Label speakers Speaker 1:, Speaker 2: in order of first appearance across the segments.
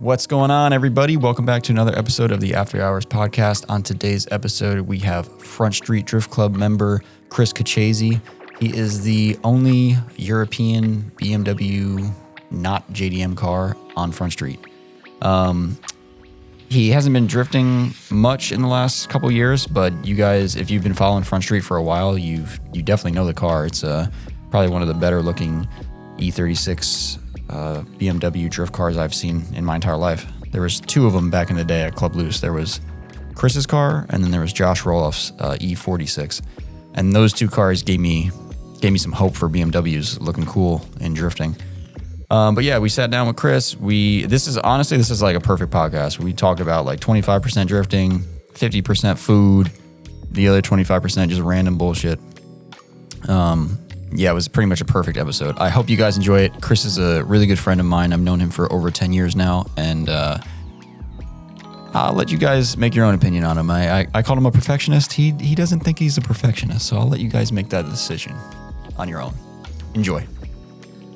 Speaker 1: What's going on, everybody? Welcome back to another episode of the After Hours podcast. On today's episode, we have Front Street Drift Club member Chris Caccese. He is the only European BMW not JDM car on Front Street. He hasn't been drifting much in the last couple years, but you guys, if you've been following Front Street for a while, you definitely know the car. It's probably one of the better looking E36 BMW drift cars I've seen in my entire life. There was two of them back in the day at Club Loose. There was Chris's car, and then there was Josh Roloff's E46. And those two cars gave me some hope for BMWs looking cool in drifting. But yeah, we sat down with Chris. This is like a perfect podcast. We talked about like 25% drifting, 50% food, the other 25% just random bullshit. Yeah, it was pretty much a perfect episode. I hope you guys enjoy it. Chris is a really good friend of mine. I've known him for over 10 years now, and I'll let you guys make your own opinion on him. I called him a perfectionist. He doesn't think he's a perfectionist, so I'll let you guys make that decision on your own. Enjoy.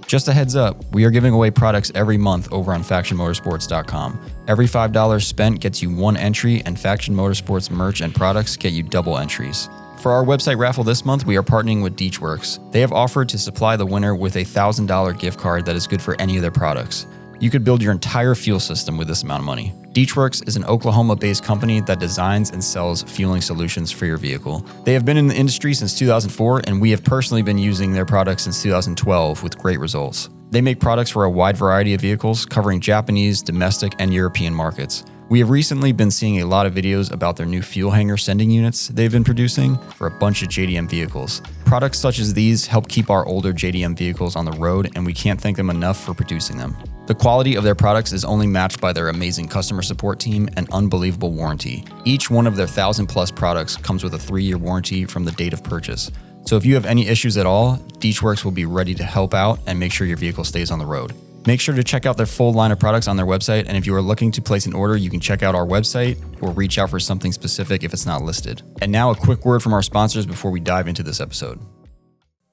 Speaker 1: Just a heads up, we are giving away products every month over on FactionMotorsports.com. Every $5 spent gets you one entry, and Faction Motorsports merch and products get you double entries. For our website raffle this month, we are partnering with Deechworks. They have offered to supply the winner with a $1,000 gift card that is good for any of their products. You could build your entire fuel system with this amount of money. Deechworks is an Oklahoma-based company that designs and sells fueling solutions for your vehicle. They have been in the industry since 2004, and we have personally been using their products since 2012 with great results. They make products for a wide variety of vehicles, covering Japanese, domestic, and European markets. We have recently been seeing a lot of videos about their new fuel hanger sending units they've been producing for a bunch of JDM vehicles. Products such as these help keep our older JDM vehicles on the road, and we can't thank them enough for producing them. The quality of their products is only matched by their amazing customer support team and unbelievable warranty. Each one of their 1,000+ products comes with a 3-year warranty from the date of purchase. So if you have any issues at all, Deechworks will be ready to help out and make sure your vehicle stays on the road. Make sure to check out their full line of products on their website, and if you are looking to place an order, you can check out our website or reach out for something specific if it's not listed. And now a quick word from our sponsors before we dive into this episode.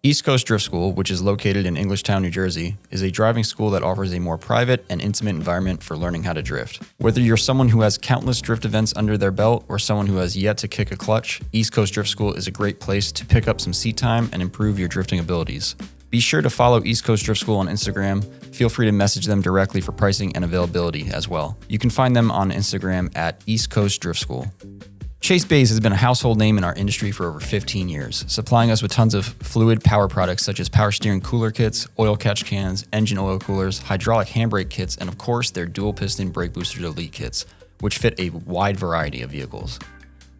Speaker 1: East Coast Drift School, which is located in Englishtown, New Jersey, is a driving school that offers a more private and intimate environment for learning how to drift. Whether you're someone who has countless drift events under their belt or someone who has yet to kick a clutch, East Coast Drift School is a great place to pick up some seat time and improve your drifting abilities. Be sure to follow East Coast Drift School on Instagram. Feel free to message them directly for pricing and availability as well. You can find them on Instagram at East Coast Drift School. Chase Bays has been a household name in our industry for over 15 years, supplying us with tons of fluid power products such as power steering cooler kits, oil catch cans, engine oil coolers, hydraulic handbrake kits, and of course their dual piston brake booster delete kits, which fit a wide variety of vehicles.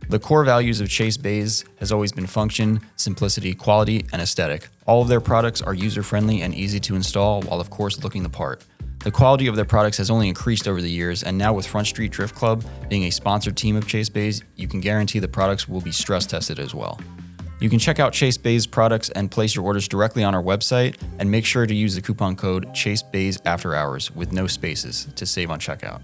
Speaker 1: The core values of Chase Bays has always been function, simplicity, quality, and aesthetic. All of their products are user-friendly and easy to install while of course looking the part. The quality of their products has only increased over the years, and now with Front Street Drift Club being a sponsored team of Chase Bays, you can guarantee the products will be stress tested as well. You can check out Chase Bays products and place your orders directly on our website, and make sure to use the coupon code ChaseBaysAfterHours with no spaces to save on checkout.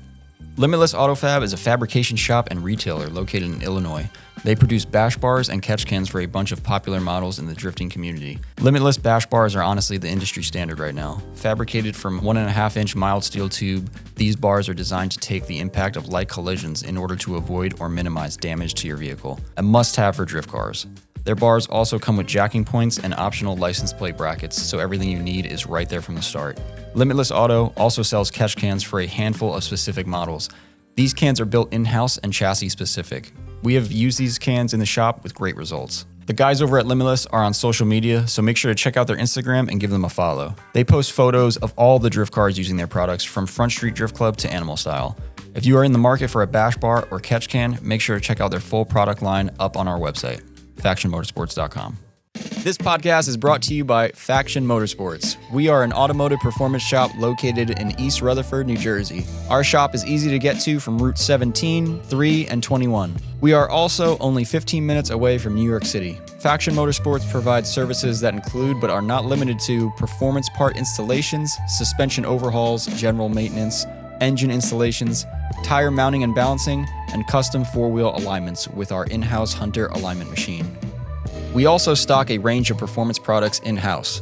Speaker 1: Limitless AutoFab is a fabrication shop and retailer located in Illinois. They produce bash bars and catch cans for a bunch of popular models in the drifting community. Limitless bash bars are honestly the industry standard right now. Fabricated from 1.5-inch mild steel tube, these bars are designed to take the impact of light collisions in order to avoid or minimize damage to your vehicle. A must-have for drift cars. Their bars also come with jacking points and optional license plate brackets, so everything you need is right there from the start. Limitless Auto also sells catch cans for a handful of specific models. These cans are built in-house and chassis specific. We have used these cans in the shop with great results. The guys over at Limitless are on social media, so make sure to check out their Instagram and give them a follow. They post photos of all the drift cars using their products, from Front Street Drift Club to Animal Style. If you are in the market for a bash bar or catch can, make sure to check out their full product line up on our website, FactionMotorsports.com. This podcast is brought to you by Faction Motorsports. We are an automotive performance shop located in East Rutherford, New Jersey. Our shop is easy to get to from Route 17, 3, and 21. We are also only 15 minutes away from New York City. Faction Motorsports provides services that include, but are not limited to, performance part installations, suspension overhauls, general maintenance, engine installations, tire mounting and balancing, and custom four-wheel alignments with our in-house Hunter alignment machine. We also stock a range of performance products in-house.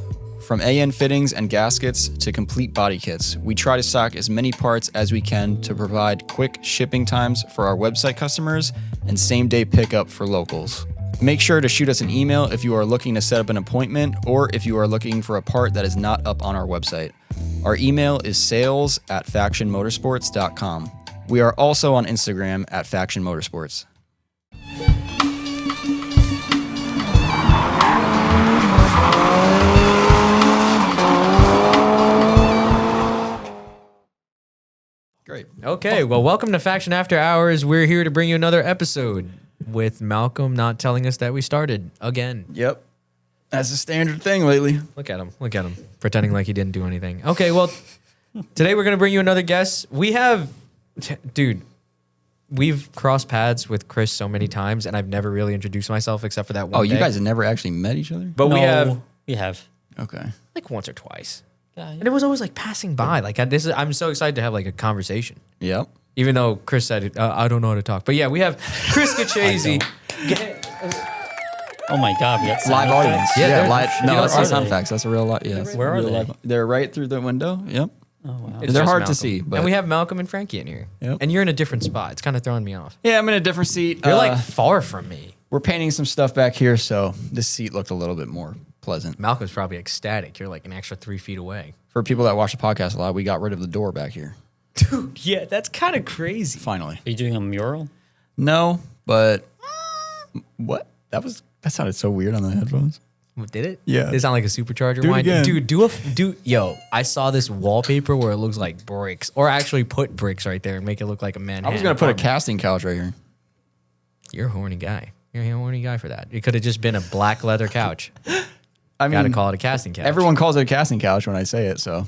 Speaker 1: From AN fittings and gaskets to complete body kits, we try to stock as many parts as we can to provide quick shipping times for our website customers and same-day pickup for locals. Make sure to shoot us an email if you are looking to set up an appointment or if you are looking for a part that is not up on our website. Our email is sales@FactionMotorsports.com. We are also on Instagram at FactionMotorsports. Great.
Speaker 2: Okay, well, welcome to Faction After Hours. We're here to bring you another episode with Malcolm not telling us that we started again.
Speaker 1: Yep. That's a standard thing lately.
Speaker 2: Look at him, pretending like he didn't do anything. Okay, well, today we're going to bring you another guest. We have, dude, we've crossed paths with Chris so many times, and I've never really introduced myself except for that one
Speaker 1: You
Speaker 2: day.
Speaker 1: guys have never actually met each other?
Speaker 2: But we have,
Speaker 1: Okay.
Speaker 2: like, once or twice. And it was always like passing by. Like I'm so excited to have like a conversation.
Speaker 1: Yep.
Speaker 2: Even though Chris said, I don't know how to talk. But yeah, we have Chris Caccese.
Speaker 3: Oh my God, we got
Speaker 1: Live audience.
Speaker 2: Yeah,
Speaker 1: live. No,
Speaker 2: know,
Speaker 1: that's
Speaker 2: are
Speaker 1: not sound
Speaker 3: they?
Speaker 1: facts. That's a real lot. Yeah.
Speaker 3: Where are they?
Speaker 1: They're right through the window. Yep.
Speaker 3: Oh wow.
Speaker 2: It's
Speaker 1: They're
Speaker 2: just
Speaker 1: hard to
Speaker 2: Malcolm.
Speaker 1: see, but
Speaker 2: and we have Malcolm and Frankie in here.
Speaker 1: Yep.
Speaker 2: And you're in a different spot. It's kind of throwing me off.
Speaker 1: Yeah, I'm in a different seat.
Speaker 2: You're like far from me.
Speaker 1: We're painting some stuff back here, so this seat looked a little bit more pleasant.
Speaker 2: Malcolm's probably ecstatic. You're like an extra 3 feet away.
Speaker 1: For people that watch the podcast a lot, we got rid of the door back here.
Speaker 2: Dude, yeah, that's kind of crazy.
Speaker 1: Finally.
Speaker 3: Are you doing a mural?
Speaker 1: No, but what? That sounded so weird on the headphones.
Speaker 2: Did it?
Speaker 1: Yeah.
Speaker 2: Did it sound like a supercharger
Speaker 1: Do it
Speaker 2: whine?
Speaker 1: again.
Speaker 2: Dude, yo, I saw this wallpaper where it looks like bricks. Or actually put bricks right there and make it look like a Manhattan.
Speaker 1: I was gonna put a
Speaker 2: apartment.
Speaker 1: casting couch right here.
Speaker 2: You're a horny guy. You're a horny guy for that. It could have just been a black leather couch.
Speaker 1: I mean,
Speaker 2: Gotta call it a casting couch.
Speaker 1: everyone calls it a casting couch when I say it, so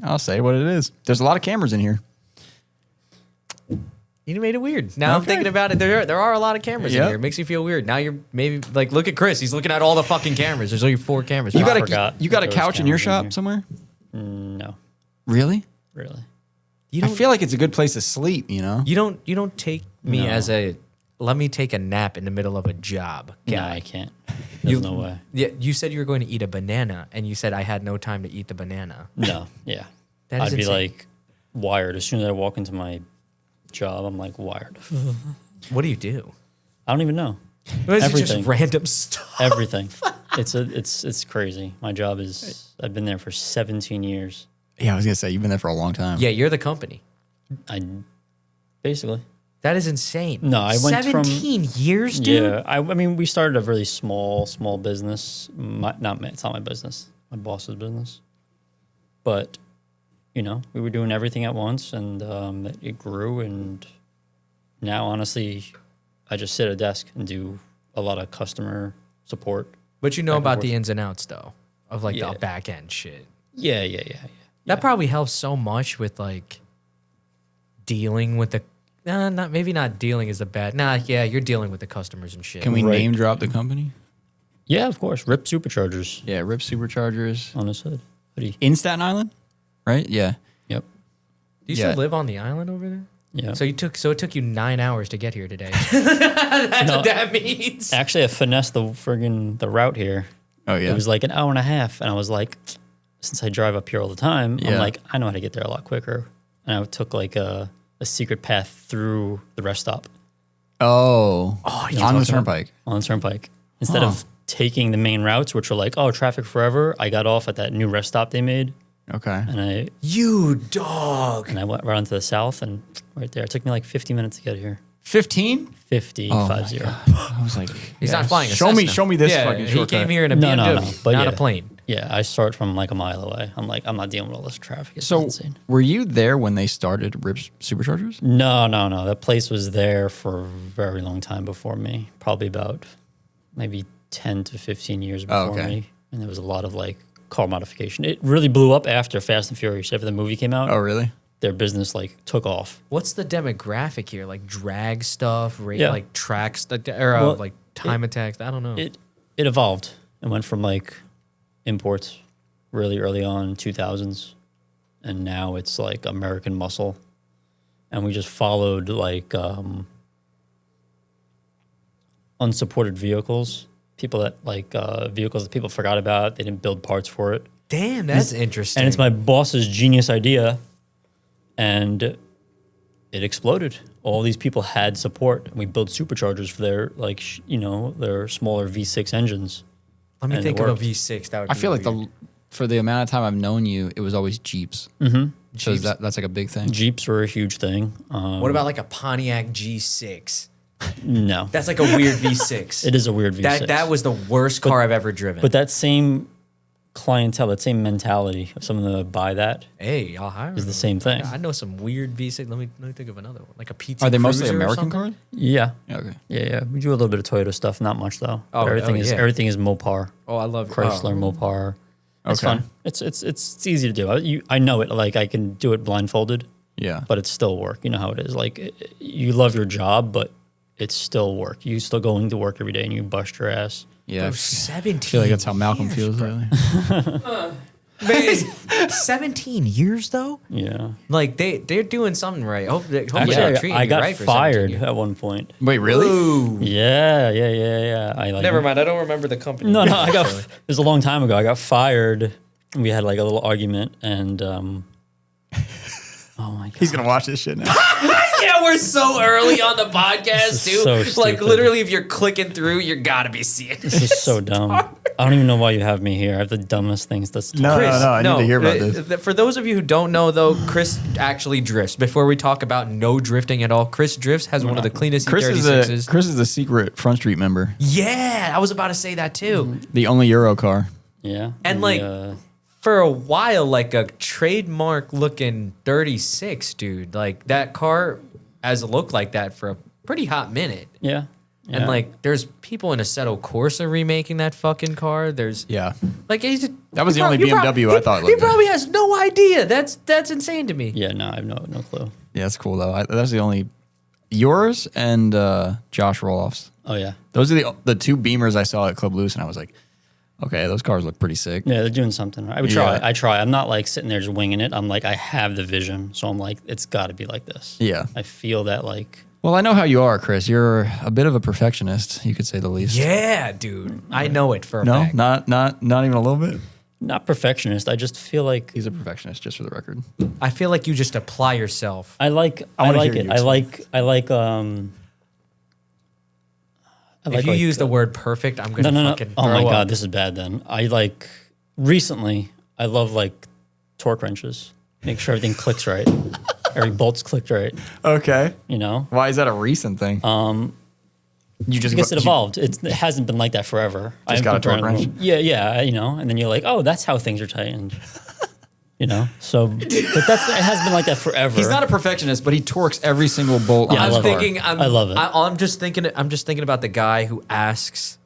Speaker 1: I'll say what it is. There's a lot of cameras in here.
Speaker 2: You made it weird. Now I'm
Speaker 1: Okay.
Speaker 2: thinking about it. There are a lot of cameras in
Speaker 1: Yep.
Speaker 2: here. It makes you feel weird. Now you're maybe like, look at Chris. He's looking at all the fucking cameras. There's only 4 cameras.
Speaker 1: You
Speaker 3: I
Speaker 1: got
Speaker 3: forgot
Speaker 1: a
Speaker 3: there was
Speaker 1: couch in your
Speaker 3: cameras in
Speaker 1: shop
Speaker 3: here.
Speaker 1: somewhere?
Speaker 3: No,
Speaker 1: Really?
Speaker 3: really.
Speaker 2: You
Speaker 1: I
Speaker 2: don't.
Speaker 1: feel like it's a good place to sleep. You know?
Speaker 2: You don't take me
Speaker 3: No.
Speaker 2: as a. Let me take a nap in the middle of a job
Speaker 3: No,
Speaker 2: guy.
Speaker 3: I can't. There's no way.
Speaker 2: Yeah, you said you were going to eat a banana, and you said I had no time to eat the banana.
Speaker 3: No, yeah.
Speaker 2: That is
Speaker 3: I'd be
Speaker 2: insane.
Speaker 3: like wired. As soon as I walk into my job, I'm like wired.
Speaker 2: What do you do?
Speaker 3: I don't even know.
Speaker 2: Or is it
Speaker 3: Everything.
Speaker 2: just random stuff?
Speaker 3: Everything. It's crazy. My job is. I've been there for 17 years.
Speaker 1: Yeah, I was gonna say you've been there for a long time.
Speaker 2: Yeah, you're the company.
Speaker 3: I basically.
Speaker 2: That is insane.
Speaker 3: No, I went from
Speaker 2: 17 years, dude.
Speaker 3: Yeah, I mean, we started a really small business. It's not my business. My boss's business. But, we were doing everything at once, and it grew. And now, honestly, I just sit at a desk and do a lot of customer support.
Speaker 2: But you know
Speaker 3: Back and
Speaker 2: about the
Speaker 3: forth.
Speaker 2: ins and outs, though, of like
Speaker 3: Yeah.
Speaker 2: the back end shit.
Speaker 3: Yeah.
Speaker 2: That probably helps so much with like dealing with the. Maybe not dealing is the bad. Yeah, you're dealing with the customers and shit.
Speaker 1: Can we
Speaker 3: Right.
Speaker 1: name drop the company?
Speaker 3: Yeah, of course. RIP Superchargers
Speaker 1: Yeah, Rip Superchargers
Speaker 3: on his hoodie.
Speaker 1: in Staten Island, right? Yeah.
Speaker 3: Yep.
Speaker 2: Do you
Speaker 1: Yeah.
Speaker 2: still live on the island over there?
Speaker 3: Yeah.
Speaker 2: So it took you 9 hours to get here today. That's
Speaker 3: No.
Speaker 2: what that means.
Speaker 3: Actually, I finessed the route here.
Speaker 1: Oh yeah.
Speaker 3: It was like an hour and a half, and I was like, since I drive up here all the time,
Speaker 1: Yeah.
Speaker 3: I'm like, I know how to get there a lot quicker. And I took like a secret path through the rest stop
Speaker 1: oh, on the turnpike.
Speaker 3: on the turnpike. Instead of taking the main routes, which were like, oh, traffic forever, I got off at that new rest stop they made,
Speaker 1: Okay.
Speaker 3: and
Speaker 2: You dog.
Speaker 3: I went right into the south, and right there. It took me like 50 minutes to get here.
Speaker 1: 15?
Speaker 3: 50,
Speaker 1: Oh,
Speaker 3: 50.
Speaker 1: I was like,
Speaker 2: He's not flying a
Speaker 1: Show me
Speaker 2: Cessna.
Speaker 1: this
Speaker 2: Yeah,
Speaker 1: fucking
Speaker 2: he
Speaker 1: shortcut.
Speaker 2: came here in a
Speaker 3: No,
Speaker 2: BMW,
Speaker 3: no, but
Speaker 2: not
Speaker 3: yeah.
Speaker 2: a plane.
Speaker 3: Yeah, I start from like a mile away. I'm like, I'm not dealing with all this traffic. It's
Speaker 1: So,
Speaker 3: insane.
Speaker 1: were you there when they started Rip Superchargers?
Speaker 3: No. That place was there for a very long time before me. Probably about maybe 10 to 15 years before
Speaker 1: okay.
Speaker 3: me. And there was a lot of like car modification. It really blew up after Fast and Furious. After the movie came out,
Speaker 1: Oh, really?
Speaker 3: their business like took off.
Speaker 2: What's the demographic here? Like drag stuff,
Speaker 3: Yeah.
Speaker 2: like tracks, or
Speaker 3: Well,
Speaker 2: like time attacks? I don't know.
Speaker 3: It evolved and went from like imports really early on 2000s, and now it's like American muscle. And we just followed like unsupported vehicles, people that like vehicles that people forgot about. They didn't build parts for it.
Speaker 2: Damn, that's interesting.
Speaker 3: And it's my boss's genius idea, and it exploded. All these people had support. We built superchargers for their their smaller V6 engines.
Speaker 2: Let me
Speaker 3: and
Speaker 2: think
Speaker 3: it
Speaker 2: of a
Speaker 3: worked.
Speaker 2: V6. That would
Speaker 1: I
Speaker 2: be
Speaker 1: feel like
Speaker 2: weird.
Speaker 1: for the amount of time I've known you, it was always Jeeps.
Speaker 3: Mm-hmm.
Speaker 1: So
Speaker 2: Jeeps.
Speaker 1: that's like a big thing.
Speaker 3: Jeeps were a huge thing.
Speaker 2: What about like a Pontiac G6?
Speaker 3: No,
Speaker 2: That's like a weird V6.
Speaker 3: it is a weird V6.
Speaker 2: That was the worst car I've ever driven.
Speaker 3: But that same clientele, that same mentality of someone that would buy that
Speaker 2: hey, I'll hire
Speaker 3: is the
Speaker 2: them.
Speaker 3: same thing.
Speaker 2: Yeah, I know some weird V6. Let me think of another one, like a PT.
Speaker 1: Are they mostly
Speaker 2: Cruiser or
Speaker 1: American
Speaker 2: something?
Speaker 1: cars?
Speaker 3: Yeah.
Speaker 1: Yeah, okay.
Speaker 3: Yeah. We do a little bit of Toyota stuff, not much though.
Speaker 2: Oh,
Speaker 3: But everything
Speaker 2: yeah.
Speaker 3: everything is Mopar,
Speaker 2: Oh, I love
Speaker 3: Chrysler Mopar. It's
Speaker 1: Okay.
Speaker 3: fun. It's easy to do. I know it. Like I can do it blindfolded,
Speaker 1: Yeah.
Speaker 3: but it's still work. You know how it is. Like you love your job, but it's still work. You still go into work every day and you bust your ass.
Speaker 1: Yeah. I
Speaker 2: 17.
Speaker 1: feel like that's how Malcolm
Speaker 2: years,
Speaker 1: feels
Speaker 2: bro.
Speaker 1: lately.
Speaker 2: Man, 17 years though.
Speaker 3: Yeah.
Speaker 2: Like they're doing something right. Hopefully
Speaker 3: Actually,
Speaker 2: they're treating
Speaker 3: I
Speaker 2: you
Speaker 3: got
Speaker 2: right for
Speaker 3: fired
Speaker 2: 17 years.
Speaker 3: at one point.
Speaker 1: Wait, really?
Speaker 2: Ooh.
Speaker 3: Yeah. I like
Speaker 2: Never mind. I don't remember the company.
Speaker 3: No, I got. It was a long time ago. I got fired. We had like a little argument, and oh my god,
Speaker 1: He's gonna watch this shit now.
Speaker 2: Yeah, we're so early on the podcast,
Speaker 3: This
Speaker 2: dude.
Speaker 3: is so
Speaker 2: Like
Speaker 3: stupid.
Speaker 2: literally, if you're clicking through, you're gotta be seeing
Speaker 3: this is so dumb. I don't even know why you have me here. I have the dumbest things. That's
Speaker 1: No, I need to hear about this.
Speaker 2: For those of you who don't know, though, Chris actually drifts. Before we talk about no drifting at all, Chris drifts, has one of the cleanest
Speaker 1: Chris
Speaker 2: E36s.
Speaker 1: Chris is a secret Front Street member.
Speaker 2: Yeah, I was about to say that too.
Speaker 1: The only Euro car.
Speaker 3: Yeah,
Speaker 2: And like for a while, like a trademark looking 36, dude. Like that car has looked like that for a pretty hot minute.
Speaker 3: yeah.
Speaker 2: And like, there's people in Assetto Corsa remaking that fucking car. There's
Speaker 1: Yeah.
Speaker 2: like,
Speaker 1: That was the only BMW I thought
Speaker 2: He
Speaker 1: looked good.
Speaker 2: probably has no idea. That's insane to me.
Speaker 3: Yeah, no, I have no clue.
Speaker 1: Yeah, that's cool though. That's the only yours and Josh Roloff's.
Speaker 3: Oh yeah,
Speaker 1: Those are the two Beamers I saw at Club Loose, and I was like, okay, those cars look pretty sick.
Speaker 3: yeah, they're doing something. I would
Speaker 1: Yeah.
Speaker 3: try. I try. I'm not like sitting there just winging it. I'm like, I have the vision, so I'm like, it's got to be like this.
Speaker 1: Yeah.
Speaker 3: I feel that like.
Speaker 1: Well, I know how you are, Chris. You're a bit of a perfectionist, you could say the least.
Speaker 2: Yeah, dude. I know it for a
Speaker 1: No,
Speaker 2: fact.
Speaker 1: not even a little bit.
Speaker 3: Not perfectionist. I just feel like
Speaker 1: He's a perfectionist, just for the record.
Speaker 2: I feel like you just apply yourself.
Speaker 3: I like
Speaker 1: wanna
Speaker 3: like
Speaker 1: hear
Speaker 3: it.
Speaker 1: you
Speaker 3: I like
Speaker 2: If you
Speaker 3: like,
Speaker 2: use the word perfect, I'm gonna
Speaker 3: no.
Speaker 2: fucking
Speaker 3: Oh my
Speaker 2: throw
Speaker 3: god,
Speaker 2: up.
Speaker 3: this is bad. Then I like recently. I love like torque wrenches. Make sure everything clicks right. Every bolt's clicked right.
Speaker 1: Okay.
Speaker 3: You know,
Speaker 1: Why is that a recent thing? You just
Speaker 3: I guess it
Speaker 1: you-
Speaker 3: evolved. It hasn't been like that forever.
Speaker 1: Just got a torque wrench?
Speaker 3: Yeah. You know, and then you're like, oh, that's how things are tightened. You know, so but it hasn't been like that forever.
Speaker 1: He's not a perfectionist, but he torques every single bolt
Speaker 3: Yeah,
Speaker 1: on
Speaker 3: I
Speaker 1: his
Speaker 3: love
Speaker 1: car.
Speaker 3: it. I love it.
Speaker 2: I'm just thinking about the guy who asks,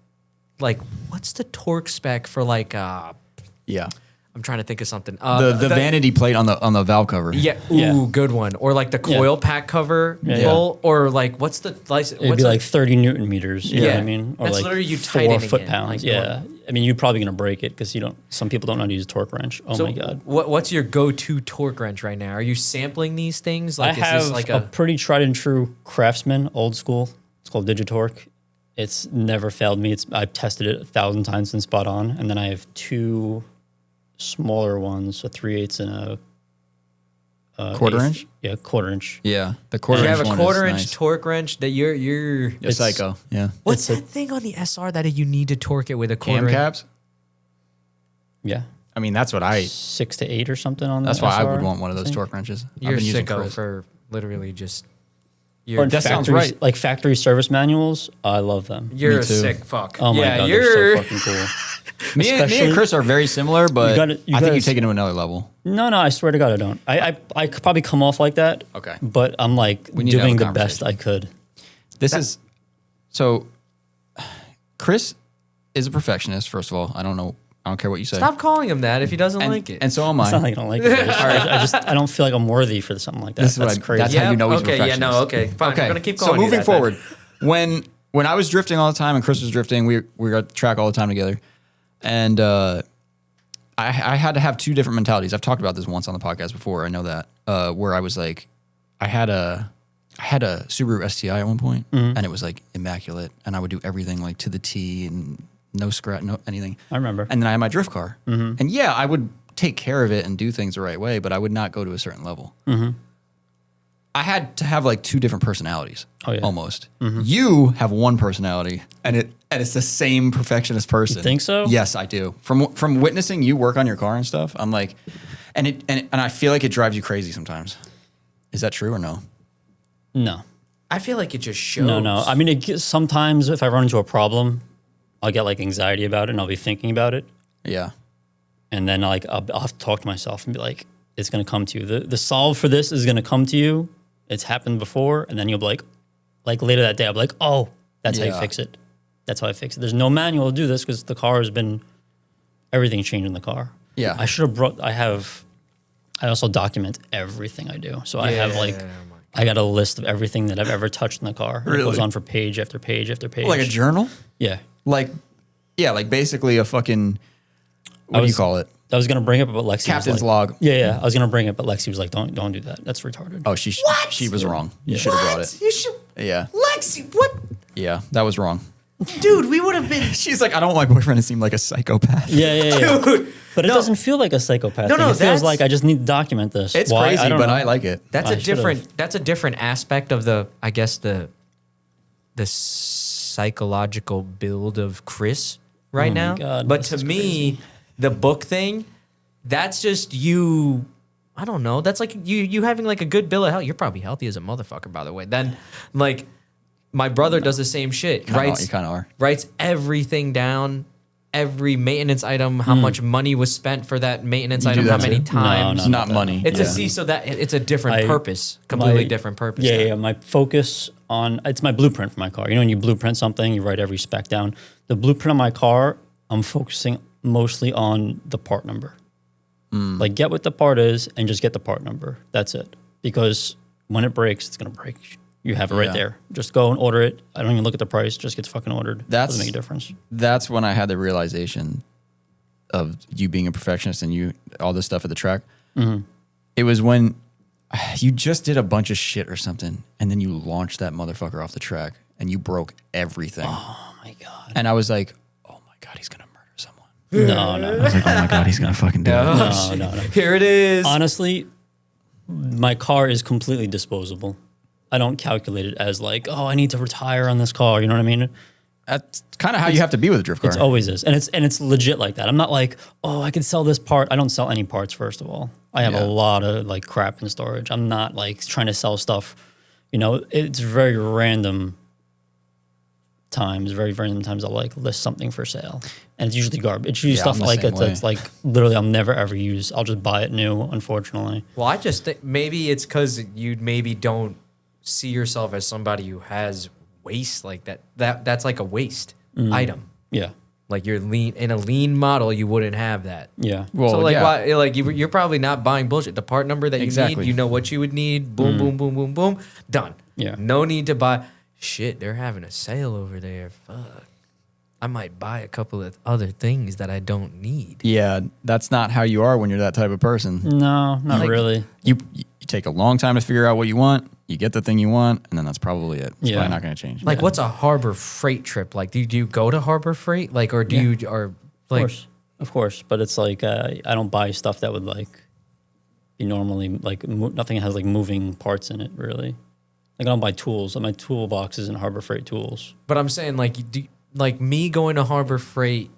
Speaker 2: like, what's the torque spec for like?
Speaker 1: Yeah.
Speaker 2: I'm trying to think of something.
Speaker 1: The vanity plate on the valve cover.
Speaker 2: Yeah, ooh,
Speaker 3: Yeah.
Speaker 2: good one. Or like the coil pack cover bolt, or like what's the license?
Speaker 3: It'd be like 30 Newton meters. You know what
Speaker 2: Yeah.
Speaker 3: I mean? Or
Speaker 2: That's
Speaker 3: like
Speaker 2: literally you
Speaker 3: 4
Speaker 2: tightening
Speaker 3: foot
Speaker 2: it,
Speaker 3: pounds.
Speaker 2: like
Speaker 3: Yeah.
Speaker 2: normal.
Speaker 3: I mean, you're probably gonna break it because some people don't know how to use a torque wrench. Oh my god.
Speaker 2: What's your go-to torque wrench right now? Are you sampling these things?
Speaker 3: I
Speaker 2: Like, is
Speaker 3: have
Speaker 2: this like
Speaker 3: a pretty tried and true Craftsman, old school. It's called Digitorque. It's never failed me. I've tested it 1,000 times and spot on. And then I have 2 smaller ones, a 3/8 and a
Speaker 1: Quarter
Speaker 3: 1/8.
Speaker 1: inch?
Speaker 3: Yeah, quarter inch.
Speaker 1: Yeah. The quarter
Speaker 2: you
Speaker 1: inch
Speaker 2: have a
Speaker 1: one
Speaker 2: quarter
Speaker 1: is
Speaker 2: inch
Speaker 1: nice.
Speaker 2: torque wrench that you're
Speaker 1: Yeah,
Speaker 3: It's-
Speaker 1: psycho. Yeah.
Speaker 2: what's
Speaker 3: It's
Speaker 2: that thing on the SR that you need to torque it with a quarter
Speaker 1: Cam
Speaker 2: inch?
Speaker 1: caps?
Speaker 3: Yeah,
Speaker 1: I mean, that's what I.
Speaker 3: 6 to 8 or something on
Speaker 1: That's
Speaker 3: the
Speaker 1: why I
Speaker 3: SR,
Speaker 1: would want one of those
Speaker 3: think.
Speaker 1: torque wrenches.
Speaker 2: You're
Speaker 1: I've been using
Speaker 2: sicko
Speaker 1: Chris.
Speaker 2: for literally just.
Speaker 3: Or
Speaker 2: You're,
Speaker 1: That sounds
Speaker 3: factory-
Speaker 1: right.
Speaker 3: Like factory service manuals. I love them.
Speaker 2: you're
Speaker 1: Me
Speaker 2: a
Speaker 1: too.
Speaker 2: sick fuck.
Speaker 3: Oh my
Speaker 2: yeah,
Speaker 3: god,
Speaker 2: you're.
Speaker 3: they're so fucking cool.
Speaker 1: Me and
Speaker 3: Especially-
Speaker 1: Chris are very similar, but
Speaker 3: gotta- you
Speaker 1: I think
Speaker 3: gotta-
Speaker 1: you take it to another level.
Speaker 3: No, I swear to God, I don't. I could probably come off like that.
Speaker 1: Okay.
Speaker 3: But I'm like
Speaker 1: We need to have
Speaker 3: doing
Speaker 1: a
Speaker 3: the best I could.
Speaker 1: This is so. Chris is a perfectionist. First of all, I don't care what you say.
Speaker 2: Stop calling him that if he doesn't
Speaker 1: and,
Speaker 2: like it.
Speaker 1: And so am
Speaker 3: It's not
Speaker 1: I.
Speaker 3: like I don't like it. I don't feel like I'm worthy for something like that.
Speaker 1: This is what
Speaker 3: That's
Speaker 1: I-
Speaker 3: crazy.
Speaker 1: that's how you know he's a
Speaker 2: okay, yeah, no,
Speaker 1: perfectionist.
Speaker 2: okay, fine.
Speaker 1: Okay,
Speaker 2: We're gonna keep
Speaker 1: so
Speaker 2: calling. you
Speaker 1: moving
Speaker 2: that then.
Speaker 1: forward, when I was drifting all the time and Chris was drifting, we were at the track all the time together, and I had to have 2 different mentalities. I've talked about this once on the podcast before. I know that where I was like, I had a Subaru STI at one point, and it was like immaculate, and I would do everything like to the T, and no scratch, no anything.
Speaker 3: I remember.
Speaker 1: And then I had my drift car. And yeah, I would take care of it and do things the right way, but I would not go to a certain level. I had to have like 2 different personalities.
Speaker 3: Oh, yeah.
Speaker 1: Almost. You have one personality, and it's the same perfectionist person.
Speaker 3: You think so?
Speaker 1: Yes, I do. From witnessing you work on your car and stuff, I'm like, and I feel like it drives you crazy sometimes. Is that true or no?
Speaker 3: No.
Speaker 2: I feel like it just shows.
Speaker 3: No. I mean, sometimes if I run into a problem, I'll get like anxiety about it and I'll be thinking about it.
Speaker 1: Yeah.
Speaker 3: And then like I'll have to talk to myself and be like, it's going to come to you. The solve for this is going to come to you. It's happened before. And then you'll be like later that day, I'll be like, oh, that's how you fix it. That's how I fix it. There's no manual to do this because the car has been, everything changed in the car.
Speaker 1: Yeah.
Speaker 3: I should have brought, I also document everything I do. So I have like, I got a list of everything that I've ever touched in the car.
Speaker 1: Really?
Speaker 3: It goes on for page after page after page.
Speaker 1: Like a journal?
Speaker 3: Yeah.
Speaker 1: Like basically a fucking, what do you call it?
Speaker 3: I was going to bring it up, but Lexi
Speaker 1: Captain's
Speaker 3: was like,
Speaker 1: log.
Speaker 3: Yeah. I was going to bring it, but Lexi was like, don't do that. That's retarded.
Speaker 1: Oh, she was wrong. You should have brought it.
Speaker 2: You should.
Speaker 1: Yeah.
Speaker 2: Lexi, what?
Speaker 1: Yeah, that was wrong.
Speaker 2: Dude, we would have been.
Speaker 1: She's like, I don't want my boyfriend to seem like a psychopath.
Speaker 3: Yeah.
Speaker 2: Dude.
Speaker 3: But it doesn't feel like a psychopath.
Speaker 2: No,
Speaker 3: thing. It feels
Speaker 2: that's-
Speaker 3: like I just need to document this.
Speaker 1: It's
Speaker 3: Why?
Speaker 1: crazy,
Speaker 3: I don't
Speaker 1: but
Speaker 3: know.
Speaker 1: I like it.
Speaker 2: That's
Speaker 3: I
Speaker 2: a different.
Speaker 3: should've.
Speaker 2: That's a different aspect of the. I guess the psychological build of Chris right now.
Speaker 3: God,
Speaker 2: but
Speaker 3: this
Speaker 2: to
Speaker 3: is
Speaker 2: me,
Speaker 3: crazy.
Speaker 2: the book thing, that's just you. I don't know. That's like you having like a good bill of health. You're probably healthy as a motherfucker, by the way. Then, like, my brother does the same shit.
Speaker 1: You kind of are.
Speaker 2: Writes everything down, every maintenance item, how much money was spent for that maintenance
Speaker 1: You do
Speaker 2: item,
Speaker 1: that
Speaker 2: how many
Speaker 1: too?
Speaker 2: times.
Speaker 1: It's not money.
Speaker 2: It's
Speaker 1: Yeah.
Speaker 2: so that it's a different purpose, completely different purpose. now.
Speaker 3: Yeah. My focus on it's my blueprint for my car. You know, when you blueprint something, you write every spec down. The blueprint on my car, I'm focusing mostly on the part number. Like, get what the part is and just get the part number. That's it. Because when it breaks, it's gonna break. You have it right
Speaker 1: Yeah.
Speaker 3: there. Just go and order it. I don't even look at the price. Just gets fucking ordered. Doesn't make a difference.
Speaker 1: That's when I had the realization of you being a perfectionist and you all this stuff at the track. It was when you just did a bunch of shit or something, and then you launched that motherfucker off the track and you broke everything.
Speaker 3: Oh my God.
Speaker 1: And I was like, oh my God, he's gonna murder someone.
Speaker 3: No.
Speaker 1: I was like, oh my God, he's gonna fucking do it.
Speaker 3: No.
Speaker 2: Here it is.
Speaker 3: Honestly, my car is completely disposable. I don't calculate it as like, oh, I need to retire on this car. You know what I mean?
Speaker 1: That's kind of how you have to be with a drift car.
Speaker 3: It's always is, and it's legit like that. I'm not like, oh, I can sell this part. I don't sell any parts. First of all, I have a lot of like crap in storage. I'm not like trying to sell stuff. You know, it's very random times. Very random times I'll like list something for sale, and it's usually garbage. It's usually
Speaker 1: I'm
Speaker 3: stuff
Speaker 1: the
Speaker 3: like
Speaker 1: same way.
Speaker 3: it's like literally I'll never ever use. I'll just buy it new. Unfortunately,
Speaker 2: Well, I just think maybe it's because you maybe don't see yourself as somebody who has waste like that. That's like a waste item.
Speaker 3: yeah,
Speaker 2: Like you're lean in a lean model, you wouldn't have that.
Speaker 3: yeah.
Speaker 1: Well,
Speaker 2: So like,
Speaker 1: yeah.
Speaker 2: why, like you're probably not buying bullshit. The part number that you
Speaker 1: Exactly.
Speaker 2: need, you know what you would need. Boom, boom, boom, boom, boom. Done.
Speaker 3: Yeah.
Speaker 2: No need to buy. Shit, they're having a sale over there. Fuck. I might buy a couple of other things that I don't need.
Speaker 1: Yeah, that's not how you are when you're that type of person.
Speaker 3: No, not
Speaker 2: Like-
Speaker 3: really.
Speaker 1: You take a long time to figure out what you want. You get the thing you want, and then that's probably it. It's
Speaker 3: Yeah.
Speaker 1: probably not going to change.
Speaker 2: Like, what's a Harbor Freight trip? Like, do you go to Harbor Freight? Like, or do you, or like,
Speaker 3: Of course. But it's like I don't buy stuff that would like be normally like nothing has like moving parts in it really. Like I don't buy tools. My toolbox is in Harbor Freight tools.
Speaker 2: but I'm saying like, like me going to Harbor Freight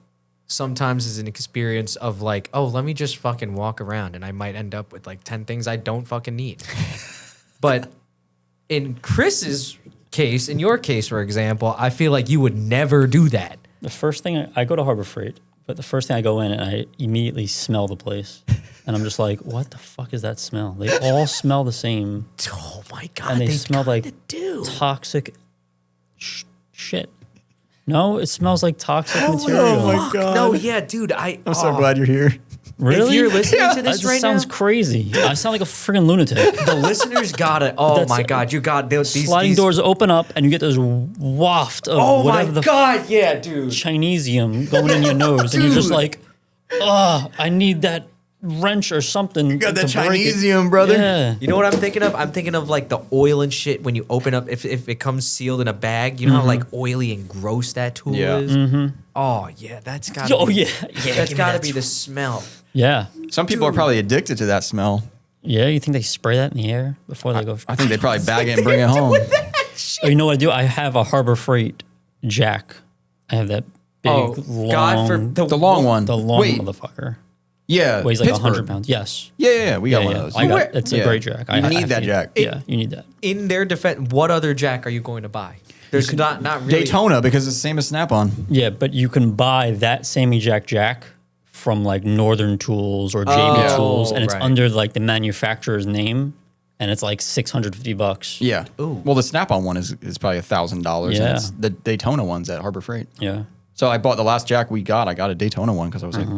Speaker 2: sometimes is an experience of like, oh, let me just fucking walk around and I might end up with like 10 things I don't fucking need. But in Chris's case, in your case, for example, I feel like you would never do that.
Speaker 3: The first thing I go to Harbor Freight, but the first thing I go in and I immediately smell the place, and I'm just like, what the fuck is that smell? They all smell the same,
Speaker 2: Oh my God.
Speaker 3: and they smell like
Speaker 2: kinda do.
Speaker 3: toxic shit. No, it smells like toxic material.
Speaker 1: my God.
Speaker 2: No, yeah, dude. I'm
Speaker 1: I'm so glad you're here.
Speaker 3: Really?
Speaker 2: If you're listening to
Speaker 3: That
Speaker 2: this
Speaker 3: just
Speaker 2: right
Speaker 3: sounds
Speaker 2: now,
Speaker 3: crazy. I sound like a freaking lunatic.
Speaker 2: the listeners got it. Oh
Speaker 3: That's-
Speaker 2: my God, you got these
Speaker 3: Sliding
Speaker 2: these,
Speaker 3: doors open up and you get this waft of
Speaker 2: Oh my
Speaker 3: whatever the
Speaker 2: God, yeah, dude.
Speaker 3: Chinesium going in your nose, and you're just
Speaker 2: Dude.
Speaker 3: like, oh, I need that wrench or something.
Speaker 1: Got that
Speaker 3: to break it."
Speaker 1: Chinesium, brother.
Speaker 3: Yeah.
Speaker 2: You know what I'm thinking of? I'm thinking of like the oil and shit when you open up, if it comes sealed in a bag, you know how like oily and gross that tool
Speaker 1: Yeah.
Speaker 2: is? Oh yeah, that's got.
Speaker 3: Oh yeah,
Speaker 2: That's got to be the smell.
Speaker 3: Yeah.
Speaker 1: Some people are probably addicted to that smell.
Speaker 3: Yeah, you think they spray that in the air before they go?
Speaker 1: I think they probably bag it and bring it home.
Speaker 3: Oh, you know what I do? I have a Harbor Freight jack. I have that big, long,
Speaker 2: God for
Speaker 1: The long one.
Speaker 3: the long
Speaker 1: Wait,
Speaker 3: motherfucker.
Speaker 1: yeah.
Speaker 3: Weighs like
Speaker 1: Pittsburgh.
Speaker 3: 100 pounds. Yes.
Speaker 1: Yeah, we got one of those.
Speaker 3: I got, it's a great jack.
Speaker 1: You need that jack.
Speaker 3: Yeah, you need that.
Speaker 2: In their defense, what other jack are you going to buy? There's not really
Speaker 1: Daytona, because it's the same as Snap-on.
Speaker 3: Yeah, but you can buy that same exact jack from like Northern Tools or JB Tools, and it's
Speaker 2: right.
Speaker 3: under like the manufacturer's name, and it's like $650.
Speaker 1: Yeah.
Speaker 2: Ooh.
Speaker 1: Well, the Snap-on one is probably $1,000.
Speaker 3: Yeah.
Speaker 1: And it's the Daytona one's at Harbor Freight.
Speaker 3: Yeah.
Speaker 1: So I bought the last jack we got. I got a Daytona one because I was like,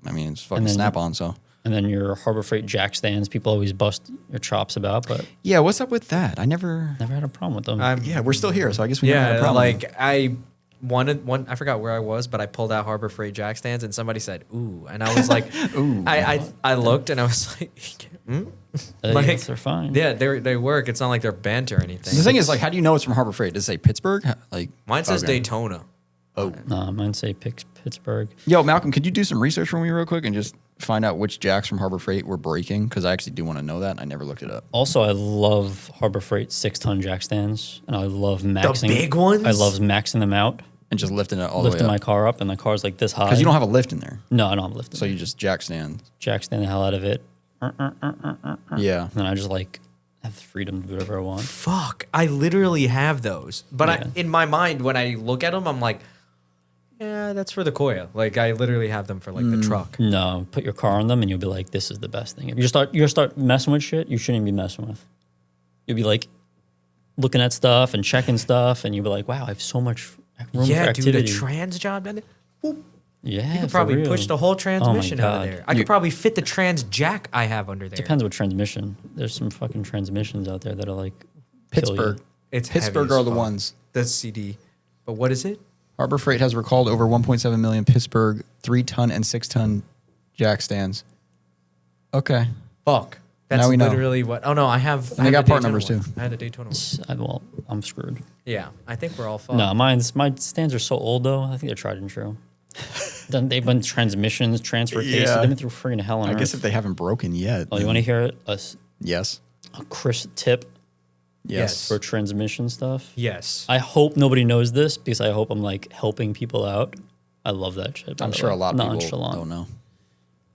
Speaker 1: I mean, it's fucking
Speaker 3: then-
Speaker 1: Snap-on. So
Speaker 3: And then your Harbor Freight jack stands, people always bust your chops about, but
Speaker 1: yeah, what's up with that? I never.
Speaker 3: never had a problem with them.
Speaker 1: Yeah, we're still here, so I guess we never had a
Speaker 2: Yeah,
Speaker 1: problem.
Speaker 2: like I wanted one. I forgot where I was, but I pulled out Harbor Freight jack stands, and somebody said, "Ooh," and I was like,
Speaker 1: Ooh.
Speaker 2: I looked, and I was like, hmm?
Speaker 3: Like, they're fine.
Speaker 2: Yeah, they work. It's not like they're bent or anything.
Speaker 1: The thing is, like, how do you know it's from Harbor Freight? Does it say Pittsburgh? Like,
Speaker 2: Mine says
Speaker 1: okay.
Speaker 2: Daytona.
Speaker 1: Oh,
Speaker 3: Mine say Pittsburgh.
Speaker 1: yo, Malcolm, could you do some research for me real quick and just find out which jacks from Harbor Freight were breaking? Because I actually do want to know that. I never looked it up.
Speaker 3: Also, I love Harbor Freight 6-ton jack stands, and I love maxing.
Speaker 2: big ones?
Speaker 3: I love maxing them out,
Speaker 1: And just lifting it all
Speaker 3: lifting
Speaker 1: the way
Speaker 3: my
Speaker 1: up.
Speaker 3: car up, and the car's like this high.
Speaker 1: Because you don't have a lift in there,
Speaker 3: No, I don't have a lift.
Speaker 1: so you just jack stand.
Speaker 3: jack stand the hell out of it,
Speaker 1: Yeah.
Speaker 3: and then I just like have the freedom to do whatever I want.
Speaker 2: Fuck, I literally have those, but
Speaker 3: Yeah.
Speaker 2: in my mind, when I look at them, I'm like, yeah, that's for the Koya. Like I literally have them for like the truck.
Speaker 3: No, put your car on them, and you'll be like, "This is the best thing." If you start messing with shit, you shouldn't be messing with. You'll be like looking at stuff and checking stuff, and you'll be like, "Wow, I have so much room for
Speaker 2: Yeah,
Speaker 3: activity."
Speaker 2: dude, a trans job down there.
Speaker 3: Yeah,
Speaker 2: You could
Speaker 3: for
Speaker 2: probably
Speaker 3: real.
Speaker 2: push the whole transmission out of
Speaker 3: God.
Speaker 2: there. I could probably fit the trans jack I have under there.
Speaker 3: Depends what transmission. There's some fucking transmissions out there that are like kill you.
Speaker 1: Pittsburgh.
Speaker 2: It's heavy
Speaker 1: Pittsburgh
Speaker 2: as
Speaker 1: are the
Speaker 2: fuck.
Speaker 1: ones.
Speaker 2: The CD. But what is it?
Speaker 1: Harbor Freight has recalled over 1.7 million Pittsburgh 3-ton and 6-ton jack stands. Okay.
Speaker 2: Fuck. That's
Speaker 1: Now we know.
Speaker 2: literally what. Oh no, I have.
Speaker 1: And
Speaker 2: I
Speaker 1: they
Speaker 2: have
Speaker 1: got
Speaker 2: the
Speaker 1: part
Speaker 2: Daytona
Speaker 1: numbers,
Speaker 2: one.
Speaker 1: too.
Speaker 2: I had the Daytona one.
Speaker 3: Well, I'm screwed.
Speaker 2: Yeah, I think we're all fucked.
Speaker 3: No, my stands are so old though. I think they're tried and true. Then they've been transmissions, transfer cases.
Speaker 1: Yeah.
Speaker 3: They've been through freaking hell on
Speaker 1: I
Speaker 3: earth.
Speaker 1: guess if they haven't broken yet.
Speaker 3: Oh, you
Speaker 1: then
Speaker 3: want to hear
Speaker 1: Yes.
Speaker 3: a Chris tip
Speaker 1: Yes.
Speaker 3: for transmission stuff?
Speaker 2: Yes.
Speaker 3: I hope nobody knows this because I hope I'm like helping people out. I love that shit. by
Speaker 1: I'm
Speaker 3: the
Speaker 1: sure
Speaker 3: way.
Speaker 1: a lot of people
Speaker 3: Nonchalant.
Speaker 1: don't know.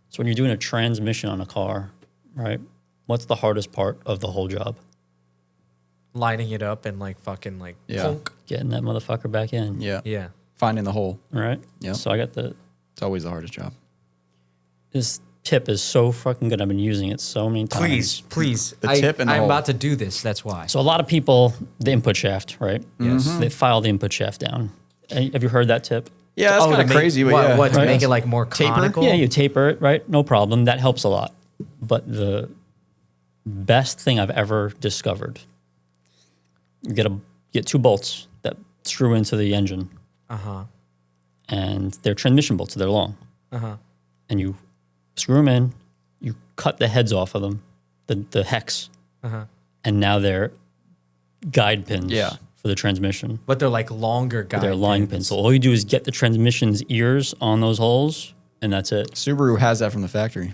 Speaker 3: So when you're doing a transmission on a car, right? What's the hardest part of the whole job?
Speaker 2: Lining it up and like fucking like.
Speaker 1: Yeah.
Speaker 2: Plunk.
Speaker 3: Getting that motherfucker back in.
Speaker 1: Yeah.
Speaker 2: Yeah.
Speaker 1: Finding the hole.
Speaker 3: Right?
Speaker 1: Yeah.
Speaker 3: So I got
Speaker 1: It's always the hardest job.
Speaker 3: this tip is so fucking good. I've been using it so many times.
Speaker 2: Please.
Speaker 1: The tip and the
Speaker 2: I'm
Speaker 1: hole.
Speaker 2: about to do this. That's why.
Speaker 3: So a lot of people, the input shaft, right?
Speaker 2: Yes.
Speaker 3: They file the input shaft down. Have you heard that tip?
Speaker 1: Yeah, that's
Speaker 2: to
Speaker 1: kind of
Speaker 2: make-
Speaker 1: crazy. But
Speaker 2: what,
Speaker 1: yeah.
Speaker 2: what, to
Speaker 3: Right.
Speaker 2: make it like more
Speaker 1: Taper?
Speaker 2: conical?
Speaker 3: Yeah, you taper it, right? No problem. That helps a lot. But the best thing I've ever discovered, you get 2 bolts that screw into the engine, and they're transmission bolts, so they're long. And you screw them in, you cut the heads off of them, the hex, and now they're guide pins
Speaker 1: Yeah.
Speaker 3: for the transmission.
Speaker 2: But they're like longer guide
Speaker 3: They're line pins. So all you do is get the transmission's ears on those holes, and that's it.
Speaker 1: Subaru has that from the factory.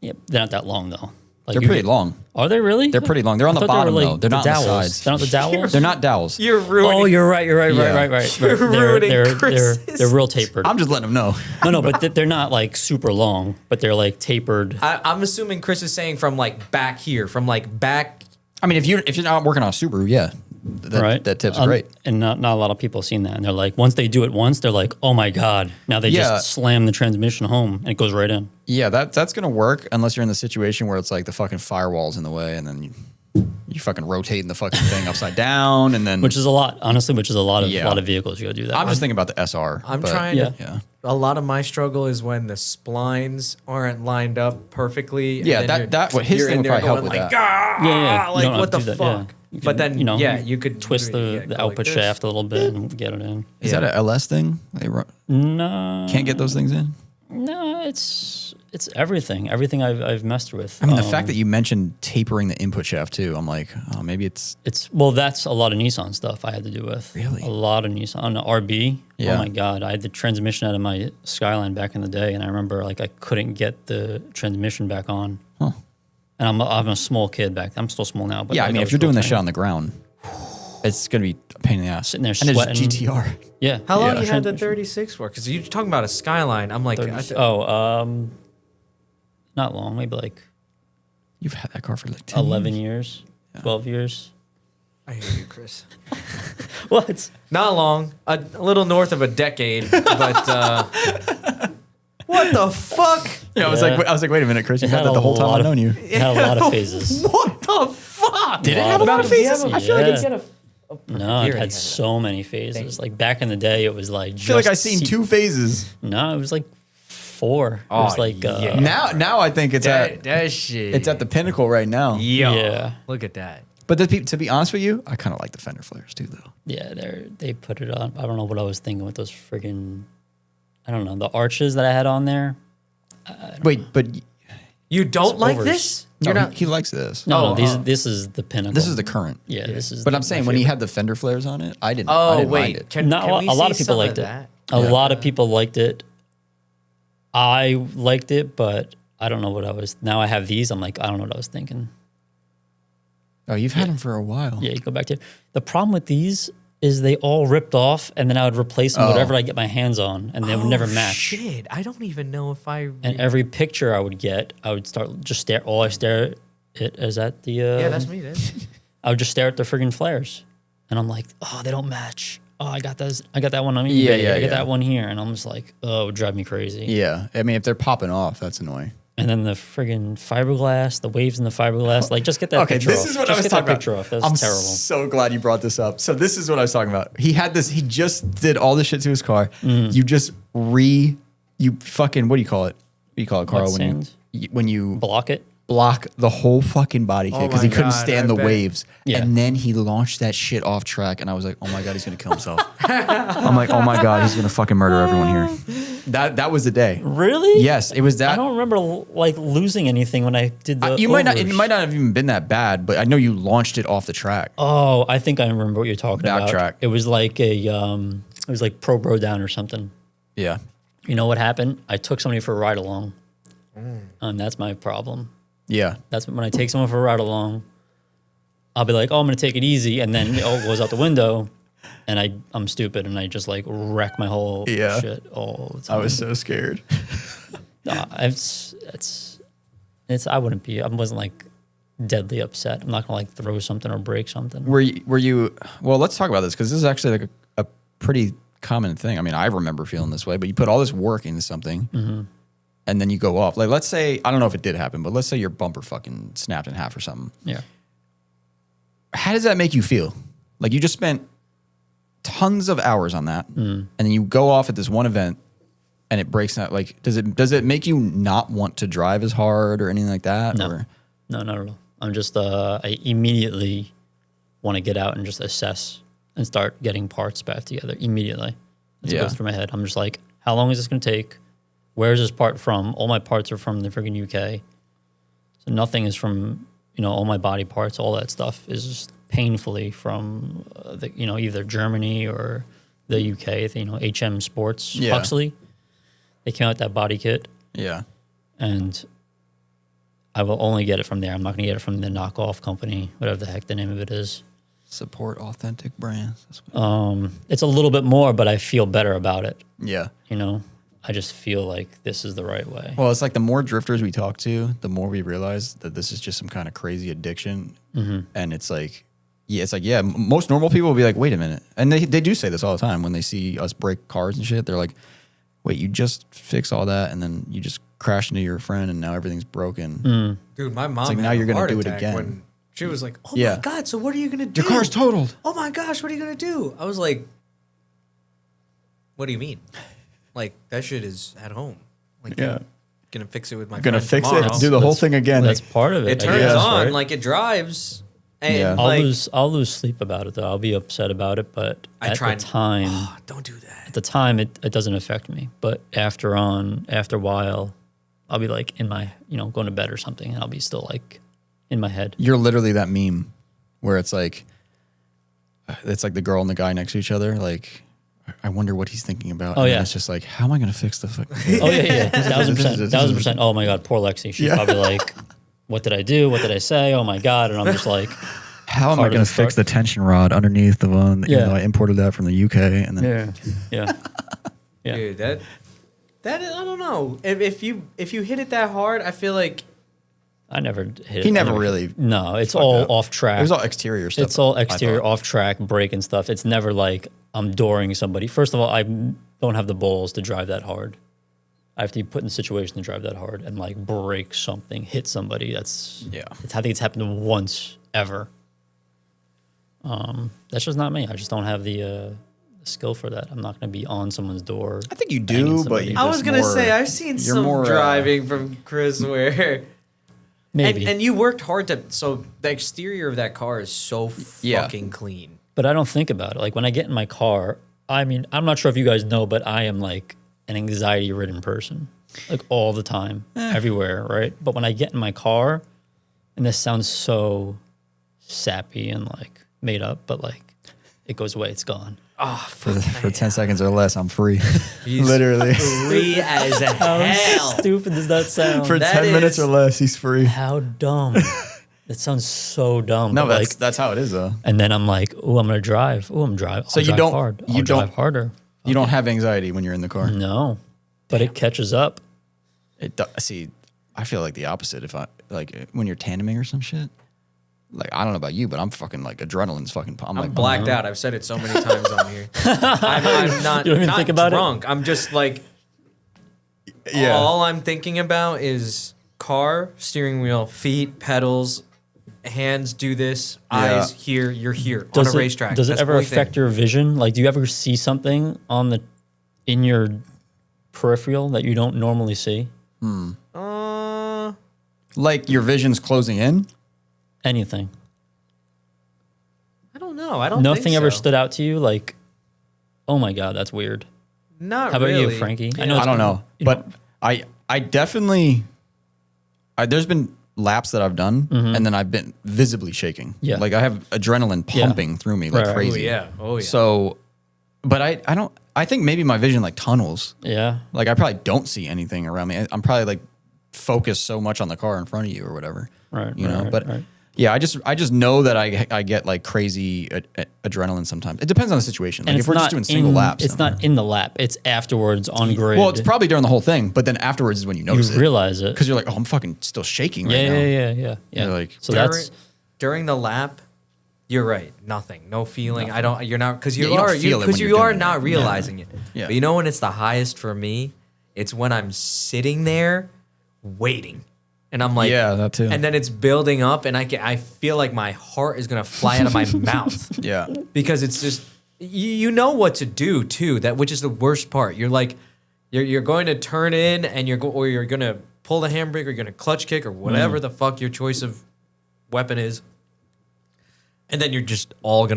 Speaker 3: Yeah, they're not that long though. Like
Speaker 1: They're
Speaker 3: you
Speaker 1: pretty
Speaker 3: get-
Speaker 1: long.
Speaker 3: Are they really?
Speaker 1: They're pretty long. They're on
Speaker 3: I
Speaker 1: the
Speaker 3: thought they
Speaker 1: bottom,
Speaker 3: were
Speaker 1: though. They're not on the
Speaker 3: dowels.
Speaker 1: sides.
Speaker 3: They're not the dowels.
Speaker 1: They're not dowels.
Speaker 2: You're ruining.
Speaker 3: Oh, you're right.
Speaker 1: Yeah.
Speaker 3: Right.
Speaker 2: You're ruining
Speaker 3: they're
Speaker 2: Chris's-
Speaker 3: they're real tapered.
Speaker 1: I'm just letting them know.
Speaker 3: No, but they're not like super long, but they're like tapered.
Speaker 2: I'm assuming Chris is saying from like back here, from like back.
Speaker 1: I mean, if you're not working on a Subaru, yeah,
Speaker 3: Right,
Speaker 1: that tip's great.
Speaker 3: and not a lot of people have seen that. And they're like, once they do it once, they're like, oh my god! Now they
Speaker 1: Yeah.
Speaker 3: just slam the transmission home, and it goes right in.
Speaker 1: Yeah, that's gonna work unless you're in the situation where it's like the fucking firewall's in the way, and then you fucking rotating the fucking thing upside down, and then
Speaker 3: Which is a lot, honestly. Which is a lot of
Speaker 1: Yeah.
Speaker 3: vehicles you go do that.
Speaker 1: I'm
Speaker 3: with.
Speaker 1: just thinking about the SR.
Speaker 2: I'm
Speaker 1: but
Speaker 2: trying
Speaker 3: yeah.
Speaker 2: to.
Speaker 1: Yeah,
Speaker 2: A lot of my struggle is when the splines aren't lined up perfectly.
Speaker 1: Yeah,
Speaker 2: and then
Speaker 1: that- what his
Speaker 2: you're
Speaker 1: thing
Speaker 2: in
Speaker 1: would
Speaker 2: there
Speaker 1: probably help
Speaker 2: going
Speaker 1: with
Speaker 2: like,
Speaker 1: that.
Speaker 2: "Ah,"
Speaker 3: Yeah. You
Speaker 2: like
Speaker 3: don't have
Speaker 2: what
Speaker 3: to
Speaker 2: the
Speaker 3: do that,
Speaker 2: fuck.
Speaker 3: You
Speaker 2: But
Speaker 3: can,
Speaker 2: then you could
Speaker 3: twist
Speaker 2: literally,
Speaker 3: the
Speaker 2: go like
Speaker 3: output
Speaker 2: this.
Speaker 3: shaft a little bit and get it in.
Speaker 1: is that a LS thing? They
Speaker 3: No,
Speaker 1: can't get those things in.
Speaker 3: No, it's it's everything I've messed with.
Speaker 1: I mean, the fact that you mentioned tapering the input shaft too, I'm like, oh, maybe it's
Speaker 3: well, that's a lot of Nissan stuff I had to do with.
Speaker 1: Really?
Speaker 3: A lot of Nissan on the RB.
Speaker 1: Yeah.
Speaker 3: Oh my God, I had the transmission out of my Skyline back in the day, and I remember like I couldn't get the transmission back on.
Speaker 1: Huh.
Speaker 3: And I'm a small kid back. I'm still small now, but
Speaker 1: yeah.
Speaker 3: like,
Speaker 1: I mean,
Speaker 3: I
Speaker 1: if
Speaker 3: was
Speaker 1: you're doing
Speaker 3: still
Speaker 1: this shit on the ground, it's gonna be a pain in the ass.
Speaker 3: Sitting there
Speaker 1: and
Speaker 3: sweating.
Speaker 1: it's GTR.
Speaker 3: Yeah.
Speaker 2: How long
Speaker 1: Yeah.
Speaker 2: you had the 36 for? Because you're talking about a Skyline. I'm like,
Speaker 3: Not long, maybe like
Speaker 1: You've had that car for like 10
Speaker 3: 11
Speaker 1: years.
Speaker 3: years, 12 years.
Speaker 2: I hear you, Chris.
Speaker 3: What?
Speaker 2: Not long, a little north of a decade, but what the fuck?
Speaker 1: Yeah, I was
Speaker 3: Yeah.
Speaker 1: like, wait a minute, Chris, you've had
Speaker 3: It
Speaker 1: that
Speaker 3: had
Speaker 1: the
Speaker 3: a
Speaker 1: whole time
Speaker 3: lot
Speaker 1: I've
Speaker 3: of-
Speaker 1: known you.
Speaker 3: It had a lot of phases.
Speaker 2: What the fuck?
Speaker 1: Did it have a lot of phases?
Speaker 3: Yeah.
Speaker 1: I feel like it's
Speaker 2: got a.
Speaker 3: No, it had so many phases. Like back in the day, it was like.
Speaker 1: I feel like I've seen 2 phases.
Speaker 3: No, it was like 4. It
Speaker 2: Oh,
Speaker 3: was like.
Speaker 2: yeah.
Speaker 1: Now I think it's
Speaker 2: That shit.
Speaker 1: it's at the pinnacle right now.
Speaker 2: Yo,
Speaker 3: Yeah.
Speaker 2: look at that.
Speaker 1: But to be honest with you, I kind of like the fender flares too, though.
Speaker 3: Yeah, they put it on. I don't know what I was thinking with those friggin'. I don't know the arches that I had on there.
Speaker 1: Wait, but
Speaker 2: You don't like
Speaker 3: overs.
Speaker 2: this?
Speaker 1: no,
Speaker 2: You're not.
Speaker 1: he likes this.
Speaker 3: No,
Speaker 2: Oh,
Speaker 3: this is the pinnacle.
Speaker 1: This is the current.
Speaker 3: Yeah, this is.
Speaker 1: But I'm saying when he had the fender flares on it, I didn't. I
Speaker 2: Oh
Speaker 1: didn't mind
Speaker 2: wait,
Speaker 1: it.
Speaker 2: can,
Speaker 3: No,
Speaker 2: can we
Speaker 3: a lot
Speaker 2: see
Speaker 3: of people
Speaker 2: some
Speaker 3: liked it.
Speaker 2: that?
Speaker 3: A lot of people liked it. I liked it, but I don't know what I was. Now I have these. I'm like, I don't know what I was thinking.
Speaker 1: Oh, you've had them for a while.
Speaker 3: Yeah, you go back to the problem with these is they all ripped off, and then I would replace them
Speaker 1: Oh.
Speaker 3: whatever I get my hands on, and they would never match.
Speaker 2: Shit, I don't even know if I.
Speaker 3: And every picture I would get, I would start just stare. All I stare at is at the.
Speaker 2: yeah, that's me. Then.
Speaker 3: I would just stare at the friggin' flares, and I'm like, oh, they don't match. Oh, I got those. I got that one on eBay.
Speaker 1: Yeah,
Speaker 3: I got
Speaker 1: yeah.
Speaker 3: that one here, and I'm just like, oh, it would drive me crazy.
Speaker 1: Yeah, I mean, if they're popping off, that's annoying.
Speaker 3: And then the friggin' fiberglass, the waves in the fiberglass, like just get that
Speaker 1: Okay,
Speaker 3: picture
Speaker 1: this
Speaker 3: off.
Speaker 1: is what
Speaker 3: just
Speaker 1: I was
Speaker 3: get
Speaker 1: talking
Speaker 3: that
Speaker 1: about.
Speaker 3: picture off. That's
Speaker 1: I'm
Speaker 3: terrible.
Speaker 1: so glad you brought this up. So this is what I was talking about. He had this. He just did all this shit to his car. You just you fucking what do you call it? What do you call it, Carl?
Speaker 3: Wet sand?
Speaker 1: When you
Speaker 3: Block it.
Speaker 1: block the whole fucking body kit
Speaker 2: Oh
Speaker 1: because
Speaker 2: my
Speaker 1: he couldn't
Speaker 2: God,
Speaker 1: stand
Speaker 2: I
Speaker 1: the
Speaker 2: bet.
Speaker 1: waves.
Speaker 3: Yeah.
Speaker 1: And then he launched that shit off track, and I was like, oh my God, he's gonna kill himself. I'm like, oh my God, he's gonna fucking murder everyone here. That was the day.
Speaker 3: Really?
Speaker 1: Yes, it was that.
Speaker 3: I don't remember like losing anything when I did the.
Speaker 1: you might not. It
Speaker 3: overs.
Speaker 1: might not have even been that bad, but I know you launched it off the track.
Speaker 3: Oh, I think I remember what you're talking about.
Speaker 1: Backtrack.
Speaker 3: It was like a. It was like Pro Bro Down or something.
Speaker 1: Yeah.
Speaker 3: You know what happened? I took somebody for a ride along, and that's my problem.
Speaker 1: Yeah.
Speaker 3: That's when I take someone for a ride along. I'll be like, "Oh, I'm gonna take it easy," and then it all goes out the window, and I'm stupid, and I just like wreck my whole
Speaker 1: Yeah.
Speaker 3: shit all the time.
Speaker 1: I was so scared.
Speaker 3: No, it's I wouldn't be. I wasn't like deadly upset. I'm not gonna like throw something or break something.
Speaker 1: Were you? Well, let's talk about this because this is actually like a pretty common thing. I mean, I remember feeling this way, but you put all this work into something, and then you go off. Like, let's say I don't know if it did happen, but let's say your bumper fucking snapped in half or something.
Speaker 3: Yeah.
Speaker 1: How does that make you feel? Like you just spent tons of hours on that, and then you go off at this one event, and it breaks that. Like, does it make you not want to drive as hard or anything like that?
Speaker 3: No.
Speaker 1: Or?
Speaker 3: No, not at all. I'm just I immediately want to get out and just assess and start getting parts back together immediately. That's what
Speaker 1: Yeah.
Speaker 3: goes through my head. I'm just like, how long is this going to take? Where is this part from? All my parts are from the freaking UK. So nothing is from, all my body parts, all that stuff is just painfully from, either Germany or the UK, HM Sports,
Speaker 1: Yeah.
Speaker 3: Huxley. They came out with that body kit,
Speaker 1: Yeah.
Speaker 3: and I will only get it from there. I'm not going to get it from the knockoff company, whatever the heck the name of it is.
Speaker 1: Support authentic brands. That's what
Speaker 3: It's a little bit more, but I feel better about it.
Speaker 1: yeah.
Speaker 3: I just feel like this is the right way.
Speaker 1: Well, it's like the more drifters we talk to, the more we realize that this is just some kind of crazy addiction. And it's like, most normal people will be like, wait a minute. And they do say this all the time when they see us break cars and shit. They're like, wait, you just fix all that and then you just crash into your friend and now everything's broken.
Speaker 2: Dude, my mom.
Speaker 1: like
Speaker 2: had
Speaker 1: now you're
Speaker 2: a
Speaker 1: gonna
Speaker 2: heart
Speaker 1: do it
Speaker 2: attack
Speaker 1: again.
Speaker 2: When she was like, "Oh
Speaker 1: Yeah.
Speaker 2: my God, so what are you gonna do?
Speaker 1: Your car's totaled.
Speaker 2: Oh my gosh, what are you gonna do?" I was like, "What do you mean? Like that shit is at home. Like,
Speaker 1: Yeah.
Speaker 2: gonna fix it with my
Speaker 1: Gonna
Speaker 2: friend
Speaker 1: fix
Speaker 2: tomorrow.
Speaker 1: it, do the whole thing again.
Speaker 3: That's part of it.
Speaker 2: It
Speaker 3: I
Speaker 2: turns
Speaker 3: guess,
Speaker 2: on,
Speaker 3: right?
Speaker 2: like it drives, and
Speaker 1: Yeah.
Speaker 2: like
Speaker 3: I'll lose sleep about it though. I'll be upset about it, but
Speaker 2: I
Speaker 3: at
Speaker 2: try
Speaker 3: the time,
Speaker 2: don't do that.
Speaker 3: at the time it doesn't affect me. But after a while, I'll be like in my, going to bed or something, and I'll be still like in my head.
Speaker 1: You're literally that meme where it's like the girl and the guy next to each other. Like, I wonder what he's thinking about.
Speaker 3: Oh,
Speaker 1: and
Speaker 3: yeah.
Speaker 1: It's just like, how am I going to fix the fuck?
Speaker 3: Oh yeah, 1,000%. Oh my God, poor Lexi. She's probably like, what did I do? What did I say? Oh my God. And I'm just like,
Speaker 1: how am I going to fix the tension rod underneath the one that I imported that from the UK? And then
Speaker 3: yeah.
Speaker 2: Dude, that I don't know. If you hit it that hard, I feel like
Speaker 3: I never hit it.
Speaker 1: He never really.
Speaker 3: No, it's all off track.
Speaker 1: It was all exterior stuff.
Speaker 3: It's all exterior, off track, braking stuff. It's never like I'm dooring somebody. First of all, I don't have the balls to drive that hard. I have to be put in a situation to drive that hard and like break something, hit somebody. I think it's happened once ever. That's just not me. I just don't have the skill for that. I'm not going to be on someone's door.
Speaker 1: I think you do, but
Speaker 2: I was going to say I've seen some driving from Chris where
Speaker 3: maybe.
Speaker 2: And you worked hard so the exterior of that car is so fucking clean.
Speaker 3: But I don't think about it. Like when I get in my car, I mean, I'm not sure if you guys know, but I am like an anxiety-ridden person, like all the time, everywhere, right? But when I get in my car, and this sounds so sappy and like made up, but like it goes away, it's gone.
Speaker 2: Oh,
Speaker 1: for 10 seconds or less, I'm free.
Speaker 2: He's
Speaker 1: literally
Speaker 2: free as a hell.
Speaker 3: How stupid does that sound?
Speaker 1: For 10 minutes or less, he's free.
Speaker 3: How dumb. That sounds so dumb.
Speaker 1: No,
Speaker 3: but
Speaker 1: that's how it is, though.
Speaker 3: And then I'm like, oh, I'm going to drive. Oh, I'm driving.
Speaker 1: So
Speaker 3: I'll drive hard. I'll drive harder.
Speaker 1: You don't have anxiety when you're in the car.
Speaker 3: No, but it catches up.
Speaker 1: See, I feel like the opposite. If I like when you're tandeming or some shit. Like, I don't know about you, but I'm fucking like adrenaline's fucking. I'm like
Speaker 2: blacked out. I've said it so many times on here. I'm not.
Speaker 3: You don't even think about
Speaker 2: drunk. I'm just like.
Speaker 1: Yeah.
Speaker 2: All I'm thinking about is car, steering wheel, feet, pedals, hands. Do this. Eyes here. You're here on a racetrack.
Speaker 3: Does it ever affect your vision? Like, do you ever see something in your peripheral that you don't normally see?
Speaker 1: Like your vision's closing in.
Speaker 3: Anything?
Speaker 2: I don't know. I don't.
Speaker 3: Nothing
Speaker 2: think
Speaker 3: ever
Speaker 2: so.
Speaker 3: stood out to you like, oh my God, that's weird.
Speaker 2: Not
Speaker 3: How about
Speaker 2: really.
Speaker 3: you, Frankie?
Speaker 2: Yeah.
Speaker 3: I
Speaker 1: don't know, but I definitely. There's been laps that I've done, and then I've been visibly shaking.
Speaker 3: Yeah.
Speaker 1: Like I have adrenaline pumping through me like
Speaker 3: Right.
Speaker 1: crazy.
Speaker 2: Oh yeah.
Speaker 1: So, but I don't. I think maybe my vision like tunnels.
Speaker 3: Yeah.
Speaker 1: Like I probably don't see anything around me. I'm probably like focused so much on the car in front of you or whatever.
Speaker 3: Right.
Speaker 1: You know, but.
Speaker 3: Right.
Speaker 1: Yeah, I just know that I get like crazy adrenaline sometimes. It depends on the situation. Like
Speaker 3: And
Speaker 1: if we're just doing single laps,
Speaker 3: it's not in the lap. It's afterwards on grid.
Speaker 1: Well, it's probably during the whole thing, but then afterwards is when you notice it.
Speaker 3: realize it
Speaker 1: Because you're like, oh, I'm fucking still shaking right now.
Speaker 3: Yeah.
Speaker 1: You're like,
Speaker 3: So that's
Speaker 2: during the lap. You're right. Nothing. No feeling. I don't. You're not because you
Speaker 1: you don't
Speaker 2: are
Speaker 1: feel it
Speaker 2: because
Speaker 1: when
Speaker 2: you
Speaker 1: you're
Speaker 2: are
Speaker 1: doing
Speaker 2: not
Speaker 1: it.
Speaker 2: realizing it.
Speaker 1: Yeah.
Speaker 2: But you know when it's the highest for me, it's when I'm sitting there waiting. And I'm like,
Speaker 1: yeah, that too.
Speaker 2: And then it's building up, and I feel like my heart is gonna fly out of my mouth.
Speaker 1: Yeah,
Speaker 2: Because it's just you know what to do too. Which is the worst part. You're like, you're going to turn in, and or you're gonna pull the handbrake, or you're gonna clutch kick, or whatever the fuck your choice of weapon is. And then you're just you're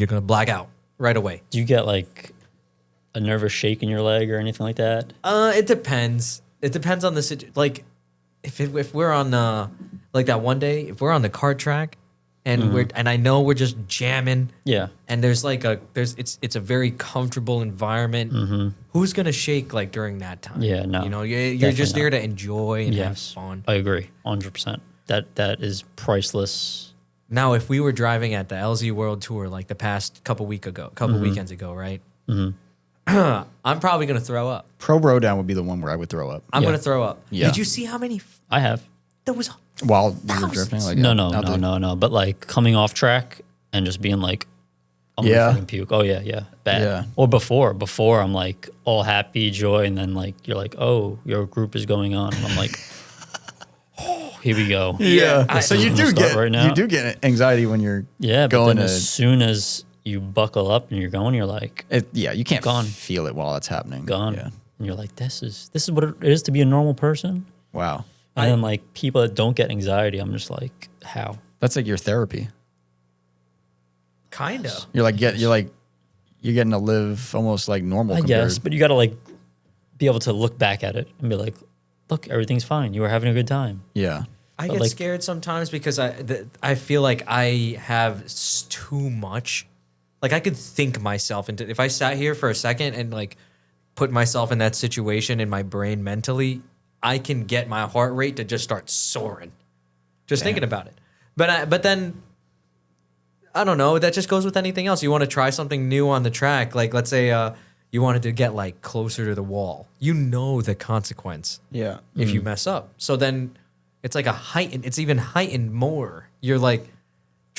Speaker 2: gonna black out right away.
Speaker 3: Do you get like a nervous shake in your leg or anything like that?
Speaker 2: It depends. It depends on the situation. Like, if we're on like that one day, if we're on the kart track, and I know we're just jamming,
Speaker 3: Yeah.
Speaker 2: and there's it's a very comfortable environment. Who's gonna shake like during that time?
Speaker 3: Yeah, no,
Speaker 2: You know, you're
Speaker 3: definitely
Speaker 2: just there
Speaker 3: not.
Speaker 2: to enjoy and have
Speaker 3: Yes.
Speaker 2: fun.
Speaker 3: I agree. 100%. That is priceless.
Speaker 2: Now, if we were driving at the LZ World Tour like the past couple weekends ago, right? I'm probably gonna throw up.
Speaker 1: Pro Bro Down would be the one where I would throw up.
Speaker 2: I'm
Speaker 3: Yeah.
Speaker 2: gonna throw up.
Speaker 1: Yeah.
Speaker 2: Did you see how many?
Speaker 3: I have.
Speaker 2: There was
Speaker 1: While we were
Speaker 2: thousands.
Speaker 1: drifting, like
Speaker 3: No. But like coming off track and just being like, I'm
Speaker 1: Yeah.
Speaker 3: gonna fucking puke. Oh yeah, bad.
Speaker 1: Yeah.
Speaker 3: Or before I'm like all happy, joy, and then like you're like, oh, your group is going on, and I'm like, oh, here we go.
Speaker 1: Yeah. So
Speaker 3: This
Speaker 1: you
Speaker 3: is
Speaker 1: do
Speaker 3: gonna start
Speaker 1: get
Speaker 3: right now.
Speaker 1: you do get anxiety when you're
Speaker 3: Yeah, but
Speaker 1: going
Speaker 3: then
Speaker 1: to.
Speaker 3: as soon as you buckle up and you're going, you're like
Speaker 1: You can't
Speaker 3: Gone.
Speaker 1: feel it while it's happening.
Speaker 3: gone,
Speaker 1: Yeah.
Speaker 3: and you're like, this is what it is to be a normal person.
Speaker 1: Wow.
Speaker 3: And then like people that don't get anxiety, I'm just like, how?
Speaker 1: That's like your therapy.
Speaker 2: kind of.
Speaker 1: You're getting to live almost like normal.
Speaker 3: I
Speaker 1: compared.
Speaker 3: guess, but you got to like be able to look back at it and be like, look, everything's fine. You were having a good time.
Speaker 1: Yeah.
Speaker 2: I
Speaker 3: But,
Speaker 2: get
Speaker 3: like-
Speaker 2: scared sometimes because I feel like I have too much. Like I could think myself into, if I sat here for a second and like put myself in that situation in my brain mentally, I can get my heart rate to just start soaring, just thinking about it. But then I don't know. That just goes with anything else. You want to try something new on the track, like let's say you wanted to get like closer to the wall. You know the consequence
Speaker 1: Yeah.
Speaker 2: if you mess up. So then it's like it's even heightened more. You're like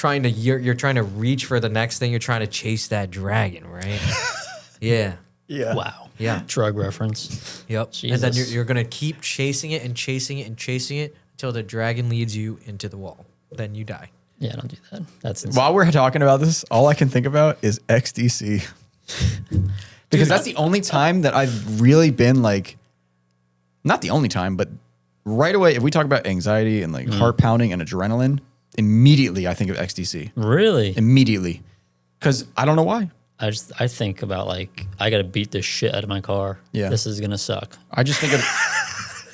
Speaker 2: you're trying to reach for the next thing. You're trying to chase that dragon, right? Yeah.
Speaker 1: Yeah.
Speaker 3: Wow.
Speaker 2: Yeah.
Speaker 3: Drug reference.
Speaker 2: Yep. And then
Speaker 3: Jesus.
Speaker 2: you're gonna keep chasing it and chasing it and chasing it until the dragon leads you into the wall. Then you die.
Speaker 3: Yeah, don't do that. That's insane.
Speaker 1: While we're talking about this, all I can think about is XDC. Because that's the only time that I've really been like, not the only time, but right away, if we talk about anxiety and like heart pounding and adrenaline, immediately I think of XDC.
Speaker 3: Really?
Speaker 1: Immediately. Because I don't know why.
Speaker 3: I think about like I gotta beat the shit out of my car.
Speaker 1: Yeah.
Speaker 3: This is gonna suck.
Speaker 1: I just think of,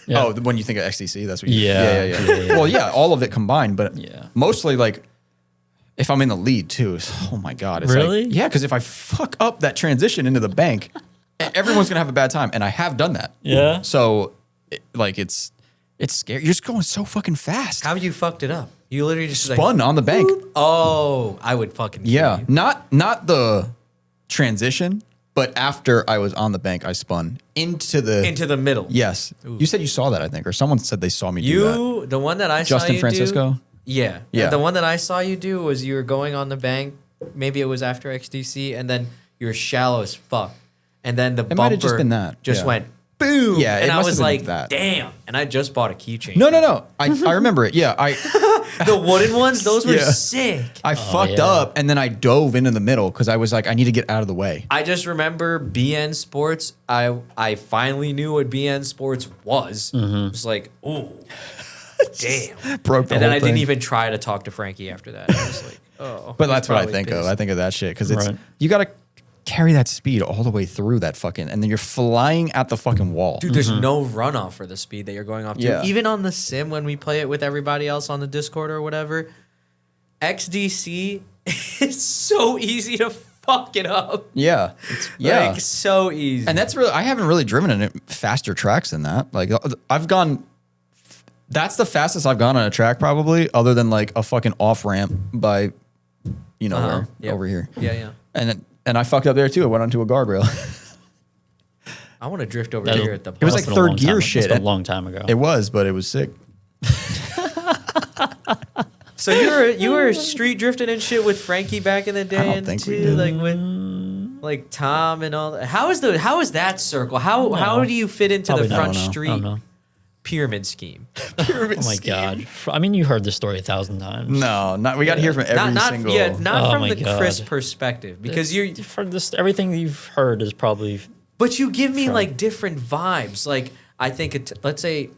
Speaker 3: Yeah.
Speaker 1: oh, when you think of XDC, that's what you
Speaker 3: Yeah.
Speaker 1: Yeah. Well, yeah, all of it combined, but
Speaker 3: Yeah.
Speaker 1: mostly like, if I'm in the lead too, oh my God. It's
Speaker 3: Really?
Speaker 1: Like, yeah, because if I fuck up that transition into the bank, everyone's going to have a bad time. And I have done that.
Speaker 3: Yeah.
Speaker 1: So, it's scary. You're just going so fucking fast.
Speaker 2: How you fucked it up? You literally just
Speaker 1: Spun on the bank.
Speaker 2: Oh, I would fucking kill
Speaker 1: Yeah.
Speaker 2: you.
Speaker 1: Not the transition, but after I was on the bank, I spun into the
Speaker 2: middle.
Speaker 1: Yes. You said you saw that, I think, or someone said they saw me do that.
Speaker 2: The one that I saw
Speaker 1: Justin
Speaker 2: you
Speaker 1: Francisco?
Speaker 2: do. Yeah.
Speaker 1: Yeah.
Speaker 2: The one that I saw you do was you were going on the bank. Maybe it was after XDC, and then you were shallow as fuck. And then the
Speaker 1: It
Speaker 2: bumper
Speaker 1: might have just been that.
Speaker 2: just
Speaker 1: Yeah.
Speaker 2: went boom.
Speaker 1: Yeah, it
Speaker 2: and I
Speaker 1: must
Speaker 2: was
Speaker 1: have been
Speaker 2: like,
Speaker 1: that.
Speaker 2: damn. And I just bought a keychain.
Speaker 1: No. I remember it. Yeah.
Speaker 2: The wooden ones, those were
Speaker 1: Yeah.
Speaker 2: sick.
Speaker 1: I fucked
Speaker 3: yeah.
Speaker 1: up and then I dove into the middle because I was like, I need to get out of the way.
Speaker 2: I just remember BN Sports. I finally knew what BN Sports was. It was like, ooh, damn.
Speaker 1: Broke the
Speaker 2: And then
Speaker 1: whole
Speaker 2: I
Speaker 1: thing.
Speaker 2: didn't even try to talk to Frankie after that. I was like, oh.
Speaker 1: But
Speaker 2: he's
Speaker 1: that's what I
Speaker 2: probably
Speaker 1: think of.
Speaker 2: pissed.
Speaker 1: I think of that shit because it's
Speaker 3: Right.
Speaker 1: you got to carry that speed all the way through that fucking, and then you're flying at the fucking wall.
Speaker 2: Dude, there's no runoff for the speed that you're going off to.
Speaker 1: Yeah.
Speaker 2: Even on the sim when we play it with everybody else on the Discord or whatever, XDC is so easy to fuck it up.
Speaker 1: Yeah, yeah,
Speaker 2: Like, so easy.
Speaker 1: and that's really I haven't really driven in faster tracks than that. Like I've gone. That's the fastest I've gone on a track probably, other than like a fucking off ramp by, where
Speaker 2: Yep.
Speaker 1: over here.
Speaker 2: Yeah.
Speaker 1: And I fucked up there too. I went onto a guardrail.
Speaker 2: I want to drift over
Speaker 3: That-
Speaker 2: here at the
Speaker 1: It was
Speaker 3: Must
Speaker 1: like
Speaker 3: have been a
Speaker 1: third
Speaker 3: long
Speaker 1: gear
Speaker 3: time-
Speaker 1: shit.
Speaker 3: must have been a long time ago.
Speaker 1: It was, but it was sick.
Speaker 2: So you were street drifting and shit with Frankie back in the day,
Speaker 1: I don't
Speaker 2: and
Speaker 1: think we
Speaker 2: too,
Speaker 1: did.
Speaker 2: like with like Tom and all that. How is that circle? How do you fit into
Speaker 3: Probably
Speaker 2: the
Speaker 3: not.
Speaker 2: front
Speaker 3: I don't
Speaker 2: street
Speaker 3: know.
Speaker 2: pyramid scheme?
Speaker 3: Oh my god! I mean, you heard the story 1,000 times.
Speaker 1: No, not we got to hear from every
Speaker 2: not
Speaker 1: single.
Speaker 2: not
Speaker 3: Oh
Speaker 2: from
Speaker 3: my
Speaker 2: the
Speaker 3: God.
Speaker 2: Chris perspective, because you're.
Speaker 3: You've heard this. Everything you've heard is probably.
Speaker 2: But you give me like different vibes. Like I think let's say,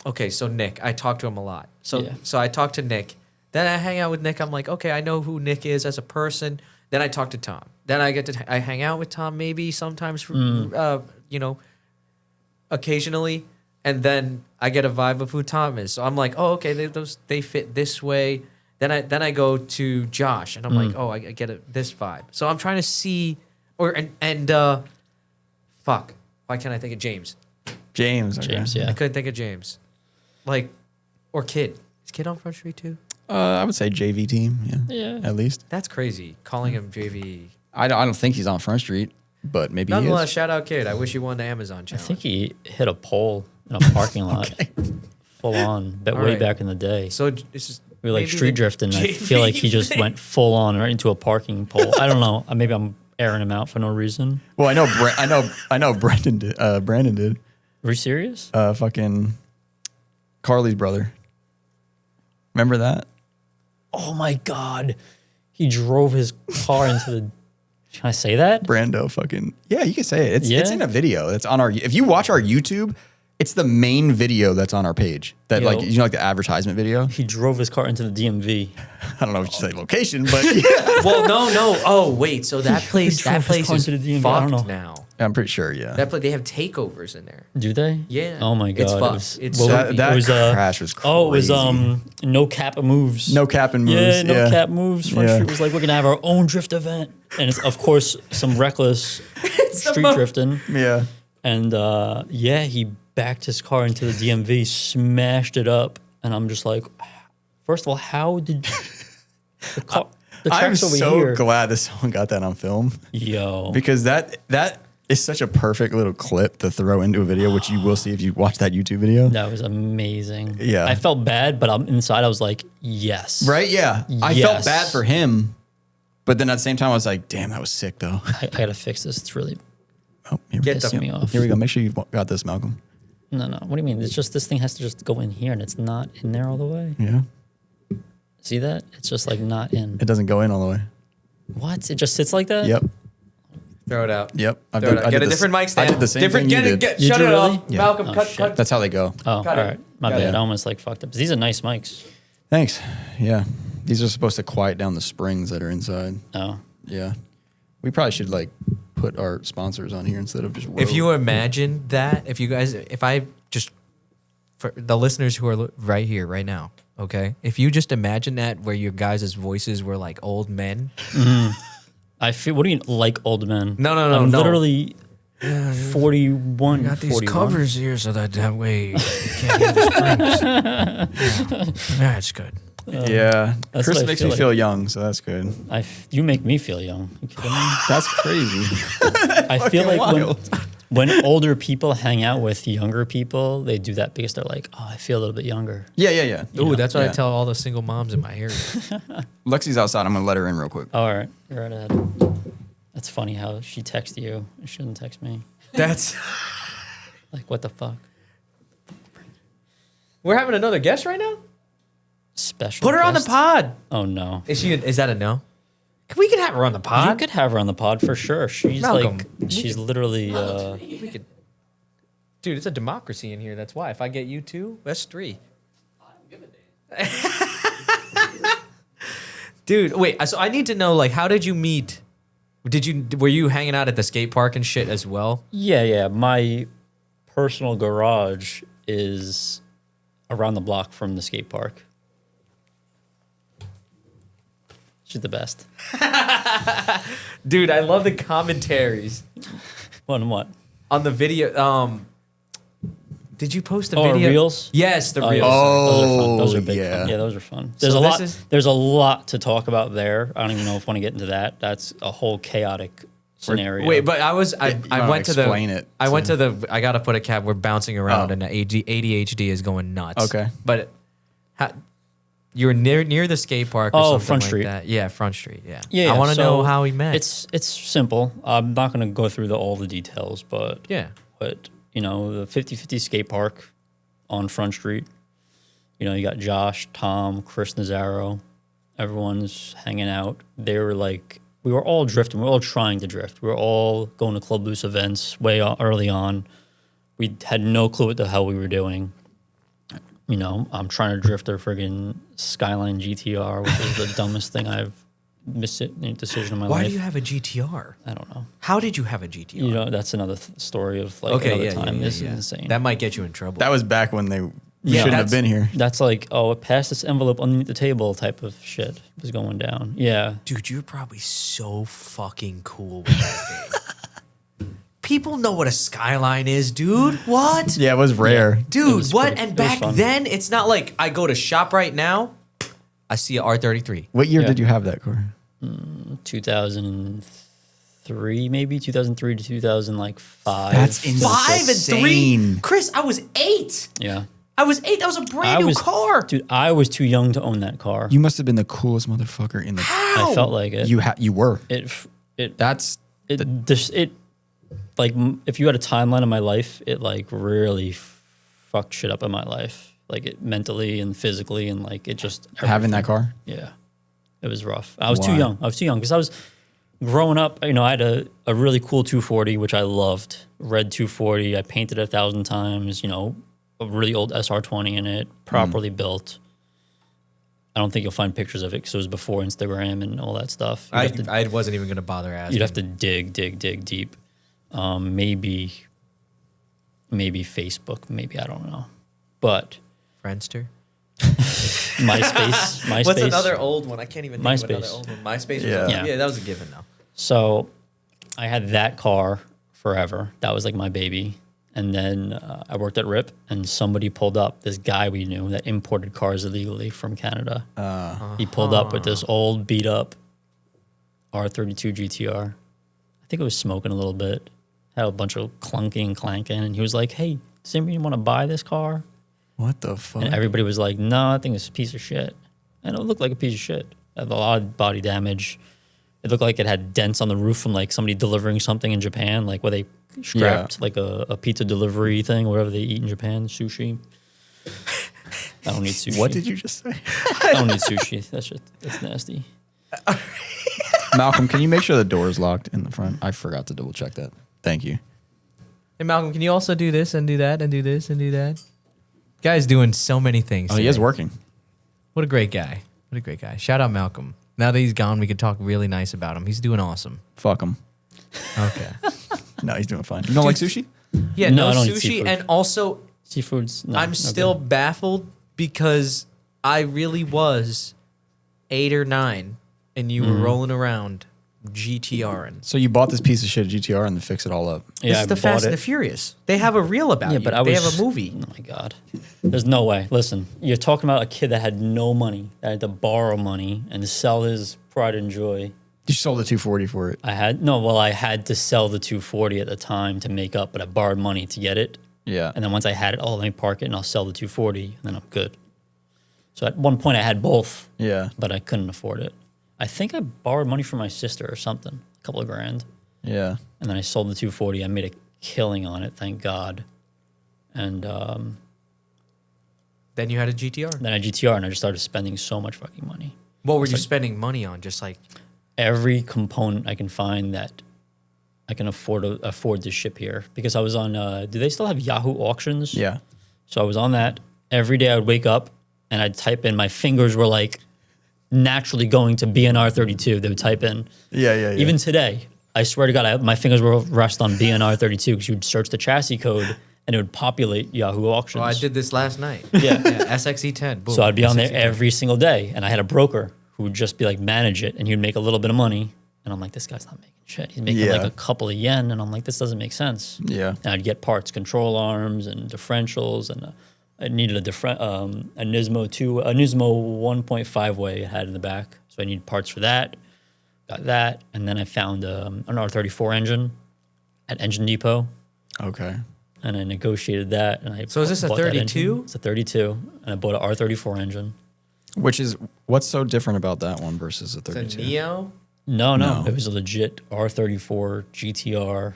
Speaker 2: okay, so Nick, I talk to him a lot. So
Speaker 3: Yeah.
Speaker 2: so I talk to Nick. Then I hang out with Nick. I'm like, okay, I know who Nick is as a person. Then I talk to Tom. Then I hang out with Tom maybe sometimes, occasionally. And then I get a vibe of who Tom is. So I'm like, oh, okay, they fit this way. Then I go to Josh and I'm like, oh, I get this vibe. So I'm trying to see, fuck, why can't I think of James?
Speaker 1: James. Okay.
Speaker 3: James,
Speaker 2: I
Speaker 3: yeah.
Speaker 2: couldn't think of James. Like, or Kid. Is Kid on Front Street too?
Speaker 1: I would say JV team. Yeah.
Speaker 3: Yeah.
Speaker 1: At least.
Speaker 2: That's crazy. Calling him JV.
Speaker 1: I don't think he's on Front Street, but maybe he
Speaker 2: Nonetheless,
Speaker 1: is.
Speaker 2: shout out Kid. I wish you won the Amazon
Speaker 3: I
Speaker 2: challenge.
Speaker 3: think he hit a pole in a parking lot, full on. But
Speaker 2: All
Speaker 3: way
Speaker 2: right.
Speaker 3: back in the day,
Speaker 2: So this is
Speaker 3: we were like
Speaker 2: maybe
Speaker 3: street
Speaker 2: the
Speaker 3: drifting. I
Speaker 2: JV
Speaker 3: feel like he just
Speaker 2: thing.
Speaker 3: went full on right into a parking pole. I don't know. Maybe I'm airing him out for no reason.
Speaker 1: Well, I know. Brandon did. Brandon did.
Speaker 3: Are you serious?
Speaker 1: Fucking Carly's brother. Remember that?
Speaker 3: Oh my god, he drove his car into the. Can I say that?
Speaker 1: Brando. Fucking yeah. You can say it. It's
Speaker 3: Yeah?
Speaker 1: in a video. That's on our. If you watch our YouTube, it's the main video that's on our page. That
Speaker 3: Yo.
Speaker 1: like like the advertisement video.
Speaker 3: He drove his car into the DMV.
Speaker 1: I don't know if you say location, but yeah.
Speaker 2: Well, no. Oh, wait. So that place
Speaker 3: drove his car into the DMV. I don't know.
Speaker 2: fucked now.
Speaker 1: I'm pretty sure. Yeah.
Speaker 2: That they have takeovers in there.
Speaker 3: Do they?
Speaker 2: Yeah.
Speaker 3: Oh my god.
Speaker 2: It's
Speaker 3: it
Speaker 2: fun.
Speaker 3: was-
Speaker 2: It's
Speaker 3: well,
Speaker 2: so
Speaker 1: that
Speaker 3: it was,
Speaker 1: crash was crazy.
Speaker 3: Oh, it was no cap moves.
Speaker 1: No cap and moves.
Speaker 3: Yeah, no cap moves. Front
Speaker 1: Yeah.
Speaker 3: Street was like, we're gonna have our own drift event, and it's of course some reckless street drifting.
Speaker 1: Yeah.
Speaker 3: And yeah, he backed his car into the DMV, smashed it up, and I'm just like, first of all, how did the car? The
Speaker 1: I'm
Speaker 3: track's over
Speaker 1: so
Speaker 3: here.
Speaker 1: glad that someone got that on film
Speaker 3: Yo,
Speaker 1: because that is such a perfect little clip to throw into a video, which you will see if you watch that YouTube video.
Speaker 3: that was amazing.
Speaker 1: Yeah.
Speaker 3: I felt bad, but inside I was like, yes.
Speaker 1: Right? Yeah. I
Speaker 3: Yes.
Speaker 1: felt bad for him, but then at the same time, I was like, damn, that was sick though.
Speaker 3: I gotta fix this. It's really
Speaker 1: Oh, here,
Speaker 2: Get
Speaker 3: pissing me off.
Speaker 1: here we go. Make sure you got this, Malcolm.
Speaker 3: No. What do you mean? It's just this thing has to just go in here, and it's not in there all the way.
Speaker 1: Yeah.
Speaker 3: See that? It's just like not in.
Speaker 1: It doesn't go in all the way.
Speaker 3: What? It just sits like that?
Speaker 1: Yep.
Speaker 2: Throw it out.
Speaker 1: Yep. I
Speaker 2: Throw it out. Get a different mic stand.
Speaker 1: I did the same
Speaker 2: different,
Speaker 1: thing you did.
Speaker 3: You
Speaker 2: shut
Speaker 3: did
Speaker 2: it
Speaker 3: really?
Speaker 2: off.
Speaker 1: Yeah.
Speaker 2: Malcolm,
Speaker 3: Oh,
Speaker 2: cut,
Speaker 3: shit.
Speaker 2: cut.
Speaker 1: That's how they go.
Speaker 3: Oh,
Speaker 2: Cut
Speaker 3: all
Speaker 2: it.
Speaker 3: right. My
Speaker 2: Got
Speaker 3: bad.
Speaker 2: it.
Speaker 3: I almost like fucked up. These are nice mics.
Speaker 1: Thanks. Yeah. These are supposed to quiet down the springs that are inside.
Speaker 3: Oh.
Speaker 1: Yeah. We probably should like put our sponsors on here instead of just
Speaker 2: If
Speaker 1: Rode.
Speaker 2: you imagine that, if I just, for the listeners who are right here, right now, okay? If you just imagine that where your guys' voices were like old men.
Speaker 3: I feel. What do you mean, like old men?
Speaker 2: No,
Speaker 3: I'm
Speaker 2: no.
Speaker 3: literally 41.
Speaker 2: Got these
Speaker 3: 41.
Speaker 2: covers here so that way you can't hear the springs. Yeah, it's good.
Speaker 1: Yeah.
Speaker 3: That's
Speaker 1: Chris
Speaker 3: what I
Speaker 1: makes
Speaker 3: feel
Speaker 1: me
Speaker 3: like.
Speaker 1: feel young, so that's good.
Speaker 3: You make me feel young. You kidding me?
Speaker 1: That's crazy.
Speaker 3: I feel like
Speaker 1: wild.
Speaker 3: when older people hang out with younger people, they do that because they're like, oh, I feel a little bit younger.
Speaker 1: Yeah.
Speaker 2: Ooh, that's what
Speaker 1: Yeah.
Speaker 2: I tell all the single moms in my area.
Speaker 1: Lexi's outside. I'm gonna let her in real quick.
Speaker 3: Oh, all right. You're right ahead. That's funny how she texted you. She shouldn't text me.
Speaker 2: That's.
Speaker 3: Like, what the fuck?
Speaker 2: We're having another guest right now?
Speaker 3: Special
Speaker 2: Put her on the
Speaker 3: guest?
Speaker 2: pod.
Speaker 3: Oh, no.
Speaker 2: Is that a no? We could have her on the pod.
Speaker 3: You could have her on the pod for sure. She's
Speaker 2: Malcolm,
Speaker 3: like, she's literally,
Speaker 2: We could. Dude, it's a democracy in here. That's why. If I get you two, that's three. Dude, wait. So I need to know, like, how did you meet? Were you hanging out at the skate park and shit as well?
Speaker 3: yeah. My personal garage is around the block from the skate park. She's the best.
Speaker 2: Dude, I love the commentaries
Speaker 3: What?
Speaker 2: on the video. Did you post a
Speaker 3: Oh,
Speaker 2: video?
Speaker 3: reels?
Speaker 2: Yes, the
Speaker 3: Oh,
Speaker 2: reels.
Speaker 3: yeah, those are fun.
Speaker 1: Oh,
Speaker 3: Those are big
Speaker 1: yeah.
Speaker 3: fun. Yeah, those are fun. There's
Speaker 2: So
Speaker 3: a
Speaker 2: this
Speaker 3: lot.
Speaker 2: is-
Speaker 3: There's a lot to talk about there. I don't even know if I want to get into that. That's a whole chaotic scenario.
Speaker 2: Wait, but I
Speaker 1: wanna
Speaker 2: went to the.
Speaker 1: explain it
Speaker 2: I went
Speaker 1: to-
Speaker 2: to the. I gotta put a cap. We're bouncing around,
Speaker 1: Oh.
Speaker 2: and the ADHD is going nuts.
Speaker 1: Okay.
Speaker 2: but you were near the skate park. Or
Speaker 3: Oh,
Speaker 2: something
Speaker 3: Front
Speaker 2: like
Speaker 3: Street.
Speaker 2: That. Yeah, Front Street. Yeah.
Speaker 3: Yeah,
Speaker 2: I want to
Speaker 3: so
Speaker 2: know how he met.
Speaker 3: It's simple. I'm not going to go through all the details, but
Speaker 2: yeah.
Speaker 3: But you know, the 50/50 skate park on Front Street. You know, you got Josh, Tom, Chris Nazaro. Everyone's hanging out. They were like, we were all drifting. We were all trying to drift. We were all going to Club Loose events early on. We had no clue what the hell we were doing. You know, I'm trying to drift their friggin' Skyline GTR, which is the dumbest thing I've missed decision in my
Speaker 2: Why
Speaker 3: life.
Speaker 2: do you have a GTR?
Speaker 3: I don't know.
Speaker 2: How did you have a GTR?
Speaker 3: You know, that's another story of like
Speaker 2: okay,
Speaker 3: another
Speaker 2: yeah,
Speaker 3: time.
Speaker 2: yeah,
Speaker 3: This
Speaker 2: yeah.
Speaker 3: is insane.
Speaker 2: That might get you in trouble.
Speaker 1: That was back when they
Speaker 2: Yeah,
Speaker 1: shouldn't have
Speaker 2: that's-
Speaker 1: been here.
Speaker 3: That's like, oh, pass this envelope underneath the table type of shit was going down. Yeah.
Speaker 2: Dude, you're probably so fucking cool with that thing. People know what a Skyline is, dude. What?
Speaker 1: Yeah, it was rare.
Speaker 3: It
Speaker 2: Dude,
Speaker 3: was
Speaker 2: what?
Speaker 3: pretty-
Speaker 2: And
Speaker 3: it was
Speaker 2: back
Speaker 3: fun.
Speaker 2: then, it's not like I go to shop right now, I see a R33.
Speaker 1: What year
Speaker 3: Yeah.
Speaker 1: did you have that car?
Speaker 3: 2003, maybe 2003 to 2005.
Speaker 1: That's insane.
Speaker 2: 5 and 3? Chris, I was 8.
Speaker 3: Yeah.
Speaker 2: I was 8. That was a brand new car.
Speaker 3: Dude, I was too young to own that car.
Speaker 1: You must have been the coolest motherfucker in the.
Speaker 3: I felt like it.
Speaker 1: You were.
Speaker 3: It
Speaker 1: That's
Speaker 3: like if you had a timeline of my life, it like really fucked shit up in my life, like it mentally and physically, and like it just
Speaker 1: having that car.
Speaker 3: Yeah, it was rough. I was too
Speaker 1: Why?
Speaker 3: young. I was too young because I was growing up. You know, I had a really cool 240, which I loved. Red 240. I painted it 1,000 times. You know, a really old SR20 in it, properly built. I don't think you'll find pictures of it because it was before Instagram and all that stuff.
Speaker 2: I wasn't even going to bother asking.
Speaker 3: You'd have to dig deep. maybe Facebook, maybe, I don't know. But
Speaker 2: Friendster.
Speaker 3: MySpace.
Speaker 2: What's another old one? I can't even think of another
Speaker 3: MySpace.
Speaker 2: old one. MySpace.
Speaker 1: Yeah.
Speaker 2: Yeah, that was a given though.
Speaker 3: So I had that car forever. That was like my baby. And then I worked at RIP, and somebody pulled up, this guy we knew that imported cars illegally from Canada. He pulled up with this old beat up R32 GTR. I think it was smoking a little bit. Had a bunch of clunking and clanking. And he was like, hey, does anybody want to buy this car?
Speaker 1: What the fuck?
Speaker 3: And everybody was like, no, I think it's a piece of shit. And it looked like a piece of shit. It had a lot of body damage. It looked like it had dents on the roof from like somebody delivering something in Japan, like where they scrapped like a pizza delivery thing, or whatever they eat in Japan, sushi. I don't need sushi.
Speaker 1: What did you just say?
Speaker 3: I don't need sushi. That's nasty.
Speaker 1: Malcolm, can you make sure the door is locked in the front? I forgot to double check that. Thank you.
Speaker 2: Hey Malcolm, can you also do this and do that and do this and do that? Guy's doing so many things.
Speaker 1: Oh, he is working.
Speaker 2: What a great guy. What a great guy. Shout out Malcolm. Now that he's gone, we could talk really nice about him. He's doing awesome.
Speaker 1: Fuck him.
Speaker 2: Okay.
Speaker 1: No, he's doing fine. You don't like sushi?
Speaker 2: Yeah,
Speaker 3: No,
Speaker 2: no
Speaker 3: I don't eat
Speaker 2: sushi.
Speaker 3: seafood.
Speaker 2: And also,
Speaker 3: Seafood's no,
Speaker 2: I'm
Speaker 3: no
Speaker 2: still
Speaker 3: good.
Speaker 2: baffled because I really was 8 or 9 and you were rolling around GTRing.
Speaker 1: So you bought this piece of shit GTR and then fix it all up.
Speaker 3: Yeah,
Speaker 2: This
Speaker 3: I
Speaker 2: is the
Speaker 3: bought
Speaker 2: Fast
Speaker 3: it.
Speaker 2: and the Furious. They have a reel about
Speaker 3: Yeah,
Speaker 2: you.
Speaker 3: but I was,
Speaker 2: they have a movie.
Speaker 3: Oh my God. There's no way. Listen, you're talking about a kid that had no money, that had to borrow money and sell his pride and joy.
Speaker 1: You sold the 240 for it.
Speaker 3: I had to sell the 240 at the time to make up, but I borrowed money to get it.
Speaker 1: Yeah.
Speaker 3: And then once I had it, let me park it and I'll sell the 240 and then I'm good. So at one point I had both,
Speaker 1: Yeah.
Speaker 3: but I couldn't afford it. I think I borrowed money from my sister or something, a couple of grand.
Speaker 1: Yeah.
Speaker 3: And then I sold the 240. I made a killing on it, thank God. And
Speaker 2: Then you had a GTR.
Speaker 3: then I GTR and I just started spending so much fucking money.
Speaker 2: What were you spending money on? Just like
Speaker 3: Every component I can find that I can afford to ship here. Because I was on, do they still have Yahoo auctions?
Speaker 1: Yeah.
Speaker 3: So I was on that. Every day I would wake up and I'd type in, my fingers were like naturally going to BNR 32. They would type in.
Speaker 1: Yeah.
Speaker 3: Even today, I swear to God, my fingers will rest on BNR 32 because you would search the chassis code and it would populate Yahoo auctions.
Speaker 2: oh, I did this last night.
Speaker 3: Yeah.
Speaker 2: SXE10. Boom.
Speaker 3: So I'd be on there
Speaker 2: SXE10.
Speaker 3: every single day, and I had a broker who would just be like, manage it, and he'd make a little bit of money. And I'm like, this guy's not making shit. He's making like
Speaker 1: Yeah.
Speaker 3: a couple of yen, and I'm like, this doesn't make sense.
Speaker 1: Yeah.
Speaker 3: And I'd get parts, control arms and differentials, and I needed a Nismo 1.5 way it had in the back. So I needed parts for that. Got that, and then I found an R34 engine at Engine Depot,
Speaker 1: Okay.
Speaker 3: and I negotiated that. And I
Speaker 2: So is this a
Speaker 3: bought that
Speaker 2: 32?
Speaker 3: engine. It's a 32, and I bought an R34 engine.
Speaker 1: What's so different about that one versus a
Speaker 2: It's a
Speaker 1: 32?
Speaker 2: Neo,
Speaker 3: No,
Speaker 1: No.
Speaker 3: it was a legit R34 GTR.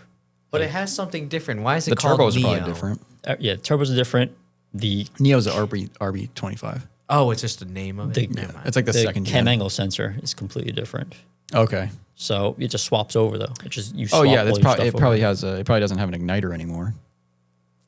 Speaker 2: but it has something different. Why is it
Speaker 1: The
Speaker 2: called
Speaker 1: turbos are
Speaker 2: Neo?
Speaker 1: probably different.
Speaker 3: Yeah, turbos are different. The
Speaker 1: Neo's a RB25.
Speaker 2: Oh, it's just the name of it.
Speaker 3: The-
Speaker 2: Never mind.
Speaker 1: It's like the second
Speaker 3: cam
Speaker 1: gen.
Speaker 3: angle sensor is completely different.
Speaker 1: Okay.
Speaker 3: So it just swaps over though. It just you.
Speaker 1: Oh
Speaker 3: Swap
Speaker 1: yeah,
Speaker 3: all
Speaker 1: that's
Speaker 3: your
Speaker 1: probably
Speaker 3: stuff
Speaker 1: it. Probably
Speaker 3: over.
Speaker 1: has a. It probably doesn't have an igniter anymore.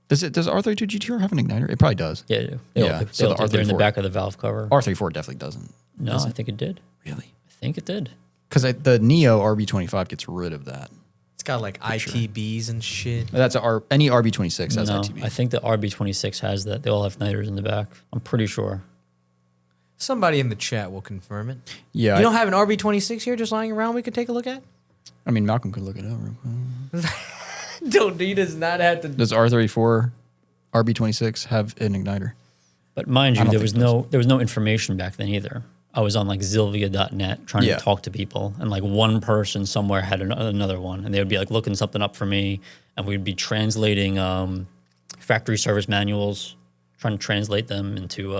Speaker 1: Does R32 GTR have an igniter? It probably does.
Speaker 3: Yeah, they do. They
Speaker 1: Yeah,
Speaker 3: all,
Speaker 1: so
Speaker 3: they
Speaker 1: the
Speaker 3: all do. They're in the
Speaker 1: R34
Speaker 3: back of the valve cover.
Speaker 1: R34 definitely doesn't.
Speaker 3: No,
Speaker 1: does
Speaker 3: I
Speaker 1: it?
Speaker 3: think it did.
Speaker 1: Really?
Speaker 3: I think it did.
Speaker 1: Because the Neo RB25 gets rid of that.
Speaker 2: It's got like ITBs and shit.
Speaker 1: That's any RB26 has
Speaker 3: No,
Speaker 1: ITB.
Speaker 3: I think the RB26 has that. They all have igniters in the back. I'm pretty sure.
Speaker 2: Somebody in the chat will confirm it.
Speaker 1: Yeah.
Speaker 2: You don't have an RB26 here just lying around we could take a look at?
Speaker 1: I mean, Malcolm could look it up real quick.
Speaker 2: Don't he does not have to.
Speaker 1: Does R34 RB26 have an igniter?
Speaker 3: But mind
Speaker 1: I
Speaker 3: you,
Speaker 1: don't
Speaker 3: there
Speaker 1: think
Speaker 3: was no information back then either. I was on like Zilvia.net trying
Speaker 1: Yeah.
Speaker 3: to talk to people, and like one person somewhere had another one, and they would be like looking something up for me, and we'd be translating factory service manuals, trying to translate them into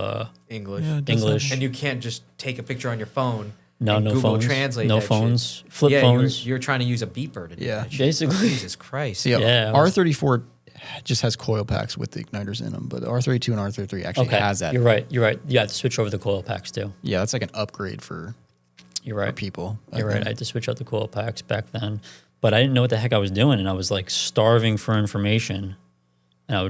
Speaker 2: English.
Speaker 1: Yeah, it does
Speaker 3: English.
Speaker 2: And you can't just take a picture on your phone.
Speaker 3: No,
Speaker 2: and
Speaker 3: no
Speaker 2: Google
Speaker 3: phones.
Speaker 2: Translate
Speaker 3: No
Speaker 2: that
Speaker 3: phones.
Speaker 2: shit.
Speaker 3: Flip
Speaker 2: yeah,
Speaker 3: phones.
Speaker 2: You're trying to use a beeper to do
Speaker 1: Yeah.
Speaker 2: that shit.
Speaker 3: Basically.
Speaker 2: Jesus Christ.
Speaker 1: Yeah.
Speaker 3: Yeah, I was-
Speaker 1: R34 just has coil packs with the igniters in them, but the R32 and R33 actually
Speaker 3: Okay,
Speaker 1: has that.
Speaker 3: You're right. You have to switch over the coil packs too.
Speaker 1: Yeah, that's like an upgrade for
Speaker 3: You're right.
Speaker 1: people.
Speaker 3: You're right. I had to switch out the coil packs back then, but I didn't know what the heck I was doing, and I was like starving for information. And I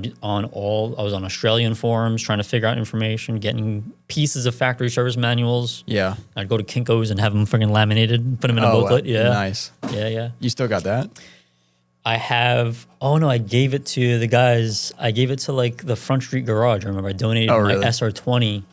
Speaker 3: was on Australian forums trying to figure out information, getting pieces of factory service manuals.
Speaker 1: Yeah.
Speaker 3: I'd go to Kinko's and have them freaking laminated, put them in a
Speaker 1: Oh,
Speaker 3: booklet. Yeah,
Speaker 1: Nice.
Speaker 3: yeah.
Speaker 1: You still got that?
Speaker 3: I have. Oh no, I gave it to the guys. I gave it to like the Front Street Garage. I remember I donated my SR20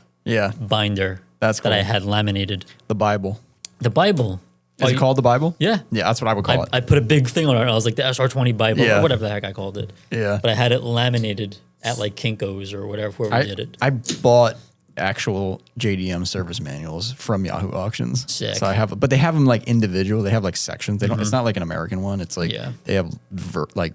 Speaker 3: binder.
Speaker 1: That's cool.
Speaker 3: That I had laminated.
Speaker 1: The Bible.
Speaker 3: The Bible.
Speaker 1: Is it called the Bible?
Speaker 3: Yeah.
Speaker 1: Yeah, that's what I would call it.
Speaker 3: I put a big thing on it. I was like the SR20 Bible
Speaker 1: Yeah.
Speaker 3: or whatever the heck I called it.
Speaker 1: Yeah.
Speaker 3: But I had it laminated at like Kinko's or whatever, whoever did it.
Speaker 1: I bought actual JDM service manuals from Yahoo Auctions.
Speaker 3: Sick.
Speaker 1: So I have, but they have them like individual. They have like sections. They don't. It's not like an American one. It's like they have like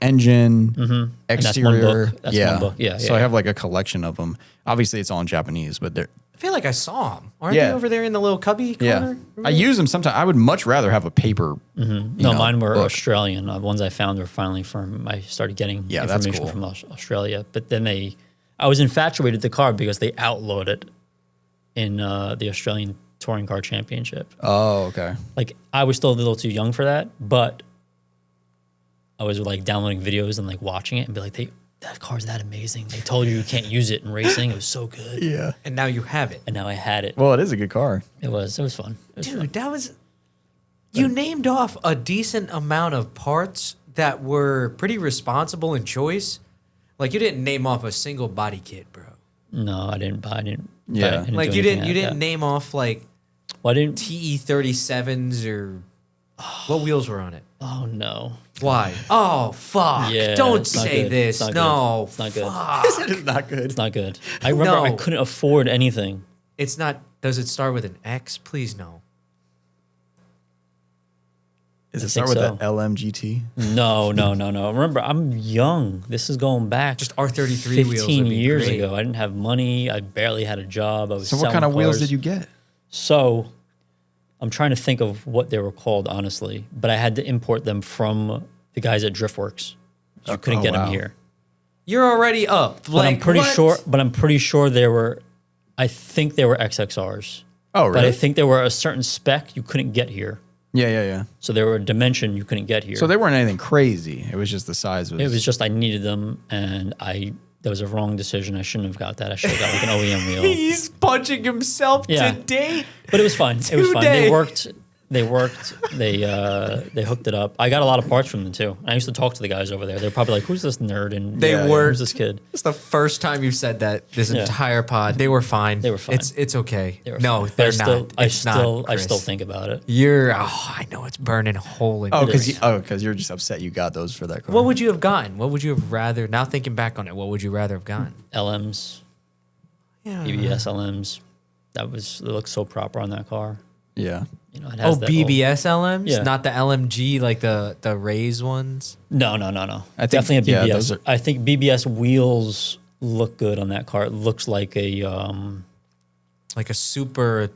Speaker 1: engine, exterior.
Speaker 3: That's one book. Yeah.
Speaker 1: So I have like a collection of them. Obviously, it's all in Japanese, but they're.
Speaker 2: I feel like I saw them. Aren't they over there in the little cubby corner?
Speaker 1: I use them sometimes. I would much rather have a paper.
Speaker 3: No, mine were Australian. The ones I found were finally from. I started getting information from Australia, but then I was infatuated with the car because they outlawed it in the Australian Touring Car Championship.
Speaker 1: Oh, okay.
Speaker 3: Like I was still a little too young for that, but I was like downloading videos and like watching it and be like, that car's that amazing. They told you can't use it in racing. It was so good.
Speaker 1: Yeah.
Speaker 2: And now you have it.
Speaker 3: And now I had it.
Speaker 1: Well, it is a good car.
Speaker 3: It was fun.
Speaker 2: Dude, that was... You named off a decent amount of parts that were pretty responsible in choice. Like, you didn't name off a single body kit, bro.
Speaker 3: No, I didn't.
Speaker 1: Yeah.
Speaker 2: Like, you didn't name off, like,
Speaker 3: well, I didn't...
Speaker 2: TE37s or... What wheels were on it?
Speaker 3: Oh, no.
Speaker 2: Why? Oh, fuck.
Speaker 3: Yeah,
Speaker 2: don't say this. No,
Speaker 3: it's not good.
Speaker 2: Fuck.
Speaker 1: It's not good.
Speaker 3: It's not good. I remember I couldn't afford anything.
Speaker 2: It's not... Does it start with an X? Please, no.
Speaker 1: Does it start with the LMGT?
Speaker 3: No. Remember, I'm young. This is going back
Speaker 2: just R33
Speaker 3: 15
Speaker 2: wheels.
Speaker 3: 15 years ago. I didn't have money. I barely had a job. I was
Speaker 1: So what kind of wheels did you get?
Speaker 3: So I'm trying to think of what they were called, honestly. But I had to import them from the guys at Driftworks. You couldn't get them here.
Speaker 2: You're already up.
Speaker 3: But I'm pretty sure they were. I think they were XXRs.
Speaker 1: Oh, really?
Speaker 3: But I think there were a certain spec you couldn't get here.
Speaker 1: Yeah.
Speaker 3: So there were a dimension you couldn't get here.
Speaker 1: So they weren't anything crazy. It was just the size.
Speaker 3: It was just I needed them, and that was a wrong decision. I shouldn't have got that. I should have got like an OEM wheel.
Speaker 2: He's punching himself to date.
Speaker 3: But it was fine. It was fine. They worked. They hooked it up. I got a lot of parts from them too. I used to talk to the guys over there. They're probably like, "Who's this nerd?" And who's this kid?
Speaker 2: It's the first time you've said that this entire pod. They were fine.
Speaker 3: They were fine.
Speaker 2: It's okay.
Speaker 3: They were
Speaker 2: no,
Speaker 3: fine.
Speaker 2: they're
Speaker 3: still,
Speaker 2: not.
Speaker 3: I still think about it.
Speaker 2: I know it's burning a hole in.
Speaker 1: Because you're just upset you got those for that car.
Speaker 2: What would you have gotten? What would you have rather? Now thinking back on it, what would you rather have gotten?
Speaker 3: LMs, BBS LMs. It looked so proper on that car.
Speaker 1: Yeah.
Speaker 3: You know, it has
Speaker 2: BBS LMs,
Speaker 3: Yeah.
Speaker 2: not the LMG like the Rays ones.
Speaker 3: No.
Speaker 1: I think,
Speaker 3: Definitely a BBS.
Speaker 1: Yeah,
Speaker 3: I think BBS wheels look good on that car. It looks like a
Speaker 2: super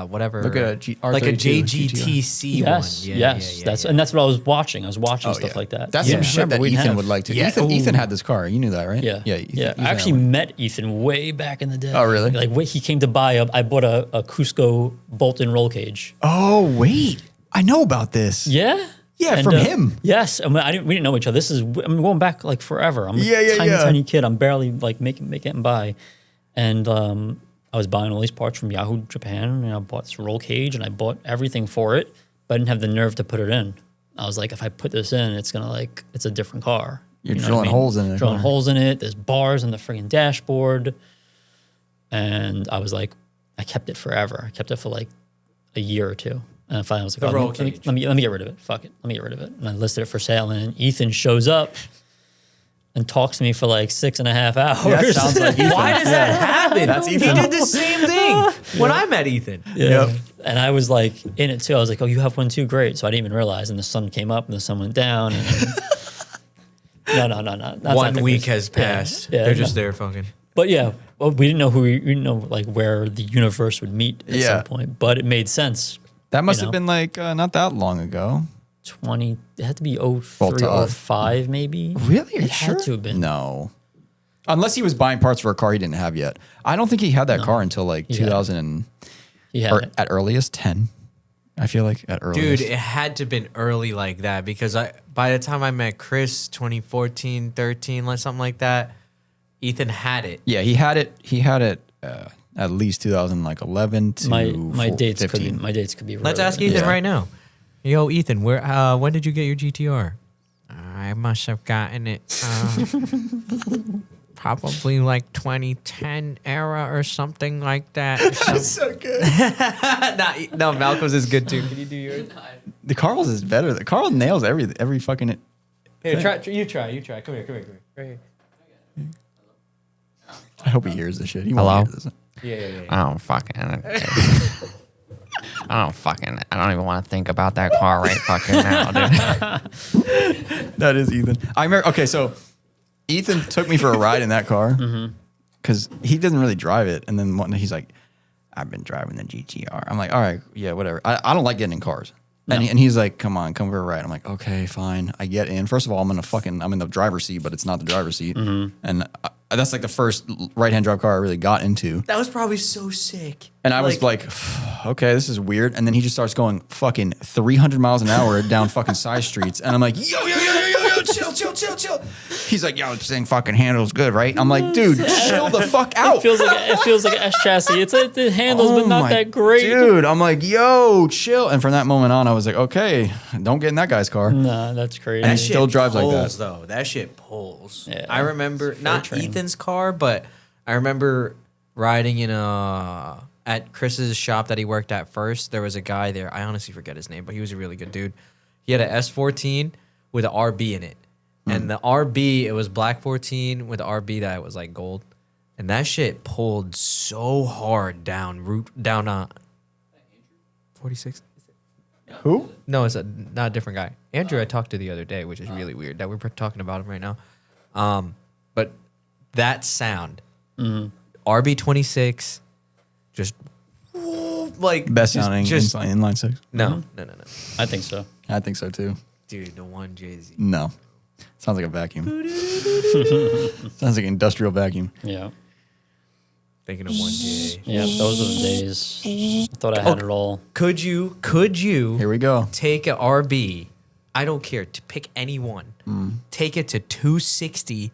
Speaker 2: whatever.
Speaker 1: Look at
Speaker 2: like a
Speaker 1: R32
Speaker 2: JGTC one.
Speaker 3: Yes. That's what I was watching. I was watching stuff like that.
Speaker 1: That's some shit that Ethan would like to.
Speaker 2: Yeah.
Speaker 1: Ethan had this car. You knew that, right?
Speaker 3: Yeah.
Speaker 1: Ethan
Speaker 3: I actually met Ethan way back in the day.
Speaker 1: Oh, really?
Speaker 3: Like he came to buy I bought a Cusco bolt-in roll cage.
Speaker 1: Oh, wait. I know about this.
Speaker 3: Yeah.
Speaker 1: Yeah, from him.
Speaker 3: Yes, we didn't know each other. I'm going back like forever. I'm a tiny kid. I'm barely like making it by, and I was buying all these parts from Yahoo Japan, and I bought this roll cage, and I bought everything for it, but I didn't have the nerve to put it in. I was like, if I put this in, it's a different car.
Speaker 1: You're drilling holes in it.
Speaker 3: Drilling holes in it. There's bars on the friggin' dashboard, and I was like, I kept it forever. I kept it for like a year or two. And I finally was like, let me get rid of it. Fuck it. Let me get rid of it. And I listed it for sale. And Ethan shows up and talks to me for like 6.5 hours.
Speaker 1: That sounds like Ethan.
Speaker 2: Why does that happen?
Speaker 1: That's
Speaker 2: He
Speaker 1: Ethan.
Speaker 2: did the same thing when I met Ethan.
Speaker 3: Yeah. Yep. And I was like in it too. I was like, oh, you have one too? Great. So I didn't even realize. And the sun came up and the sun went down. And no.
Speaker 2: 1 week has passed.
Speaker 3: Yeah,
Speaker 2: They're just there fucking.
Speaker 3: But yeah, well, we didn't know we didn't know like where the universe would meet at some point. But it made sense.
Speaker 1: That must have been like not that long ago.
Speaker 3: It had to be 03, 05 maybe.
Speaker 1: Really?
Speaker 3: It had to have been.
Speaker 1: No. Unless he was buying parts for a car he didn't have yet. I don't think he had that car until like 2000 at earliest 10. I feel like at earliest.
Speaker 2: Dude, it had to have been early like that because by the time I met Chris, 2014, 13, like something like that, Ethan had it.
Speaker 1: Yeah, he had it at least 2011 to
Speaker 3: my dates
Speaker 1: 15.
Speaker 3: could be.
Speaker 2: Let's
Speaker 3: really
Speaker 2: ask Ethan right now. Yo, Ethan, when did you get your GTR? I must have gotten it probably like 2010 era or something like that.
Speaker 1: That's so good.
Speaker 2: No, Malcolm's is good too. Can you do yours?
Speaker 1: The Carl's is better. The Carl nails every fucking.
Speaker 2: Here, try. You try. Come here. Right here.
Speaker 1: I hope he hears this shit. He
Speaker 4: Hello?
Speaker 1: won't hear this.
Speaker 2: Yeah.
Speaker 4: I don't fucking. I don't even want to think about that car right fucking now, dude.
Speaker 1: That is Ethan. I remember. Okay, so Ethan took me for a ride in that car because he doesn't really drive it. And then he's like, "I've been driving the GTR." I'm like, "All right, yeah, whatever." I don't like getting in cars. No. And he's like, "Come on, come for a ride." I'm like, "Okay, fine." I get in. First of all, I'm in the driver's seat, but it's not the driver's seat. And that's like the first right-hand drive car I really got into.
Speaker 2: That was probably so sick.
Speaker 1: And I was like, okay, this is weird. And then he just starts going fucking 300 miles an hour down fucking side streets. And I'm like, yo, chill. He's like, yo, this thing fucking handles good, right? I'm like, dude, chill the fuck out.
Speaker 3: It feels like an S chassis. It handles, but not that great.
Speaker 1: Dude, I'm like, yo, chill. And from that moment on, I was like, okay, don't get in that guy's car.
Speaker 3: Nah, that's crazy.
Speaker 1: And he still drives like that.
Speaker 2: Though. That shit pulls.
Speaker 3: Yeah.
Speaker 2: I remember, not
Speaker 3: train.
Speaker 2: Ethan's car, but I remember riding in at Chris's shop that he worked at first. There was a guy there. I honestly forget his name, but he was a really good dude. He had an S14 with an RB in it. And the RB, it was black 14 with the RB that was like gold. And that shit pulled so hard down 46.
Speaker 1: Who?
Speaker 2: No, it's not a different guy. Andrew I talked to the other day, which is really weird that we're talking about him right now. But that sound, RB26, just like
Speaker 1: Best sounding
Speaker 2: just
Speaker 1: inline six.
Speaker 2: no.
Speaker 3: I think so.
Speaker 1: I think so too.
Speaker 2: Dude, the one Jay-Z.
Speaker 1: No. Sounds like a vacuum. Sounds like an industrial vacuum.
Speaker 3: Yeah.
Speaker 2: Thinking of one J.
Speaker 3: Yeah, those are the days. I thought I had it all.
Speaker 2: Could you
Speaker 1: Here we go.
Speaker 2: take a RB? I don't care to pick any one. Take it to 260,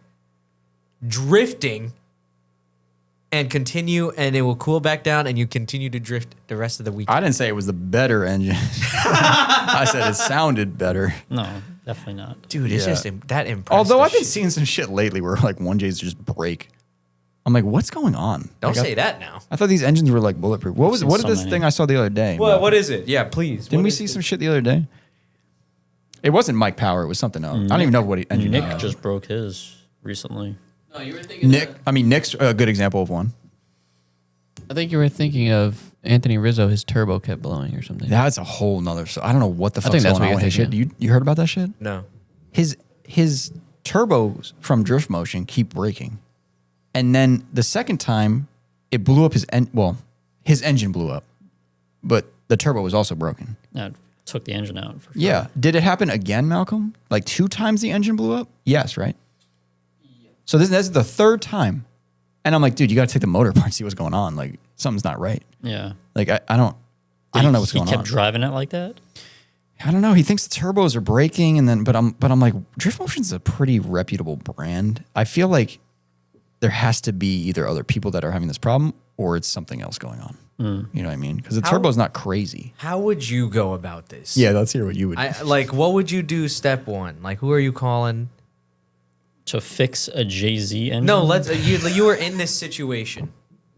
Speaker 2: drifting, and continue, and it will cool back down, and you continue to drift the rest of the weekend.
Speaker 1: I didn't say it was the better engine. I said it sounded better.
Speaker 3: No, definitely not.
Speaker 2: Dude, it's
Speaker 1: Yeah.
Speaker 2: just that impressed.
Speaker 1: Although
Speaker 2: the
Speaker 1: I've been
Speaker 2: shit.
Speaker 1: seeing some shit lately where like 1Js just break. I'm like, what's going on?
Speaker 2: Don't
Speaker 1: Like,
Speaker 2: say that now.
Speaker 1: I thought these engines were like bulletproof. What
Speaker 3: seen
Speaker 1: is
Speaker 3: so
Speaker 1: this
Speaker 3: many.
Speaker 1: thing I saw the other day?
Speaker 2: What is it? Yeah, please.
Speaker 1: Didn't we see some shit the other day? It wasn't Mike Power. It was something else. I don't even know what engine.
Speaker 3: Nick just broke his recently.
Speaker 4: No, you were thinking.
Speaker 1: Nick's a good example of one.
Speaker 4: I think you were thinking of Anthony Rizzo. His turbo kept blowing or something.
Speaker 1: That's a whole nother. So I don't know what the fuck's
Speaker 4: think that's
Speaker 1: going
Speaker 4: what
Speaker 1: on
Speaker 4: you're
Speaker 1: with his shit.
Speaker 4: thinking.
Speaker 1: You heard about that shit?
Speaker 2: No.
Speaker 1: His turbos from drift motion keep breaking, and then the second time it blew up his engine blew up, but the turbo was also broken.
Speaker 3: That took the engine out. For sure.
Speaker 1: Yeah. Did it happen again, Malcolm? Like 2 times the engine blew up? Yes, right? So this is the 3rd time. And I'm like, dude, you got to take the motor apart and see what's going on. Like, something's not right.
Speaker 3: Yeah.
Speaker 1: Like, I don't know what's going
Speaker 3: He
Speaker 1: on.
Speaker 3: kept driving it like that?
Speaker 1: I don't know. He thinks the turbos are breaking, and then, but I'm like, Drift Motion's a pretty reputable brand. I feel like there has to be either other people that are having this problem or it's something else going on. You know what I mean? Because the turbo's not crazy.
Speaker 2: How would you go about this?
Speaker 1: Yeah, let's hear what you would do.
Speaker 2: What would you do step one? Like, who are you calling?
Speaker 3: To fix a Jay-Z engine?
Speaker 2: No, you were in this situation.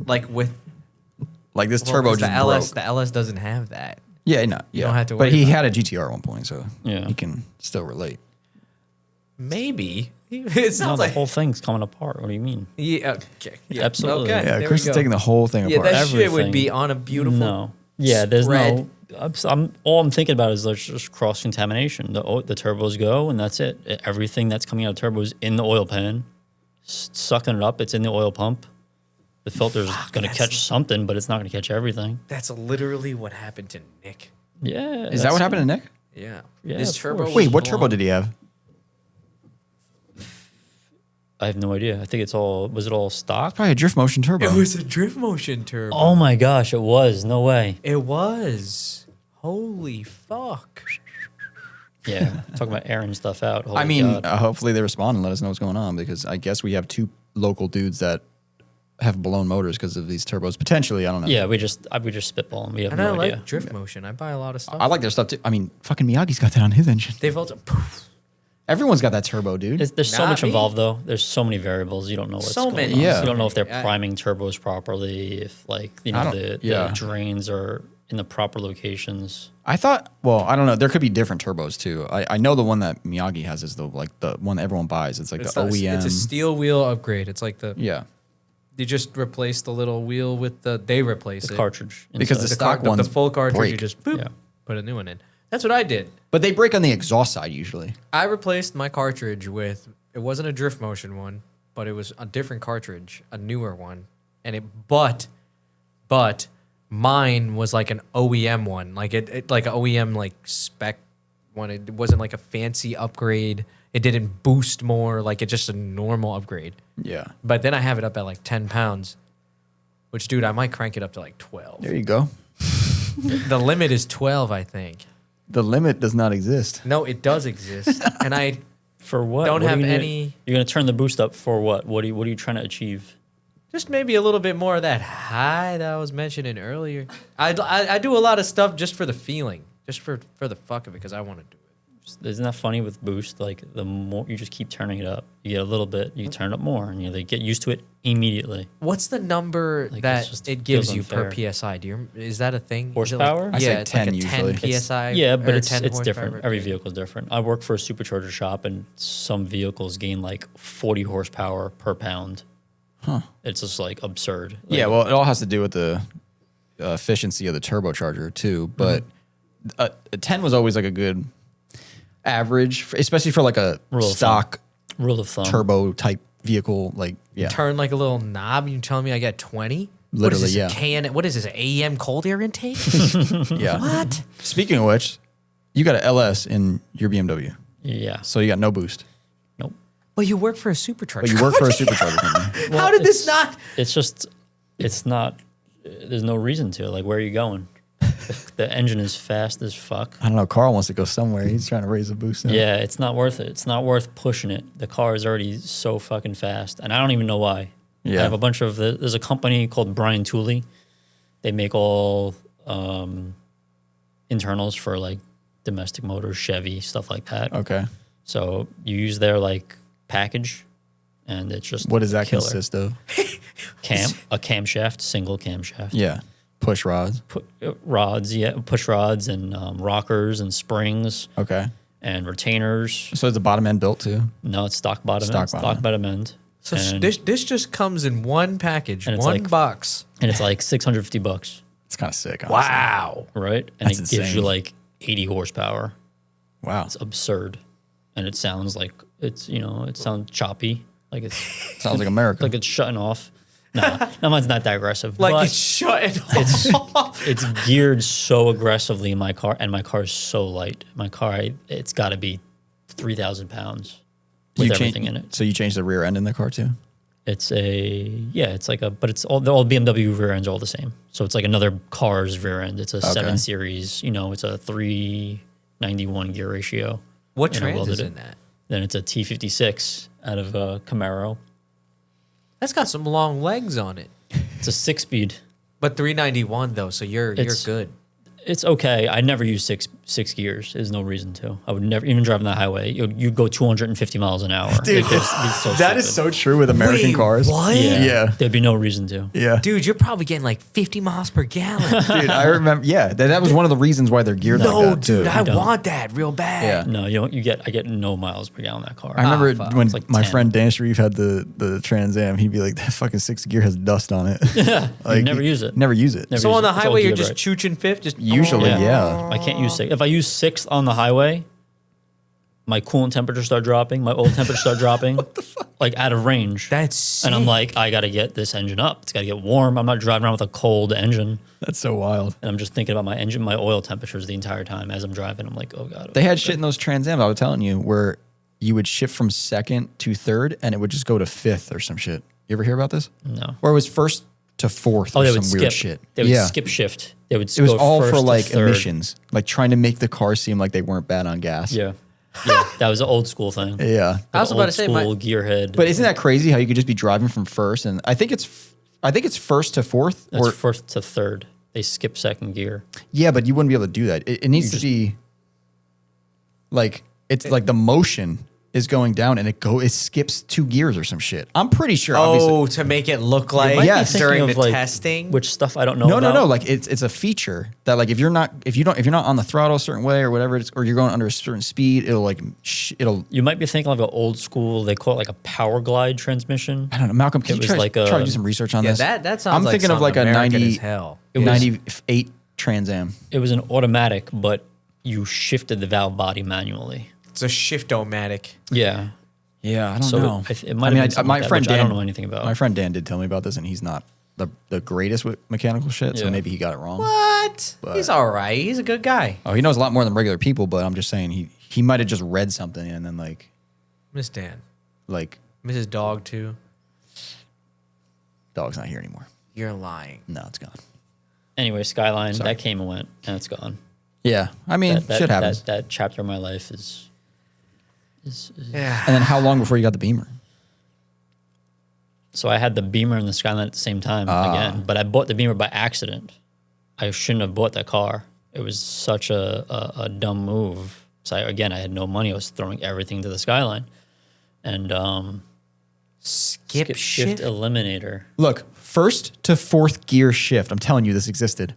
Speaker 2: Like with
Speaker 1: Like this turbo just
Speaker 2: the LS,
Speaker 1: broke.
Speaker 2: the LS doesn't have that.
Speaker 1: Yeah, no, yeah.
Speaker 2: don't have to
Speaker 1: but
Speaker 2: worry
Speaker 1: he
Speaker 2: about
Speaker 1: had a GTR at one point, so
Speaker 3: Yeah.
Speaker 1: he can still relate.
Speaker 2: Maybe. It
Speaker 3: No,
Speaker 2: sounds
Speaker 3: the
Speaker 2: like
Speaker 3: whole thing's coming apart. What do you mean?
Speaker 2: yeah, okay. Yeah,
Speaker 3: Absolutely.
Speaker 2: Okay,
Speaker 1: Yeah,
Speaker 2: there
Speaker 1: Chris
Speaker 2: we
Speaker 1: is
Speaker 2: go.
Speaker 1: taking the whole thing
Speaker 2: Yeah,
Speaker 1: apart.
Speaker 2: that shit would
Speaker 3: Everything.
Speaker 2: be on a beautiful.
Speaker 3: No. Yeah, there's
Speaker 2: spread.
Speaker 3: no. All I'm thinking about is there's just cross contamination. The turbos go, and that's it. Everything that's coming out of turbo is in the oil pan, sucking it up. It's in the oil pump. The filter's going to catch something, but it's not going to catch everything.
Speaker 2: That's literally what happened to Nick.
Speaker 3: Yeah.
Speaker 1: Is that what happened to Nick?
Speaker 2: Yeah.
Speaker 3: Yeah,
Speaker 2: His
Speaker 3: of
Speaker 2: turbo.
Speaker 3: course.
Speaker 2: was
Speaker 1: Wait, what turbo
Speaker 2: blown.
Speaker 1: did he have?
Speaker 3: I have no idea. I think it's all. Was it all stock?
Speaker 1: Probably a drift motion turbo.
Speaker 2: It was a drift motion turbo.
Speaker 3: Oh my gosh! It was. No way.
Speaker 2: It was. Holy fuck.
Speaker 3: Yeah. Talking about airing stuff out. Holy
Speaker 1: I mean,
Speaker 3: God.
Speaker 1: hopefully they respond and let us know what's going on because I guess we have 2 local dudes that have blown motors because of these turbos. Potentially, I don't know.
Speaker 3: Yeah, we just spitball them. We have
Speaker 2: And I
Speaker 3: no
Speaker 2: like
Speaker 3: idea.
Speaker 2: drift motion. I buy a lot of stuff.
Speaker 1: I like their stuff too. I mean, fucking Miyagi's got that on his engine.
Speaker 2: They've also.
Speaker 1: Everyone's got that turbo, dude.
Speaker 3: There's so
Speaker 2: Not
Speaker 3: much
Speaker 2: me.
Speaker 3: involved though. There's so many variables. You don't know what's
Speaker 2: So
Speaker 3: going
Speaker 2: many.
Speaker 3: on.
Speaker 1: Yeah.
Speaker 3: You don't know if they're
Speaker 2: I-
Speaker 3: priming turbos properly. If like
Speaker 1: I don't-
Speaker 3: the drains are in the proper locations.
Speaker 1: I thought, well, I don't know. There could be different turbos too. I know the one that Miyagi has is the one that everyone buys. It's like
Speaker 2: It's
Speaker 1: the OEM.
Speaker 2: It's a steel wheel upgrade. It's like the.
Speaker 1: Yeah,
Speaker 2: You just replace the little wheel with the. They replace
Speaker 3: The
Speaker 2: it.
Speaker 3: cartridge.
Speaker 1: Because
Speaker 3: inside.
Speaker 1: the stock ones
Speaker 2: the full cartridge,
Speaker 1: break.
Speaker 2: you just boop,
Speaker 3: Yeah.
Speaker 2: put a new one in. That's what I did.
Speaker 1: but they break on the exhaust side usually.
Speaker 2: I replaced my cartridge with. It wasn't a drift motion one, but it was a different cartridge, a newer one, and it. But mine was like an OEM one, like it like an OEM like spec one. It wasn't like a fancy upgrade. It didn't boost more, like it's just a normal upgrade.
Speaker 1: Yeah,
Speaker 2: But then I have it up at like 10 pounds, which, dude, I might crank it up to like 12.
Speaker 1: there you go.
Speaker 2: The limit is 12, I think.
Speaker 1: The limit does not exist.
Speaker 2: No, it does exist. And I
Speaker 3: For what?
Speaker 2: don't
Speaker 3: What are
Speaker 2: have
Speaker 3: you gonna-
Speaker 2: any,
Speaker 3: You're gonna turn the boost up for what? What are you trying to achieve?
Speaker 2: just maybe a little bit more of that high that I was mentioning earlier. I do a lot of stuff just for the feeling, just for the fuck of it, because I want to do it.
Speaker 3: Isn't that funny with boost? Like the more you just keep turning it up, you get a little bit, you turn it up more, and they get used to it immediately.
Speaker 2: What's the number
Speaker 3: Like,
Speaker 2: that
Speaker 3: it's just
Speaker 2: it gives
Speaker 3: feels
Speaker 2: you per
Speaker 3: unfair.
Speaker 2: PSI? Is that a thing? Is it
Speaker 3: Horsepower?
Speaker 1: I
Speaker 2: yeah,
Speaker 1: say
Speaker 2: it's
Speaker 1: 10
Speaker 2: like a
Speaker 1: usually.
Speaker 2: 10 PSI.
Speaker 3: Yeah, but
Speaker 2: or
Speaker 3: it's
Speaker 2: 10 horsepower
Speaker 3: different.
Speaker 2: per
Speaker 3: Every
Speaker 2: PSI.
Speaker 3: vehicle is different. I work for a supercharger shop, and some vehicles gain like 40 horsepower per pound.
Speaker 1: Huh.
Speaker 3: It's just like absurd. Like,
Speaker 1: Yeah, well, it all has to do with the efficiency of the turbocharger too. But a 10 was always like a good average, especially for like a
Speaker 3: Rule of
Speaker 1: stock
Speaker 3: rule of thumb.
Speaker 1: turbo type vehicle. Like, yeah,
Speaker 2: Turn like a little knob. You telling me I got 20?
Speaker 1: Literally,
Speaker 2: what is this,
Speaker 1: yeah.
Speaker 2: What is this? AEM cold air intake?
Speaker 1: yeah.
Speaker 2: What?
Speaker 1: Speaking of which, you got an LS in your BMW,
Speaker 3: Yeah.
Speaker 1: so you got no boost.
Speaker 3: Nope.
Speaker 2: Well, you work for a supercharger.
Speaker 1: But you work for a supercharger company.
Speaker 2: How did this
Speaker 3: it's-
Speaker 2: not?
Speaker 3: It's just, it's not. There's no reason to. Like, where are you going? The engine is fast as fuck.
Speaker 1: I don't know. Carl wants to go somewhere. He's trying to raise the boost. Now.
Speaker 3: Yeah, it's not worth it. It's not worth pushing it. The car is already so fucking fast, and I don't even know why.
Speaker 1: Yeah.
Speaker 3: I have a bunch of. There's a company called Brian Tooley. They make all internals for like domestic motors, Chevy, stuff like that.
Speaker 1: Okay.
Speaker 3: So you use their like package, and it's just
Speaker 1: What does that
Speaker 3: killer.
Speaker 1: consist of?
Speaker 3: A camshaft, single camshaft.
Speaker 1: Yeah. Push rods.
Speaker 3: Rods, yeah, push rods and rockers and springs
Speaker 1: Okay.
Speaker 3: and retainers.
Speaker 1: So is the bottom end built too?
Speaker 3: No, it's stock bottom
Speaker 1: Stock
Speaker 3: end. Stock
Speaker 1: bottom.
Speaker 3: bottom end.
Speaker 2: So
Speaker 3: and,
Speaker 2: this just comes in one package,
Speaker 3: And it's
Speaker 2: one
Speaker 3: like-
Speaker 2: box.
Speaker 3: and it's like $650,
Speaker 1: It's kind of sick. Honestly.
Speaker 2: Wow.
Speaker 3: right? And
Speaker 1: That's
Speaker 3: it gives
Speaker 1: insane.
Speaker 3: you like 80 horsepower.
Speaker 1: Wow.
Speaker 3: It's absurd, and it sounds like it's it sounds choppy, like it's
Speaker 1: Sounds like America.
Speaker 3: like it's shutting off. No, mine's not that aggressive.
Speaker 2: Like
Speaker 3: but
Speaker 2: it's shutting off.
Speaker 3: it's geared so aggressively in my car, and my car is so light. My car, it's got to be 3,000 pounds with
Speaker 1: You
Speaker 3: everything in it.
Speaker 1: So you changed the rear end in the car too?
Speaker 3: It's it's like but it's all BMW rear ends are all the same. So it's like another car's rear end. It's a 7 Series. It's a 391 gear ratio.
Speaker 2: What
Speaker 3: And I
Speaker 2: trans
Speaker 3: welded
Speaker 2: is
Speaker 3: it.
Speaker 2: in that?
Speaker 3: Then it's a T56 out of a Camaro.
Speaker 2: That's got some long legs on it.
Speaker 3: It's a 6-speed.
Speaker 2: But 391 though, so you're good.
Speaker 3: It's okay. I never use six gears. There's no reason to. I would never even drive on the highway. You go 250 miles an hour.
Speaker 1: Dude, that is so true with American
Speaker 2: Wait,
Speaker 1: cars.
Speaker 2: what?
Speaker 1: Yeah.
Speaker 3: There'd be no reason to.
Speaker 1: Yeah.
Speaker 2: Dude, you're probably getting like 50 miles per gallon.
Speaker 1: Dude, I remember. Yeah, that was one of the reasons why they're geared
Speaker 2: No,
Speaker 1: like that too.
Speaker 2: dude, I
Speaker 3: don't.
Speaker 2: want that real bad.
Speaker 1: Yeah.
Speaker 3: No, you don't. I get no miles per gallon in that car.
Speaker 1: I remember
Speaker 2: fuck.
Speaker 1: when
Speaker 3: It's like
Speaker 1: my
Speaker 3: 10.
Speaker 1: friend Dan Sharif had the Trans Am, he'd be like, "That fucking 6th gear has dust on it."
Speaker 3: Yeah,
Speaker 1: Like,
Speaker 3: you never use it.
Speaker 1: Never use it.
Speaker 3: Never
Speaker 2: So
Speaker 3: use
Speaker 2: on the
Speaker 3: it. It's all
Speaker 2: highway, you're
Speaker 3: geared
Speaker 2: just
Speaker 3: right.
Speaker 2: chooching fifth, just
Speaker 1: Usually, yeah.
Speaker 3: I can't use 6. If I use 6 on the highway, my coolant temperature start dropping, my oil temperature start dropping, like out of range.
Speaker 2: That's sick.
Speaker 3: And I'm like, I got to get this engine up. It's got to get warm. I'm not driving around with a cold engine.
Speaker 1: That's so wild.
Speaker 3: And I'm just thinking about my engine, my oil temperatures the entire time as I'm driving. I'm like, oh God.
Speaker 1: They had shit in those Trans Ams, I was telling you, where you would shift from 2nd to 3rd, and it would just go to 5th or some shit. You ever hear about this?
Speaker 3: No.
Speaker 1: Or it was 1st to 4th
Speaker 3: Oh,
Speaker 1: or
Speaker 3: they
Speaker 1: some
Speaker 3: would
Speaker 1: weird
Speaker 3: skip.
Speaker 1: shit.
Speaker 3: They would
Speaker 1: yeah.
Speaker 3: skip shift. They would
Speaker 1: It was
Speaker 3: go
Speaker 1: all
Speaker 3: first
Speaker 1: for
Speaker 3: to
Speaker 1: like
Speaker 3: third.
Speaker 1: emissions, like trying to make the cars seem like they weren't bad on gas.
Speaker 3: Yeah. Yeah. That was an old school thing.
Speaker 1: Yeah.
Speaker 2: I was about to say,
Speaker 3: Old school gearhead.
Speaker 1: But isn't that crazy how you could just be driving from 1st? And I think it's I think it's first to fourth.
Speaker 3: That's
Speaker 1: Or
Speaker 3: first to third. They skip second gear.
Speaker 1: yeah, but you wouldn't be able to do that. It needs to be like it's like the motion is going down and it skips 2 gears or some shit. I'm pretty sure.
Speaker 2: Oh, to make it look like
Speaker 3: might be
Speaker 1: Yes.
Speaker 3: thinking
Speaker 2: during
Speaker 3: of,
Speaker 2: the
Speaker 3: like,
Speaker 2: testing.
Speaker 3: Which stuff I don't know
Speaker 1: No,
Speaker 3: about.
Speaker 1: no. Like it's a feature that like if you're not on the throttle a certain way or whatever, or you're going under a certain speed, it'll like it'll.
Speaker 3: You might be thinking of an old school, they call it like a power glide transmission.
Speaker 1: I don't know, Malcolm. Can
Speaker 3: It
Speaker 1: you
Speaker 3: was
Speaker 1: try,
Speaker 3: like
Speaker 1: try to
Speaker 3: a-
Speaker 1: do some research on
Speaker 2: yeah,
Speaker 1: this?
Speaker 2: that sounds
Speaker 1: I'm
Speaker 2: like
Speaker 1: thinking of like a
Speaker 2: American
Speaker 1: 90,
Speaker 2: as hell.
Speaker 1: 98 Trans Am.
Speaker 3: It was an automatic, but you shifted the valve body manually.
Speaker 2: It's a shift-o-matic.
Speaker 3: Yeah.
Speaker 1: Yeah, I don't
Speaker 3: So
Speaker 1: know.
Speaker 3: it might have been something
Speaker 1: my
Speaker 3: like that,
Speaker 1: friend
Speaker 3: which I
Speaker 1: Dan,
Speaker 3: don't know anything about.
Speaker 1: My friend Dan did tell me about this, and he's not the greatest with mechanical shit, so
Speaker 3: Yeah.
Speaker 1: maybe he got it wrong.
Speaker 2: What? He's all right. He's a good guy.
Speaker 1: Oh, he knows a lot more than regular people, but I'm just saying he might have just read something and then
Speaker 2: Miss Dan.
Speaker 1: like
Speaker 2: Mrs. Dog, too.
Speaker 1: dog's not here anymore.
Speaker 2: You're lying.
Speaker 1: No, it's gone.
Speaker 3: Anyway, Skyline,
Speaker 1: Sorry.
Speaker 3: that came and went, and it's gone.
Speaker 1: Yeah, I mean,
Speaker 3: That
Speaker 1: shit happens.
Speaker 3: That chapter of my life is
Speaker 2: Yeah.
Speaker 1: And then how long before you got the Beamer?
Speaker 3: so I had the Beamer and the Skyline at the same time again, but I bought the Beamer by accident. I shouldn't have bought that car. It was such a dumb move. So I had no money. I was throwing everything to the Skyline, and
Speaker 2: Skip
Speaker 3: shift
Speaker 2: shit.
Speaker 3: eliminator.
Speaker 1: Look, first to fourth gear shift. I'm telling you, this existed.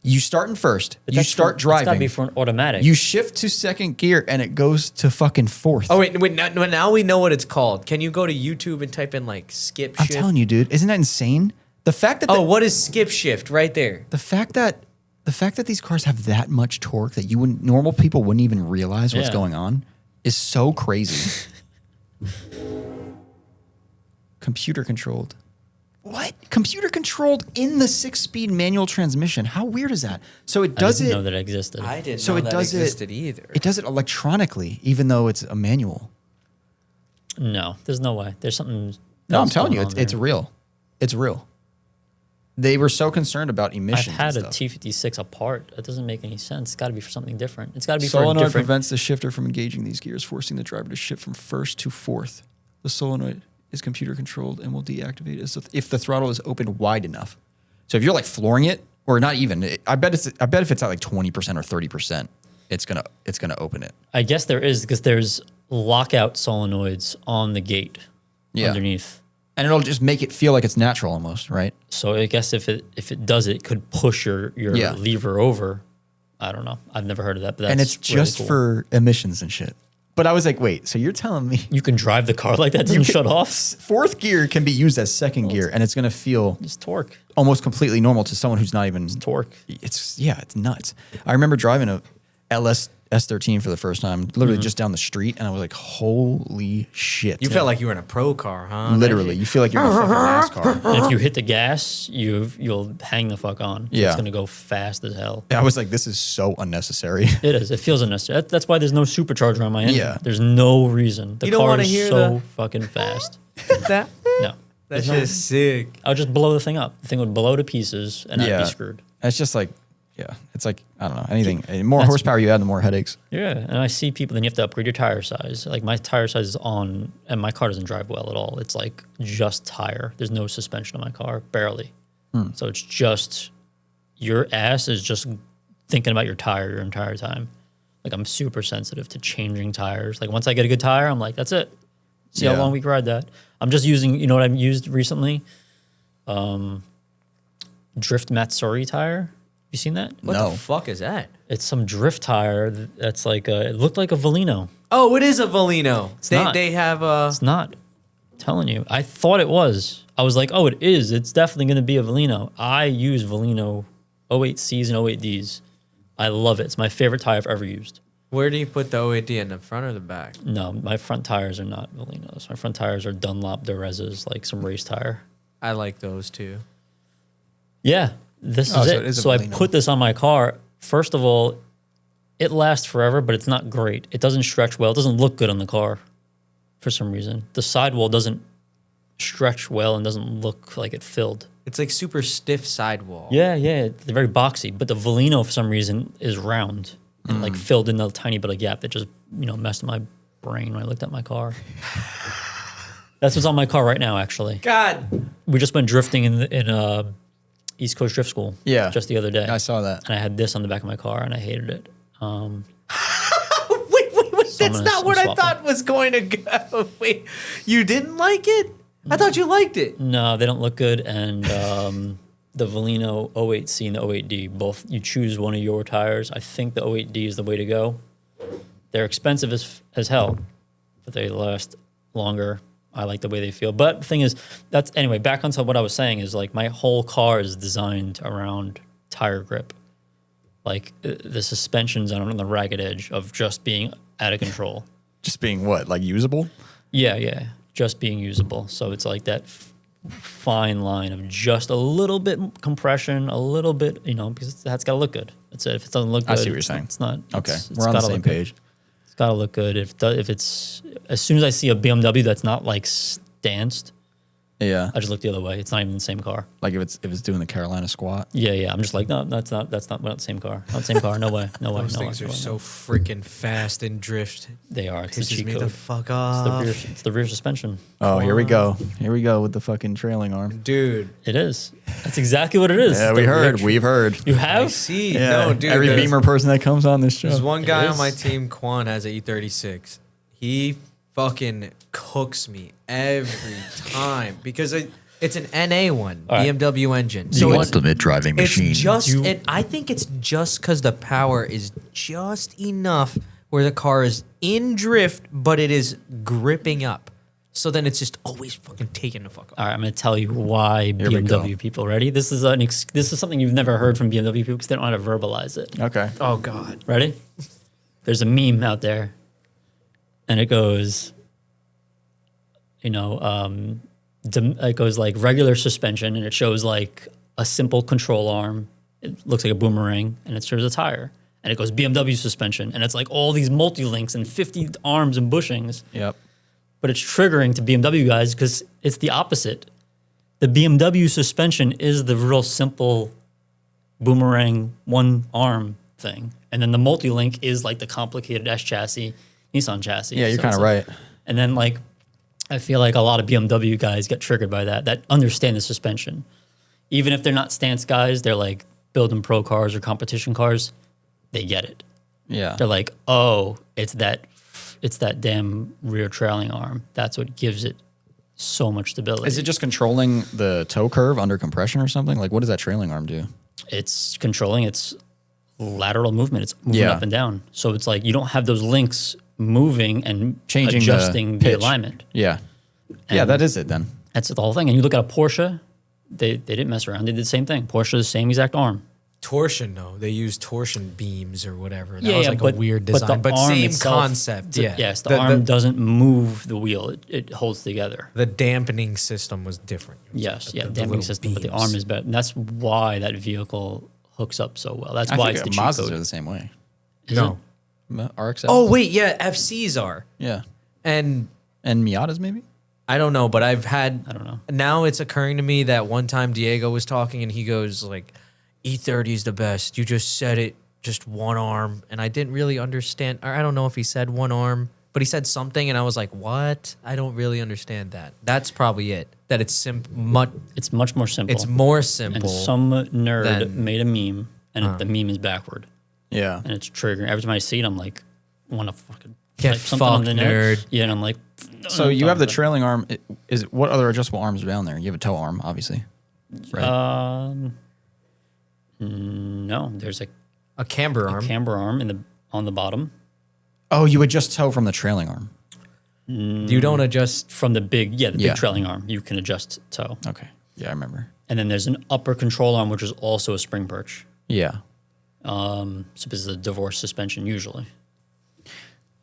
Speaker 1: You start in first.
Speaker 3: But
Speaker 1: You
Speaker 3: that's
Speaker 1: start
Speaker 3: It's got to
Speaker 1: driving.
Speaker 3: be for an automatic.
Speaker 1: You shift to second gear, and it goes to fucking fourth.
Speaker 2: Oh, wait. Now we know what it's called. Can you go to YouTube and type in, like, skip
Speaker 1: I'm
Speaker 2: shift?
Speaker 1: telling you, dude. Isn't that insane? The fact that
Speaker 2: what is skip shift right there?
Speaker 1: the fact that these cars have that much torque that normal people wouldn't even realize what's
Speaker 3: Yeah.
Speaker 1: going on is so crazy. Computer controlled. What? Computer controlled in the 6-speed manual transmission. How weird is that? So it
Speaker 3: I
Speaker 1: does
Speaker 3: didn't
Speaker 1: it.
Speaker 3: know that it existed.
Speaker 2: I didn't
Speaker 1: So
Speaker 2: know
Speaker 1: it
Speaker 2: that
Speaker 1: does
Speaker 2: existed
Speaker 1: it.
Speaker 2: either.
Speaker 1: It does it electronically, even though it's a manual.
Speaker 3: No, there's no way. There's something.
Speaker 1: No, I'm
Speaker 3: else
Speaker 1: telling you,
Speaker 3: going on
Speaker 1: it's
Speaker 3: there.
Speaker 1: real. It's real. They were so concerned about
Speaker 3: I've
Speaker 1: emissions.
Speaker 3: had a
Speaker 1: and stuff.
Speaker 3: T56 apart. It doesn't make any sense. It's got to be for something different. It's got to be for a
Speaker 1: Solenoid
Speaker 3: different.
Speaker 1: prevents the shifter from engaging these gears, forcing the driver to shift from first to fourth. The solenoid is computer controlled and will deactivate if the throttle is opened wide enough. So if you're like flooring it, or not even, I bet if it's at like 20% or 30%, it's gonna open it.
Speaker 3: I guess there is because there's lockout solenoids on the gate underneath.
Speaker 1: And it'll just make it feel like it's natural almost, right?
Speaker 3: So I guess if it does it could push your
Speaker 1: Yeah.
Speaker 3: lever over. I don't know. I've never heard of that. But that's
Speaker 1: And it's
Speaker 3: really
Speaker 1: just
Speaker 3: cool.
Speaker 1: for emissions and shit. But I was like, wait, so you're telling me
Speaker 3: You can drive the car like that. Doesn't shut off.
Speaker 1: fourth gear can be used as second gear, and it's gonna feel
Speaker 3: Just torque.
Speaker 1: almost completely normal to someone who's not even
Speaker 3: Torque.
Speaker 1: It's nuts. I remember driving a LS S13 for the first time, literally just down the street, and I was like, holy shit.
Speaker 2: You felt like you were in a pro car, huh?
Speaker 1: literally, you feel like you're in a fucking NASCAR.
Speaker 3: And if you hit the gas, you'll hang the fuck on.
Speaker 1: Yeah.
Speaker 3: It's gonna go fast as hell.
Speaker 1: I was like, this is so unnecessary.
Speaker 3: It is. It feels unnecessary. That's why there's no supercharger on my engine.
Speaker 1: Yeah.
Speaker 3: There's no reason. The
Speaker 2: You don't
Speaker 3: car
Speaker 2: wanna
Speaker 3: is
Speaker 2: hear
Speaker 3: so
Speaker 2: the-
Speaker 3: fucking fast.
Speaker 2: That
Speaker 3: No.
Speaker 2: that shit is sick.
Speaker 3: I would just blow the thing up. The thing would blow to pieces and I'd be screwed.
Speaker 1: It's just like, yeah, it's like, I don't know, anything. More horsepower you add, the more headaches.
Speaker 3: Yeah. And I see people, then you have to upgrade your tire size. Like my tire size is on, and my car doesn't drive well at all. It's like just tire. There's no suspension on my car, barely. So it's just, your ass is just thinking about your tire your entire time. Like I'm super sensitive to changing tires. Like once I get a good tire, I'm like, that's it. See how
Speaker 1: Yeah.
Speaker 3: long we can ride that. I'm just using, you know what I've used recently? Drift Matsuri tire. You seen that?
Speaker 2: What
Speaker 1: No.
Speaker 2: the fuck is that?
Speaker 3: It's some drift tire that's like it looked like a Valino.
Speaker 2: Oh, it is a Valino.
Speaker 3: not.
Speaker 2: They have
Speaker 3: It's not. I'm telling you. I thought it was. I was like, oh, it is. It's definitely going to be a Valino. I use Valino 08Cs and 08Ds. I love it. It's my favorite tire I've ever used.
Speaker 2: Where do you put the OAD, in the front or the back?
Speaker 3: No, my front tires are not Valinos. My front tires are Dunlop Durezas, like some race tire.
Speaker 2: I like those too.
Speaker 3: Yeah, this
Speaker 1: Oh,
Speaker 3: is
Speaker 1: so
Speaker 3: it.
Speaker 1: it is a
Speaker 3: So I
Speaker 1: Valino.
Speaker 3: put this on my car. First of all, it lasts forever, but it's not great. It doesn't stretch well. It doesn't look good on the car for some reason. The sidewall doesn't stretch well and doesn't look like it filled.
Speaker 2: It's like super stiff sidewall.
Speaker 3: Yeah, it's very boxy. But the Valino, for some reason, is round and like filled in a tiny bit of gap that just, messed with my brain when I looked at my car. That's what's on my car right now, actually.
Speaker 2: God.
Speaker 3: We just went drifting in East Coast Drift School.
Speaker 1: Yeah.
Speaker 3: Just the other day.
Speaker 1: I saw that.
Speaker 3: And I had this on the back of my car, and I hated it.
Speaker 2: Wait.
Speaker 3: So
Speaker 2: That's not what I thought was going to go. Wait, you didn't like it? I thought you liked it.
Speaker 3: No, they don't look good. And the Valino 08C and the 08D, both, you choose one of your tires. I think the 08D is the way to go. They're expensive as hell, but they last longer. I like the way they feel. But the thing is, anyway, back onto what I was saying is like my whole car is designed around tire grip. Like the suspension's on the ragged edge of just being out of control.
Speaker 1: Just being what, like usable?
Speaker 3: Yeah. Just being usable. So it's like that fine line of just a little bit compression, a little bit, because that's got to look good. That's it. If it doesn't look good,
Speaker 1: I see what you're saying.
Speaker 3: It's not.
Speaker 1: Okay,
Speaker 3: it's
Speaker 1: we're on the
Speaker 3: gotta
Speaker 1: same
Speaker 3: look good.
Speaker 1: page.
Speaker 3: It's got to look good. If it's, as soon as I see a BMW that's not like stanced,
Speaker 1: Yeah,
Speaker 3: I just look the other way. It's not even the same car.
Speaker 1: like if it's doing the Carolina squat.
Speaker 3: Yeah. I'm just like, no, that's not. We're not the same car. Not the same car. No way. No way.
Speaker 2: Those
Speaker 3: no
Speaker 2: things
Speaker 3: way,
Speaker 2: are
Speaker 3: no way,
Speaker 2: so
Speaker 3: no.
Speaker 2: freaking fast and drift.
Speaker 3: They are. It's the
Speaker 2: Pisses
Speaker 3: cheat
Speaker 2: me
Speaker 3: code.
Speaker 2: the fuck
Speaker 3: It's
Speaker 2: off.
Speaker 3: it's the rear suspension.
Speaker 1: Oh, here we go. Here we go with the fucking trailing arm.
Speaker 2: Dude,
Speaker 3: It is. That's exactly what it is.
Speaker 1: Yeah,
Speaker 3: It's
Speaker 1: we
Speaker 3: the
Speaker 1: heard.
Speaker 3: rear-
Speaker 1: We've heard.
Speaker 3: You
Speaker 2: I
Speaker 3: have?
Speaker 2: see.
Speaker 1: Yeah,
Speaker 2: No, dude.
Speaker 1: every Beamer person that comes on this show.
Speaker 2: There's one guy
Speaker 3: It
Speaker 2: on my
Speaker 3: is.
Speaker 2: team, Quan, has an E36. He fucking cooks me every time because it's an NA one,
Speaker 3: All right.
Speaker 2: BMW engine.
Speaker 1: The
Speaker 2: So it's,
Speaker 1: ultimate driving
Speaker 2: it's
Speaker 1: machine.
Speaker 2: just, and I think it's just because the power is just enough where the car is in drift, but it is gripping up. So then it's just always fucking taking the fuck off.
Speaker 3: All right, I'm going to tell you why
Speaker 1: Here we go.
Speaker 3: BMW people. Ready? This is something you've never heard from BMW people because they don't know how to verbalize it.
Speaker 1: Okay.
Speaker 2: Oh, God.
Speaker 3: Ready? There's a meme out there, and it goes, it goes like regular suspension, and it shows like a simple control arm. It looks like a boomerang, and it shows a tire. And it goes BMW suspension, and it's like all these multi-links and 50 arms and bushings.
Speaker 1: Yep.
Speaker 3: But it's triggering to BMW guys because it's the opposite. The BMW suspension is the real simple boomerang one arm thing. And then the multi-link is like the complicated S chassis, Nissan chassis.
Speaker 1: Yeah, you're
Speaker 3: So
Speaker 1: kind
Speaker 3: it's
Speaker 1: of
Speaker 3: like-
Speaker 1: right.
Speaker 3: And then like, I feel like a lot of BMW guys get triggered by that understand the suspension. Even if they're not stance guys, they're like building pro cars or competition cars, they get it.
Speaker 1: Yeah.
Speaker 3: They're like, oh, it's that damn rear trailing arm. That's what gives it so much stability.
Speaker 1: Is it just controlling the toe curve under compression or something? Like, what does that trailing arm do?
Speaker 3: It's controlling its lateral movement. It's moving
Speaker 1: Yeah.
Speaker 3: up and down. So it's like you don't have those links moving and
Speaker 1: Changing
Speaker 3: adjusting
Speaker 1: the
Speaker 3: the
Speaker 1: pitch.
Speaker 3: alignment.
Speaker 1: Yeah. Yeah,
Speaker 3: And-
Speaker 1: that is it then.
Speaker 3: That's the whole thing. And you look at a Porsche, they didn't mess around. They did the same thing. Porsche, the same exact arm.
Speaker 2: Torsion, though. They use torsion beams or whatever. That was like a weird
Speaker 3: the
Speaker 2: design, but
Speaker 3: arm
Speaker 2: same
Speaker 3: itself-
Speaker 2: concept. Yeah.
Speaker 3: Yes, the arm doesn't move the wheel. It holds together.
Speaker 2: The dampening system was different.
Speaker 3: Yes,
Speaker 2: The-
Speaker 3: yeah,
Speaker 2: the
Speaker 3: damping
Speaker 2: little
Speaker 3: system, but the
Speaker 2: beams.
Speaker 3: arm is better. And that's why that vehicle hooks up so well. That's
Speaker 1: I
Speaker 3: why
Speaker 1: think
Speaker 3: it's the cheat
Speaker 1: Mazdas
Speaker 3: code.
Speaker 1: are the same way.
Speaker 3: Is
Speaker 2: No.
Speaker 1: RX-7.
Speaker 2: Oh, wait. Yeah. FCs are.
Speaker 1: Yeah.
Speaker 2: And
Speaker 1: And Miatas maybe?
Speaker 2: I don't know, but I've had.
Speaker 3: I don't know.
Speaker 2: Now it's occurring to me that one time Diego was talking and he goes, like, E30 is the best. You just said it, just one arm. And I didn't really understand. Or I don't know if he said one arm, but he said something. And I was like, what? I don't really understand that. That's probably it. That it's
Speaker 3: It's much more simple.
Speaker 2: It's more
Speaker 3: and
Speaker 2: simple.
Speaker 3: some nerd
Speaker 2: than-
Speaker 3: made a meme, and the meme is backward,
Speaker 1: Yeah.
Speaker 3: and it's triggering. Every time I see it, I'm like, want to fucking
Speaker 2: Get
Speaker 3: type something on
Speaker 2: fucked,
Speaker 3: the net.
Speaker 2: nerd.
Speaker 3: Yeah, and I'm like,
Speaker 1: So you have the trailing arm. What other adjustable arms are down there? You have a toe arm, obviously. Right.
Speaker 3: No, there's
Speaker 2: a camber
Speaker 3: a
Speaker 2: arm.
Speaker 3: camber arm on the bottom
Speaker 1: Oh, you adjust toe from the trailing arm.
Speaker 2: You don't adjust.
Speaker 3: from the big
Speaker 1: Yeah.
Speaker 3: big trailing arm. You can adjust toe,
Speaker 1: Okay. Yeah, I remember.
Speaker 3: and then there's an upper control arm, which is also a spring perch.
Speaker 1: Yeah.
Speaker 3: So this is a divorce suspension usually.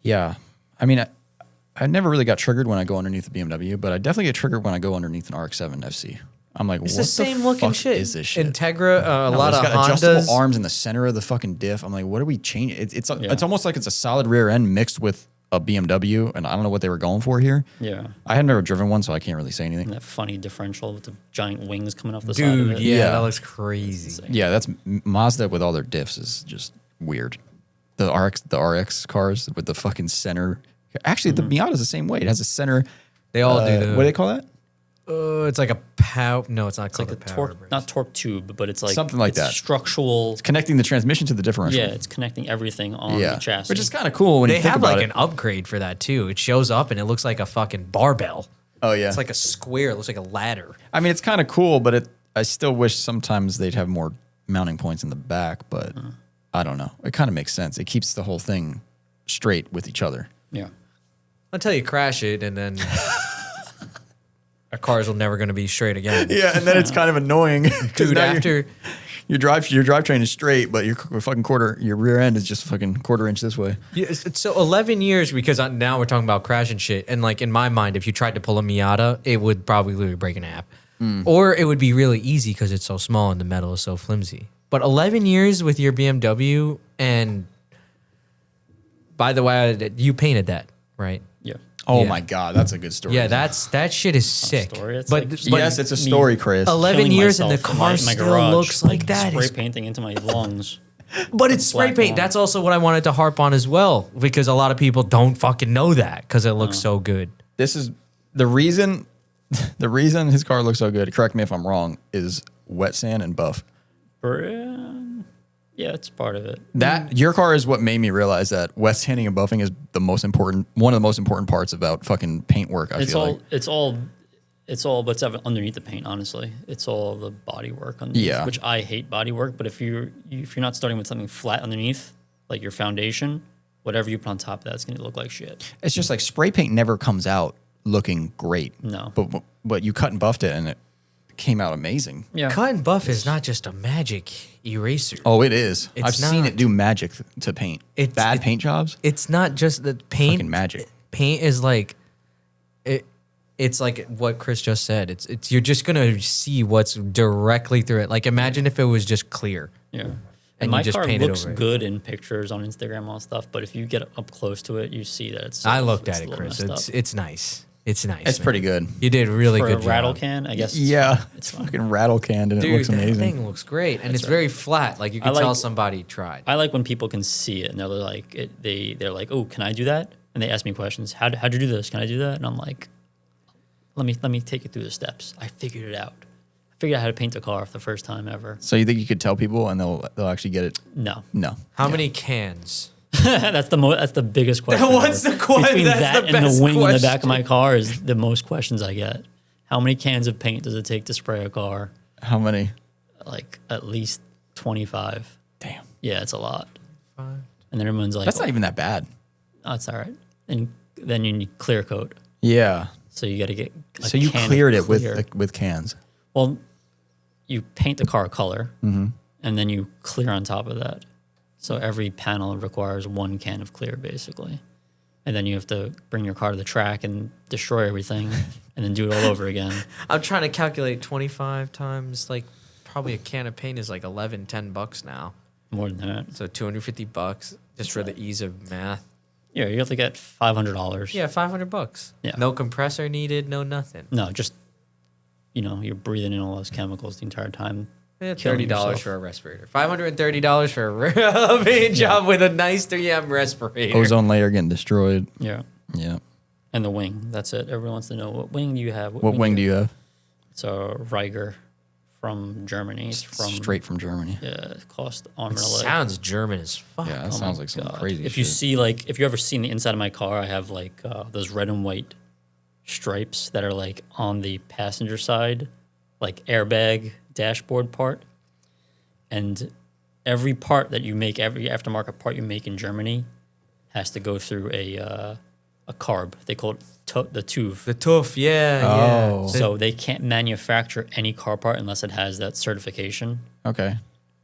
Speaker 1: Yeah. I mean, I never really got triggered when I go underneath the BMW, but I definitely get triggered when I go underneath an RX-7 FC. I'm like,
Speaker 2: It's
Speaker 1: what
Speaker 2: the same looking
Speaker 1: fuck
Speaker 2: shit.
Speaker 1: is this shit?
Speaker 2: Integra, a
Speaker 1: No,
Speaker 2: lot
Speaker 1: it's
Speaker 2: of
Speaker 1: got adjustable
Speaker 2: Hondas.
Speaker 1: arms in the center of the fucking diff. I'm like, what are we changing? It's
Speaker 3: Yeah.
Speaker 1: almost like it's a solid rear end mixed with a BMW, and I don't know what they were going for here.
Speaker 3: Yeah,
Speaker 1: I had never driven one, so I can't really say anything.
Speaker 3: and that funny differential with the giant wings coming off the side of
Speaker 2: Dude,
Speaker 3: it.
Speaker 2: yeah,
Speaker 1: Yeah.
Speaker 2: that looks crazy.
Speaker 1: Yeah, that's Mazda with all their diffs is just weird. The RX cars with the fucking center. Actually, the Miata's the same way. It has a center
Speaker 2: They all do the.
Speaker 1: What do they call that?
Speaker 2: It's like a power. No, it's not
Speaker 3: It's
Speaker 2: called
Speaker 3: like a
Speaker 2: a power.
Speaker 3: torque,
Speaker 2: brace.
Speaker 3: not torque tube, but it's like
Speaker 1: Something like
Speaker 3: it's
Speaker 1: that.
Speaker 3: Structural.
Speaker 1: It's connecting the transmission to the differential.
Speaker 3: Yeah, it's connecting everything on the chassis.
Speaker 1: Which is kind of cool when
Speaker 2: They
Speaker 1: you think
Speaker 2: have
Speaker 1: about
Speaker 2: like
Speaker 1: it.
Speaker 2: an upgrade for that too. It shows up and it looks like a fucking barbell.
Speaker 1: Oh yeah.
Speaker 2: It's like a square. It looks like a ladder.
Speaker 1: I mean, it's kind of cool, but I still wish sometimes they'd have more mounting points in the back. But I don't know. It kind of makes sense. It keeps the whole thing straight with each other.
Speaker 3: Yeah.
Speaker 2: Until you crash it and then our cars will never going to be straight again.
Speaker 1: Yeah, and then it's kind of annoying,
Speaker 2: Dude, after
Speaker 1: your drivetrain is straight, but your fucking your rear end is just fucking quarter-inch this way.
Speaker 2: Yeah, so 11 years, because now we're talking about crashing shit. And like in my mind, if you tried to pull a Miata, it would probably literally break in half. Or it would be really easy because it's so small and the metal is so flimsy. But 11 years with your BMW, and by the way, you painted that, right?
Speaker 3: Yeah.
Speaker 1: Oh
Speaker 2: Yeah.
Speaker 1: my god, that's a good story.
Speaker 2: Yeah, that shit is sick.
Speaker 3: Story. It's
Speaker 2: But,
Speaker 3: like-
Speaker 2: but
Speaker 1: yes, it's a story, Chris.
Speaker 2: 11
Speaker 3: Killing
Speaker 2: years and the
Speaker 3: myself in
Speaker 2: car
Speaker 3: my
Speaker 2: still
Speaker 3: garage,
Speaker 2: looks like that.
Speaker 3: Spray
Speaker 2: Is-
Speaker 3: painting into my lungs.
Speaker 2: But it's spray
Speaker 3: black
Speaker 2: paint.
Speaker 3: line.
Speaker 2: That's also what I wanted to harp on as well, because a lot of people don't fucking know that because it looks so good.
Speaker 1: This is the reason. The reason his car looks so good. Correct me if I'm wrong. Is wet sand and buff.
Speaker 3: Yeah, it's part of it.
Speaker 1: That your car is what made me realize that wet sanding and buffing is the most important. One of the most important parts about fucking paint work. I
Speaker 3: It's
Speaker 1: feel
Speaker 3: all,
Speaker 1: like.
Speaker 3: it's all what's underneath the paint. Honestly, it's all the body work underneath.
Speaker 1: Yeah.
Speaker 3: Which I hate body work, but if you're not starting with something flat underneath, like your foundation, whatever you put on top of that, it's gonna look like shit.
Speaker 1: It's just like spray paint never comes out looking great.
Speaker 3: No.
Speaker 1: But you cut and buffed it and it came out amazing.
Speaker 3: Yeah.
Speaker 2: Cut and buff is not just a magic eraser.
Speaker 1: Oh, it is.
Speaker 2: It's
Speaker 1: I've seen
Speaker 2: not.
Speaker 1: it do magic to paint. Bad paint jobs.
Speaker 2: It's not just the paint.
Speaker 1: Fucking magic.
Speaker 2: Paint is like it. It's like what Chris just said. It's you're just gonna see what's directly through it. Like imagine if it was just clear.
Speaker 3: Yeah.
Speaker 2: And
Speaker 3: And
Speaker 2: you
Speaker 3: my
Speaker 2: just
Speaker 3: car
Speaker 2: painted
Speaker 3: looks
Speaker 2: over it.
Speaker 3: good in pictures on Instagram, all stuff. But if you get up close to it, you see that it's.
Speaker 2: I looked
Speaker 3: it's
Speaker 2: at
Speaker 3: a
Speaker 2: it,
Speaker 3: little
Speaker 2: Chris.
Speaker 3: messed up.
Speaker 2: It's nice. It's nice.
Speaker 1: It's
Speaker 2: man.
Speaker 1: pretty good.
Speaker 2: You did a really
Speaker 3: For
Speaker 2: good
Speaker 3: a
Speaker 2: job.
Speaker 3: rattle can, I guess.
Speaker 1: Yeah,
Speaker 3: it's
Speaker 1: it's
Speaker 3: fine.
Speaker 1: fucking rattle canned and
Speaker 2: Dude,
Speaker 1: it looks
Speaker 2: that
Speaker 1: amazing.
Speaker 2: thing looks great, and it's very flat. Like you can
Speaker 3: I like-
Speaker 2: tell somebody tried.
Speaker 3: I like when people can see it and they're like, they're like, oh, can I do that? And they ask me questions. How'd you do this? Can I do that? And I'm like, let me take you through the steps. I figured it out. I figured out how to paint a car for the first time ever.
Speaker 1: So you think you could tell people and they'll actually get it?
Speaker 3: No,
Speaker 1: No.
Speaker 2: How many cans?
Speaker 3: that's the biggest question.
Speaker 2: What's
Speaker 3: ever.
Speaker 2: the question?
Speaker 3: Between
Speaker 2: That's
Speaker 3: that
Speaker 2: the
Speaker 3: and the
Speaker 2: best
Speaker 3: wing in the back
Speaker 2: question.
Speaker 3: of my car is the most questions I get. How many cans of paint does it take to spray a car?
Speaker 1: How many?
Speaker 3: Like at least 25.
Speaker 1: Damn.
Speaker 3: Yeah, it's a lot. And then everyone's like,
Speaker 1: That's not even that bad.
Speaker 3: oh, it's all right. And then you need clear coat.
Speaker 1: Yeah.
Speaker 3: So you got to get. a
Speaker 1: So you
Speaker 3: can of
Speaker 1: cleared it
Speaker 3: clear.
Speaker 1: with cans.
Speaker 3: Well, you paint the car a color,
Speaker 1: Mm-hmm.
Speaker 3: and then you clear on top of that. So every panel requires one can of clear, basically. And then you have to bring your car to the track and destroy everything, and then do it all over again.
Speaker 2: I'm trying to calculate 25 times like probably a can of paint is like $10 now.
Speaker 3: More than that.
Speaker 2: So $250 just for the ease of math.
Speaker 3: Yeah, you have to get $500.
Speaker 2: Yeah, $500.
Speaker 3: Yeah.
Speaker 2: No compressor needed, no nothing.
Speaker 3: No, just, you're breathing in all those chemicals the entire time.
Speaker 2: Yeah,
Speaker 3: Killing
Speaker 2: $30
Speaker 3: yourself.
Speaker 2: for a respirator. $530 for a paint job with a nice 3M respirator.
Speaker 1: Ozone layer getting destroyed.
Speaker 3: Yeah.
Speaker 1: Yeah.
Speaker 3: And the wing. That's it. Everyone wants to know, what wing do you have?
Speaker 1: What wing do you have?
Speaker 3: It's a Reiger from Germany. It's from
Speaker 1: Straight from Germany.
Speaker 3: Yeah, it cost arm
Speaker 2: It
Speaker 3: and a leg.
Speaker 2: sounds German as fuck.
Speaker 1: Yeah, that
Speaker 3: Oh
Speaker 1: sounds
Speaker 3: my
Speaker 1: like some
Speaker 3: God.
Speaker 1: crazy
Speaker 3: If
Speaker 1: shit.
Speaker 3: you see, if you ever seen the inside of my car, I have like those red and white stripes that are like on the passenger side, like airbag dashboard part. And every part that you make, every aftermarket part you make in Germany has to go through a carb. They call it the TÜV.
Speaker 2: The TÜV, yeah,
Speaker 1: Oh.
Speaker 2: yeah.
Speaker 3: So they can't manufacture any car part unless it has that certification.
Speaker 1: Okay.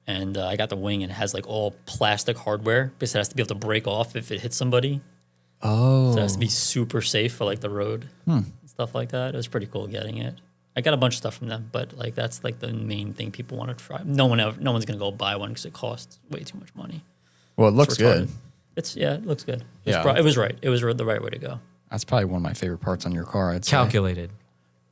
Speaker 3: And I got the wing and it has like all plastic hardware because it has to be able to break off if it hits somebody.
Speaker 1: Oh.
Speaker 3: So it has to be super safe for like the road, stuff like that. It was pretty cool getting it. I got a bunch of stuff from them, but like that's like the main thing people want to try. No one's gonna go buy one because it costs way too much money.
Speaker 1: Well, it looks good.
Speaker 3: It looks good.
Speaker 1: Yeah.
Speaker 3: It was right. It was the right way to go.
Speaker 1: That's probably one of my favorite parts on your car. I'd say.
Speaker 2: Calculated.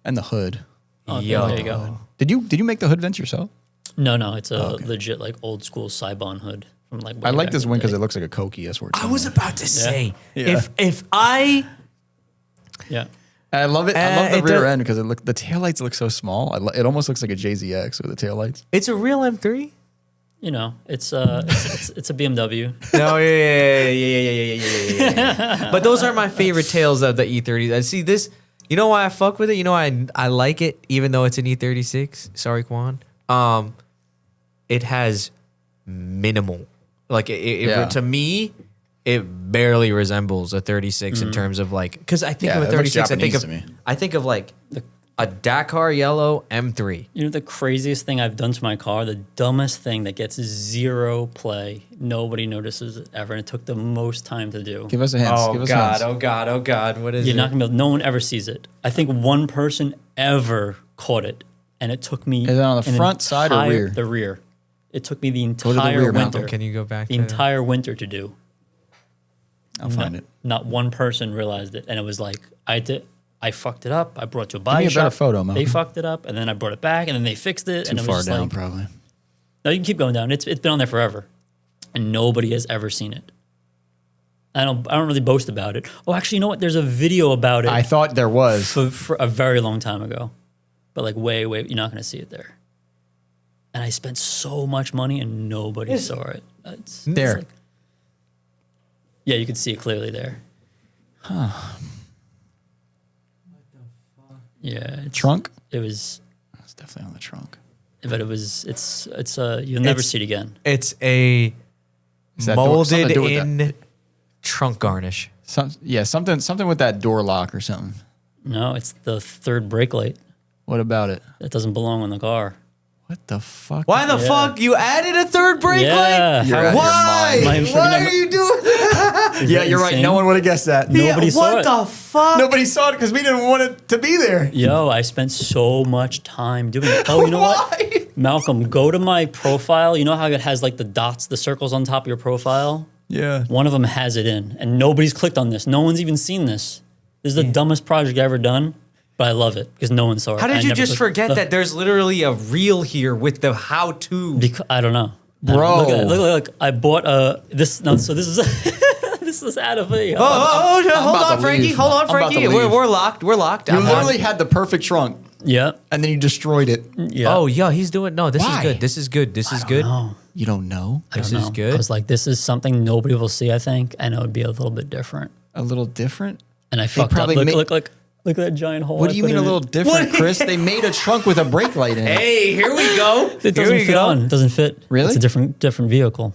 Speaker 1: And the hood.
Speaker 3: Oh, okay,
Speaker 2: Yo.
Speaker 3: there you go.
Speaker 1: Did you make the hood vents yourself?
Speaker 3: No, it's a legit like old school Cybon hood from like.
Speaker 1: I
Speaker 3: way
Speaker 1: like
Speaker 3: back
Speaker 1: this
Speaker 3: in the
Speaker 1: wing because
Speaker 3: day.
Speaker 1: it looks like a Koki. That's where it's
Speaker 2: I was about to say,
Speaker 1: Yeah.
Speaker 2: if I
Speaker 3: Yeah.
Speaker 1: I love it. I love
Speaker 2: it
Speaker 1: the rear
Speaker 2: does-
Speaker 1: end because the taillights look so small. It almost looks like a JZX with the taillights.
Speaker 2: It's a real M3.
Speaker 3: You know, it's a BMW.
Speaker 2: No, yeah. But those are my favorite tails of the E30s. I see this. You know why I fuck with it? You know why I like it, even though it's an E36. Sorry, Quan. It has minimal. Like to me, it barely resembles a 36 in terms of like. Because I think of a
Speaker 1: it looks
Speaker 2: 36,
Speaker 1: Japanese to me.
Speaker 2: I think of like a Dakar yellow M3.
Speaker 3: You know the craziest thing I've done to my car, the dumbest thing that gets zero play, nobody notices it ever, and it took the most time to do.
Speaker 1: Give us a hint. Give us a hint.
Speaker 2: Oh God! What is
Speaker 3: You're
Speaker 2: it?
Speaker 3: not gonna be able, no one ever sees it. I think one person ever caught it, and it took me.
Speaker 1: Is it on the
Speaker 3: an
Speaker 1: front, side, or
Speaker 3: entire-
Speaker 1: rear?
Speaker 3: The rear. It took me the
Speaker 1: to the
Speaker 3: entire
Speaker 1: rear,
Speaker 3: winter.
Speaker 1: Malcolm.
Speaker 2: Can you go back?
Speaker 3: The entire winter to do.
Speaker 1: I'll find it.
Speaker 3: Not one person realized it, and it was like I fucked it up. I brought it to a body
Speaker 1: me a better
Speaker 3: shop.
Speaker 1: photo,
Speaker 3: They
Speaker 1: Malcolm.
Speaker 3: fucked it up, and then I brought it back, and then they fixed it.
Speaker 1: Too
Speaker 3: and it was
Speaker 1: far
Speaker 3: just
Speaker 1: down,
Speaker 3: like,
Speaker 1: probably.
Speaker 3: no, you can keep going down. It's been on there forever, and nobody has ever seen it. I don't really boast about it. Oh, actually, you know what? There's a video about it
Speaker 1: I thought there was.
Speaker 3: for a very long time ago, but like way, you're not going to see it there. And I spent so much money, and nobody saw it. It's
Speaker 1: There.
Speaker 3: like- yeah, you can see it clearly there. Yeah,
Speaker 1: Trunk?
Speaker 3: it was,
Speaker 1: It's definitely on the trunk.
Speaker 3: but it's you'll never see it again.
Speaker 2: It's a
Speaker 1: Is that door- something
Speaker 2: molded
Speaker 1: to do with that?
Speaker 2: in trunk garnish.
Speaker 1: Something with that door lock or something.
Speaker 3: No, it's the third brake light
Speaker 1: What about it?
Speaker 3: that doesn't belong on the car.
Speaker 1: What the fuck?
Speaker 2: Why the
Speaker 3: Yeah.
Speaker 2: fuck you added a third brake
Speaker 3: Yeah,
Speaker 2: light?
Speaker 1: You're out of your
Speaker 2: Why?
Speaker 1: mind.
Speaker 3: Why
Speaker 2: Why are you doing that?
Speaker 1: Yeah, you're right. No one would have guessed that.
Speaker 3: Nobody saw
Speaker 2: what
Speaker 3: it.
Speaker 2: the fuck?
Speaker 1: Nobody saw it because we didn't want it to be there.
Speaker 3: Yo, I spent so much time doing it. Oh, you know what?
Speaker 1: Why?
Speaker 3: Malcolm, go to my profile. You know how it has like the dots, the circles on top of your profile?
Speaker 1: Yeah.
Speaker 3: One of them has it in, and nobody's clicked on this. No one's even seen this. This is the dumbest project I've ever done, but I love it because no one saw it.
Speaker 2: How
Speaker 3: I
Speaker 2: did you
Speaker 3: never
Speaker 2: just
Speaker 3: clicked-
Speaker 2: forget that there's literally a reel here with the how-to?
Speaker 3: I don't know.
Speaker 1: Bro.
Speaker 3: Look at it. Look. I bought this. No, so this is this is out of a.
Speaker 2: hold
Speaker 1: about
Speaker 2: on,
Speaker 1: to
Speaker 2: Frankie.
Speaker 1: leave.
Speaker 2: Hold on,
Speaker 1: I'm about to
Speaker 2: Frankie.
Speaker 1: leave.
Speaker 2: We're locked. We're locked.
Speaker 1: You
Speaker 2: I'm
Speaker 1: literally
Speaker 2: locked.
Speaker 1: had the perfect trunk,
Speaker 3: Yeah.
Speaker 1: and then you destroyed it.
Speaker 3: Yeah.
Speaker 2: Oh, yeah, he's doing. No, this
Speaker 1: Why?
Speaker 2: is good. This is good. This is good.
Speaker 3: No.
Speaker 1: You don't know?
Speaker 2: This
Speaker 3: I
Speaker 2: is
Speaker 3: don't know.
Speaker 2: good.
Speaker 3: I was like, this is something nobody will see, I think, and it would be a little bit different.
Speaker 1: A little different?
Speaker 3: And I fucked up.
Speaker 1: probably
Speaker 3: Look at that giant hole.
Speaker 1: What
Speaker 3: I
Speaker 1: do you
Speaker 3: put
Speaker 1: mean a
Speaker 3: in
Speaker 1: little
Speaker 3: it.
Speaker 1: different, Chris? They made a trunk with a brake light in it.
Speaker 2: Hey, here we go.
Speaker 3: It doesn't fit on. It doesn't fit.
Speaker 1: Really?
Speaker 3: It's a different vehicle.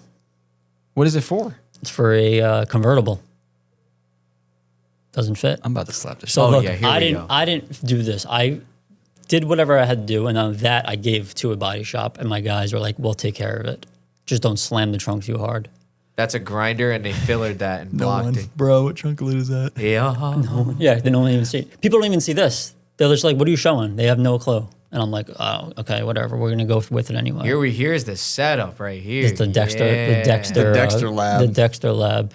Speaker 1: What is it for?
Speaker 3: It's for a convertible. Doesn't fit.
Speaker 1: I'm about to slap this.
Speaker 3: So
Speaker 2: Oh,
Speaker 3: look,
Speaker 2: yeah, here
Speaker 3: I
Speaker 2: we
Speaker 3: didn't.
Speaker 2: go.
Speaker 3: I didn't do this. I did whatever I had to do, and on that I gave to a body shop, and my guys were like, "We'll take care of it. Just don't slam the trunk too hard."
Speaker 2: That's a grinder, and they fillered that and blocked it.
Speaker 1: Bro, what trunk lid is that?
Speaker 2: Yeah.
Speaker 3: Yeah, they don't even see it. People don't even see this. They're just like, "What are you showing?" They have no clue. And I'm like, "Oh, okay, whatever. We're gonna go with it anyway."
Speaker 2: Here's the setup right here.
Speaker 3: It's the Dexter,
Speaker 2: Yeah.
Speaker 3: the Dexter,
Speaker 1: The Dexter lab.
Speaker 3: the Dexter lab.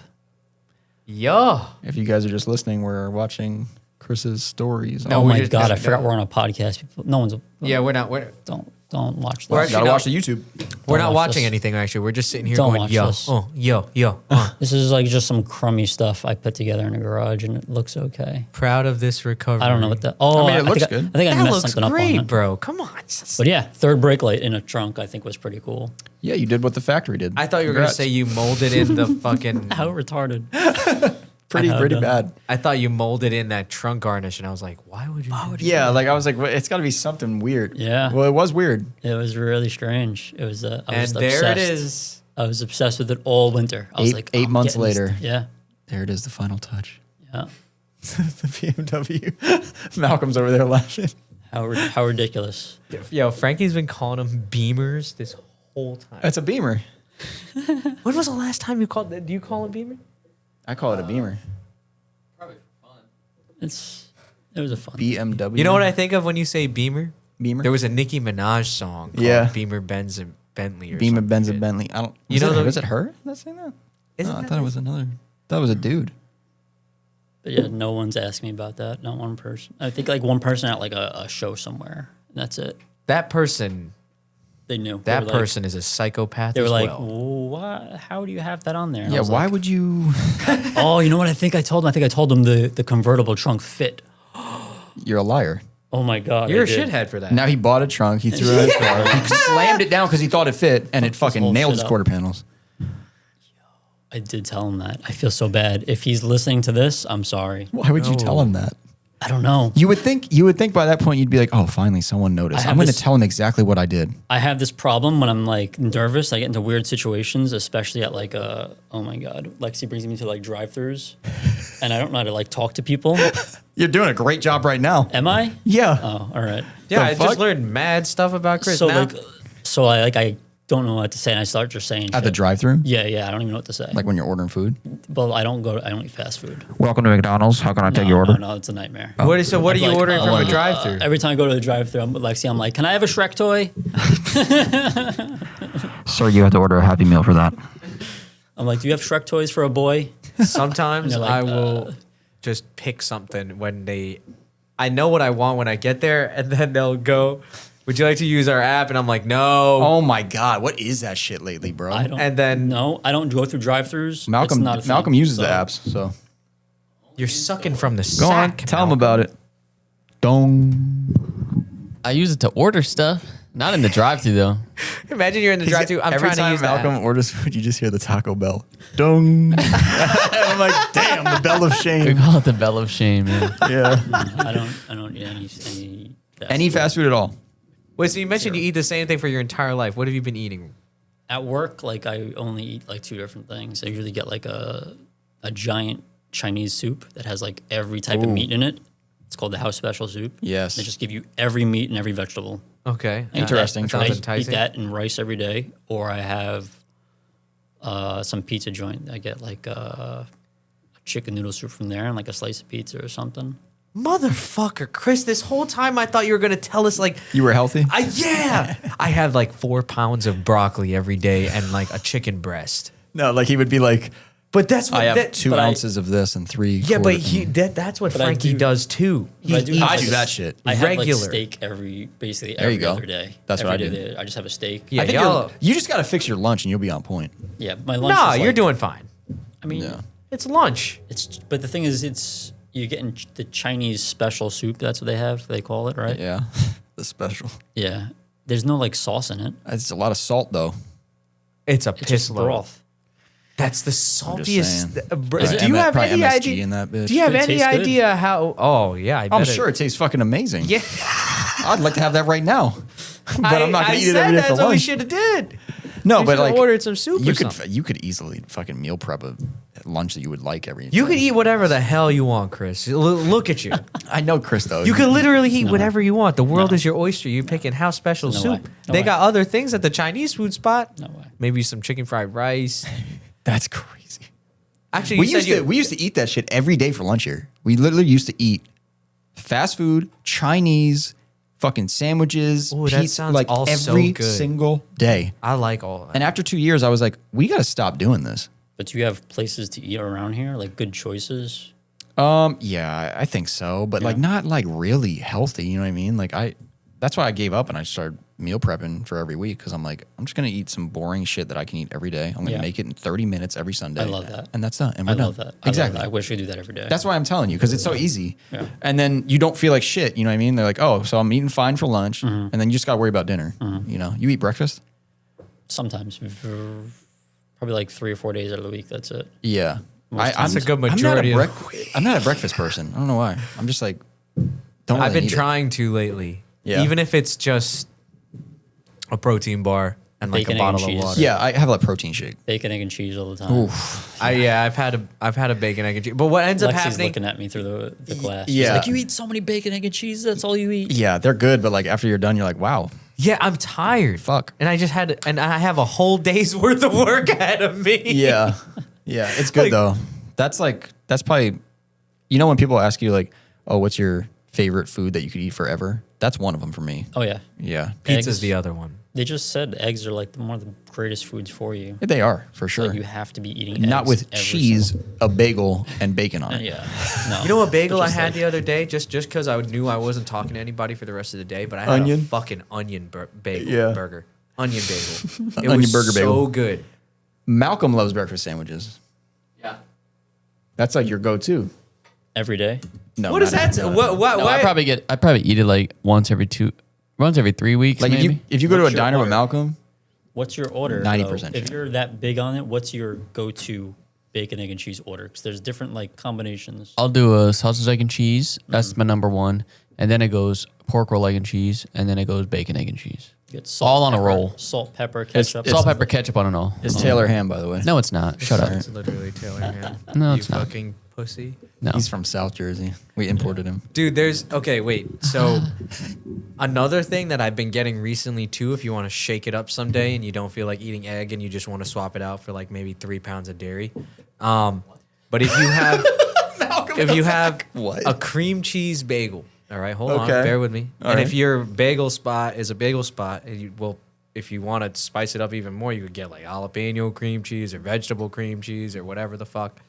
Speaker 2: Yeah.
Speaker 1: If you guys are just listening, we're watching Chris's stories.
Speaker 2: No,
Speaker 3: Oh
Speaker 2: we
Speaker 3: my
Speaker 2: just-
Speaker 3: god, I
Speaker 2: no.
Speaker 3: forgot we're on a podcast. People, no one's.
Speaker 2: Yeah, we're not
Speaker 3: Don't watch
Speaker 2: We're
Speaker 3: this.
Speaker 2: actually
Speaker 1: Gotta
Speaker 2: not-
Speaker 1: watch the YouTube.
Speaker 2: we're not
Speaker 3: watch
Speaker 2: watching
Speaker 3: this.
Speaker 2: anything actually. We're just sitting here
Speaker 3: Don't
Speaker 2: going,
Speaker 3: watch
Speaker 2: yo,
Speaker 3: this.
Speaker 2: yo.
Speaker 3: This is like just some crummy stuff I put together in a garage, and it looks okay.
Speaker 2: Proud of this recovery.
Speaker 3: I don't know what that. Oh,
Speaker 1: I mean, it looks
Speaker 3: think
Speaker 1: good.
Speaker 3: I think I
Speaker 2: That
Speaker 3: messed
Speaker 2: looks
Speaker 3: something up on
Speaker 2: great,
Speaker 3: it.
Speaker 2: bro. Come on.
Speaker 3: But yeah, third brake light in a trunk I think was pretty cool.
Speaker 1: Yeah, you did what the factory did.
Speaker 2: I thought you were gonna
Speaker 1: Congrats.
Speaker 2: say you molded in the fucking.
Speaker 3: How retarded.
Speaker 1: pretty
Speaker 3: I have done
Speaker 1: bad.
Speaker 2: I thought you molded in that trunk garnish, and I was like, why would you?
Speaker 1: Yeah, like I was like, well, it's got to be something weird.
Speaker 3: Yeah.
Speaker 1: Well, it was weird.
Speaker 3: It was really strange. It was. I was
Speaker 2: And
Speaker 3: obsessed.
Speaker 2: there it is.
Speaker 3: I was obsessed with it all winter. I was
Speaker 1: Eight-
Speaker 3: like,
Speaker 1: 8
Speaker 3: I'm
Speaker 1: months
Speaker 3: getting this-
Speaker 1: later.
Speaker 3: Yeah.
Speaker 1: There it is, the final touch.
Speaker 3: Yeah.
Speaker 1: the BMW. Malcolm's over there laughing.
Speaker 3: How ridiculous.
Speaker 2: Yo, Frankie's been calling them Beamers this whole time.
Speaker 1: It's a Beamer.
Speaker 2: When was the last time you called? Do you call them Beamer?
Speaker 1: I call it a Beamer.
Speaker 3: It was a fun.
Speaker 1: BMW.
Speaker 2: You know what I think of when you say Beamer?
Speaker 1: Beamer.
Speaker 2: There was a Nicki Minaj song called
Speaker 1: Yeah.
Speaker 2: Beamer, Benz, and Bentley. Or
Speaker 1: Beamer,
Speaker 2: some
Speaker 1: Benz,
Speaker 2: shit.
Speaker 1: and Bentley. I don't.
Speaker 2: You know
Speaker 1: was
Speaker 2: the-
Speaker 1: it her that's saying that?
Speaker 2: Isn't
Speaker 1: No, I
Speaker 2: that
Speaker 1: thought it was another. That was a dude.
Speaker 3: But yeah, no one's asked me about that. Not one person. I think like one person at like a show somewhere. And that's it.
Speaker 2: That person.
Speaker 3: They knew. They
Speaker 2: That
Speaker 3: were like-
Speaker 2: person is a psychopath.
Speaker 3: They were
Speaker 2: as
Speaker 3: like,
Speaker 2: well.
Speaker 3: "What? How do you have that on there?" And I
Speaker 1: Yeah.
Speaker 3: was
Speaker 1: Why
Speaker 3: like,
Speaker 1: would you?
Speaker 3: Oh, you know what? I think I told them the convertible trunk fit.
Speaker 1: You're a liar.
Speaker 3: Oh my God.
Speaker 2: You're
Speaker 3: I
Speaker 2: a
Speaker 3: did.
Speaker 2: shithead for that.
Speaker 1: Now he bought a trunk. He threw it in his car. He slammed it down because he thought it fit, and it fucking
Speaker 3: whole
Speaker 1: nailed
Speaker 3: shit
Speaker 1: his
Speaker 3: up.
Speaker 1: quarter panels.
Speaker 3: I did tell him that. I feel so bad. If he's listening to this, I'm sorry.
Speaker 1: Why would you tell him that?
Speaker 3: I don't know.
Speaker 1: You would think by that point you'd be like, oh, finally someone noticed.
Speaker 3: I
Speaker 1: I'm
Speaker 3: have
Speaker 1: going to
Speaker 3: this-
Speaker 1: tell him exactly what I did.
Speaker 3: I have this problem when I'm like nervous. I get into weird situations, especially at like oh my God, Lexi brings me to like drive-throughs, and I don't know how to like talk to people.
Speaker 1: You're doing a great job right now.
Speaker 3: Am I?
Speaker 1: Yeah.
Speaker 3: Oh, all right.
Speaker 2: yeah,
Speaker 1: the
Speaker 2: I
Speaker 1: fuck?
Speaker 2: just learned mad stuff about Chris.
Speaker 3: So
Speaker 2: now.
Speaker 3: I don't know what to say, and I start just saying
Speaker 1: At the
Speaker 3: shit.
Speaker 1: drive-thru,
Speaker 3: Yeah, I don't even know what to say.
Speaker 1: like when you're ordering food.
Speaker 3: Well, I don't eat fast food.
Speaker 4: Welcome to McDonald's. How can I take your order?
Speaker 3: No, it's a nightmare.
Speaker 2: what are you
Speaker 3: Like,
Speaker 2: ordering from a drive-thru?
Speaker 3: Every time I go to the drive-thru, I'm with Lexi. I'm like, can I have a Shrek toy?
Speaker 4: Sir, you have to order a Happy Meal for that.
Speaker 3: I'm like, do you have Shrek toys for a boy?
Speaker 2: Sometimes
Speaker 3: And they're
Speaker 2: I
Speaker 3: like,
Speaker 2: will just pick something I know what I want when I get there, and then they'll go, would you like to use our app? And I'm like, no.
Speaker 1: Oh my God, what is that shit lately, bro?
Speaker 3: I don't.
Speaker 2: And then
Speaker 3: No, I don't go through drive-thrus.
Speaker 1: Malcolm
Speaker 3: It's not a thing.
Speaker 1: Malcolm uses the
Speaker 3: So,
Speaker 1: apps, so
Speaker 2: you're sucking from the
Speaker 1: go on,
Speaker 2: sack.
Speaker 1: tell him
Speaker 2: Malcolm.
Speaker 1: about it. Dong.
Speaker 5: I use it to order stuff. Not in the drive-thru though.
Speaker 2: Imagine you're in the drive-thru. I'm
Speaker 1: Every
Speaker 2: trying to
Speaker 1: time
Speaker 2: use
Speaker 1: Malcolm
Speaker 2: that.
Speaker 1: orders food, you just hear the Taco Bell. Dong. I'm like, damn, the bell of
Speaker 5: We
Speaker 1: shame.
Speaker 5: call it the bell of shame, man.
Speaker 1: Yeah.
Speaker 3: I don't eat
Speaker 1: Any fast food at all.
Speaker 2: Wait, so you mentioned you eat the same thing for your entire life. What have you been eating?
Speaker 3: At work, like I only eat like two different things. I usually get like a giant Chinese soup that has like every type of meat in it. It's called the house special soup.
Speaker 1: Yes.
Speaker 3: They just give you every meat and every vegetable.
Speaker 2: Okay.
Speaker 1: Interesting
Speaker 2: That sounds
Speaker 3: I eat
Speaker 2: enticing.
Speaker 3: that and rice every day, or I have some pizza joint. I get like a chicken noodle soup from there and like a slice of pizza or something.
Speaker 2: Motherfucker, Chris, this whole time I thought you were going to tell us like,
Speaker 1: You were healthy?
Speaker 2: yeah, I have like 4 pounds of broccoli every day and like a chicken breast.
Speaker 1: No, like he would be like,
Speaker 2: But that's what
Speaker 1: I have
Speaker 2: that,
Speaker 1: 2
Speaker 3: but I-
Speaker 1: ounces of this and 3.
Speaker 2: Yeah, but
Speaker 1: quarter-
Speaker 2: that's what
Speaker 3: But I
Speaker 2: Frankie
Speaker 3: do-
Speaker 2: does too.
Speaker 3: but I do have,
Speaker 1: I
Speaker 3: like,
Speaker 1: do that shit.
Speaker 3: I have like
Speaker 2: Regular.
Speaker 3: steak basically
Speaker 1: There you
Speaker 3: every
Speaker 1: go.
Speaker 3: other day.
Speaker 1: That's what
Speaker 3: Every
Speaker 1: I
Speaker 3: day
Speaker 1: do.
Speaker 3: I just have a steak.
Speaker 2: Yeah,
Speaker 1: I think
Speaker 2: y'all-
Speaker 1: you just got to fix your lunch and you'll be on point.
Speaker 3: Yeah, my lunch.
Speaker 2: No,
Speaker 3: is
Speaker 2: you're
Speaker 3: like-
Speaker 2: doing fine.
Speaker 3: I mean,
Speaker 1: Yeah.
Speaker 2: It's lunch.
Speaker 3: but the thing is, you're getting the Chinese special soup. That's what they have. They call it, right?
Speaker 1: Yeah. The special.
Speaker 3: Yeah. There's no like sauce in it.
Speaker 1: It's a lot of salt though.
Speaker 2: It's a
Speaker 3: It's
Speaker 2: piss
Speaker 3: just
Speaker 2: load.
Speaker 3: broth.
Speaker 2: That's the saltiest.
Speaker 1: saying.
Speaker 2: Do you
Speaker 1: Probably
Speaker 2: have any
Speaker 1: MSG
Speaker 2: idea?
Speaker 1: in that bitch.
Speaker 2: Do you have
Speaker 3: It
Speaker 2: any
Speaker 3: tastes good.
Speaker 2: idea how? Oh yeah, I bet
Speaker 1: I'm sure it tastes fucking amazing.
Speaker 2: Yeah,
Speaker 1: I'd like to have that right now. But I'm not going to eat it every day for
Speaker 2: That's what we
Speaker 1: lunch.
Speaker 2: should have did.
Speaker 1: No,
Speaker 2: We
Speaker 1: but
Speaker 2: should've
Speaker 1: like
Speaker 2: ordered some soup or
Speaker 1: You could
Speaker 2: something.
Speaker 1: you could easily fucking meal prep a lunch that you would like every.
Speaker 2: You
Speaker 1: day.
Speaker 2: could eat whatever the hell you want, Chris. Look at you.
Speaker 1: I know Chris though.
Speaker 2: You could literally eat whatever you want. The world is your oyster. You're picking house special
Speaker 3: No
Speaker 2: soup.
Speaker 3: way. No
Speaker 2: They
Speaker 3: way.
Speaker 2: got other things at the Chinese food spot.
Speaker 3: No way.
Speaker 2: Maybe some chicken fried rice.
Speaker 1: That's crazy.
Speaker 2: Actually,
Speaker 1: We
Speaker 2: you said
Speaker 1: we used to eat that shit every day for lunch here. We literally used to eat fast food, Chinese, fucking sandwiches,
Speaker 2: Ooh, that
Speaker 1: pizza,
Speaker 2: sounds
Speaker 1: like
Speaker 2: all so
Speaker 1: every
Speaker 2: good.
Speaker 1: single day.
Speaker 2: I like all of that.
Speaker 1: And after 2 years, I was like, we got to stop doing this.
Speaker 3: But do you have places to eat around here? Like good choices?
Speaker 1: Yeah, I think so, but like not like really healthy. You know what I mean? Like that's why I gave up and I started meal prepping for every week because I'm like, I'm just gonna eat some boring shit that I can eat every day. I'm gonna
Speaker 3: Yeah.
Speaker 1: make it in 30 minutes every Sunday.
Speaker 3: I love that.
Speaker 1: and that's done. And
Speaker 3: I
Speaker 1: we're done.
Speaker 3: love that.
Speaker 1: Exactly.
Speaker 3: I wish we do that every day.
Speaker 1: That's why I'm telling you because it's so easy.
Speaker 3: Yeah.
Speaker 1: And then you don't feel like shit. You know what I mean? They're like, oh, so I'm eating fine for lunch, and then you just gotta worry about dinner. You know, you eat breakfast.
Speaker 3: Sometimes. Probably like 3 or 4 days out of the week. That's it.
Speaker 1: Yeah,
Speaker 2: That's a good majority of-
Speaker 1: I'm not a breakfast person. I don't know why. I'm just like, don't.
Speaker 2: I've
Speaker 1: really
Speaker 2: been
Speaker 1: need it.
Speaker 2: trying to lately.
Speaker 1: Yeah.
Speaker 2: Even if it's just a protein bar and like
Speaker 3: Bacon,
Speaker 2: a
Speaker 3: egg, and
Speaker 2: bottle of
Speaker 3: cheese.
Speaker 2: water.
Speaker 1: Yeah, I have a protein shake.
Speaker 3: Bacon, egg, and cheese all the time.
Speaker 2: I've had a bacon egg and cheese. But what ends up
Speaker 3: Lexi's
Speaker 2: happening?
Speaker 3: looking at me through the glass. She's
Speaker 1: yeah.
Speaker 3: like, you eat so many bacon, egg, and cheese. That's all you eat.
Speaker 1: Yeah, they're good, but like after you're done, you're like, wow.
Speaker 2: Yeah, I'm tired.
Speaker 1: Fuck.
Speaker 2: And I have a whole day's worth of work ahead of me.
Speaker 1: Yeah, yeah, it's good
Speaker 2: Like-
Speaker 1: though. That's probably, you know, when people ask you like, oh, what's your favorite food that you could eat forever? That's one of them for me.
Speaker 3: Oh, yeah.
Speaker 1: Yeah,
Speaker 2: Pizza's
Speaker 3: Eggs.
Speaker 2: the other one.
Speaker 3: They just said eggs are like one of the greatest foods for you.
Speaker 1: they are for sure.
Speaker 3: Like you have to be eating
Speaker 1: Not
Speaker 3: eggs
Speaker 1: with
Speaker 3: every
Speaker 1: cheese,
Speaker 3: single-
Speaker 1: a bagel, and bacon on it.
Speaker 3: Yeah. No.
Speaker 2: You know what bagel
Speaker 3: But
Speaker 2: I
Speaker 3: just
Speaker 2: had
Speaker 3: like-
Speaker 2: the other day? Just because I knew I wasn't talking to anybody for the rest of the day, but I had
Speaker 1: Onion?
Speaker 2: a fucking onion bagel
Speaker 1: Yeah.
Speaker 2: burger. Onion bagel. It
Speaker 1: Onion
Speaker 2: was
Speaker 1: burger
Speaker 2: so
Speaker 1: bagel.
Speaker 2: good.
Speaker 1: Malcolm loves breakfast sandwiches.
Speaker 5: Yeah.
Speaker 1: That's like your go-to.
Speaker 3: Every day.
Speaker 1: No.
Speaker 2: What is
Speaker 1: not
Speaker 2: that?
Speaker 1: every-
Speaker 2: What?
Speaker 5: No,
Speaker 2: Why?
Speaker 5: I probably eat it like once every 3 weeks.
Speaker 1: Like
Speaker 5: maybe.
Speaker 1: if you go to a
Speaker 3: What's your
Speaker 1: diner with
Speaker 3: order?
Speaker 1: Malcolm,
Speaker 3: What's your order?
Speaker 1: 90%
Speaker 3: though? If
Speaker 1: chicken.
Speaker 3: you're that big on it, what's your go-to bacon, egg, and cheese order? Because there's different like combinations.
Speaker 5: I'll do a sausage, egg, and cheese. That's my number one. And then it goes pork roll, egg, and cheese. And then it goes bacon, egg, and cheese.
Speaker 3: You get salt,
Speaker 5: all on a
Speaker 3: pepper,
Speaker 5: roll.
Speaker 3: Salt, pepper, ketchup.
Speaker 5: Salt, pepper, ketchup on it all.
Speaker 1: it's Taylor Ham, by the way.
Speaker 5: No, it's not. Shut up.
Speaker 2: It's literally Taylor Ham.
Speaker 5: No,
Speaker 2: you
Speaker 5: it's not.
Speaker 2: fucking pussy.
Speaker 5: No.
Speaker 1: He's from South Jersey. We imported him.
Speaker 2: Dude, wait. So another thing that I've been getting recently too, if you want to shake it up someday and you don't feel like eating egg and you just want to swap it out for like maybe 3 pounds of dairy. But if you have
Speaker 1: What?
Speaker 2: a cream cheese bagel, all right, hold on,
Speaker 1: Okay.
Speaker 2: bear with me.
Speaker 1: All
Speaker 2: and
Speaker 1: right.
Speaker 2: if your bagel spot is a bagel spot, if you want to spice it up even more, you could get like jalapeno cream cheese or vegetable cream cheese or whatever the fuck.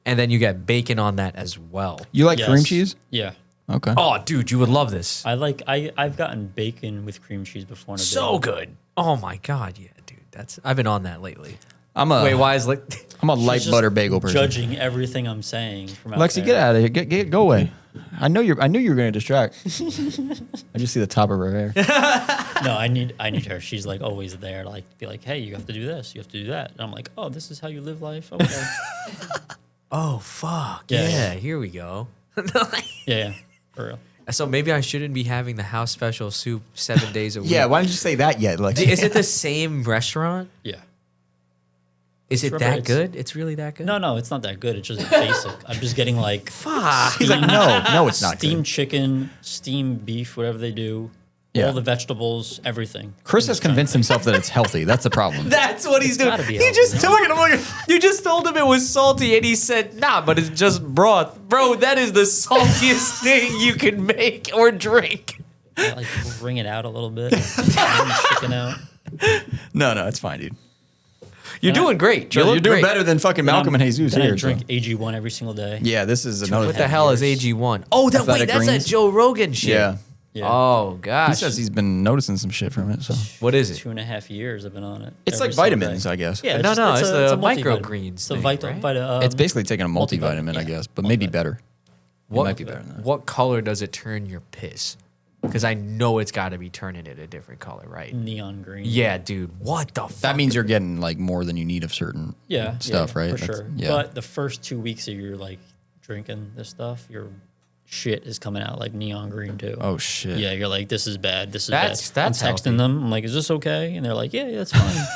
Speaker 2: And then you get bacon on that as well.
Speaker 1: You like
Speaker 3: Yes.
Speaker 1: cream cheese?
Speaker 3: Yeah.
Speaker 1: Okay.
Speaker 2: Oh, dude, you would love this.
Speaker 3: I've gotten bacon with cream cheese before. In a
Speaker 2: So
Speaker 3: bagel.
Speaker 2: good. Oh my god, yeah, dude. I've been on that lately.
Speaker 1: I'm a
Speaker 2: Wait, why is like
Speaker 1: I'm a
Speaker 3: She's
Speaker 1: light
Speaker 3: just
Speaker 1: butter bagel person.
Speaker 3: Judging everything I'm saying from out
Speaker 1: Lexi,
Speaker 3: there.
Speaker 1: get out of here. Go away. I knew you were going to distract. I just see the top of her hair.
Speaker 3: No, I need her. She's like always there, to like be like, hey, you have to do this, you have to do that. And I'm like, oh, this is how you live life. Okay.
Speaker 2: oh fuck.
Speaker 3: Yeah,
Speaker 2: Yeah,
Speaker 3: yeah.
Speaker 2: here we go.
Speaker 3: yeah, for real.
Speaker 2: So maybe I shouldn't be having the house special soup 7 days a week.
Speaker 1: Yeah, why didn't you say that yet, Lexi?
Speaker 2: Is it the same restaurant?
Speaker 3: Yeah.
Speaker 2: Is it
Speaker 3: Remember,
Speaker 2: that
Speaker 3: it's-
Speaker 2: good? It's really that good?
Speaker 3: No, it's not that good. It's just basic. I'm just getting like
Speaker 2: Fuck.
Speaker 1: He's like, no, it's not
Speaker 3: steamed
Speaker 1: good.
Speaker 3: chicken, steamed beef, whatever they do.
Speaker 1: Yeah.
Speaker 3: All the vegetables, everything.
Speaker 1: Chris has convinced himself that it's healthy. That's the problem.
Speaker 2: That's what he's doing.
Speaker 3: gotta be
Speaker 2: He
Speaker 3: healthy,
Speaker 2: just
Speaker 3: no?
Speaker 2: told him, you just told him it was salty, and he said, "Nah, but it's just broth, bro. That is the saltiest thing you can make or drink."
Speaker 3: I like wring it out a little bit. Wring the chicken out.
Speaker 1: No, it's fine, dude.
Speaker 2: You're doing great. You
Speaker 1: You're
Speaker 2: look
Speaker 1: doing
Speaker 2: great.
Speaker 1: better than fucking Malcolm and Jesus
Speaker 3: Then
Speaker 1: here.
Speaker 3: I drink
Speaker 1: so.
Speaker 3: AG1 every single day.
Speaker 1: Yeah, this is another.
Speaker 2: What the hell is AG1? Oh, that's
Speaker 1: Athletic
Speaker 2: that
Speaker 1: greens?
Speaker 2: Joe Rogan shit.
Speaker 1: Yeah.
Speaker 3: Yeah.
Speaker 2: Oh
Speaker 1: He
Speaker 2: gosh.
Speaker 1: says he's been noticing some shit from it. So
Speaker 2: What is it?
Speaker 3: 2.5 years I've been on it.
Speaker 1: it's
Speaker 3: every
Speaker 1: like
Speaker 3: single
Speaker 1: vitamins,
Speaker 3: day.
Speaker 1: I guess.
Speaker 3: Yeah,
Speaker 2: No, it's the
Speaker 3: a
Speaker 2: microgreens
Speaker 3: It's a
Speaker 2: thing,
Speaker 3: vital,
Speaker 2: right?
Speaker 1: It's basically taking a multivitamin,
Speaker 3: multivitamin,
Speaker 1: I
Speaker 3: yeah.
Speaker 1: guess, but maybe better. It might be better than that.
Speaker 2: What color does it turn your piss? Because I know it's got to be turning it a different color, right?
Speaker 3: neon green.
Speaker 2: Yeah, dude. What the fuck?
Speaker 1: That means you're getting like more than you need of certain stuff, right?
Speaker 3: For
Speaker 1: That's-
Speaker 3: sure.
Speaker 1: Yeah.
Speaker 3: But the first 2 weeks of you're like drinking this stuff, your shit is coming out like neon green too.
Speaker 1: Oh shit.
Speaker 3: Yeah, you're like, this is bad. This is
Speaker 2: That's
Speaker 3: bad. I'm texting
Speaker 2: healthy.
Speaker 3: them. I'm like, is this okay? And they're like, yeah, that's fine.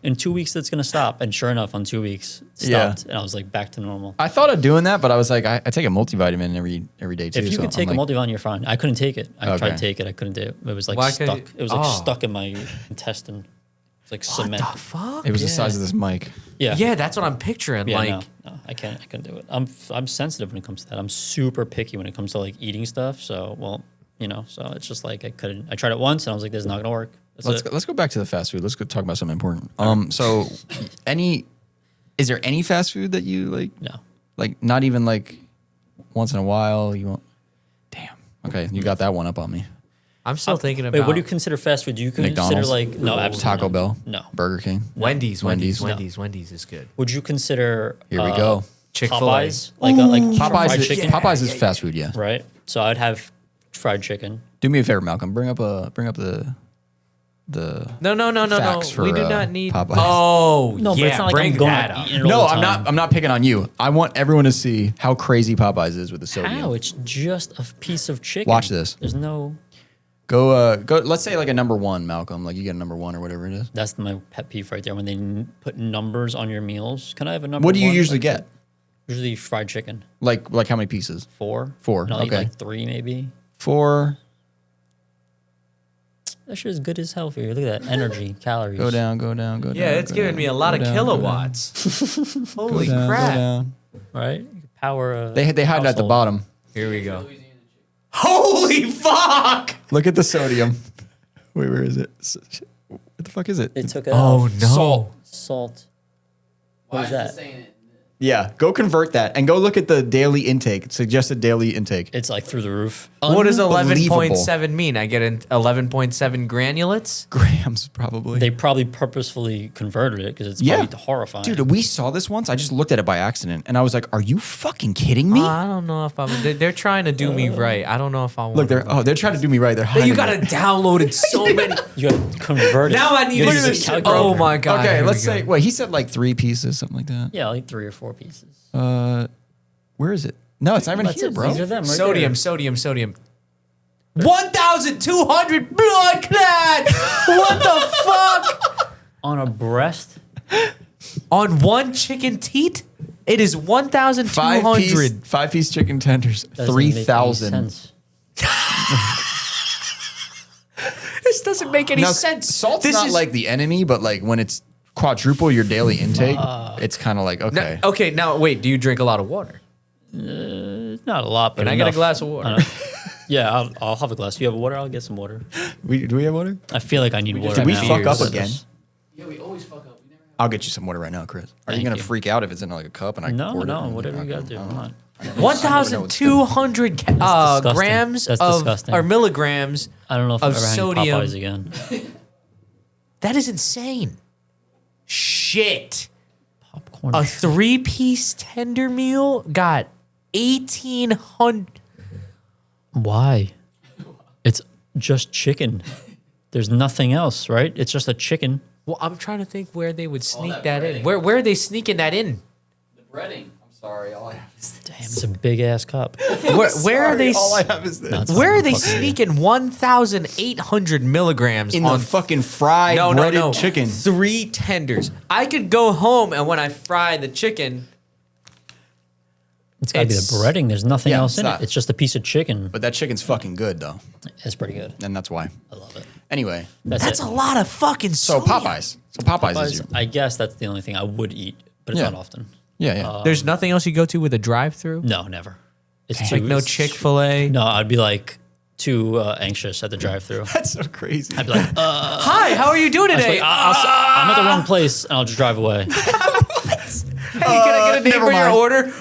Speaker 3: In 2 weeks, that's gonna stop. And sure enough, on 2 weeks, it
Speaker 1: Yeah.
Speaker 3: stopped. And I was like, back to normal.
Speaker 1: I thought of doing that, but I was like, I take a multivitamin every day too.
Speaker 3: If you
Speaker 1: so
Speaker 3: could take
Speaker 1: I'm
Speaker 3: a
Speaker 1: like,
Speaker 3: multivitamin, you're fine. I couldn't take it. I tried
Speaker 1: Okay.
Speaker 3: to take it. I couldn't do it. It was like
Speaker 2: Why couldn't
Speaker 3: stuck.
Speaker 2: you-
Speaker 3: It was like
Speaker 2: Oh.
Speaker 3: stuck in my intestine. It's like
Speaker 2: What
Speaker 3: cement.
Speaker 2: the fuck?
Speaker 1: it was the size of this mic.
Speaker 3: Yeah.
Speaker 2: Yeah, that's what I'm picturing.
Speaker 3: Yeah,
Speaker 2: like,
Speaker 3: no, I couldn't do it. I'm sensitive when it comes to that. I'm super picky when it comes to like eating stuff. So, so it's just like I couldn't. I tried it once and I was like, this is not gonna work. That's it.
Speaker 1: Let's go back to the fast food. Let's go talk about something important. So is there any fast food that you like?
Speaker 3: No.
Speaker 1: Like not even like once in a while you want? Damn. Okay, you got that one up on me.
Speaker 2: I'm still thinking about.
Speaker 3: Wait, what do you consider fast food? Do you consider
Speaker 1: McDonald's?
Speaker 3: like no, absolutely
Speaker 1: Taco
Speaker 3: not.
Speaker 1: Bell?
Speaker 3: No.
Speaker 1: Burger King?
Speaker 2: Wendy's
Speaker 1: Wendy's.
Speaker 2: Wendy's is good.
Speaker 3: Would you consider
Speaker 1: Here we go.
Speaker 2: Chick-fil-A.
Speaker 3: Popeyes like
Speaker 1: Popeyes
Speaker 3: fried
Speaker 1: is,
Speaker 3: chicken?
Speaker 1: Popeyes is fast food, yeah.
Speaker 3: Right. So I'd have fried chicken.
Speaker 1: Do me a favor, Malcolm. Bring up the
Speaker 2: No.
Speaker 1: Facts for,
Speaker 2: We do not need.
Speaker 1: Popeyes.
Speaker 2: Oh,
Speaker 3: No, but
Speaker 2: yeah.
Speaker 3: it's not like
Speaker 2: bring
Speaker 3: I'm going
Speaker 2: that
Speaker 3: to
Speaker 2: up.
Speaker 3: eat it all
Speaker 1: No,
Speaker 3: the
Speaker 1: I'm
Speaker 3: time.
Speaker 1: not. I'm not picking on you. I want everyone to see how crazy Popeyes is with the sodium.
Speaker 3: How? It's just a piece of chicken.
Speaker 1: Watch this.
Speaker 3: There's no.
Speaker 1: Go. Let's say like a number one, Malcolm. Like you get a number one or whatever it is.
Speaker 3: That's my pet peeve right there. When they put numbers on your meals. Can I have a number?
Speaker 1: What do you
Speaker 3: one?
Speaker 1: usually
Speaker 3: Like,
Speaker 1: get?
Speaker 3: Usually fried chicken.
Speaker 1: Like how many pieces?
Speaker 3: 4.
Speaker 1: 4,
Speaker 3: And I'll eat
Speaker 1: okay.
Speaker 3: like 3 maybe.
Speaker 1: 4.
Speaker 3: That shit is good as hell for you. Look at that energy, calories.
Speaker 1: Go down. Go down.
Speaker 2: Yeah, it's giving me a lot of kilowatts. Holy crap.
Speaker 1: down.
Speaker 3: Right? Power.
Speaker 1: They hide it at the
Speaker 3: household.
Speaker 1: bottom.
Speaker 2: Here we go. Holy fuck!
Speaker 1: Look at the sodium. Wait, where is it? What the fuck is it?
Speaker 3: They took it
Speaker 2: Oh
Speaker 3: out.
Speaker 2: no.
Speaker 3: Salt. What is that?
Speaker 1: Yeah, go convert that and go look at the daily intake, suggested daily intake.
Speaker 3: It's like through the roof.
Speaker 2: What does
Speaker 1: Unbelievable.
Speaker 2: 11.7 mean? I get an 11.7 granulates?
Speaker 1: Grams, probably.
Speaker 3: They probably purposefully converted it because it's
Speaker 1: Yeah.
Speaker 3: probably horrifying.
Speaker 1: Dude, we saw this once. I just looked at it by accident and I was like, are you fucking kidding me?
Speaker 2: I don't know if I'm. They're trying to do me right. I don't know if I want.
Speaker 1: Look, they're trying to do me right. They're hiding
Speaker 2: You
Speaker 1: it.
Speaker 2: gotta download it so many.
Speaker 3: you got to convert it.
Speaker 2: Now I need
Speaker 3: You
Speaker 2: to
Speaker 3: gotta
Speaker 2: see.
Speaker 3: use a calculator.
Speaker 2: Oh my god.
Speaker 1: Okay,
Speaker 2: here
Speaker 1: let's
Speaker 2: we go.
Speaker 1: say, wait, he said like 3 pieces, something like that.
Speaker 3: Yeah, like 3 or 4 pieces.
Speaker 1: Where is it? No, it's not even
Speaker 3: That's
Speaker 1: here,
Speaker 3: it.
Speaker 1: bro.
Speaker 3: These are them right
Speaker 2: Sodium,
Speaker 3: there.
Speaker 2: sodium. 1,200 blood clot. What the fuck?
Speaker 3: On a breast.
Speaker 2: On one chicken teat, it is 1,200.
Speaker 1: 5-piece chicken tenders,
Speaker 3: Doesn't make any
Speaker 1: 3,000.
Speaker 3: sense.
Speaker 2: This doesn't make any
Speaker 1: Now,
Speaker 2: sense.
Speaker 1: salt's
Speaker 2: This
Speaker 1: not
Speaker 2: is-
Speaker 1: like the enemy, but like when it's quadruple your daily intake, it's kind of like, okay.
Speaker 2: Okay, now wait. Do you drink a lot of water?
Speaker 3: Not a lot, but
Speaker 2: Can I get a
Speaker 3: enough.
Speaker 2: glass of water?
Speaker 3: Yeah, I'll have a glass. You have water? I'll get some water.
Speaker 1: Do we have water?
Speaker 3: I feel like I need water.
Speaker 1: Did we
Speaker 3: now.
Speaker 1: fuck up
Speaker 3: Because of
Speaker 1: again?
Speaker 3: this.
Speaker 5: Yeah, we always fuck up. We never
Speaker 1: I'll get you some water right now, Chris. Are you
Speaker 3: Thank
Speaker 1: going to
Speaker 3: you.
Speaker 1: freak out if it's in like a cup and I
Speaker 3: No,
Speaker 1: pour it?
Speaker 3: no, whatever you got to do. Come on.
Speaker 2: 1,200
Speaker 3: disgusting.
Speaker 2: grams
Speaker 3: That's
Speaker 2: of
Speaker 3: disgusting.
Speaker 2: or milligrams.
Speaker 3: I don't know if I'll
Speaker 2: Of
Speaker 3: ever hang
Speaker 2: sodium.
Speaker 3: Popeyes again.
Speaker 2: That is insane. Shit.
Speaker 3: Popcorn.
Speaker 2: A 3-piece tender meal got 1,800.
Speaker 3: Why? It's just chicken. There's nothing else, right? It's just a chicken.
Speaker 2: Well, I'm trying to think where they would sneak that in. Where are they sneaking that in?
Speaker 5: The breading. I'm sorry. All I have is
Speaker 3: Damn, it's a big ass cup.
Speaker 2: Where are they?
Speaker 1: All I have is this.
Speaker 3: No, it's
Speaker 2: Where are they
Speaker 3: fucking weird.
Speaker 2: sneaking 1,800 milligrams
Speaker 1: In
Speaker 2: on
Speaker 1: the fucking fried breaded chicken.
Speaker 2: 3 tenders. I could go home and when I fry the chicken,
Speaker 3: It's got to be the
Speaker 2: It's-
Speaker 3: breading. There's nothing
Speaker 1: Yeah,
Speaker 3: else
Speaker 1: it's
Speaker 3: in
Speaker 1: not.
Speaker 3: it. It's just a piece of chicken.
Speaker 1: But that chicken's fucking good though,
Speaker 3: It's pretty good.
Speaker 1: and that's why.
Speaker 3: I love it.
Speaker 1: Anyway,
Speaker 2: that's
Speaker 3: it.
Speaker 2: a lot of fucking
Speaker 1: so
Speaker 2: sodium.
Speaker 1: Popeyes. So Popeyes is
Speaker 3: Popeyes, I guess that's the only thing I would eat, but it's
Speaker 1: Yeah.
Speaker 3: not often.
Speaker 1: yeah.
Speaker 2: There's nothing else you go to with a drive-through?
Speaker 3: No, never. It's
Speaker 2: Like
Speaker 3: too,
Speaker 2: no
Speaker 3: it's-
Speaker 2: Chick-fil-A?
Speaker 3: No, I'd be like too anxious at the drive-through.
Speaker 1: That's so crazy.
Speaker 3: I'd be like,
Speaker 2: Hi, how are you doing today?
Speaker 3: I'm at the wrong place, and I'll just drive away.
Speaker 2: Hey, can I get a name
Speaker 1: never
Speaker 2: for your
Speaker 1: mind.
Speaker 2: order?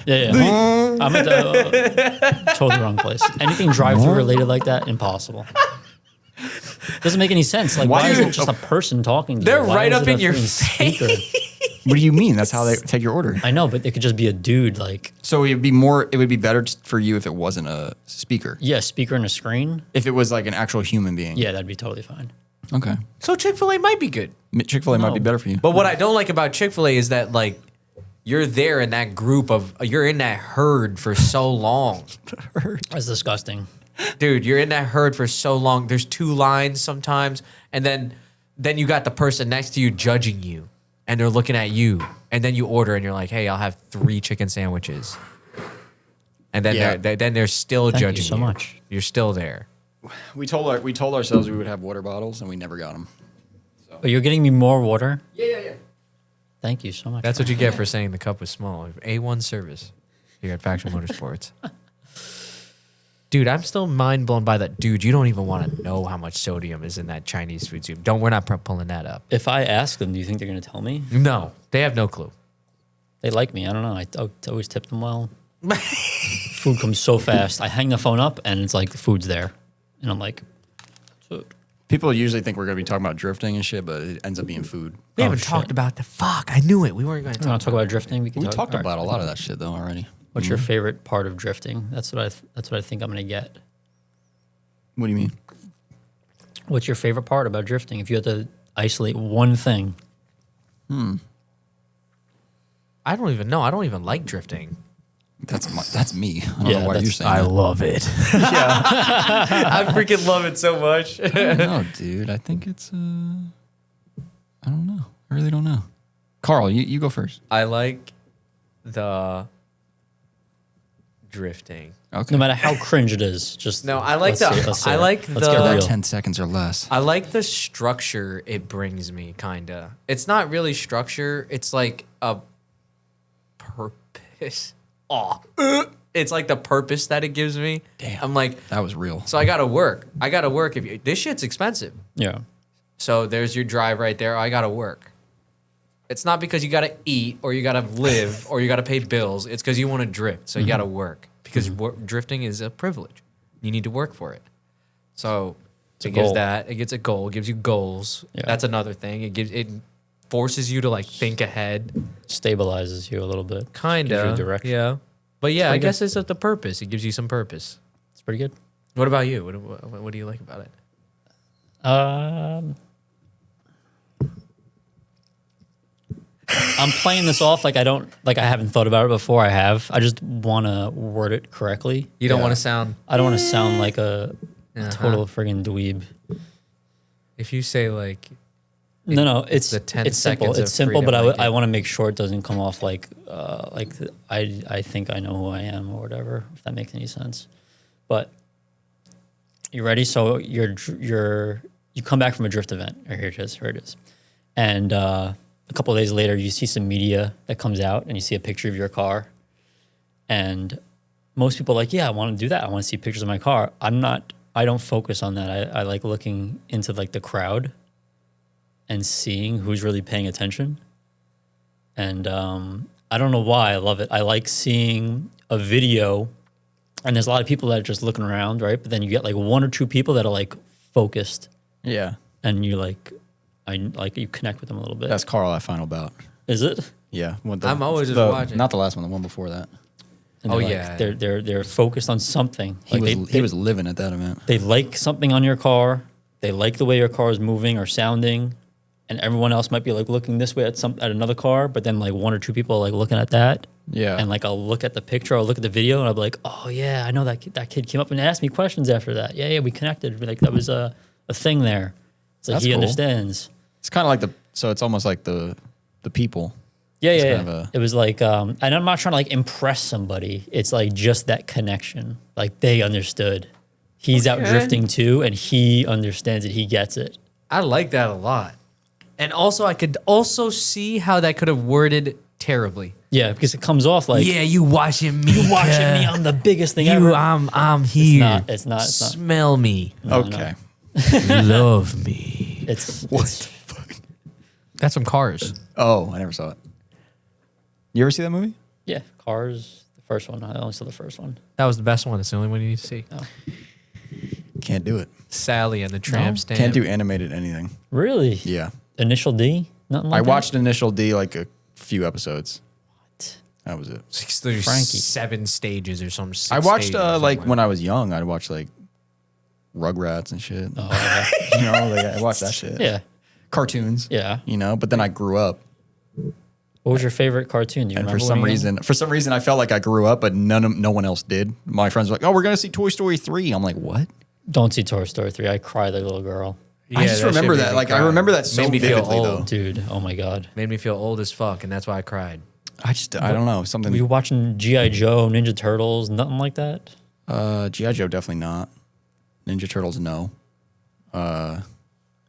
Speaker 3: Yeah. I'm at the totally wrong place. Anything drive-through related like that, impossible. Doesn't make any sense. Like, why is it just a person talking to
Speaker 2: They're
Speaker 3: you? Why
Speaker 2: right
Speaker 3: is
Speaker 2: up
Speaker 3: it
Speaker 2: in
Speaker 3: a
Speaker 2: your
Speaker 3: freaking speaker?
Speaker 1: What do you mean? That's how they take your order.
Speaker 3: I know, but it could just be a dude. Like,
Speaker 1: So it would be better for you if it wasn't a speaker.
Speaker 3: yeah, speaker and a screen.
Speaker 1: If it was like an actual human being.
Speaker 3: Yeah, that'd be totally fine.
Speaker 1: Okay.
Speaker 2: So Chick-fil-A might be good.
Speaker 1: Chick-fil-A might be
Speaker 3: No.
Speaker 1: better for you.
Speaker 2: But what I don't like about Chick-fil-A is that like you're there in that group of you're in that herd for so long.
Speaker 3: That's disgusting.
Speaker 2: Dude, you're in that herd for so long. There's 2 lines sometimes, and then you got the person next to you judging you, and they're looking at you, and then you order, and you're like, "Hey, I'll have 3 chicken sandwiches," and then
Speaker 1: Yeah.
Speaker 2: they're still
Speaker 3: Thank you
Speaker 2: judging
Speaker 3: so much.
Speaker 2: You're still there.
Speaker 1: We told ourselves we would have water bottles, and we never got them.
Speaker 3: But you're getting me more water.
Speaker 1: Yeah.
Speaker 3: Thank you so much.
Speaker 2: That's what you get for saying the cup was small. A1 service here at Faction Motorsports. Dude, I'm still mind blown by that. Dude, you don't even want to know how much sodium is in that Chinese food soup. We're not pulling that up.
Speaker 3: If I ask them, do you think they're going to tell me?
Speaker 2: No, they have no clue.
Speaker 3: They like me. I don't know. I always tip them well. Food comes so fast. I hang the phone up and it's like the food's there. And I'm like, food.
Speaker 1: People usually think we're going to be talking about drifting and shit, but it ends up being food.
Speaker 2: We haven't
Speaker 3: shit.
Speaker 2: talked about the fuck. I knew it. We weren't going to
Speaker 3: You want
Speaker 2: talk
Speaker 3: to talk about drifting? We can
Speaker 1: We
Speaker 3: talk
Speaker 1: talked
Speaker 3: all right.
Speaker 1: about a lot of that shit though already.
Speaker 3: What's your favorite part of drifting? That's what I think I'm going to get.
Speaker 1: What do you mean?
Speaker 3: What's your favorite part about drifting? If you had to isolate one thing.
Speaker 2: I don't even know. I don't even like drifting.
Speaker 1: That's me. I don't
Speaker 3: Yeah,
Speaker 1: know why you're
Speaker 3: that's-
Speaker 1: saying that.
Speaker 2: love it. I freaking love it so much.
Speaker 1: No, dude. I think it's I don't know. I really don't know. Carl, you go first.
Speaker 2: I like the drifting.
Speaker 1: Okay.
Speaker 3: No matter how cringe it is, just
Speaker 2: No, I like
Speaker 3: let's
Speaker 2: the-
Speaker 3: say- let's say
Speaker 2: I
Speaker 3: it.
Speaker 2: like
Speaker 3: Let's
Speaker 2: the-
Speaker 3: get
Speaker 1: About
Speaker 3: real.
Speaker 1: 10 seconds or less.
Speaker 2: I like the structure it brings me, kinda. It's not really structure. It's like a purpose. It's like the purpose that it gives me.
Speaker 1: Damn.
Speaker 2: I'm like,
Speaker 1: That was real.
Speaker 2: so I gotta work. This shit's expensive.
Speaker 3: Yeah.
Speaker 2: So there's your drive right there. I gotta work. It's not because you got to eat or you got to live or you got to pay bills. It's because you want to drift. So you got to work because drifting is a privilege. You need to work for it. So it gives that. It gets a goal. It gives you goals.
Speaker 3: Yeah.
Speaker 2: That's another thing. It forces you to like think ahead.
Speaker 3: Stabilizes you a little bit.
Speaker 2: Kind
Speaker 3: Gives you
Speaker 2: of.
Speaker 3: direction.
Speaker 2: Yeah. But yeah, I
Speaker 3: pretty good.
Speaker 2: guess it's the purpose. It gives you some purpose.
Speaker 3: It's pretty good.
Speaker 2: What about you? What do you like about it?
Speaker 3: I'm playing this off like I haven't thought about it before. I have. I just want to word it correctly.
Speaker 2: You don't want to sound.
Speaker 3: I don't want to sound like a total friggin' dweeb.
Speaker 2: If you say like.
Speaker 3: No, it's
Speaker 2: the 10
Speaker 3: it's simple.
Speaker 2: seconds of
Speaker 3: It's simple,
Speaker 2: freedom,
Speaker 3: but
Speaker 2: like
Speaker 3: I want to make sure it doesn't come off like I think I know who I am or whatever. If that makes any sense. But you ready? So you come back from a drift event. Or here it is, and a couple of days later, you see some media that comes out, and you see a picture of your car, and most people are like, yeah, I want to do that. I want to see pictures of my car. I don't focus on that. I like looking into like the crowd and seeing who's really paying attention. And I don't know why I love it. I like seeing a video, and there's a lot of people that are just looking around, right? But then you get like one or two people that are like focused,
Speaker 1: Yeah.
Speaker 3: and you you connect with them a little bit.
Speaker 1: That's Carl at Final Bout.
Speaker 3: Is it?
Speaker 1: Yeah.
Speaker 2: I'm always just watching.
Speaker 1: Not the last one, the one before that.
Speaker 3: And
Speaker 2: Oh,
Speaker 3: they're like,
Speaker 2: yeah.
Speaker 3: they're focused on something.
Speaker 1: He
Speaker 3: Like
Speaker 1: was living at that event.
Speaker 3: they like something on your car. They like the way your car is moving or sounding, and everyone else might be like looking this way at another car, but then like one or two people are like looking at that.
Speaker 1: Yeah.
Speaker 3: And like I'll look at the picture, I'll look at the video, and I'll be like, oh yeah, I know that kid came up and asked me questions after that. Yeah, we connected. Like that was a thing there. It's like
Speaker 1: That's
Speaker 3: he
Speaker 1: cool.
Speaker 3: understands.
Speaker 1: It's kind of like so it's almost like the people.
Speaker 3: Yeah.
Speaker 1: kind of
Speaker 3: It was like, and I'm not trying to like impress somebody. It's like just that connection. Like they understood. He's out drifting too, and he understands it. He gets it.
Speaker 2: I like that a lot. And also, I could also see how that could have worded terribly.
Speaker 3: Yeah, because it comes off like,
Speaker 2: Yeah, you watching me.
Speaker 3: you watching me on the biggest thing ever.
Speaker 2: I'm here.
Speaker 3: It's not.
Speaker 2: Smell me.
Speaker 1: Okay.
Speaker 2: Love me.
Speaker 3: It's
Speaker 1: What the fuck?
Speaker 2: That's some Cars.
Speaker 1: Oh, I never saw it. You ever see that movie?
Speaker 3: yeah, Cars. The first one. I only saw the first one.
Speaker 2: That was the best one. It's the only one you need to see.
Speaker 1: Can't do it.
Speaker 2: Sally and the tramp stamp.
Speaker 1: Can't do animated anything.
Speaker 3: Really?
Speaker 1: Yeah.
Speaker 3: Initial D? Nothing like
Speaker 1: I
Speaker 3: that?
Speaker 1: watched Initial D like a few episodes.
Speaker 3: What?
Speaker 1: That was it.
Speaker 2: There's
Speaker 3: Frankie.
Speaker 2: 7 stages or some.
Speaker 1: I watched like
Speaker 2: when
Speaker 1: when I was young, I'd watch like Rugrats and shit.
Speaker 3: Oh, okay.
Speaker 1: You know, like I watched that shit.
Speaker 3: Yeah.
Speaker 1: Cartoons.
Speaker 3: Yeah.
Speaker 1: You know, but then I grew up,
Speaker 3: What was your favorite cartoon? Do you
Speaker 1: and
Speaker 3: remember
Speaker 1: for some
Speaker 3: when you were young?
Speaker 1: reason, I felt like I grew up, but no one else did. My friends were like, "Oh, we're gonna see Toy Story 3." I'm like, "What?"
Speaker 3: Don't see Toy Story 3. I cried like a little girl.
Speaker 2: Yeah,
Speaker 1: I just
Speaker 2: that
Speaker 1: remember
Speaker 2: shit made
Speaker 1: that.
Speaker 2: me
Speaker 1: Like I
Speaker 2: cry.
Speaker 1: remember that so
Speaker 2: Made me feel
Speaker 1: vividly,
Speaker 2: old.
Speaker 1: though.
Speaker 3: Dude, oh my God.
Speaker 2: Made me feel old as fuck, and that's why I cried.
Speaker 1: I don't know something.
Speaker 3: Were you watching G.I. Joe, Ninja Turtles, nothing like that?
Speaker 1: GI Joe definitely not. Ninja Turtles no.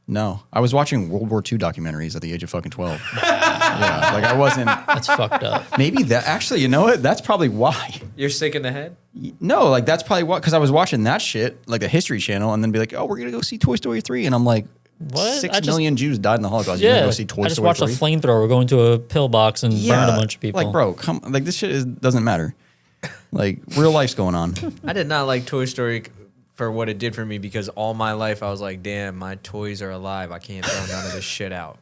Speaker 1: No, I was watching World War II documentaries at the age of fucking 12. Yeah, like I wasn't.
Speaker 3: That's fucked up.
Speaker 1: Maybe that actually, you know what? That's probably why.
Speaker 2: You're sick in the head?
Speaker 1: No, like that's probably why. Because I was watching that shit, like the History Channel, and then be like, "Oh, we're gonna go see Toy Story 3," and I'm like,
Speaker 3: What?
Speaker 1: 6
Speaker 3: I just-
Speaker 1: million Jews died in the Holocaust. You're
Speaker 3: Yeah.
Speaker 1: gonna go see Toy
Speaker 3: I just
Speaker 1: Story
Speaker 3: watched
Speaker 1: 3?
Speaker 3: a flamethrower go into a pillbox and burn a bunch of people.
Speaker 1: Like, bro, come. Like this shit doesn't matter. Like real life's going on.
Speaker 2: I did not like Toy Story for what it did for me because all my life I was like, damn, my toys are alive. I can't throw none of this shit out.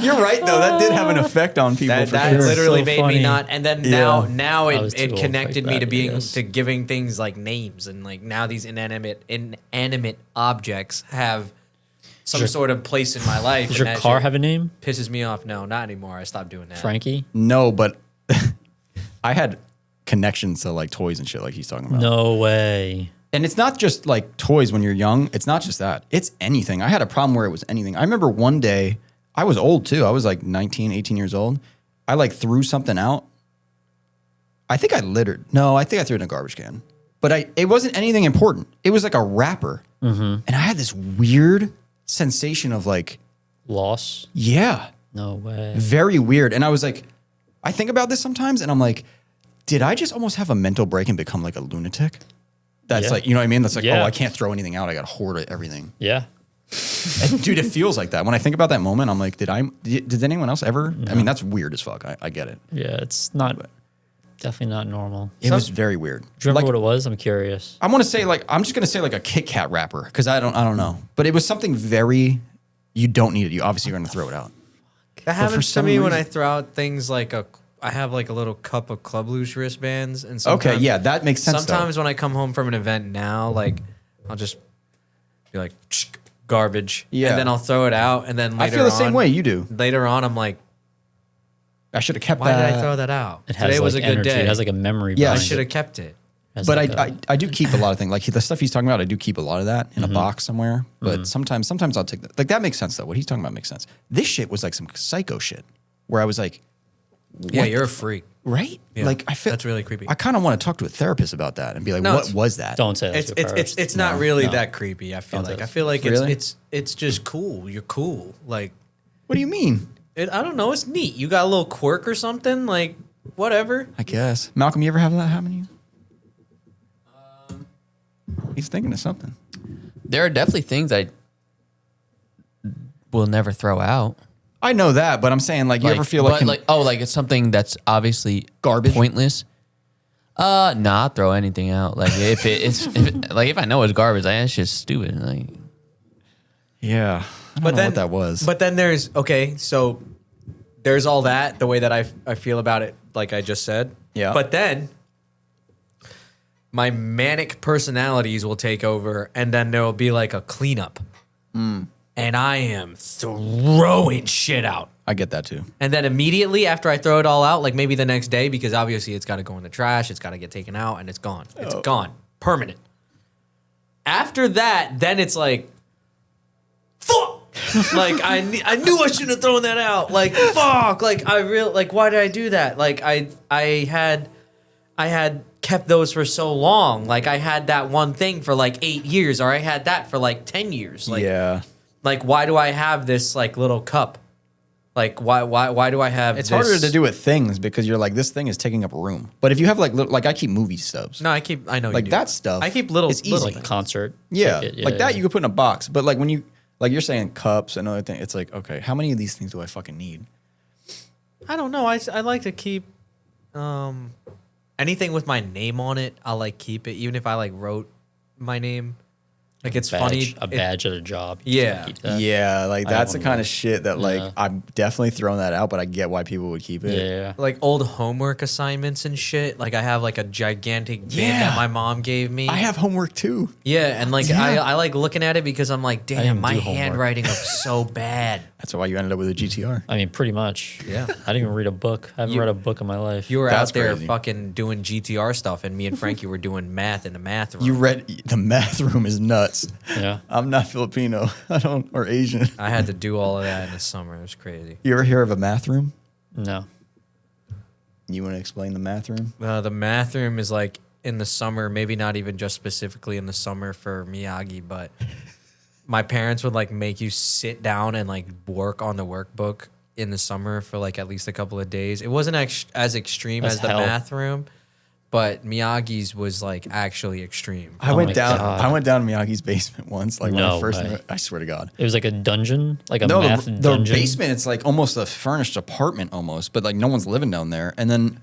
Speaker 1: You're right though. That did have an effect on people.
Speaker 2: That,
Speaker 1: for
Speaker 2: that
Speaker 1: sure.
Speaker 2: literally
Speaker 3: So
Speaker 2: made
Speaker 3: funny.
Speaker 2: me not. And then
Speaker 1: Yeah.
Speaker 2: now
Speaker 3: I was too
Speaker 2: it
Speaker 3: old
Speaker 2: connected
Speaker 3: like
Speaker 2: me to
Speaker 3: that, I
Speaker 2: being
Speaker 3: guess.
Speaker 2: to giving things like names and like now these inanimate objects have some sort of place in my life.
Speaker 3: Does
Speaker 2: and
Speaker 3: your
Speaker 2: that
Speaker 3: car
Speaker 2: shit
Speaker 3: have a name?
Speaker 2: pisses me off? No, not anymore. I stopped doing that.
Speaker 3: Frankie?
Speaker 1: No, but I had connections to like toys and shit, like he's talking about.
Speaker 3: No way.
Speaker 1: And it's not just like toys when you're young. It's not just that. It's anything. I had a problem where it was anything. I remember one day, I was old too. I was like 19, 18 years old. I like threw something out. I think I littered. No, I think I threw it in a garbage can. But it wasn't anything important. It was like a wrapper. And I had this weird sensation of like,
Speaker 3: Loss?
Speaker 1: yeah,
Speaker 3: No way.
Speaker 1: very weird. And I was like, I think about this sometimes and I'm like, did I just almost have a mental break and become like a lunatic? That's
Speaker 3: Yeah.
Speaker 1: like, you know what I mean? That's like,
Speaker 3: Yeah.
Speaker 1: oh, I can't throw anything out. I got to hoard everything.
Speaker 3: Yeah.
Speaker 1: And, dude, it feels like that. When I think about that moment, I'm like, did anyone else ever? I mean, that's weird as fuck. I get it.
Speaker 3: Yeah, it's not definitely not normal.
Speaker 1: It was very weird.
Speaker 3: Do you remember
Speaker 1: Like,
Speaker 3: what it was? I'm curious.
Speaker 1: I want to say I'm just gonna say like a Kit Kat wrapper because I don't know, but it was something very. You don't need it. You obviously are gonna throw it out.
Speaker 2: That
Speaker 1: for
Speaker 2: happens to
Speaker 1: some
Speaker 2: me when
Speaker 1: reason-
Speaker 2: I throw out things like I have like a little cup of Club Loose wristbands, and
Speaker 1: Okay,
Speaker 2: sometimes,
Speaker 1: yeah, that makes sense.
Speaker 2: Sometimes when I come home from an event now, like I'll just be like garbage,
Speaker 1: Yeah.
Speaker 2: and then I'll throw it out, and then
Speaker 1: I
Speaker 2: later
Speaker 1: feel the same
Speaker 2: on-
Speaker 1: way you do.
Speaker 2: Later on, I'm like,
Speaker 1: I should have kept
Speaker 2: why
Speaker 1: that.
Speaker 2: did I throw that out?
Speaker 3: It has
Speaker 2: Today was a
Speaker 3: like
Speaker 2: good
Speaker 3: energy.
Speaker 2: day.
Speaker 3: It has like a memory.
Speaker 1: Yeah,
Speaker 2: I
Speaker 3: behind
Speaker 2: should
Speaker 3: it.
Speaker 2: have kept it.
Speaker 3: Has
Speaker 1: But
Speaker 3: like
Speaker 1: I do keep a lot of things like the stuff he's talking about. I do keep a lot of that in a box somewhere. But sometimes I'll take that. Like that makes sense though. What he's talking about makes sense. This shit was like some psycho shit where I was like,
Speaker 2: Yeah,
Speaker 1: what
Speaker 2: you're
Speaker 1: the
Speaker 2: a freak.
Speaker 1: right?
Speaker 2: Yeah,
Speaker 1: Like I feel
Speaker 2: that's really creepy.
Speaker 1: I kind of want to talk to a therapist about that and be like,
Speaker 2: No,
Speaker 1: what
Speaker 2: it's-
Speaker 1: was that?
Speaker 3: Don't say that
Speaker 2: It's
Speaker 3: to a therapist.
Speaker 2: it's not really
Speaker 3: no.
Speaker 2: that creepy. I feel
Speaker 3: Don't
Speaker 2: like
Speaker 3: say
Speaker 2: I
Speaker 3: that.
Speaker 2: feel like
Speaker 1: Really?
Speaker 2: it's just cool. You're cool. Like
Speaker 1: What do you mean?
Speaker 2: I don't know. It's neat. You got a little quirk or something. Like whatever.
Speaker 1: I guess. Malcolm, you ever have that happen to you? He's thinking of something.
Speaker 5: There are definitely things I will never throw out.
Speaker 1: I know that, but I'm saying like you ever feel like,
Speaker 5: like it's something that's obviously
Speaker 1: Garbage?
Speaker 5: pointless. Nah, I'll throw anything out. Like if I know it's garbage, like it's just stupid. Like
Speaker 1: yeah, I don't know what that was.
Speaker 2: But then there's so there's all that the way that I feel about it, like I just said.
Speaker 1: Yeah.
Speaker 2: But then my manic personalities will take over, and then there will be like a cleanup, and I am throwing shit out.
Speaker 1: I get that too.
Speaker 2: And then immediately after I throw it all out, like maybe the next day, because obviously it's got to go in the trash, it's got to get taken out, and it's gone. It's gone. Permanent. After that, then it's like, fuck! Like, I knew I shouldn't have thrown that out. Like, fuck! Like, why did I do that? Like, I had kept those for so long. Like, I had that one thing for like 8 years, or I had that for like 10 years. Like,
Speaker 1: yeah.
Speaker 2: Like, why do I have this like little cup? Like, why do I have
Speaker 1: It's
Speaker 2: this?
Speaker 1: harder to do with things because you're like, this thing is taking up room. But if you have like I keep movie stubs.
Speaker 2: No, I know
Speaker 1: Like
Speaker 2: you do.
Speaker 1: that stuff,
Speaker 2: I keep little.
Speaker 1: it's easy.
Speaker 2: little
Speaker 3: like a
Speaker 2: things.
Speaker 3: concert.
Speaker 1: Yeah.
Speaker 3: ticket.
Speaker 1: Like that you could put in a box. But like when you, like you're saying cups and other things, it's like, okay, how many of these things do I fucking need?
Speaker 2: I don't know. I like to keep anything with my name on it. I like keep it, even if I like wrote my name. Like it's funny.
Speaker 3: A badge at a job.
Speaker 2: Yeah.
Speaker 3: Keep that.
Speaker 1: Yeah, like
Speaker 3: I
Speaker 1: that's the
Speaker 3: have one
Speaker 1: kind
Speaker 3: of
Speaker 1: of shit that like
Speaker 3: Yeah.
Speaker 1: I'm definitely throwing that out, but I get why people would keep it.
Speaker 3: Yeah.
Speaker 2: Like old homework assignments and shit. Like I have like a gigantic bin
Speaker 1: Yeah.
Speaker 2: that my mom gave me.
Speaker 1: I have homework too.
Speaker 2: Yeah, and like
Speaker 1: Yeah.
Speaker 2: I like looking at it because I'm like, damn,
Speaker 3: even
Speaker 2: my
Speaker 3: do homework.
Speaker 2: handwriting looks so bad.
Speaker 1: That's why you ended up with a GTR.
Speaker 3: I mean, pretty much.
Speaker 2: Yeah.
Speaker 3: I didn't even read a book. I haven't read a book in my life.
Speaker 2: You were
Speaker 1: That's
Speaker 2: out there
Speaker 1: crazy.
Speaker 2: fucking doing GTR stuff, and me and Frankie were doing math in the math room.
Speaker 1: You read the math room is nuts.
Speaker 3: Yeah.
Speaker 1: I'm not Filipino. I don't or Asian.
Speaker 2: I had to do all of that in the summer. It was crazy.
Speaker 1: You ever hear of a math room?
Speaker 3: No.
Speaker 1: You want to explain the math room?
Speaker 2: The math room is like in the summer, maybe not even just specifically in the summer for Miyagi, but my parents would like make you sit down and like work on the workbook in the summer for like at least a couple of days. It wasn't as extreme
Speaker 3: That's
Speaker 2: as the
Speaker 3: hell.
Speaker 2: math room, but Miyagi's was like actually extreme.
Speaker 1: I
Speaker 3: Oh
Speaker 1: went
Speaker 3: my
Speaker 1: down.
Speaker 3: God.
Speaker 1: I went down Miyagi's basement once. Like when I
Speaker 3: No
Speaker 1: first.
Speaker 3: way.
Speaker 1: I swear to God.
Speaker 3: It was like a dungeon, like a
Speaker 1: No,
Speaker 3: math
Speaker 1: the
Speaker 3: dungeon.
Speaker 1: basement. It's like almost a furnished apartment, almost, but like no one's living down there. And then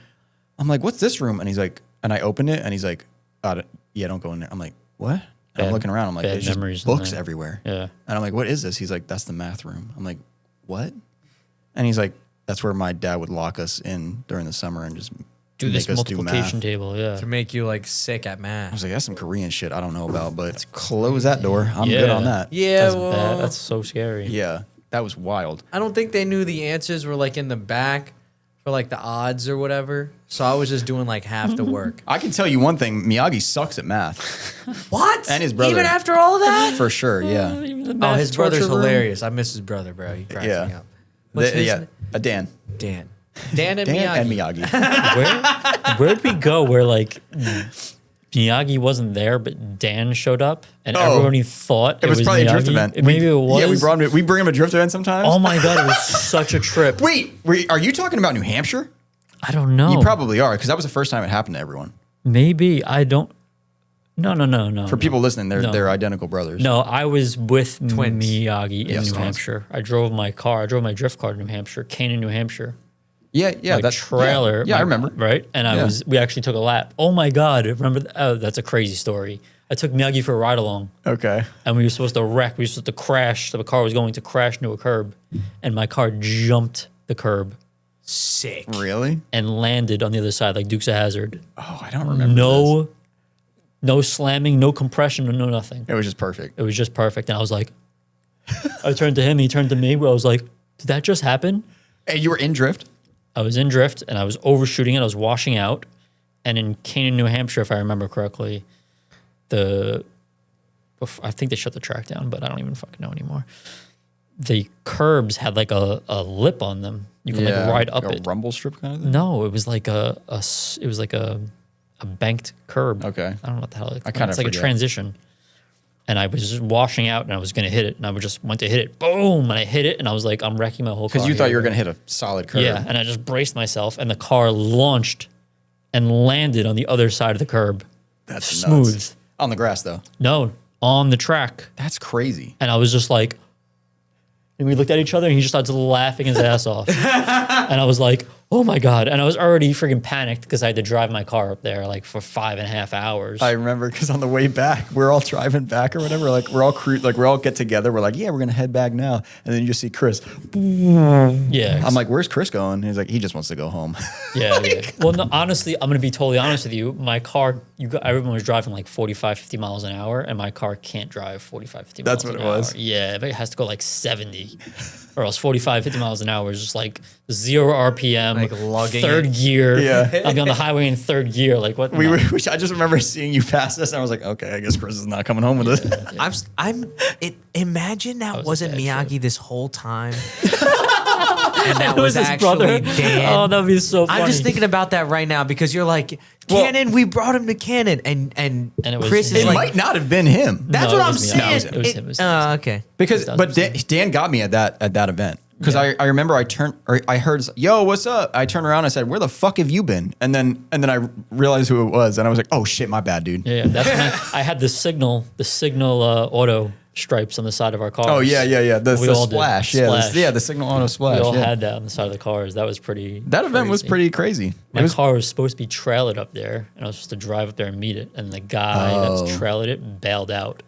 Speaker 1: I'm like, "What's this room?" And he's like, and I opened it, and he's like, "Yeah, don't go in there." I'm like, "What?" And I'm
Speaker 3: Bad-
Speaker 1: looking around. I'm like,
Speaker 3: bad
Speaker 1: "There's just
Speaker 3: memories in
Speaker 1: books
Speaker 3: there.
Speaker 1: everywhere."
Speaker 3: Yeah.
Speaker 1: And I'm like, "What is this?" He's like, "That's the math room." I'm like, "What?" And he's like, "That's where my dad would lock us in during the summer and just
Speaker 3: Do this
Speaker 1: make us do
Speaker 3: multiplication
Speaker 1: math."
Speaker 3: table. Yeah.
Speaker 2: To make you like sick at
Speaker 1: I
Speaker 2: math.
Speaker 1: was like, "That's some Korean shit I don't know about, but close that door. I'm good
Speaker 3: Yeah.
Speaker 1: on that."
Speaker 2: Yeah,
Speaker 3: That's
Speaker 2: well,
Speaker 3: bad. That's so scary.
Speaker 1: Yeah, that was wild.
Speaker 2: I don't think they knew the answers were like in the back for like the odds or whatever. So I was just doing like half the work.
Speaker 1: I can tell you one thing: Miyagi sucks at math,
Speaker 2: What?
Speaker 1: and his brother.
Speaker 2: Even after all of that?
Speaker 1: for sure. Yeah.
Speaker 2: Oh, his brother's hilarious. I miss his brother, bro. He cracks
Speaker 1: Yeah.
Speaker 2: me up. What's his
Speaker 1: yeah,
Speaker 2: name?
Speaker 1: Dan.
Speaker 2: Dan. Dan and
Speaker 1: Dan
Speaker 2: Miyagi.
Speaker 1: and Miyagi.
Speaker 3: Where'd we go where like Miyagi wasn't there, but Dan showed up and
Speaker 1: Oh.
Speaker 3: everyone thought
Speaker 1: It was probably a drift
Speaker 3: Miyagi?
Speaker 1: event.
Speaker 3: Maybe it was.
Speaker 1: Yeah, we bring him a drift event sometimes.
Speaker 3: Oh my God, it was such a trip.
Speaker 1: Wait, are you talking about New Hampshire?
Speaker 3: I don't know.
Speaker 1: You probably are, because that was the first time it happened to everyone.
Speaker 3: Maybe. I don't. No.
Speaker 1: For people listening,
Speaker 3: No.
Speaker 1: they're identical brothers.
Speaker 3: No, I was with
Speaker 2: Twins.
Speaker 3: Miyagi in
Speaker 1: Yes,
Speaker 3: New
Speaker 1: twins.
Speaker 3: Hampshire. I drove my drift car to New Hampshire, Canaan, New Hampshire.
Speaker 1: Yeah,
Speaker 3: My
Speaker 1: that's
Speaker 3: trailer.
Speaker 1: Yeah, I remember.
Speaker 3: Right, and we actually took a lap. Oh my god! Remember? Oh, that's a crazy story. I took Miyagi for a ride along,
Speaker 1: Okay.
Speaker 3: and we were supposed to wreck. We were supposed to crash. The car was going to crash into a curb, and my car jumped the curb
Speaker 2: Sick.
Speaker 1: Really?
Speaker 3: and landed on the other side like Dukes of Hazzard.
Speaker 1: Oh, I don't remember. This.
Speaker 3: No slamming, no compression, no nothing.
Speaker 1: It was just perfect.
Speaker 3: It was just perfect, and I was like, I turned to him, he turned to me. Where I was like, did that just happen?
Speaker 1: Hey, you were in drift?
Speaker 3: I was in drift and I was overshooting it. I was washing out. And in Canaan, New Hampshire, if I remember correctly, I think they shut the track down, but I don't even fucking know anymore. The curbs had like a lip on them. You can like ride up
Speaker 1: like
Speaker 3: it.
Speaker 1: a rumble strip kind of thing?
Speaker 3: No, it was like a banked curb.
Speaker 1: Okay.
Speaker 3: I don't know what the hell it's
Speaker 1: kinda
Speaker 3: like a
Speaker 1: forget.
Speaker 3: transition. And I was just washing out and I was going to hit it. And I just went to hit it. Boom. And I hit it. And I was like, I'm wrecking my whole car.
Speaker 1: Because you thought
Speaker 3: here.
Speaker 1: you were going to hit a solid curve.
Speaker 3: Yeah. And I just braced myself. And the car launched and landed on the other side of the curb.
Speaker 1: That's
Speaker 3: smooth.
Speaker 1: nuts. On the grass, though.
Speaker 3: No, on the track.
Speaker 1: That's crazy.
Speaker 3: And I was just like, and we looked at each other and he just started laughing his ass off. And I was like, oh my God. And I was already freaking panicked because I had to drive my car up there like for 5.5 hours.
Speaker 1: I remember because on the way back, we're all driving back or whatever. Like we're all get together. We're like, yeah, we're gonna head back now. And then you just see Chris.
Speaker 3: Yeah.
Speaker 1: I'm like, where's Chris going? He's like, he just wants to go home.
Speaker 3: Yeah. Well, no, honestly, I'm going to be totally honest with you. My car, everyone was driving like 45, 50 miles an hour, and my car can't drive 45, 50 miles
Speaker 1: That's
Speaker 3: an
Speaker 1: what
Speaker 3: hour.
Speaker 1: it was?
Speaker 3: Yeah, but it has to go like 70, or else 45, 50 miles an hour is just like 0 RPM,
Speaker 2: Like lugging
Speaker 3: third
Speaker 2: it.
Speaker 3: gear.
Speaker 1: Yeah.
Speaker 3: I'll be on the highway in third gear. Like what?
Speaker 1: I
Speaker 3: No.
Speaker 1: just remember seeing you pass us, and I was like, okay, I guess Chris is not coming home with us.
Speaker 2: Imagine that
Speaker 3: was a
Speaker 2: wasn't
Speaker 3: bad
Speaker 2: Miyagi this whole time. And that
Speaker 3: It
Speaker 2: was
Speaker 3: his
Speaker 2: actually
Speaker 3: brother.
Speaker 2: Dan.
Speaker 3: Oh, that'd be so funny.
Speaker 2: I'm just thinking about that right now because you're like, Cannon, we brought him to Cannon. And
Speaker 3: it was
Speaker 2: Chris
Speaker 3: him.
Speaker 2: is
Speaker 1: It
Speaker 2: like,
Speaker 1: might not have been him.
Speaker 2: that's
Speaker 3: No,
Speaker 2: what
Speaker 3: it
Speaker 2: I'm
Speaker 3: was me. No,
Speaker 2: saying.
Speaker 3: it was him. It was him.
Speaker 2: Okay.
Speaker 1: Because, but
Speaker 3: 2000%.
Speaker 1: Dan got me at that event. Because I remember I heard, yo, what's up? I turned around and I said, where the fuck have you been? And then I realized who it was. And I was like, oh shit, my bad, dude.
Speaker 3: Yeah, that's when I had the signal auto stripes on the side of our cars.
Speaker 1: Oh, yeah. The
Speaker 3: We all did.
Speaker 1: splash.
Speaker 3: Splash.
Speaker 1: The signal auto splash.
Speaker 3: We all
Speaker 1: yeah.
Speaker 3: had that on the side of the cars. That was pretty.
Speaker 1: That event was
Speaker 3: crazy.
Speaker 1: pretty crazy.
Speaker 3: My car was supposed to be trailered up there, and I was supposed to drive up there and meet it. And the guy that was trailered it bailed out.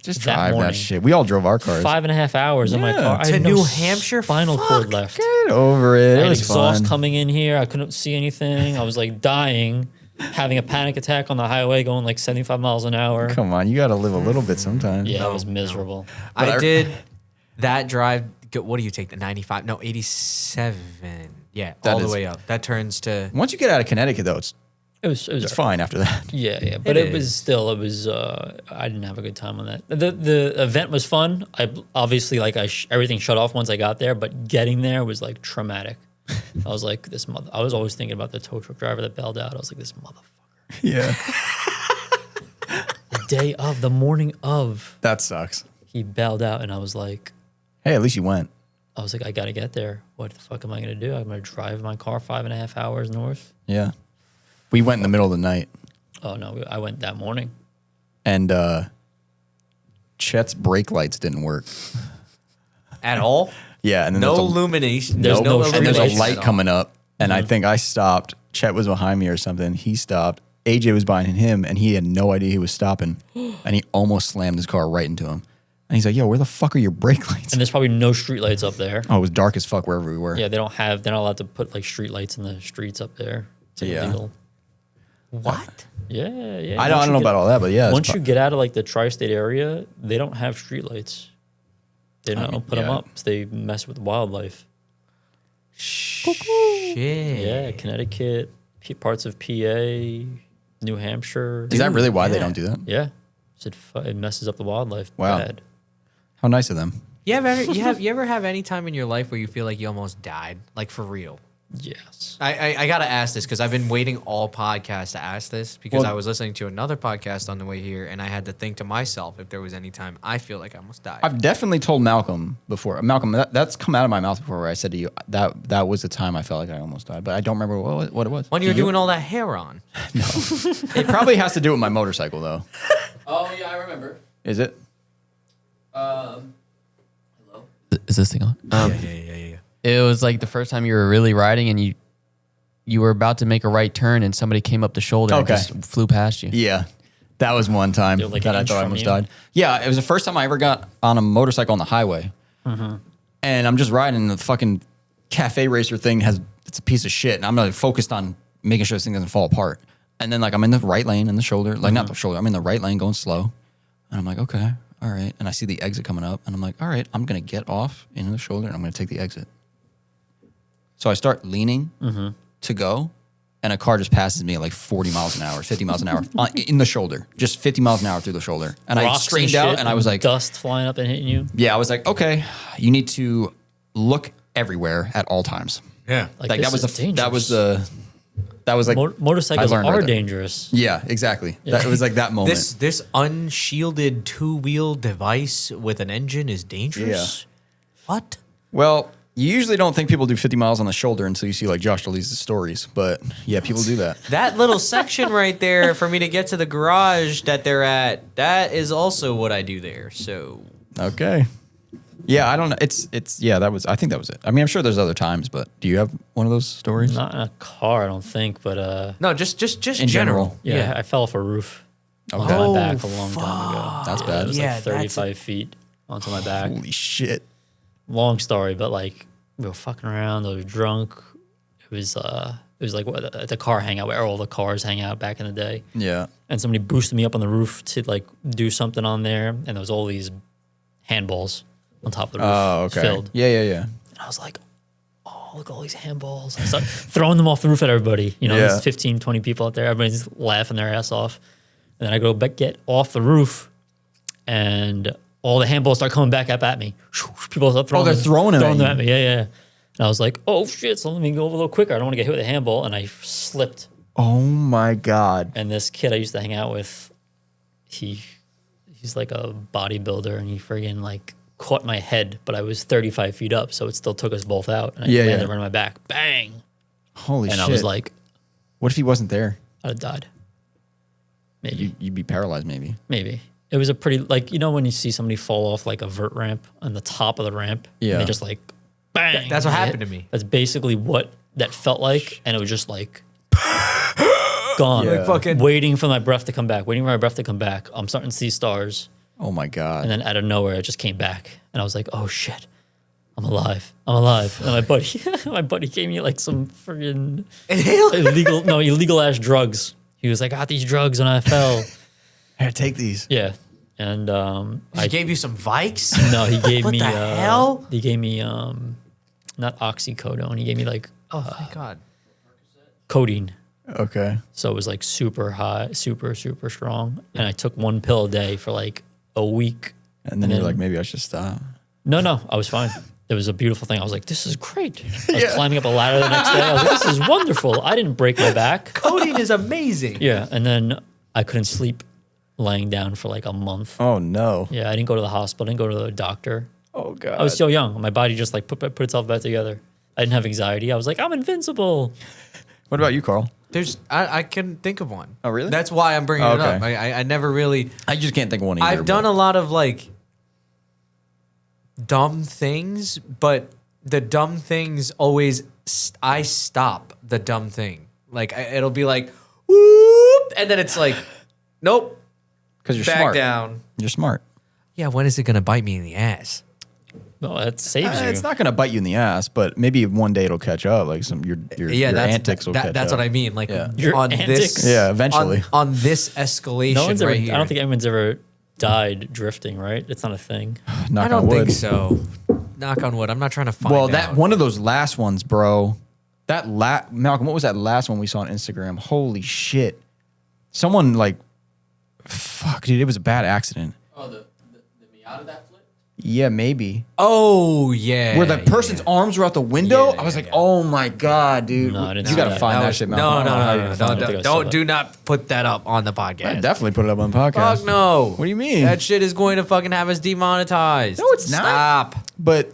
Speaker 1: Just
Speaker 3: that
Speaker 1: drive
Speaker 3: morning.
Speaker 1: that shit. We all drove our cars.
Speaker 3: 5.5 hours in my car. I
Speaker 2: To
Speaker 3: had
Speaker 2: New
Speaker 3: no
Speaker 2: Hampshire?
Speaker 3: spinal cord
Speaker 2: Fuck.
Speaker 3: left.
Speaker 1: Get over it.
Speaker 3: I
Speaker 1: It
Speaker 3: had
Speaker 1: was
Speaker 3: exhaust
Speaker 1: fun.
Speaker 3: coming in here. I couldn't see anything. I was like dying, having a panic attack on the highway, going like 75 miles an hour.
Speaker 1: Come on, you got to live a little bit sometimes.
Speaker 3: Yeah, it was miserable.
Speaker 2: I did that drive. What do you take? The 95? No, 87. Yeah,
Speaker 1: That
Speaker 2: all the
Speaker 1: is-
Speaker 2: way up. That turns to.
Speaker 1: Once you get out of Connecticut, though, it's
Speaker 3: It was
Speaker 1: fine after that.
Speaker 3: Yeah, but
Speaker 2: It
Speaker 3: it was
Speaker 2: is.
Speaker 3: still, I didn't have a good time on that. The event was fun. I obviously everything shut off once I got there, but getting there was like traumatic. I was like I was always thinking about the tow truck driver that bailed out. I was like, this motherfucker.
Speaker 1: Yeah.
Speaker 3: The morning of,
Speaker 1: That sucks.
Speaker 3: he bailed out, and I was like,
Speaker 1: Hey, at least you went.
Speaker 3: I got to get there. What the fuck am I gonna do? I'm gonna drive my car 5.5 hours north.
Speaker 1: Yeah. We went in the middle of the night,
Speaker 3: Oh no, I went that morning.
Speaker 1: and Chet's brake lights didn't work.
Speaker 2: At all?
Speaker 1: Yeah, and then
Speaker 2: No
Speaker 1: there's a,
Speaker 2: illumination.
Speaker 3: There's no
Speaker 1: and there's a
Speaker 3: illumination
Speaker 1: light coming up, and I think I stopped. Chet was behind me or something. He stopped. AJ was behind him, and he had no idea he was stopping, and he almost slammed his car right into him. And he's like, "Yo, where the fuck are your brake lights?"
Speaker 3: And there's probably no street lights up there.
Speaker 1: Oh, it was dark as fuck wherever we were.
Speaker 3: Yeah, they're not allowed to put like street lights in the streets up there. It's
Speaker 1: Yeah.
Speaker 3: illegal.
Speaker 2: What?
Speaker 3: Yeah.
Speaker 1: I don't know about all that, but yeah. it's
Speaker 3: Once you get out of like the tri-state area, they don't have street lights. They don't put them
Speaker 1: yeah.
Speaker 3: up. So they mess with wildlife.
Speaker 2: Shit.
Speaker 3: Yeah, Connecticut, parts of PA, New Hampshire.
Speaker 1: Is that really why they
Speaker 2: yeah.
Speaker 1: don't do that?
Speaker 3: Yeah, so it messes up the wildlife.
Speaker 1: Wow.
Speaker 3: Bad.
Speaker 1: How nice of them.
Speaker 2: You ever have any time in your life where you feel like you almost died? Like for real?
Speaker 3: Yes.
Speaker 2: I gotta ask this because I've been waiting all podcasts to ask this because
Speaker 1: Well-
Speaker 2: I was listening to another podcast on the way here and I had to think to myself if there was any time I feel like I almost died.
Speaker 1: I've definitely told Malcolm before. Malcolm, that's come out of my mouth before where I said to you that was the time I felt like I almost died, but I don't remember what it was.
Speaker 2: when you were doing all that hair on.
Speaker 1: It probably has to do with my motorcycle though.
Speaker 5: Oh yeah, I remember.
Speaker 1: Is it?
Speaker 5: Is this thing on?
Speaker 2: Yeah.
Speaker 5: It was like the first time you were really riding, and you were about to make a right turn, and somebody came up the shoulder
Speaker 1: Okay.
Speaker 5: and just flew past you.
Speaker 1: Yeah. That was one time
Speaker 3: They're like
Speaker 1: that
Speaker 3: an
Speaker 1: I
Speaker 3: inch
Speaker 1: thought I
Speaker 3: from
Speaker 1: almost
Speaker 3: you?
Speaker 1: died. Yeah, it was the first time I ever got on a motorcycle on the highway. And I'm just riding, and the fucking cafe racer thing it's a piece of shit. And I'm like focused on making sure this thing doesn't fall apart. And then like I'm in the right lane in the shoulder, like not the shoulder, I'm in the right lane going slow. And I'm like, okay, all right. And I see the exit coming up, and I'm like, all right, I'm going to get off into the shoulder, and I'm going to take the exit. So I start leaning to go, and a car just passes me at like 40 miles an hour, 50 miles an hour in the shoulder, just 50 miles an hour through the shoulder. And I
Speaker 3: Rocks
Speaker 1: straightened
Speaker 3: shit
Speaker 1: out, and I was like,
Speaker 3: dust flying up and hitting you.
Speaker 1: yeah, I was like, okay, you need to look everywhere at all times.
Speaker 2: Yeah.
Speaker 3: Like,
Speaker 1: Like
Speaker 3: this
Speaker 1: that was
Speaker 3: is dangerous.
Speaker 1: that was like
Speaker 3: Motorcycles
Speaker 1: I learned
Speaker 3: are
Speaker 1: right there.
Speaker 3: dangerous.
Speaker 1: Yeah, exactly. That was like that moment.
Speaker 2: This unshielded two-wheel device with an engine is dangerous. What?
Speaker 1: Well, you usually don't think people do 50 miles on the shoulder until you see like Josh Delee's stories, but yeah, people do that.
Speaker 2: That little section right there for me to get to the garage that they're at, that is also what I do there. So
Speaker 1: Okay. Yeah, I don't know. It's yeah, I think that was it. I mean, I'm sure there's other times, but do you have one of those stories?
Speaker 3: Not in a car, I don't think, but
Speaker 2: no, just
Speaker 1: In general.
Speaker 3: yeah, I fell off a roof onto
Speaker 1: Okay.
Speaker 3: my back a long time ago.
Speaker 1: That's
Speaker 3: It
Speaker 1: bad.
Speaker 3: was
Speaker 2: Yeah,
Speaker 3: like
Speaker 2: that's
Speaker 3: 35 feet onto my back.
Speaker 1: Holy shit.
Speaker 3: Long story, but like we were fucking around. I was drunk. It was like what the car hangout where all the cars hang out back in the day.
Speaker 1: Yeah.
Speaker 3: And somebody boosted me up on the roof to like do something on there, and there was all these handballs on top of the roof
Speaker 1: Oh, okay.
Speaker 3: filled.
Speaker 1: Yeah.
Speaker 3: And I was like, oh, look at all these handballs. I started throwing them off the roof at everybody. You know,
Speaker 1: Yeah.
Speaker 3: there's 15, 20 people out there. Everybody's laughing their ass off. And then I go back, get off the roof, and all the handballs start coming back up at me. People start throwing
Speaker 1: they're
Speaker 3: them,
Speaker 1: throwing them at you.
Speaker 3: at me. Yeah. And I was like, oh, shit. So let me go a little quicker. I don't want to get hit with a handball. And I slipped.
Speaker 1: Oh my God.
Speaker 3: And this kid I used to hang out with, he's like a bodybuilder, and he friggin' like caught my head, but I was 35 feet up, so it still took us both out. And I
Speaker 1: Yeah,
Speaker 3: landed
Speaker 1: yeah.
Speaker 3: right on my back. Bang.
Speaker 1: Holy
Speaker 3: And
Speaker 1: shit.
Speaker 3: I was like,
Speaker 1: what if he wasn't there?
Speaker 3: I'd have died. Maybe.
Speaker 1: You'd be paralyzed maybe.
Speaker 3: Maybe. It was a pretty, like, you know, when you see somebody fall off like a vert ramp on the top of the ramp,
Speaker 1: Yeah.
Speaker 3: and they just like, bang.
Speaker 2: That's what
Speaker 3: hit.
Speaker 2: happened to me.
Speaker 3: That's basically what that felt like. And it was just like, gone.
Speaker 1: Yeah. Like
Speaker 2: fucking-
Speaker 3: waiting for my breath to come back. I'm starting to see stars.
Speaker 1: Oh my God.
Speaker 3: And then out of nowhere, it just came back. And I was like, oh shit, I'm alive. And my buddy gave me like some friggin' illegal ass drugs. He was like, I got these drugs and I fell.
Speaker 1: Here, take these.
Speaker 3: Yeah. And
Speaker 2: I gave you some Vikes.
Speaker 3: no, he gave
Speaker 2: What
Speaker 3: me
Speaker 2: the hell?
Speaker 3: He gave me not oxycodone. He gave me like
Speaker 2: Oh my God.
Speaker 3: codeine.
Speaker 1: Okay.
Speaker 3: So it was like super high, super strong. And I took one pill a day for like a week.
Speaker 1: And then you're like, maybe I should stop.
Speaker 3: No, I was fine. It was a beautiful thing. I was like, this is great. I was climbing up a ladder the next day. I was like, this is wonderful. I didn't break my back.
Speaker 2: Codeine is amazing.
Speaker 3: Yeah. And then I couldn't sleep laying down for like a month.
Speaker 1: Oh no.
Speaker 3: Yeah. I didn't go to the hospital. I didn't go to the doctor.
Speaker 1: Oh God.
Speaker 3: I was so young. My body just like put itself back together. I didn't have anxiety. I was like, I'm invincible.
Speaker 1: What about you, Carl?
Speaker 2: I can think of one.
Speaker 1: Oh, really?
Speaker 2: That's why I'm bringing
Speaker 1: Oh,
Speaker 2: it up.
Speaker 1: okay.
Speaker 2: I never really.
Speaker 1: I just can't think of one either.
Speaker 2: I've done a lot of like dumb things, but the dumb things always I stop the dumb thing. Like it'll be like whoop, and then it's like nope,
Speaker 1: because you're
Speaker 2: back
Speaker 1: smart.
Speaker 2: down.
Speaker 1: You're smart.
Speaker 2: Yeah, when is it gonna bite me in the ass?
Speaker 3: No, that saves you.
Speaker 1: It's not gonna bite you in the ass, but maybe one day it'll catch up. Like your antics will catch up.
Speaker 2: That's what I mean. Like
Speaker 1: Yeah.
Speaker 3: Your
Speaker 2: on
Speaker 3: antics?
Speaker 2: this,
Speaker 1: Yeah, eventually.
Speaker 2: on this escalation
Speaker 3: No one's
Speaker 2: right
Speaker 3: ever.
Speaker 2: here.
Speaker 3: I don't think anyone's ever died drifting. Right? It's not a thing.
Speaker 1: Knock
Speaker 2: I don't
Speaker 1: on wood.
Speaker 2: think so. Knock on wood. I'm not trying to find
Speaker 1: Well,
Speaker 2: out.
Speaker 1: that one of those last ones, bro. Malcolm, what was that last one we saw on Instagram? Holy shit! Someone like, fuck, dude, it was a bad accident.
Speaker 5: Oh, the Miata that flipped?
Speaker 1: Yeah, maybe.
Speaker 2: Oh yeah.
Speaker 1: Where the person's arms were out the window.
Speaker 2: Yeah,
Speaker 1: I was
Speaker 2: yeah,
Speaker 1: like,
Speaker 2: yeah.
Speaker 1: oh my god, dude.
Speaker 3: No, I didn't
Speaker 1: You
Speaker 3: see
Speaker 1: gotta
Speaker 3: that.
Speaker 1: find that
Speaker 2: was-
Speaker 1: shit, man.
Speaker 2: No,
Speaker 1: I don't know how
Speaker 2: no,
Speaker 1: you're
Speaker 2: no,
Speaker 1: gonna find
Speaker 3: I
Speaker 1: it.
Speaker 3: think I saw
Speaker 2: don't
Speaker 3: that.
Speaker 2: do not put that up on the
Speaker 1: I
Speaker 2: podcast.
Speaker 1: definitely put it up on the podcast.
Speaker 2: Fuck no.
Speaker 1: What do you mean?
Speaker 2: That shit is going to fucking have us demonetized.
Speaker 1: No, it's not.
Speaker 2: Stop.
Speaker 1: But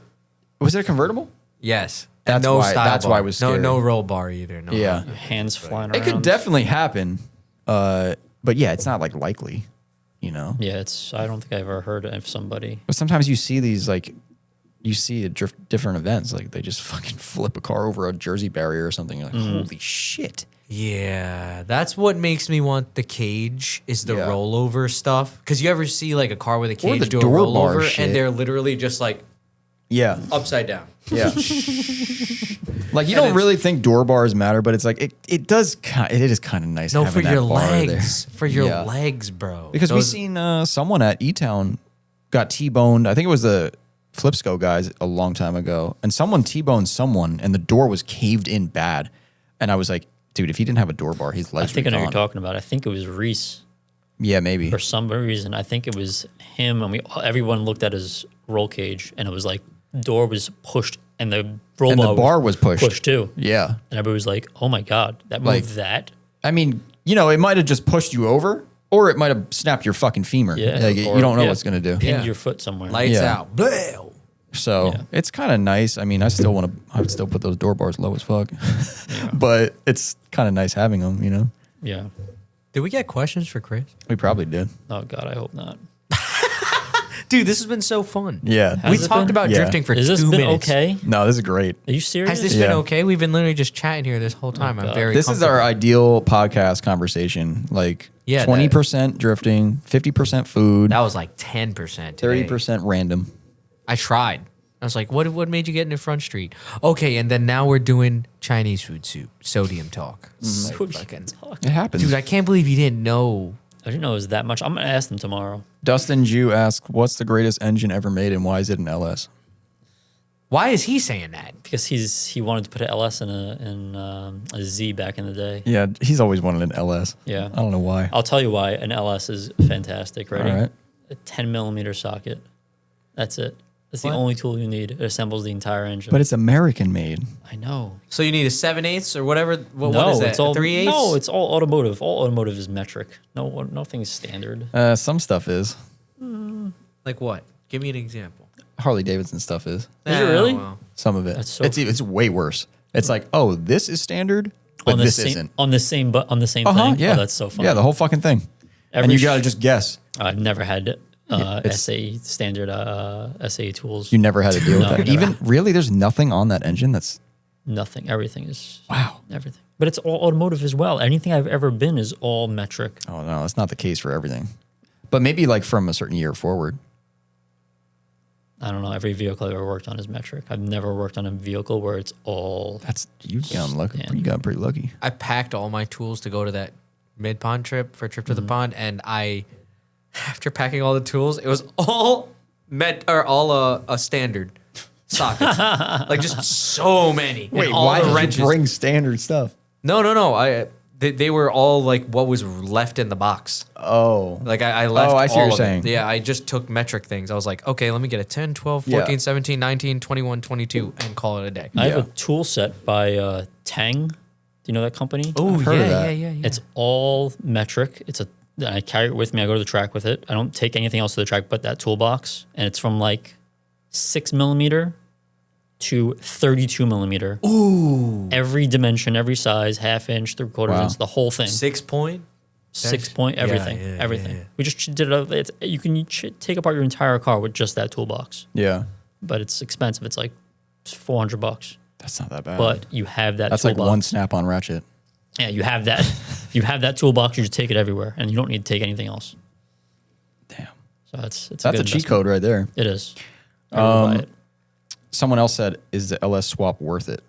Speaker 1: was it a convertible?
Speaker 2: Yes.
Speaker 1: That's
Speaker 2: And no
Speaker 1: why-
Speaker 2: style
Speaker 1: that's
Speaker 2: bar.
Speaker 1: why it was scary.
Speaker 2: no roll bar either. No.
Speaker 1: Yeah.
Speaker 3: Hands flying
Speaker 1: It
Speaker 3: around.
Speaker 1: could definitely happen. But yeah, it's not like likely, you know?
Speaker 3: Yeah, it's. I don't think I've ever heard of somebody.
Speaker 1: But sometimes you see these like, you see at different events, like they just fucking flip a car over a Jersey barrier or something. You're like, holy shit.
Speaker 2: Yeah, that's what makes me want the cage is the
Speaker 1: Yeah.
Speaker 2: rollover stuff. Because you ever see like a car with a
Speaker 1: Or
Speaker 2: cage
Speaker 1: the
Speaker 2: do a
Speaker 1: door bar
Speaker 2: rollover
Speaker 1: shit.
Speaker 2: and they're literally just like
Speaker 1: Yeah.
Speaker 2: upside down.
Speaker 1: Yeah. Like you don't really think door bars matter, but it's like it does kind. It is kind of nice.
Speaker 2: No,
Speaker 1: having
Speaker 2: for your
Speaker 1: that bar there.
Speaker 2: legs. For your
Speaker 1: Yeah.
Speaker 2: legs, bro.
Speaker 1: Because we
Speaker 2: Those-
Speaker 1: seen someone at E-Town got T-boned. I think it was the Flipsco guys a long time ago, and someone T-boned someone, and the door was caved in bad. And I was like, dude, if he didn't have a door bar, his
Speaker 3: I
Speaker 1: legs.
Speaker 3: think I
Speaker 1: would
Speaker 3: know
Speaker 1: be
Speaker 3: what
Speaker 1: gone.
Speaker 3: you're talking about. I think it was Reese
Speaker 1: Yeah, maybe.
Speaker 3: for some reason. I think it was him, and everyone looked at his roll cage, and it was like door was pushed, and the roll
Speaker 1: And the bar
Speaker 3: was
Speaker 1: was pushed.
Speaker 3: pushed too.
Speaker 1: Yeah.
Speaker 3: And everybody was like, "Oh my god, that
Speaker 1: Like-
Speaker 3: moved that."
Speaker 1: I mean, you know, it might have just pushed you over, or it might have snapped your fucking femur.
Speaker 3: Yeah,
Speaker 1: Like,
Speaker 3: or-
Speaker 1: you don't know
Speaker 3: yeah.
Speaker 1: what's gonna do.
Speaker 3: Pinned
Speaker 2: Yeah.
Speaker 3: your foot somewhere.
Speaker 2: lights
Speaker 1: Yeah.
Speaker 2: out. Blah.
Speaker 1: So
Speaker 3: Yeah.
Speaker 1: it's kind of nice. I mean, I still put those door bars low as fuck, but it's kind of nice having them. You know,
Speaker 3: Yeah.
Speaker 2: Did we get questions for Chris?
Speaker 1: we probably did.
Speaker 3: Oh god, I hope not.
Speaker 2: Dude, this has been so fun.
Speaker 1: Yeah.
Speaker 3: Has
Speaker 2: We
Speaker 3: it
Speaker 2: talked
Speaker 3: been?
Speaker 2: about
Speaker 1: Yeah.
Speaker 2: drifting for
Speaker 3: Has this
Speaker 2: 2
Speaker 3: been
Speaker 2: minutes.
Speaker 3: okay?
Speaker 1: No, this is great.
Speaker 3: Are you serious?
Speaker 2: Has this
Speaker 1: Yeah.
Speaker 2: been okay? We've been literally just chatting here this whole time. I'm
Speaker 3: God.
Speaker 2: very
Speaker 1: This is our
Speaker 2: comfortable.
Speaker 1: ideal podcast conversation. Like
Speaker 2: Yeah,
Speaker 1: 20% drifting, 50% food,
Speaker 2: That was like 10%. today.
Speaker 1: 30% random.
Speaker 2: I tried. I was like, what made you get into Front Street? Okay, and then now we're doing Chinese food soup, sodium talk.
Speaker 1: Mm-hmm.
Speaker 2: Like, fucking-
Speaker 1: It happens.
Speaker 2: dude, I can't believe you didn't know.
Speaker 3: I didn't know it was that much. I'm gonna ask them tomorrow.
Speaker 1: Dustin Jew asked, "What's the greatest engine ever made, and why is it an LS?"
Speaker 2: Why is he saying that?
Speaker 3: Because he wanted to put an LS in a Z back in the day.
Speaker 1: Yeah, he's always wanted an LS.
Speaker 3: Yeah.
Speaker 1: I don't know why.
Speaker 3: I'll tell you why an LS is fantastic. Ready?
Speaker 1: All right.
Speaker 3: A 10 millimeter socket. That's it. That's the
Speaker 2: What?
Speaker 3: only tool you need. It assembles the entire engine.
Speaker 1: But it's American made.
Speaker 3: I know.
Speaker 2: So you need a 7/8 or whatever. What
Speaker 3: no,
Speaker 2: is that?
Speaker 3: it's all
Speaker 2: 3/8?
Speaker 3: No, it's all automotive. All automotive is metric. No, nothing's standard.
Speaker 1: Some stuff is.
Speaker 2: like what? Give me an example.
Speaker 1: Harley Davidson stuff is.
Speaker 3: Is it really?
Speaker 2: well.
Speaker 1: Some of it.
Speaker 3: That's so-
Speaker 1: It's way worse. It's like, oh, this is standard, but
Speaker 3: on the
Speaker 1: this
Speaker 3: same,
Speaker 1: isn't.
Speaker 3: on the same
Speaker 1: Uh-huh,
Speaker 3: thing.
Speaker 1: yeah.
Speaker 3: Oh, that's so funny.
Speaker 1: Yeah, the whole fucking thing. and
Speaker 3: Every
Speaker 1: you
Speaker 3: sh-
Speaker 1: gotta just guess.
Speaker 3: I've never had
Speaker 1: it's-
Speaker 3: SAE standard SAE tools.
Speaker 1: You never had to deal
Speaker 3: No,
Speaker 1: with that.
Speaker 3: never.
Speaker 1: Even really, there's nothing on that engine that's
Speaker 3: Nothing. Everything is
Speaker 1: wow.
Speaker 3: everything. But it's all automotive as well. Anything I've ever been is all metric.
Speaker 1: Oh no, that's not the case for everything. But maybe like from a certain year forward.
Speaker 3: I don't know. Every vehicle I've ever worked on is metric. I've never worked on a vehicle where it's all.
Speaker 1: That's you got lucky.
Speaker 3: Yeah.
Speaker 1: You got pretty lucky.
Speaker 2: I packed all my tools to go to that mid pond trip for a trip to the pond, and after packing all the tools, it was all a standard sockets, like just so many. and all the wrenches.
Speaker 1: standard stuff?
Speaker 2: No. They were all like what was left in the box.
Speaker 1: Oh,
Speaker 2: Like I left.
Speaker 1: I see what
Speaker 2: all
Speaker 1: you're
Speaker 2: of it.
Speaker 1: saying.
Speaker 2: Yeah, I just took metric things. I was like, okay, let me get a 10, 12, 14,
Speaker 1: Yeah.
Speaker 2: 17, 19, 21, 22, and call it a day.
Speaker 3: I have
Speaker 1: Yeah.
Speaker 3: a tool set by Tang. Do you know that company?
Speaker 2: Oh
Speaker 1: I've heard of
Speaker 2: yeah,
Speaker 1: that.
Speaker 2: yeah.
Speaker 3: It's all metric. I carry it with me. I go to the track with it. I don't take anything else to the track but that toolbox. And it's from like 6 millimeter to 32 millimeter. Ooh. Every dimension, every size, half inch, 3/4
Speaker 1: Wow.
Speaker 3: inch, the whole thing.
Speaker 2: 6 point.
Speaker 3: 6 point,
Speaker 2: Yeah,
Speaker 3: everything.
Speaker 2: yeah,
Speaker 3: everything.
Speaker 2: yeah.
Speaker 3: We just did it. You can take apart your entire car with just that toolbox.
Speaker 1: yeah.
Speaker 3: But it's expensive. It's like $400.
Speaker 1: That's not that bad.
Speaker 3: But you have that
Speaker 1: that's like
Speaker 3: toolbox.
Speaker 1: one snap-on ratchet.
Speaker 3: Yeah, you have that. You have that toolbox. You just take it everywhere, and you don't need to take anything else.
Speaker 1: Damn,
Speaker 3: So it's
Speaker 1: that's
Speaker 3: a
Speaker 1: a
Speaker 3: good
Speaker 1: cheat
Speaker 3: investment.
Speaker 1: code right there.
Speaker 3: It is. I would buy it.
Speaker 1: Someone else said, "Is the LS swap worth it?"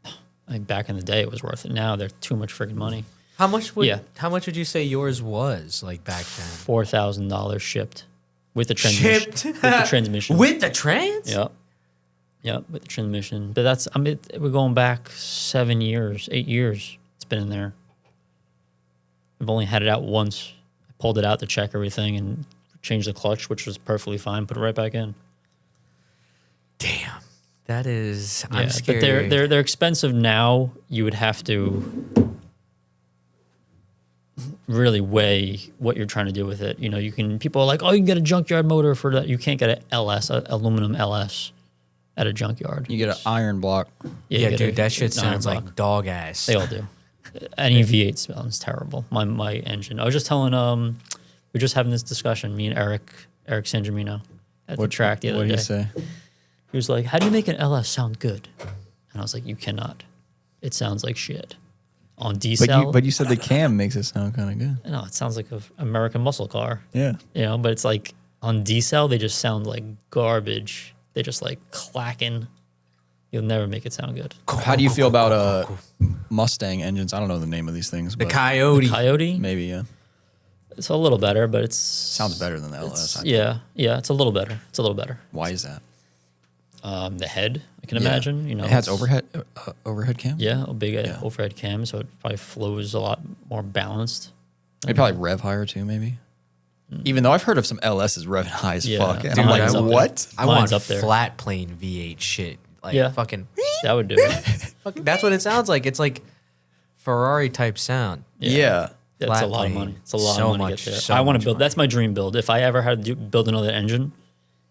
Speaker 3: I mean, back in the day, it was worth it. Now they're too much freaking money.
Speaker 2: How much would
Speaker 3: Yeah.
Speaker 2: How much would you say yours was like back then?
Speaker 3: $4,000 shipped with the transmission.
Speaker 2: Shipped?
Speaker 3: With the transmission.
Speaker 2: With the trans?
Speaker 3: Yep. Yep, with the transmission. But that's, I mean, we're going back 7 years, 8 years. It's been in there. I've only had it out once. I pulled it out to check everything and changed the clutch, which was perfectly fine. Put it right back in.
Speaker 2: Damn. That is.
Speaker 3: Yeah,
Speaker 2: I'm
Speaker 3: but
Speaker 2: scared.
Speaker 3: they're expensive now. You would have to really weigh what you're trying to do with it. You know, people are like, oh, you can get a junkyard motor for that. You can't get an LS, a aluminum LS, at a junkyard.
Speaker 1: You get an iron block.
Speaker 3: you
Speaker 2: Yeah,
Speaker 3: get
Speaker 2: dude, that shit
Speaker 3: an iron
Speaker 2: sounds
Speaker 3: block.
Speaker 2: like dog ass.
Speaker 3: They all do. Any V8 sounds terrible. My engine. I was just telling we were just having this discussion. Me and Eric Sangermino at the track the other
Speaker 1: What
Speaker 3: day.
Speaker 1: did he say?
Speaker 3: He was like, "How do you make an LS sound good?" And I was like, "You cannot. It sounds like shit." On D-cell,
Speaker 1: But you said the cam makes it sound kind of good.
Speaker 3: no, it sounds like an American muscle car.
Speaker 1: Yeah.
Speaker 3: You know, but it's like on D-cell, they just sound like garbage. They just like clacking. You'll never make it sound good.
Speaker 1: How do you feel about Mustang engines? I don't know the name of these things.
Speaker 2: The
Speaker 1: but
Speaker 2: Coyote.
Speaker 3: Coyote,
Speaker 1: Maybe, yeah.
Speaker 3: it's a little better, but it's
Speaker 1: Sounds better than the LS. I think.
Speaker 3: Yeah, it's a little better. It's a little better.
Speaker 1: Why is that?
Speaker 3: The head, I can
Speaker 1: Yeah.
Speaker 3: imagine. You know,
Speaker 1: It has
Speaker 3: it's-
Speaker 1: overhead cam?
Speaker 3: Yeah, a big
Speaker 1: Yeah.
Speaker 3: overhead cam, so it probably flows a lot more balanced.
Speaker 1: They probably rev higher too, maybe. Even though I've heard of some LSs revving high as
Speaker 3: Yeah.
Speaker 1: fuck. And
Speaker 3: Dude,
Speaker 1: I'm like,
Speaker 3: mine's up there.
Speaker 1: what?
Speaker 2: I
Speaker 3: Mine's
Speaker 2: want
Speaker 3: up there.
Speaker 2: flat plane V8 shit. Like
Speaker 3: Yeah.
Speaker 2: fucking.
Speaker 3: That would do it.
Speaker 2: That's what it sounds like. It's like Ferrari type sound.
Speaker 1: Yeah.
Speaker 3: That's
Speaker 2: Flat
Speaker 3: a lot of
Speaker 2: plane.
Speaker 3: money. It's a lot
Speaker 2: So
Speaker 3: of money
Speaker 2: much-
Speaker 3: to get there.
Speaker 2: so
Speaker 3: I want
Speaker 2: much
Speaker 3: to build.
Speaker 2: money.
Speaker 3: That's my dream build. If I ever had to build another engine,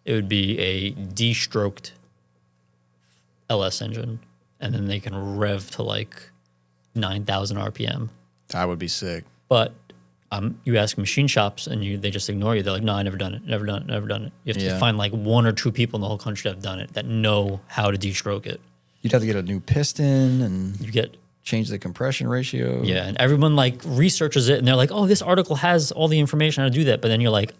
Speaker 3: it would be a D-stroked LS engine, and then they can rev to like 9,000 RPM.
Speaker 1: That would be sick.
Speaker 3: But you ask machine shops, and they just ignore you. They're like, "No, I never done it. Never done it. Never done it." You have
Speaker 1: Yeah.
Speaker 3: to find like one or two people in the whole country that have done it that know how to D-stroke it.
Speaker 1: You'd have to get a new piston and
Speaker 3: You get
Speaker 1: change the compression ratio.
Speaker 3: Yeah, and everyone like researches it, and they're like, "Oh, this article has all the information how to do that." But then you're like,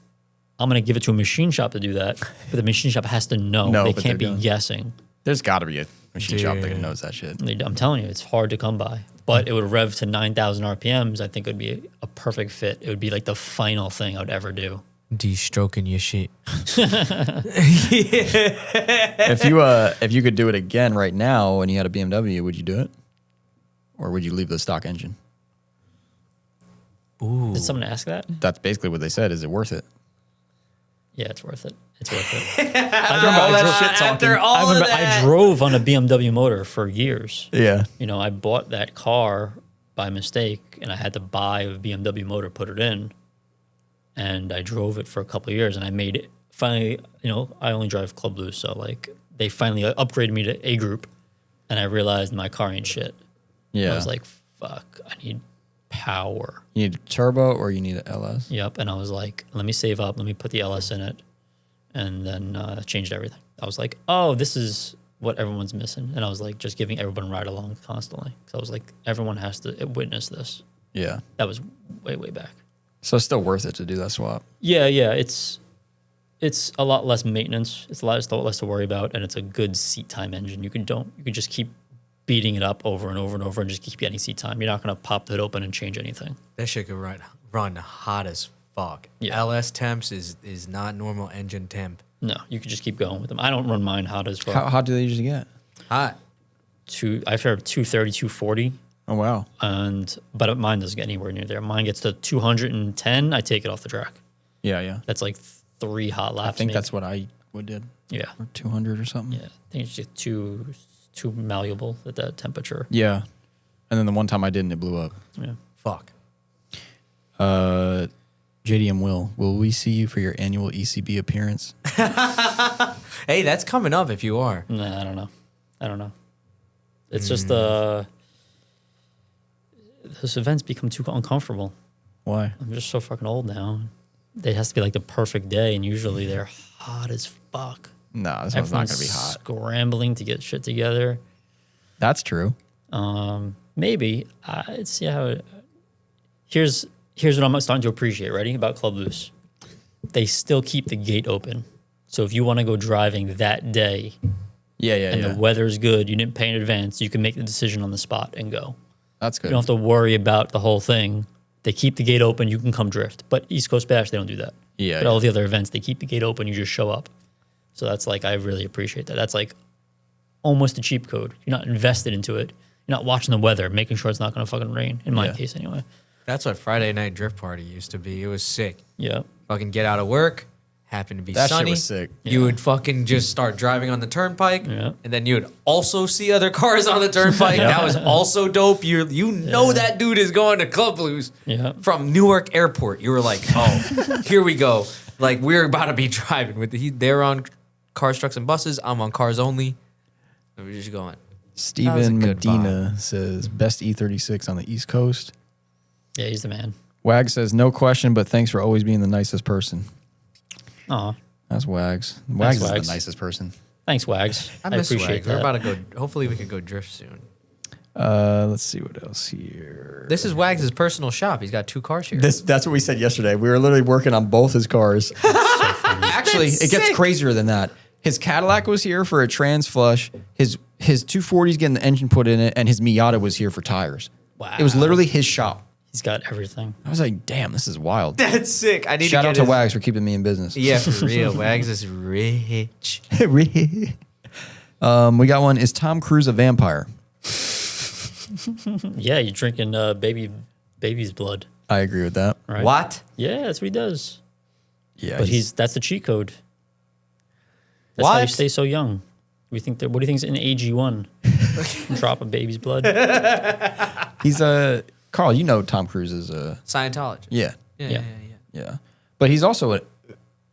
Speaker 3: "I'm gonna give it to a machine shop to do that," but the machine shop has to know.
Speaker 1: No,
Speaker 3: They
Speaker 1: but
Speaker 3: can't be
Speaker 1: they're done.
Speaker 3: guessing.
Speaker 1: There's got to be a machine shop that
Speaker 2: Dude.
Speaker 1: knows that shit.
Speaker 3: I'm telling you, it's hard to come by. But it would rev to 9,000 RPMs. I think it would be a perfect fit. It would be like the final thing I would ever do.
Speaker 2: De-stroking your shit.
Speaker 1: If you could do it again right now and you had a BMW, would you do it? Or would you leave the stock engine?
Speaker 2: Ooh.
Speaker 3: Did someone ask that?
Speaker 1: That's basically what they said. Is it worth it?
Speaker 3: Yeah, it's worth it. It's worth it.
Speaker 2: After all of that.
Speaker 3: I drove on a BMW motor for years.
Speaker 1: Yeah.
Speaker 3: You know, I bought that car by mistake, and I had to buy a BMW motor, put it in, and I drove it for a couple of years, and I made it. Finally, you know, I only drive Club Blues, so like they finally upgraded me to A group, and I realized my car ain't shit.
Speaker 1: Yeah.
Speaker 3: I was like, fuck, I need power.
Speaker 1: You need a turbo or you need an LS?
Speaker 3: Yep. And I was like, let me save up, let me put the LS in it, and then changed everything. I was like, oh, this is what everyone's missing. And I was like, just giving everyone a ride along constantly. So I was like, everyone has to witness this.
Speaker 1: Yeah.
Speaker 3: That was way, way back.
Speaker 1: So it's still worth it to do that swap.
Speaker 3: Yeah, it's a lot less maintenance. It's a lot less to worry about, and it's a good seat time engine. You can just keep beating it up over and over and over, and just keep getting seat time. You're not gonna pop the hood open and change anything.
Speaker 2: That shit could run hot as fuck.
Speaker 3: Yeah.
Speaker 2: LS temps is not normal engine temp.
Speaker 3: No, you could just keep going with them. I don't run mine hot as well.
Speaker 1: How hot do they usually get?
Speaker 2: Hot.
Speaker 3: I've heard 230, 240,
Speaker 1: Oh, wow.
Speaker 3: but mine doesn't get anywhere near there. Mine gets to 210. I take it off the track.
Speaker 1: Yeah, yeah.
Speaker 3: That's like 3 hot laps.
Speaker 1: I think
Speaker 3: maybe.
Speaker 1: that's what I would did.
Speaker 3: Yeah,
Speaker 1: Or 200 or something.
Speaker 3: yeah. I think it's just too malleable at that temperature.
Speaker 1: Yeah. And then the one time I didn't, it blew up.
Speaker 3: Yeah.
Speaker 2: Fuck.
Speaker 1: JDM will we see you for your annual ECB appearance?
Speaker 2: Hey, that's coming up if you are.
Speaker 3: Nah, I don't know. It's just those events become too uncomfortable.
Speaker 1: Why?
Speaker 3: I'm just so fucking old now. It has to be like the perfect day, and usually they're hot as fuck.
Speaker 1: No, this one's not going to be hot.
Speaker 3: Scrambling to get shit together.
Speaker 1: That's true.
Speaker 3: Maybe. See how. Here's what I'm starting to appreciate. Ready about Club Loose? They still keep the gate open. So if you want to go driving that day
Speaker 1: Yeah, yeah,
Speaker 3: and
Speaker 1: yeah.
Speaker 3: the weather's good, you didn't pay in advance, you can make the decision on the spot and go.
Speaker 1: That's good.
Speaker 3: You don't have to worry about the whole thing. They keep the gate open, you can come drift. But East Coast Bash, they don't do that.
Speaker 1: Yeah,
Speaker 3: But
Speaker 1: yeah.
Speaker 3: all the other events, they keep the gate open, you just show up. So that's like, I really appreciate that. That's like almost a cheap code. You're not invested into it. You're not watching the weather, making sure it's not going to fucking rain, in my
Speaker 1: Yeah.
Speaker 3: case anyway.
Speaker 2: That's what Friday night drift party used to be. It was sick.
Speaker 3: Yeah.
Speaker 2: Fucking get out of work, happened to be
Speaker 1: That shit
Speaker 2: sunny.
Speaker 1: was sick.
Speaker 2: You would fucking just start driving on the turnpike,
Speaker 3: Yeah.
Speaker 2: and then you would also see other cars on the turnpike. That was also dope. You know that dude is going to Club Blues
Speaker 3: Yeah.
Speaker 2: from Newark Airport. You were like, oh, here we go. Like we're about to be driving with they're on Cars, Trucks, and Buses. I'm on Cars Only. And we're just going.
Speaker 1: Steven
Speaker 2: good
Speaker 1: Medina says best E36 on the East Coast.
Speaker 3: Yeah, he's the man.
Speaker 1: Wag says no question, but thanks for always being the nicest person.
Speaker 3: Aw.
Speaker 1: That's Wags. Wags is
Speaker 3: Wags.
Speaker 1: the nicest person.
Speaker 3: Thanks, Wags.
Speaker 2: I miss
Speaker 3: appreciate
Speaker 2: Wags. We're
Speaker 3: that.
Speaker 2: about to go. Hopefully, we can go drift soon.
Speaker 1: Let's see what else here.
Speaker 2: This is Wags' personal shop. He's got 2 cars here.
Speaker 1: That's what we said yesterday. We were literally working on both his cars. Actually, it gets
Speaker 2: sick.
Speaker 1: crazier than that. His Cadillac was here for a trans flush. His 240's getting the engine put in it, and his Miata was here for tires.
Speaker 3: Wow.
Speaker 1: It was literally his shop.
Speaker 3: He's got everything.
Speaker 1: I was like, damn, this is wild.
Speaker 2: That's sick. I need
Speaker 1: Shout
Speaker 2: to
Speaker 1: out
Speaker 2: get
Speaker 1: to
Speaker 2: his-
Speaker 1: Wags for keeping me in business.
Speaker 2: Yeah, for real. Wags is rich.
Speaker 1: We got one. Is Tom Cruise a vampire?
Speaker 3: Yeah, you're drinking baby's blood,
Speaker 1: I agree with that.
Speaker 3: right?
Speaker 2: What?
Speaker 3: Yeah, that's what he does.
Speaker 1: Yeah,
Speaker 3: But that's the cheat code. That's how you
Speaker 2: What?
Speaker 3: stay so young. What do you think's in AG1? Drop a baby's blood.
Speaker 1: he's a Carl. You know Tom Cruise is a
Speaker 2: Scientologist.
Speaker 1: yeah,
Speaker 2: Yeah.
Speaker 1: yeah. But he's also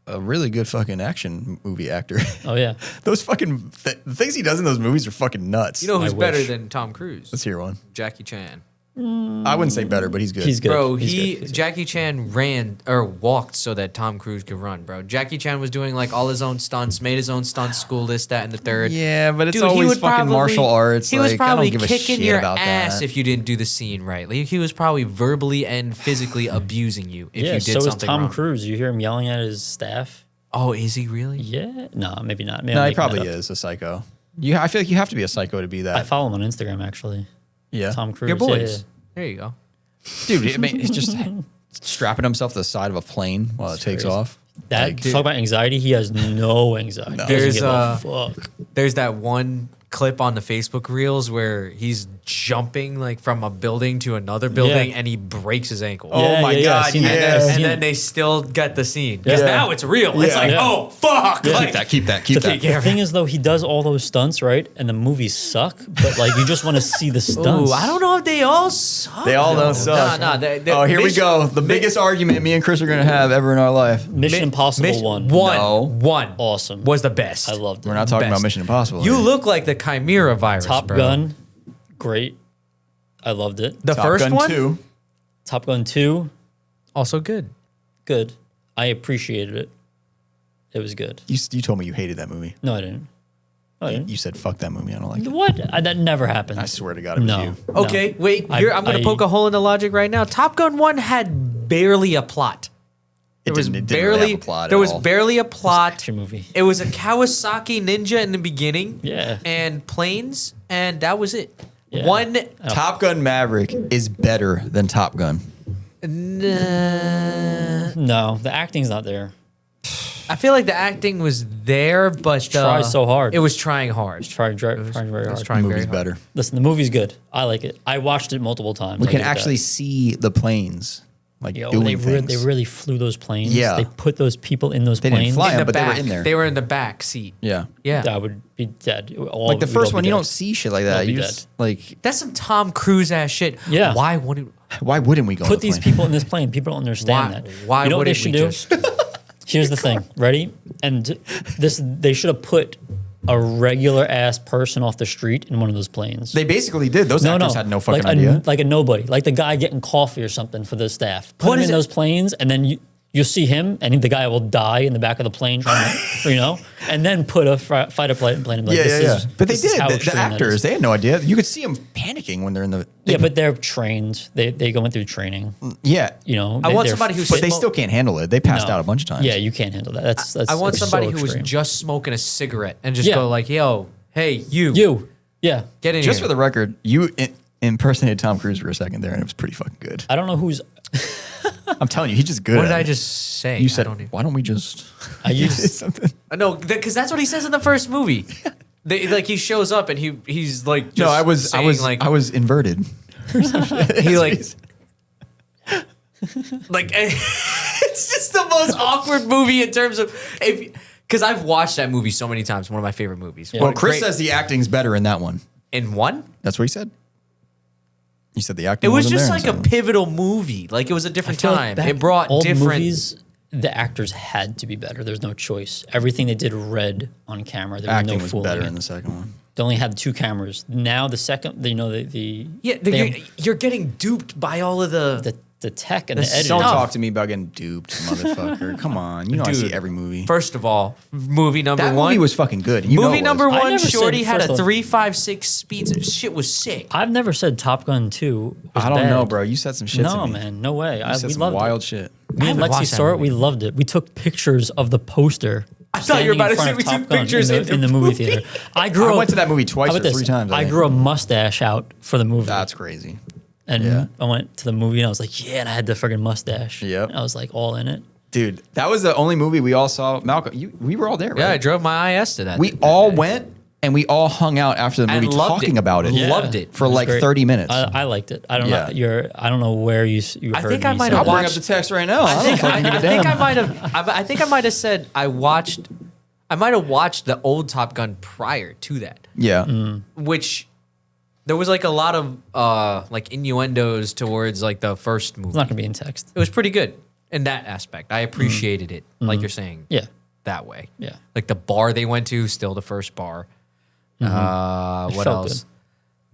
Speaker 1: a really good fucking action movie actor.
Speaker 3: Oh yeah.
Speaker 1: Those fucking the things he does in those movies are fucking nuts.
Speaker 2: You know who's
Speaker 3: I
Speaker 2: better
Speaker 3: wish.
Speaker 2: than Tom Cruise?
Speaker 1: Let's hear one.
Speaker 2: Jackie Chan.
Speaker 1: I wouldn't say better, but he's good.
Speaker 3: He's good.
Speaker 2: Bro,
Speaker 3: He's good.
Speaker 2: Jackie Chan ran or walked so that Tom Cruise could run, bro. Jackie Chan was doing like all his own stunts, made his own stunts, school this, that, and the third.
Speaker 1: Yeah, but it's
Speaker 2: Dude, he
Speaker 1: always
Speaker 2: would
Speaker 1: fucking
Speaker 2: probably-
Speaker 1: martial arts.
Speaker 2: He was
Speaker 1: like,
Speaker 2: probably
Speaker 1: I don't give a
Speaker 2: kicking
Speaker 1: shit
Speaker 2: your
Speaker 1: about
Speaker 2: ass
Speaker 1: that.
Speaker 2: if you didn't do the scene right. Like he was probably verbally and physically abusing you if
Speaker 3: Yeah,
Speaker 2: you did
Speaker 3: so is
Speaker 2: something
Speaker 3: Tom
Speaker 2: wrong.
Speaker 3: Cruise. You hear him yelling at his staff.
Speaker 2: Oh, is he really?
Speaker 3: Yeah. No, maybe not. Maybe
Speaker 1: No,
Speaker 3: I'm
Speaker 1: he
Speaker 3: making
Speaker 1: probably
Speaker 3: that up.
Speaker 1: is a psycho. I feel like you have to be a psycho to be that.
Speaker 3: I follow him on Instagram actually.
Speaker 1: yeah,
Speaker 3: Tom Cruise.
Speaker 2: Your
Speaker 3: Yeah,
Speaker 2: boys.
Speaker 3: yeah.
Speaker 2: There you go.
Speaker 1: dude. I mean, it's just strapping himself to the side of a plane while it takes
Speaker 3: crazy.
Speaker 1: off.
Speaker 3: That talk about anxiety. He has no anxiety.
Speaker 1: No.
Speaker 3: He doesn't
Speaker 2: There's,
Speaker 3: give a fuck.
Speaker 2: There's that one clip on the Facebook Reels where he's jumping like from a building to another building
Speaker 3: Yeah.
Speaker 2: and he breaks his ankle.
Speaker 1: Oh
Speaker 3: Yeah,
Speaker 1: my
Speaker 3: yeah, yeah,
Speaker 1: god!
Speaker 3: I've seen that.
Speaker 1: Yeah.
Speaker 3: I've
Speaker 2: And
Speaker 3: seen
Speaker 2: then
Speaker 3: it.
Speaker 2: they still get the scene because
Speaker 3: Yeah.
Speaker 2: now it's real. It's
Speaker 1: Yeah.
Speaker 2: like,
Speaker 3: Yeah.
Speaker 2: oh fuck!
Speaker 3: Yeah.
Speaker 2: Like,
Speaker 1: Keep that. Keep that.
Speaker 3: The thing is, though, he does all those stunts, right? And the movies suck, but like you just want to see the stunts.
Speaker 2: ooh, I don't know if they all suck.
Speaker 1: They all
Speaker 2: though.
Speaker 1: don't suck.
Speaker 2: No,
Speaker 1: Oh, here we go. The biggest argument me and Chris are gonna have ever in our life.
Speaker 3: Mission Impossible one.
Speaker 1: No.
Speaker 2: One
Speaker 3: Awesome.
Speaker 2: was the best.
Speaker 3: I loved it.
Speaker 1: We're not talking
Speaker 2: Best.
Speaker 1: about Mission Impossible.
Speaker 2: You
Speaker 1: here.
Speaker 2: look like the Chimera virus.
Speaker 3: Top
Speaker 2: bro.
Speaker 3: Gun, great. I loved it.
Speaker 2: The
Speaker 1: Top
Speaker 2: first
Speaker 1: Gun
Speaker 2: one
Speaker 1: 2.
Speaker 3: Top Gun 2,
Speaker 2: also good.
Speaker 3: good. I appreciated it. It was good.
Speaker 1: You told me you hated that movie.
Speaker 3: No, I didn't. No, I didn't.
Speaker 1: You said fuck that movie. I don't like it.
Speaker 3: What? That never happened.
Speaker 1: I swear to God, it was
Speaker 3: No.
Speaker 1: you.
Speaker 2: Okay, wait.
Speaker 3: I-
Speaker 2: Here, I'm going
Speaker 3: I-
Speaker 2: to poke a hole in the logic right now. Top Gun 1 had barely a plot.
Speaker 1: It
Speaker 2: was
Speaker 1: didn't really have a plot
Speaker 2: there
Speaker 1: at
Speaker 2: was
Speaker 1: all.
Speaker 2: barely a plot.
Speaker 3: Action movie.
Speaker 2: It was a Kawasaki Ninja in the beginning.
Speaker 3: Yeah.
Speaker 2: And planes, and that was it.
Speaker 3: Yeah.
Speaker 2: One.
Speaker 1: Top Gun Maverick is better than Top Gun.
Speaker 3: No, the acting's not there.
Speaker 2: I feel like the acting was there, but
Speaker 3: Try so hard.
Speaker 2: It was trying hard.
Speaker 3: Trying very
Speaker 2: It was
Speaker 3: hard.
Speaker 2: trying
Speaker 1: The
Speaker 2: very
Speaker 1: movie's
Speaker 2: hard.
Speaker 1: better.
Speaker 3: Listen, the movie's good. I like it. I watched it multiple times.
Speaker 1: We
Speaker 3: I
Speaker 1: can
Speaker 3: get that.
Speaker 1: actually see the planes like
Speaker 3: Yo,
Speaker 1: doing
Speaker 3: they
Speaker 1: things.
Speaker 3: really flew those planes.
Speaker 1: Yeah.
Speaker 3: They put those people in those
Speaker 1: They didn't
Speaker 3: planes.
Speaker 1: fly
Speaker 2: In the
Speaker 1: but they were
Speaker 2: back.
Speaker 1: in there.
Speaker 2: They were in the back seat.
Speaker 1: Yeah.
Speaker 2: Yeah.
Speaker 3: I would be dead.
Speaker 1: Like the first one, you don't see shit like that.
Speaker 3: I'll be
Speaker 1: You just like,
Speaker 2: That's some Tom Cruise ass shit.
Speaker 3: Yeah.
Speaker 2: Why wouldn't
Speaker 1: why wouldn't we go? on
Speaker 3: put
Speaker 1: the
Speaker 3: these
Speaker 1: plane?
Speaker 3: people in this plane. People don't understand
Speaker 2: why,
Speaker 3: that.
Speaker 2: why
Speaker 3: you know what they
Speaker 2: wouldn't
Speaker 3: should
Speaker 2: we
Speaker 3: do?
Speaker 2: just
Speaker 3: Here's the thing. Ready? And they should have put a regular ass person off the street in one of those planes.
Speaker 1: They basically did. Those actors had no fucking
Speaker 3: like
Speaker 1: idea.
Speaker 3: like a nobody, like the guy getting coffee or something for the staff. Put
Speaker 2: What
Speaker 3: him
Speaker 2: is
Speaker 3: in
Speaker 2: it-
Speaker 3: those planes, and then you'll see him, and the guy will die in the back of the plane, trying to, and then put a fighter plane in plane. And be like,
Speaker 1: yeah. But they
Speaker 3: this is
Speaker 1: did.
Speaker 3: how
Speaker 1: The
Speaker 3: extreme that
Speaker 1: actors,
Speaker 3: is.
Speaker 1: they had no idea. You could see them panicking when they're in the.
Speaker 3: Yeah, but they're trained. They go through training.
Speaker 1: Yeah.
Speaker 3: You know,
Speaker 2: I want
Speaker 3: they're
Speaker 2: somebody who's
Speaker 1: But they
Speaker 2: smo-
Speaker 1: still can't handle it. They passed
Speaker 3: No.
Speaker 1: out a bunch of times.
Speaker 3: Yeah, you can't handle that. That's
Speaker 2: I want
Speaker 3: so
Speaker 2: somebody who was
Speaker 3: extreme.
Speaker 2: just smoking a cigarette and just
Speaker 3: Yeah.
Speaker 2: go like, "Yo, hey, you,
Speaker 3: Yeah.
Speaker 2: get in
Speaker 1: Just
Speaker 2: here."
Speaker 1: for the record, you impersonated Tom Cruise for a second there, and it was pretty fucking good.
Speaker 3: I don't know who's.
Speaker 1: I'm telling you, he's just good.
Speaker 2: What
Speaker 1: at
Speaker 2: did I
Speaker 1: it.
Speaker 2: just say?
Speaker 1: You said,
Speaker 2: I don't even.
Speaker 1: why don't we just?
Speaker 3: I used.
Speaker 1: something.
Speaker 2: No, because that's what he says in the first movie. Like he shows up and he's like, just
Speaker 1: No, I was
Speaker 2: saying, like
Speaker 1: I was inverted.
Speaker 2: he like Like, it's just the most awkward movie in terms of because I've watched that movie so many times. One of my favorite movies.
Speaker 3: Yeah.
Speaker 1: Well, Chris says the acting's better in that one.
Speaker 2: In one,
Speaker 1: That's what he said. He said the acting.
Speaker 2: it was
Speaker 1: wasn't
Speaker 2: just
Speaker 1: there
Speaker 2: like
Speaker 1: in
Speaker 2: a
Speaker 1: some.
Speaker 2: pivotal movie. Like it was a different
Speaker 3: feel like
Speaker 2: time.
Speaker 3: back
Speaker 2: It brought
Speaker 3: old
Speaker 2: different.
Speaker 3: movies. The actors had to be better. There's no choice. Everything they did read on camera. There
Speaker 1: Acting
Speaker 3: was no
Speaker 1: was
Speaker 3: fooling
Speaker 1: better
Speaker 3: it.
Speaker 1: in the second one.
Speaker 3: They only had 2 cameras. Now the second,
Speaker 2: Yeah, you're getting duped by all of the
Speaker 3: the tech and the
Speaker 2: The
Speaker 3: editing.
Speaker 1: Don't
Speaker 2: stuff.
Speaker 1: talk to me about getting duped, motherfucker. Come on, you know I see
Speaker 2: Dude.
Speaker 1: every movie.
Speaker 2: First of all, movie number
Speaker 1: That
Speaker 2: one
Speaker 1: movie was fucking good. You know
Speaker 2: movie
Speaker 1: it was.
Speaker 2: number
Speaker 3: I
Speaker 2: one.
Speaker 3: never said-
Speaker 2: Shorty had
Speaker 3: first
Speaker 2: a
Speaker 3: of all-
Speaker 2: 3.56 speed. Shit was sick.
Speaker 3: I've never said Top Gun 2 was
Speaker 1: I don't
Speaker 3: bad.
Speaker 1: know, bro. You said some shit to
Speaker 3: No,
Speaker 1: me.
Speaker 3: man, no way.
Speaker 1: You said
Speaker 3: We
Speaker 1: some
Speaker 3: loved
Speaker 1: wild
Speaker 3: it.
Speaker 1: shit.
Speaker 3: Me and
Speaker 2: haven't
Speaker 3: Lexi
Speaker 2: watched that
Speaker 3: saw it.
Speaker 2: movie.
Speaker 3: We loved it. We took pictures of the poster.
Speaker 2: I thought you were about to say
Speaker 3: standing in
Speaker 2: we
Speaker 3: front of
Speaker 2: took
Speaker 3: Top Gun
Speaker 2: pictures
Speaker 3: in the movie theater. I
Speaker 1: went to that movie twice
Speaker 3: how about
Speaker 1: or 3 times, I
Speaker 3: I
Speaker 1: think.
Speaker 3: grew a mustache out for the movie.
Speaker 1: That's crazy.
Speaker 3: And
Speaker 1: Yeah.
Speaker 3: I went to the movie and I was like, yeah, and I had the friggin' mustache.
Speaker 1: Yep.
Speaker 3: I was like all in it.
Speaker 1: Dude, that was the only movie we all saw. Malcolm, we were all there, right?
Speaker 2: Yeah, I drove my IS to that.
Speaker 1: We all went and we all hung out after the
Speaker 2: And
Speaker 1: movie
Speaker 2: loved
Speaker 1: talking
Speaker 2: it.
Speaker 1: about it.
Speaker 2: Yeah. Loved it.
Speaker 1: For
Speaker 3: It was
Speaker 1: like
Speaker 3: great.
Speaker 1: 30 minutes.
Speaker 3: I liked it. I don't
Speaker 1: Yeah.
Speaker 3: know. I don't know where you
Speaker 2: I
Speaker 3: heard
Speaker 2: think I
Speaker 3: me
Speaker 2: might
Speaker 3: say
Speaker 2: have
Speaker 1: I'll
Speaker 3: that.
Speaker 1: bring up the text right now. I don't fucking give a
Speaker 2: I think
Speaker 1: damn.
Speaker 2: I think I might have said I might have watched the old Top Gun prior to that,
Speaker 1: Yeah.
Speaker 2: which there was like a lot of like innuendos towards like the first movie.
Speaker 3: It's not going to be in text.
Speaker 2: It was pretty good in that aspect. I appreciated it, like you're saying,
Speaker 3: Yeah.
Speaker 2: that way.
Speaker 3: Yeah.
Speaker 2: Like the bar they went to, still the first bar. What
Speaker 3: felt
Speaker 2: else?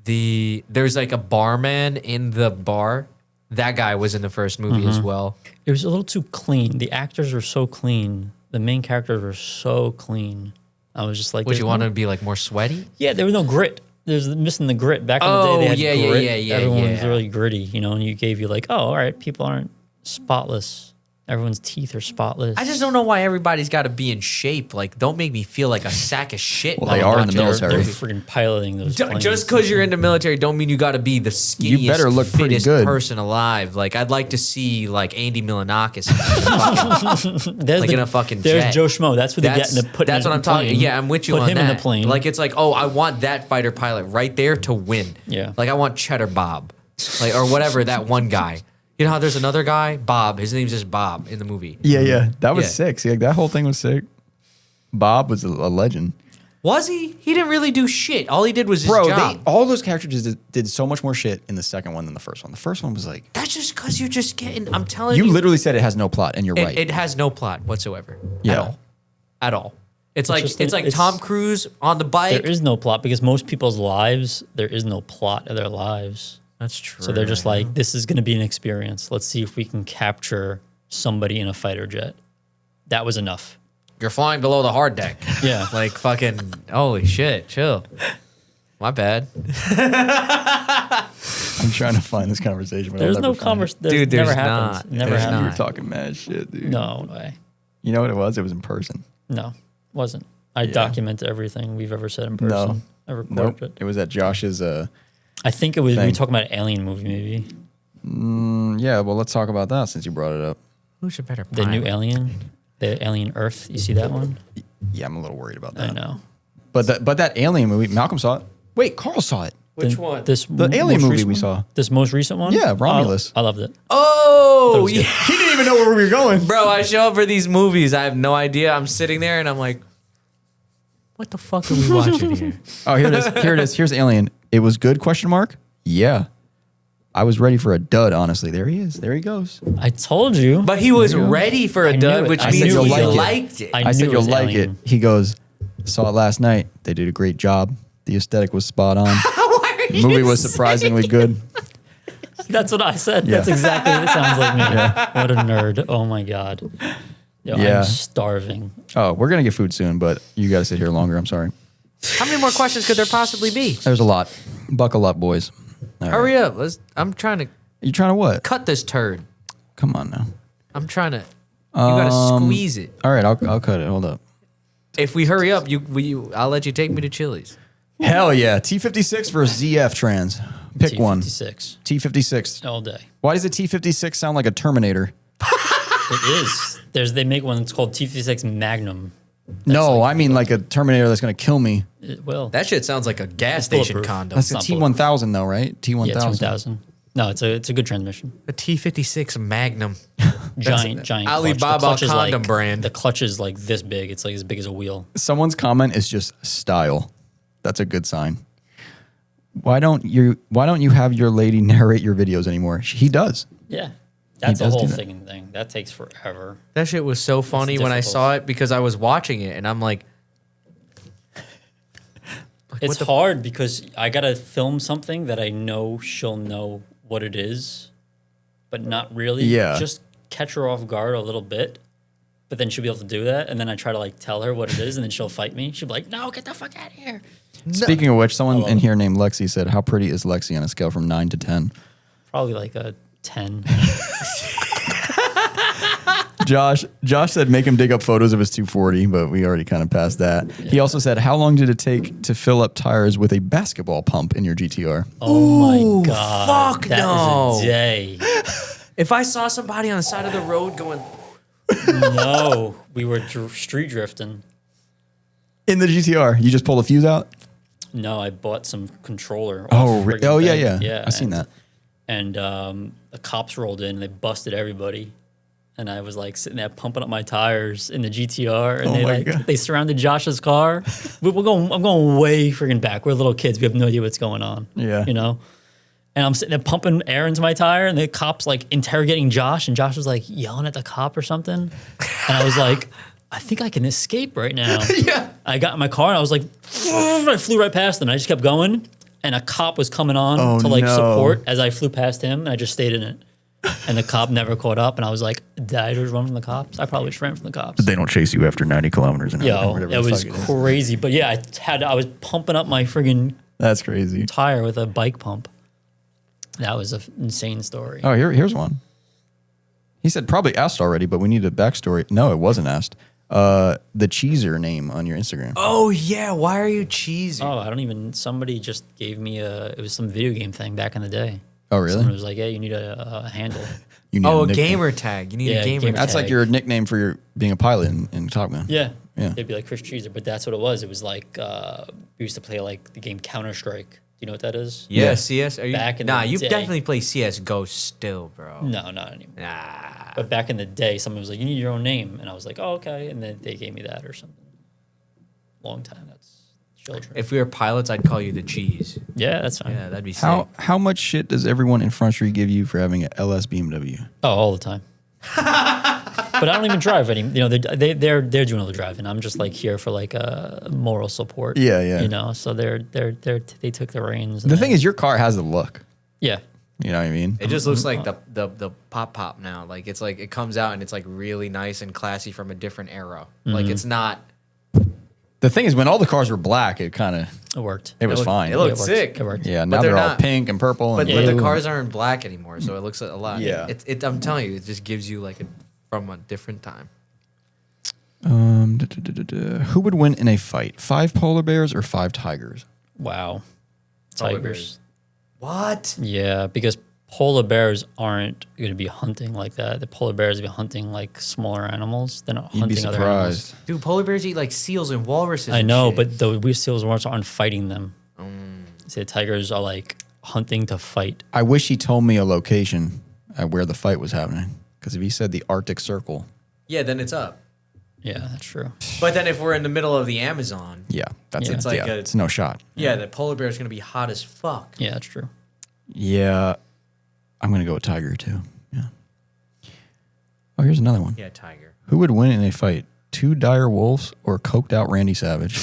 Speaker 2: There's like a barman in the bar. That guy was in the first movie as well.
Speaker 3: It was a little too clean. The actors were so clean. The main characters were so clean. I was just like,
Speaker 2: Would
Speaker 3: there's
Speaker 2: you want
Speaker 3: no-
Speaker 2: to be like more sweaty?
Speaker 3: Yeah, there was no grit. There's missing the grit. Back in the day,
Speaker 2: Oh,
Speaker 3: they had
Speaker 2: yeah,
Speaker 3: grit.
Speaker 2: yeah.
Speaker 3: Everyone was really gritty, you know, and you gave you like, oh, all right, people aren't spotless. Everyone's teeth are spotless.
Speaker 2: I just don't know why everybody's got to be in shape. Like, don't make me feel like a sack of shit.
Speaker 1: Well, they are in the military.
Speaker 3: They're freaking piloting those planes.
Speaker 2: Just because you're in the military, don't mean you got to be the skinniest,
Speaker 1: better look pretty
Speaker 2: fittest
Speaker 1: good.
Speaker 2: person alive. Like, I'd like to see like Andy Milonakis,
Speaker 3: There's
Speaker 2: like in a fucking
Speaker 3: There's
Speaker 2: jet.
Speaker 3: Joe Schmo. That's what they get in the put.
Speaker 2: That's
Speaker 3: in
Speaker 2: what
Speaker 3: the
Speaker 2: I'm talking.
Speaker 3: plane.
Speaker 2: Yeah, I'm with you
Speaker 3: Put
Speaker 2: on
Speaker 3: him
Speaker 2: that.
Speaker 3: in the plane.
Speaker 2: Like, it's like, oh, I want that fighter pilot right there to win.
Speaker 3: Yeah.
Speaker 2: Like, I want Cheddar Bob, like or whatever that one guy. You know how there's another guy, Bob. His name's just Bob in the movie.
Speaker 1: Yeah. That was
Speaker 2: Yeah.
Speaker 1: sick. See, like, that whole thing was sick. Bob was a legend.
Speaker 2: Was he? He didn't really do shit. All he did was his
Speaker 1: Bro,
Speaker 2: job.
Speaker 1: all those characters did so much more shit in the second one than the first one. The first one was like,
Speaker 2: That's just because you're just getting. I'm telling
Speaker 1: you
Speaker 2: you,
Speaker 1: literally said it has no plot, and you're right.
Speaker 2: it has no plot whatsoever.
Speaker 1: Yeah.
Speaker 2: At all. At all. It's like
Speaker 3: just-
Speaker 2: it's like
Speaker 3: it's-
Speaker 2: Tom Cruise on the bike.
Speaker 3: There is no plot because most people's lives, there is no plot of their lives.
Speaker 2: That's true.
Speaker 3: So they're just like, this is going to be an experience. Let's see if we can capture somebody in a fighter jet. That was enough.
Speaker 2: you're flying below the hard deck.
Speaker 3: Yeah.
Speaker 2: Like fucking. Holy shit! Chill. My bad.
Speaker 1: I'm trying to find this conversation, but
Speaker 3: There's
Speaker 1: I'll
Speaker 3: no
Speaker 1: never find it.
Speaker 3: conversation.
Speaker 2: Dude,
Speaker 3: Never
Speaker 2: there's
Speaker 3: happens.
Speaker 2: not.
Speaker 3: Never
Speaker 2: There's
Speaker 1: You were
Speaker 3: happens.
Speaker 2: not.
Speaker 1: talking mad shit, dude.
Speaker 3: No way.
Speaker 1: You know what it was? It was in person.
Speaker 3: No, wasn't. I
Speaker 1: Yeah.
Speaker 3: document everything we've ever said in person. I recorded
Speaker 1: Nope.
Speaker 3: it.
Speaker 1: It was at Josh's.
Speaker 3: I think it was, we
Speaker 1: Thing.
Speaker 3: were talking about an alien movie, maybe.
Speaker 1: Yeah, well, let's talk about that since you brought it up.
Speaker 2: Who's a better
Speaker 3: The new
Speaker 2: pilot?
Speaker 3: Alien. The Alien Earth. You see that one?
Speaker 1: Yeah, I'm a little worried about
Speaker 3: I
Speaker 1: that.
Speaker 3: know.
Speaker 1: But that Alien movie, Malcolm saw it. Wait, Carl saw it.
Speaker 2: Which
Speaker 3: The-
Speaker 2: one?
Speaker 3: This
Speaker 1: The Alien
Speaker 3: most
Speaker 1: movie
Speaker 3: recent
Speaker 1: we
Speaker 3: one?
Speaker 1: saw.
Speaker 3: This most recent one?
Speaker 1: Yeah, Romulus.
Speaker 3: I loved it.
Speaker 2: Oh,
Speaker 3: was
Speaker 2: yeah.
Speaker 3: good.
Speaker 1: He didn't even know where we were going.
Speaker 2: Bro, I show up for these movies. I have no idea. I'm sitting there and I'm like, what the fuck are we watching here?
Speaker 1: Oh, here it is. Here it is. Here's Alien. It was good? Question mark. Yeah, I was ready for a dud. Honestly, there he is. There he goes.
Speaker 3: I told you.
Speaker 2: But he was ready for a
Speaker 3: I knew
Speaker 2: dud,
Speaker 3: it.
Speaker 2: which
Speaker 3: I
Speaker 2: means
Speaker 3: said
Speaker 2: he
Speaker 3: you'll like it.
Speaker 2: liked it.
Speaker 3: I
Speaker 1: I
Speaker 3: knew
Speaker 1: said
Speaker 3: it
Speaker 1: you'll
Speaker 3: was
Speaker 1: like
Speaker 3: Alien.
Speaker 1: it. He goes, saw it last night. They did a great job. The aesthetic was spot on.
Speaker 2: Why are
Speaker 1: The movie
Speaker 2: you
Speaker 1: was
Speaker 2: saying-
Speaker 1: surprisingly good.
Speaker 3: That's what I said.
Speaker 1: Yeah.
Speaker 3: That's exactly what it sounds like me. What a nerd. Oh my God. Yo,
Speaker 1: Yeah.
Speaker 3: I'm starving.
Speaker 1: Oh, we're gonna get food soon, but you got to sit here longer. I'm sorry.
Speaker 2: How many more questions could there possibly be?
Speaker 1: There's a lot. Buckle up, boys. All right.
Speaker 2: Hurry up. I'm trying to
Speaker 1: You trying to what?
Speaker 2: cut this turd.
Speaker 1: Come on now.
Speaker 2: I'm trying to. You gotta squeeze it.
Speaker 1: All right, I'll cut it. Hold up.
Speaker 2: If we hurry up, I'll let you take me to Chili's.
Speaker 1: Hell yeah. T56 versus ZF trans. Pick one.
Speaker 3: T56
Speaker 1: T56.
Speaker 3: all day.
Speaker 1: Why does a T56 sound like a Terminator?
Speaker 3: It is. They make one that's called T56 Magnum.
Speaker 1: No, I mean like a Terminator that's going to kill me.
Speaker 3: It will.
Speaker 2: That shit sounds like a gas
Speaker 3: It's
Speaker 2: station
Speaker 3: bulletproof.
Speaker 2: condom.
Speaker 1: That's a
Speaker 3: not
Speaker 1: T1000 though, right? T1000.
Speaker 3: yeah, 2000. No, it's a good transmission.
Speaker 2: A T56 Magnum.
Speaker 3: Giant.
Speaker 2: Alibaba
Speaker 3: clutch. The clutch is
Speaker 2: condom brand.
Speaker 3: The clutch is like this big. It's like as big as a wheel.
Speaker 1: Someone's comment is just style. That's a good sign. Why don't you have your lady narrate your videos anymore? He does.
Speaker 3: Yeah. That's a
Speaker 1: does
Speaker 3: whole
Speaker 1: do that.
Speaker 3: thing. That takes forever.
Speaker 2: That shit was so funny when I
Speaker 3: difficult.
Speaker 2: saw it because I was watching it and I'm like
Speaker 3: It's hard because I gotta film something that I know she'll know what it is, but not really.
Speaker 1: Yeah.
Speaker 3: Just catch her off guard a little bit, but then she'll be able to do that. And then I try to like tell her what it is, and then she'll fight me. She'll be like, "No, get the fuck out of here."
Speaker 1: Speaking of which, someone in here named Lexi said, "How pretty is Lexi on a scale from 9 to 10?"
Speaker 3: Probably like a 10.
Speaker 1: Josh said, "Make him dig up photos of his 240," but we already kind of passed that. He also said, "How long did it take to fill up tires with a basketball pump in your GTR?"
Speaker 3: Oh my god!
Speaker 2: fuck
Speaker 3: That
Speaker 2: no.
Speaker 3: is a day.
Speaker 2: if I saw somebody on the side of the road going
Speaker 3: No, we were street drifting.
Speaker 1: In the GTR, you just pull the fuse out?
Speaker 3: No, I bought some controller.
Speaker 1: Oh,
Speaker 3: off friggin'
Speaker 1: oh yeah,
Speaker 3: thing.
Speaker 1: yeah. I've seen that.
Speaker 3: And the cops rolled in. They busted everybody. And I was like sitting there pumping up my tires in the GTR, and
Speaker 1: Oh my God.
Speaker 3: they surrounded Josh's car. I'm going way friggin' back. We're little kids. We have no idea what's going on.
Speaker 1: Yeah.
Speaker 3: you know. And I'm sitting there pumping air into my tire, and the cops like interrogating Josh, and Josh was like yelling at the cop or something. And I was like, I think I can escape right now.
Speaker 2: Yeah.
Speaker 3: I got in my car and I was like, I flew right past them. I just kept going, and a cop was coming on to like
Speaker 1: no.
Speaker 3: support as I flew past him, and I just stayed in it. And the cop never caught up, and I was like, did I just run from the cops? I probably just ran from the cops.
Speaker 1: They don't chase you after 90 kilometers an hour.
Speaker 3: Yo,
Speaker 1: whatever
Speaker 3: it
Speaker 1: the
Speaker 3: was
Speaker 1: fuck it is.
Speaker 3: crazy. But yeah, I was pumping up my friggin'
Speaker 1: That's crazy.
Speaker 3: tire with a bike pump. That was an insane story.
Speaker 1: Oh, here's one. He said probably asked already, but we need a backstory. No, it wasn't asked. The cheeser name on your Instagram.
Speaker 2: Oh yeah, why are you cheesy?
Speaker 3: Oh, I don't even. Somebody just gave me it was some video game thing back in the day.
Speaker 1: Oh, really?
Speaker 3: Someone was like, "Yeah, you need a handle."
Speaker 1: You need
Speaker 2: Oh, a
Speaker 1: nickname.
Speaker 2: gamer tag. You need
Speaker 3: Yeah,
Speaker 2: a gamer
Speaker 3: gamer
Speaker 2: tag.
Speaker 1: That's like
Speaker 3: tag.
Speaker 1: your nickname for your being a pilot in Top Gun.
Speaker 3: Yeah,
Speaker 1: Yeah.
Speaker 3: They'd be like Chris Cheeser, but that's what it was. It was like we used to play like the game Counter Strike. Do you know what that is?
Speaker 2: Yeah,
Speaker 1: Yeah.
Speaker 2: CS. Are you,
Speaker 3: Back in
Speaker 2: nah,
Speaker 3: the
Speaker 2: you
Speaker 3: day.
Speaker 2: definitely play CS:GO still, bro.
Speaker 3: No, not anymore.
Speaker 2: Nah.
Speaker 3: But back in the day, someone was like, "You need your own name," and I was like, "Oh, okay," and then they gave me that or something. Long time. That's children.
Speaker 2: If we were pilots, I'd call you the cheese.
Speaker 3: Yeah, that's fine.
Speaker 2: Yeah, that'd be sick.
Speaker 1: How much shit does everyone in Front Street give you for having an LS BMW?
Speaker 3: Oh, all the time. But I don't even drive any. You know, they're doing all the driving. I'm just like here for like moral support.
Speaker 1: Yeah, yeah.
Speaker 3: You know, so they took the reins.
Speaker 1: The thing is, your car has the look.
Speaker 3: yeah,
Speaker 1: You know what I mean?
Speaker 2: It just looks like the pop now. Like it's like it comes out and it's like really nice and classy from a different era. Like it's not.
Speaker 1: The thing is, when all the cars were black, it kind of
Speaker 3: it worked.
Speaker 1: it was fine.
Speaker 2: It looked
Speaker 3: It worked.
Speaker 2: sick.
Speaker 3: It worked.
Speaker 1: Yeah,
Speaker 2: But
Speaker 1: now they're all
Speaker 2: not-
Speaker 1: pink and purple.
Speaker 2: But,
Speaker 1: And
Speaker 2: but the
Speaker 1: blue.
Speaker 2: cars aren't black anymore, so it looks a lot.
Speaker 1: Yeah.
Speaker 2: I'm telling you, it just gives you like from a different time.
Speaker 1: Who would win in a fight? 5 polar bears or 5 tigers?
Speaker 3: Wow.
Speaker 2: Polar
Speaker 3: Tigers.
Speaker 2: bears. What?
Speaker 3: Yeah, because polar bears aren't going to be hunting like that. The polar bears will be hunting like smaller animals. They're not
Speaker 1: You'd be
Speaker 3: hunting other animals.
Speaker 1: surprised.
Speaker 2: Dude, polar bears eat like seals and walruses.
Speaker 3: I
Speaker 2: and
Speaker 3: know,
Speaker 2: shit.
Speaker 3: but the seals and walrus aren't fighting them. See, the tigers are like hunting to fight.
Speaker 1: I wish he told me a location at where the fight was happening. Because if he said the Arctic Circle,
Speaker 2: yeah, then it's up.
Speaker 3: Yeah, that's true.
Speaker 2: But then if we're in the middle of the Amazon,
Speaker 1: yeah, that's
Speaker 3: Yeah.
Speaker 1: it's like
Speaker 2: It's like a-
Speaker 1: it's no shot.
Speaker 2: yeah, the polar bear is gonna be hot as fuck.
Speaker 3: Yeah, that's true.
Speaker 1: Yeah, I'm gonna go with tiger too. Yeah. Oh, here's another one.
Speaker 2: Yeah, tiger.
Speaker 1: Who would win in a fight? 2 dire wolves or coked out Randy Savage?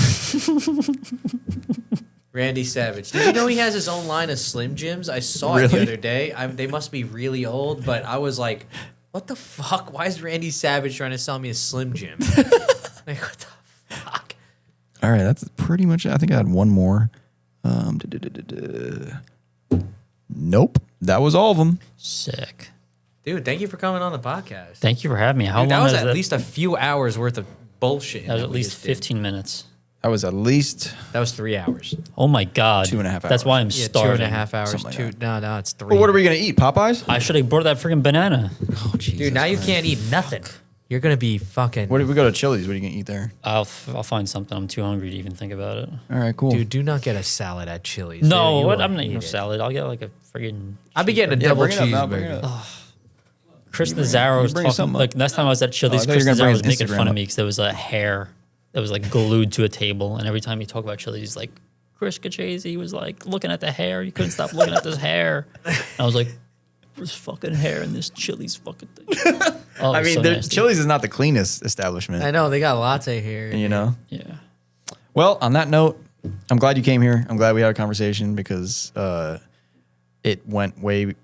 Speaker 2: Randy Savage. Did you know he has his own line of Slim Jims? I saw it
Speaker 1: Really?
Speaker 2: the other day. They must be really old, but I was like, what the fuck? Why is Randy Savage trying to sell me a Slim Jim? Like, what the fuck?
Speaker 1: All right, that's pretty much it. I think I had one more. Nope, that was all of them.
Speaker 3: Sick.
Speaker 2: Dude, thank you for coming on the podcast.
Speaker 3: Thank you for having me. How
Speaker 2: Dude, that
Speaker 3: long
Speaker 2: was
Speaker 3: is
Speaker 2: at
Speaker 3: that?
Speaker 2: least a few hours worth of bullshit.
Speaker 3: That was at
Speaker 2: we
Speaker 3: least
Speaker 2: just did.
Speaker 3: 15 minutes.
Speaker 1: That was at least.
Speaker 2: That was 3 hours.
Speaker 3: Oh my God.
Speaker 1: 2.5
Speaker 3: That's why I'm
Speaker 2: Yeah,
Speaker 3: starving.
Speaker 2: 2.5 hours.
Speaker 1: Something like
Speaker 2: No, it's 3.
Speaker 1: Well, what are we gonna eat? Popeyes?
Speaker 3: I should have bought that freaking banana.
Speaker 1: Oh, Jesus,
Speaker 2: Dude, now you
Speaker 1: man.
Speaker 2: can't eat nothing. You're gonna be fucking.
Speaker 1: What if we go to Chili's? What are you gonna eat there?
Speaker 3: I'll find something. I'm too hungry to even think about it.
Speaker 1: All right, cool.
Speaker 2: Dude, do not get a salad at Chili's.
Speaker 3: No,
Speaker 2: You
Speaker 3: what?
Speaker 2: will
Speaker 3: I'm not eating
Speaker 2: hate
Speaker 3: a
Speaker 2: it.
Speaker 3: salad. I'll get like a friggin'.
Speaker 2: I'll be getting a
Speaker 1: Yeah,
Speaker 2: double
Speaker 1: bring it up, Mal, bring it
Speaker 2: cheeseburger.
Speaker 1: up.
Speaker 3: Chris Nazaro was
Speaker 1: bring
Speaker 3: talking.
Speaker 1: something up.
Speaker 3: Like last time I was at Chili's,
Speaker 1: I thought
Speaker 3: Chris
Speaker 1: you were gonna
Speaker 3: Nazaro
Speaker 1: bring
Speaker 3: was
Speaker 1: his
Speaker 3: making
Speaker 1: Instagram
Speaker 3: fun of
Speaker 1: up.
Speaker 3: me because there was a hair that was like glued to a table, and every time he talked about Chili's, he's like, Chris Caccese was like looking at the hair. You couldn't stop looking at this hair. And I was like, there's fucking hair in this Chili's fucking thing. Oh,
Speaker 1: I mean,
Speaker 3: so nasty.
Speaker 1: Chili's is not the cleanest establishment.
Speaker 2: I know they got latte here.
Speaker 1: You know.
Speaker 3: Yeah.
Speaker 1: Well, on that note, I'm glad you came here. I'm glad we had a conversation because it went way.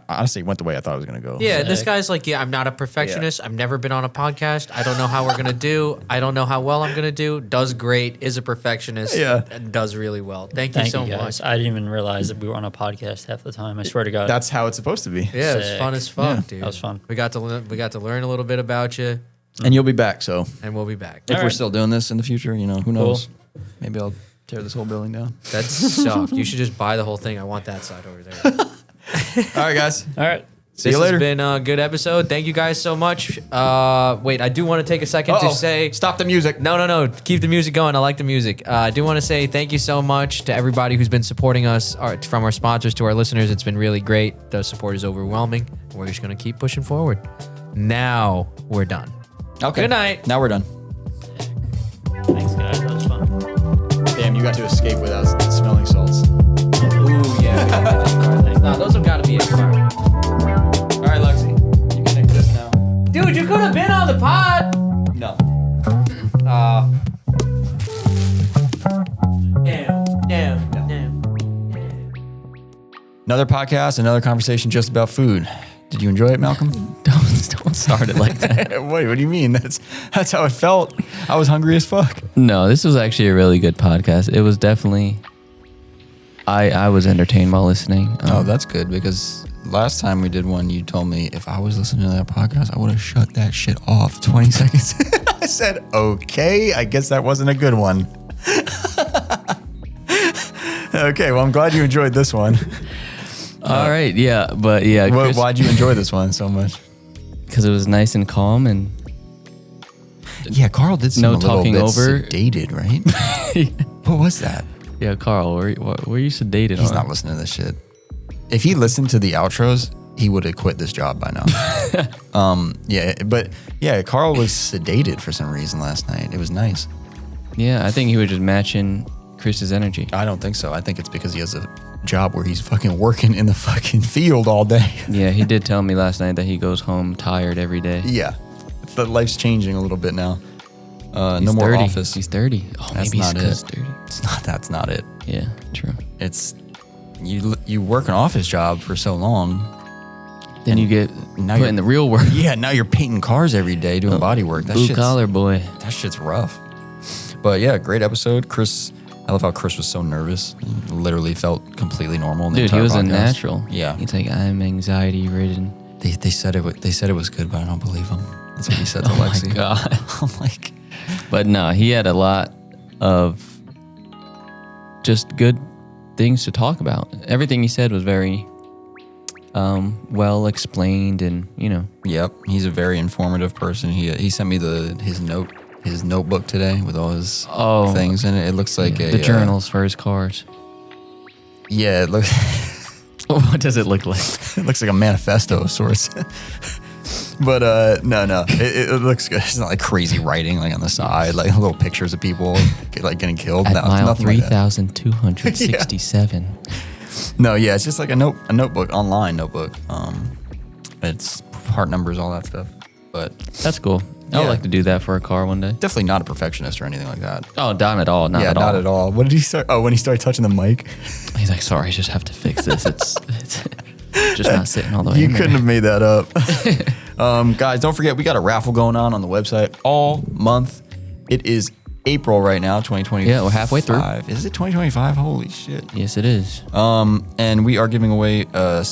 Speaker 1: Honestly, it went the way I thought it was gonna go.
Speaker 2: Yeah, this guy's like, I'm not a perfectionist. I've never been on a podcast. I don't know how we're gonna do. I don't know how well I'm gonna do. Does great. Is a perfectionist.
Speaker 1: Yeah.
Speaker 2: And does really well. Thank you so
Speaker 3: guys.
Speaker 2: much.
Speaker 3: I didn't even realize that we were on a podcast half the time. I swear to God.
Speaker 1: That's how it's supposed to be.
Speaker 2: Yeah, it was
Speaker 3: Sick.
Speaker 2: fun as fuck,
Speaker 1: Yeah.
Speaker 2: dude.
Speaker 3: That was fun.
Speaker 2: We got to learn a little bit about you,
Speaker 1: And you'll be back. So
Speaker 2: and we'll be back.
Speaker 1: if we're
Speaker 3: right.
Speaker 1: still doing this in the future, who knows? Maybe I'll tear this whole building down.
Speaker 2: That sucked. You should just buy the whole thing. I want that side over there.
Speaker 1: All right, guys.
Speaker 3: All right.
Speaker 1: See
Speaker 2: This
Speaker 1: you later.
Speaker 2: has been a good episode. Thank you guys so much. Wait, I do want to take a second to say.
Speaker 1: Stop the music.
Speaker 2: No. Keep the music going. I like the music. I do want to say thank you so much to everybody who's been supporting us, from our sponsors to our listeners. It's been really great. The support is overwhelming. We're just going to keep pushing forward. Now we're done.
Speaker 1: Okay.
Speaker 2: Good night.
Speaker 1: Now we're done.
Speaker 3: Thanks, guys. That was fun.
Speaker 1: Damn, you got to escape without smelling salts.
Speaker 2: Ooh, yeah. No, those have got to be it.
Speaker 1: All right, Lexi. You can take this now.
Speaker 2: Dude, you could have been on the pod.
Speaker 1: No.
Speaker 2: Damn.
Speaker 1: Another podcast, another conversation just about food. Did you enjoy it, Malcolm?
Speaker 5: Don't start it like that.
Speaker 1: Wait, what do you mean? That's how it felt. I was hungry as fuck.
Speaker 5: No, this was actually a really good podcast. It was definitely. I was entertained while listening.
Speaker 1: Oh, that's good because last time we did one, you told me if I was listening to that podcast, I would have shut that shit off 20 seconds. I said, okay, I guess that wasn't a good one. Okay, well, I'm glad you enjoyed this one.
Speaker 5: all right, yeah, but yeah,
Speaker 1: Why'd you enjoy this one so much?
Speaker 5: because it was nice and calm and
Speaker 1: Yeah, Carl did seem
Speaker 5: No
Speaker 1: a little
Speaker 5: talking
Speaker 1: bit
Speaker 5: over.
Speaker 1: sedated, right? What was that?
Speaker 5: yeah, Carl, were you sedated
Speaker 1: He's
Speaker 5: on?
Speaker 1: not listening to this shit. If he listened to the outros, he would have quit this job by now. Carl was sedated for some reason last night. It was nice.
Speaker 5: Yeah, I think he was just matching Chris's energy.
Speaker 1: I don't think so. I think it's because he has a job where he's fucking working in the fucking field all day.
Speaker 5: Yeah, he did tell me last night that he goes home tired every day.
Speaker 1: Yeah. The life's changing a little bit now. No
Speaker 5: He's
Speaker 1: more
Speaker 5: 30.
Speaker 1: office.
Speaker 5: He's 30. Oh,
Speaker 1: That's
Speaker 5: maybe
Speaker 1: not
Speaker 5: he's
Speaker 1: it.
Speaker 5: 30.
Speaker 1: That's not it.
Speaker 5: Yeah, true.
Speaker 1: It's you work an office job for so long.
Speaker 5: Then you get
Speaker 1: now
Speaker 5: put
Speaker 1: you're-
Speaker 5: in the real world.
Speaker 1: Yeah, now you're painting cars every day, doing body work.
Speaker 5: Blue collar boy.
Speaker 1: That shit's rough. But yeah, great episode. Chris, I love how Chris was so nervous. He literally felt completely normal. In the
Speaker 5: Dude, he
Speaker 1: entire
Speaker 5: was a
Speaker 1: podcast.
Speaker 5: natural.
Speaker 1: Yeah.
Speaker 5: He's like, I'm anxiety ridden.
Speaker 1: They said it was good, but I don't believe him. That's what he said to
Speaker 5: Oh my
Speaker 1: Lexi.
Speaker 5: God.
Speaker 1: I'm like,
Speaker 5: But no, he had a lot of just good things to talk about. Everything he said was very well explained, and
Speaker 1: yep, he's a very informative person. He sent me his notebook today with all his things in it. It looks like
Speaker 5: the journals for his cars.
Speaker 1: Yeah, it looks.
Speaker 5: What does it look like?
Speaker 1: It looks like a manifesto of sorts. But no, it looks good. It's not like crazy writing like on the side, like little pictures of people like getting killed.
Speaker 5: At
Speaker 1: No,
Speaker 5: mile
Speaker 1: nothing like that.
Speaker 5: 3,267.
Speaker 1: No, yeah, it's just like a notebook, online notebook. It's part numbers, all that stuff. But
Speaker 5: That's cool. I would
Speaker 1: Yeah.
Speaker 5: like to do that for a car one day.
Speaker 1: definitely not a perfectionist or anything like that.
Speaker 5: Oh, not at all. Not
Speaker 1: yeah,
Speaker 5: at all.
Speaker 1: not at all. What did he start? Oh, when he started touching the mic.
Speaker 5: He's like, sorry, I just have to fix this. It's just not sitting all the way
Speaker 1: You
Speaker 5: in there.
Speaker 1: couldn't have made that up. Guys, don't forget, we got a raffle going on the website all month. It is April right now, 2025.
Speaker 5: Yeah, we're halfway through.
Speaker 1: Is it 2025? Holy shit.
Speaker 5: Yes, it is.
Speaker 1: And we are giving away we are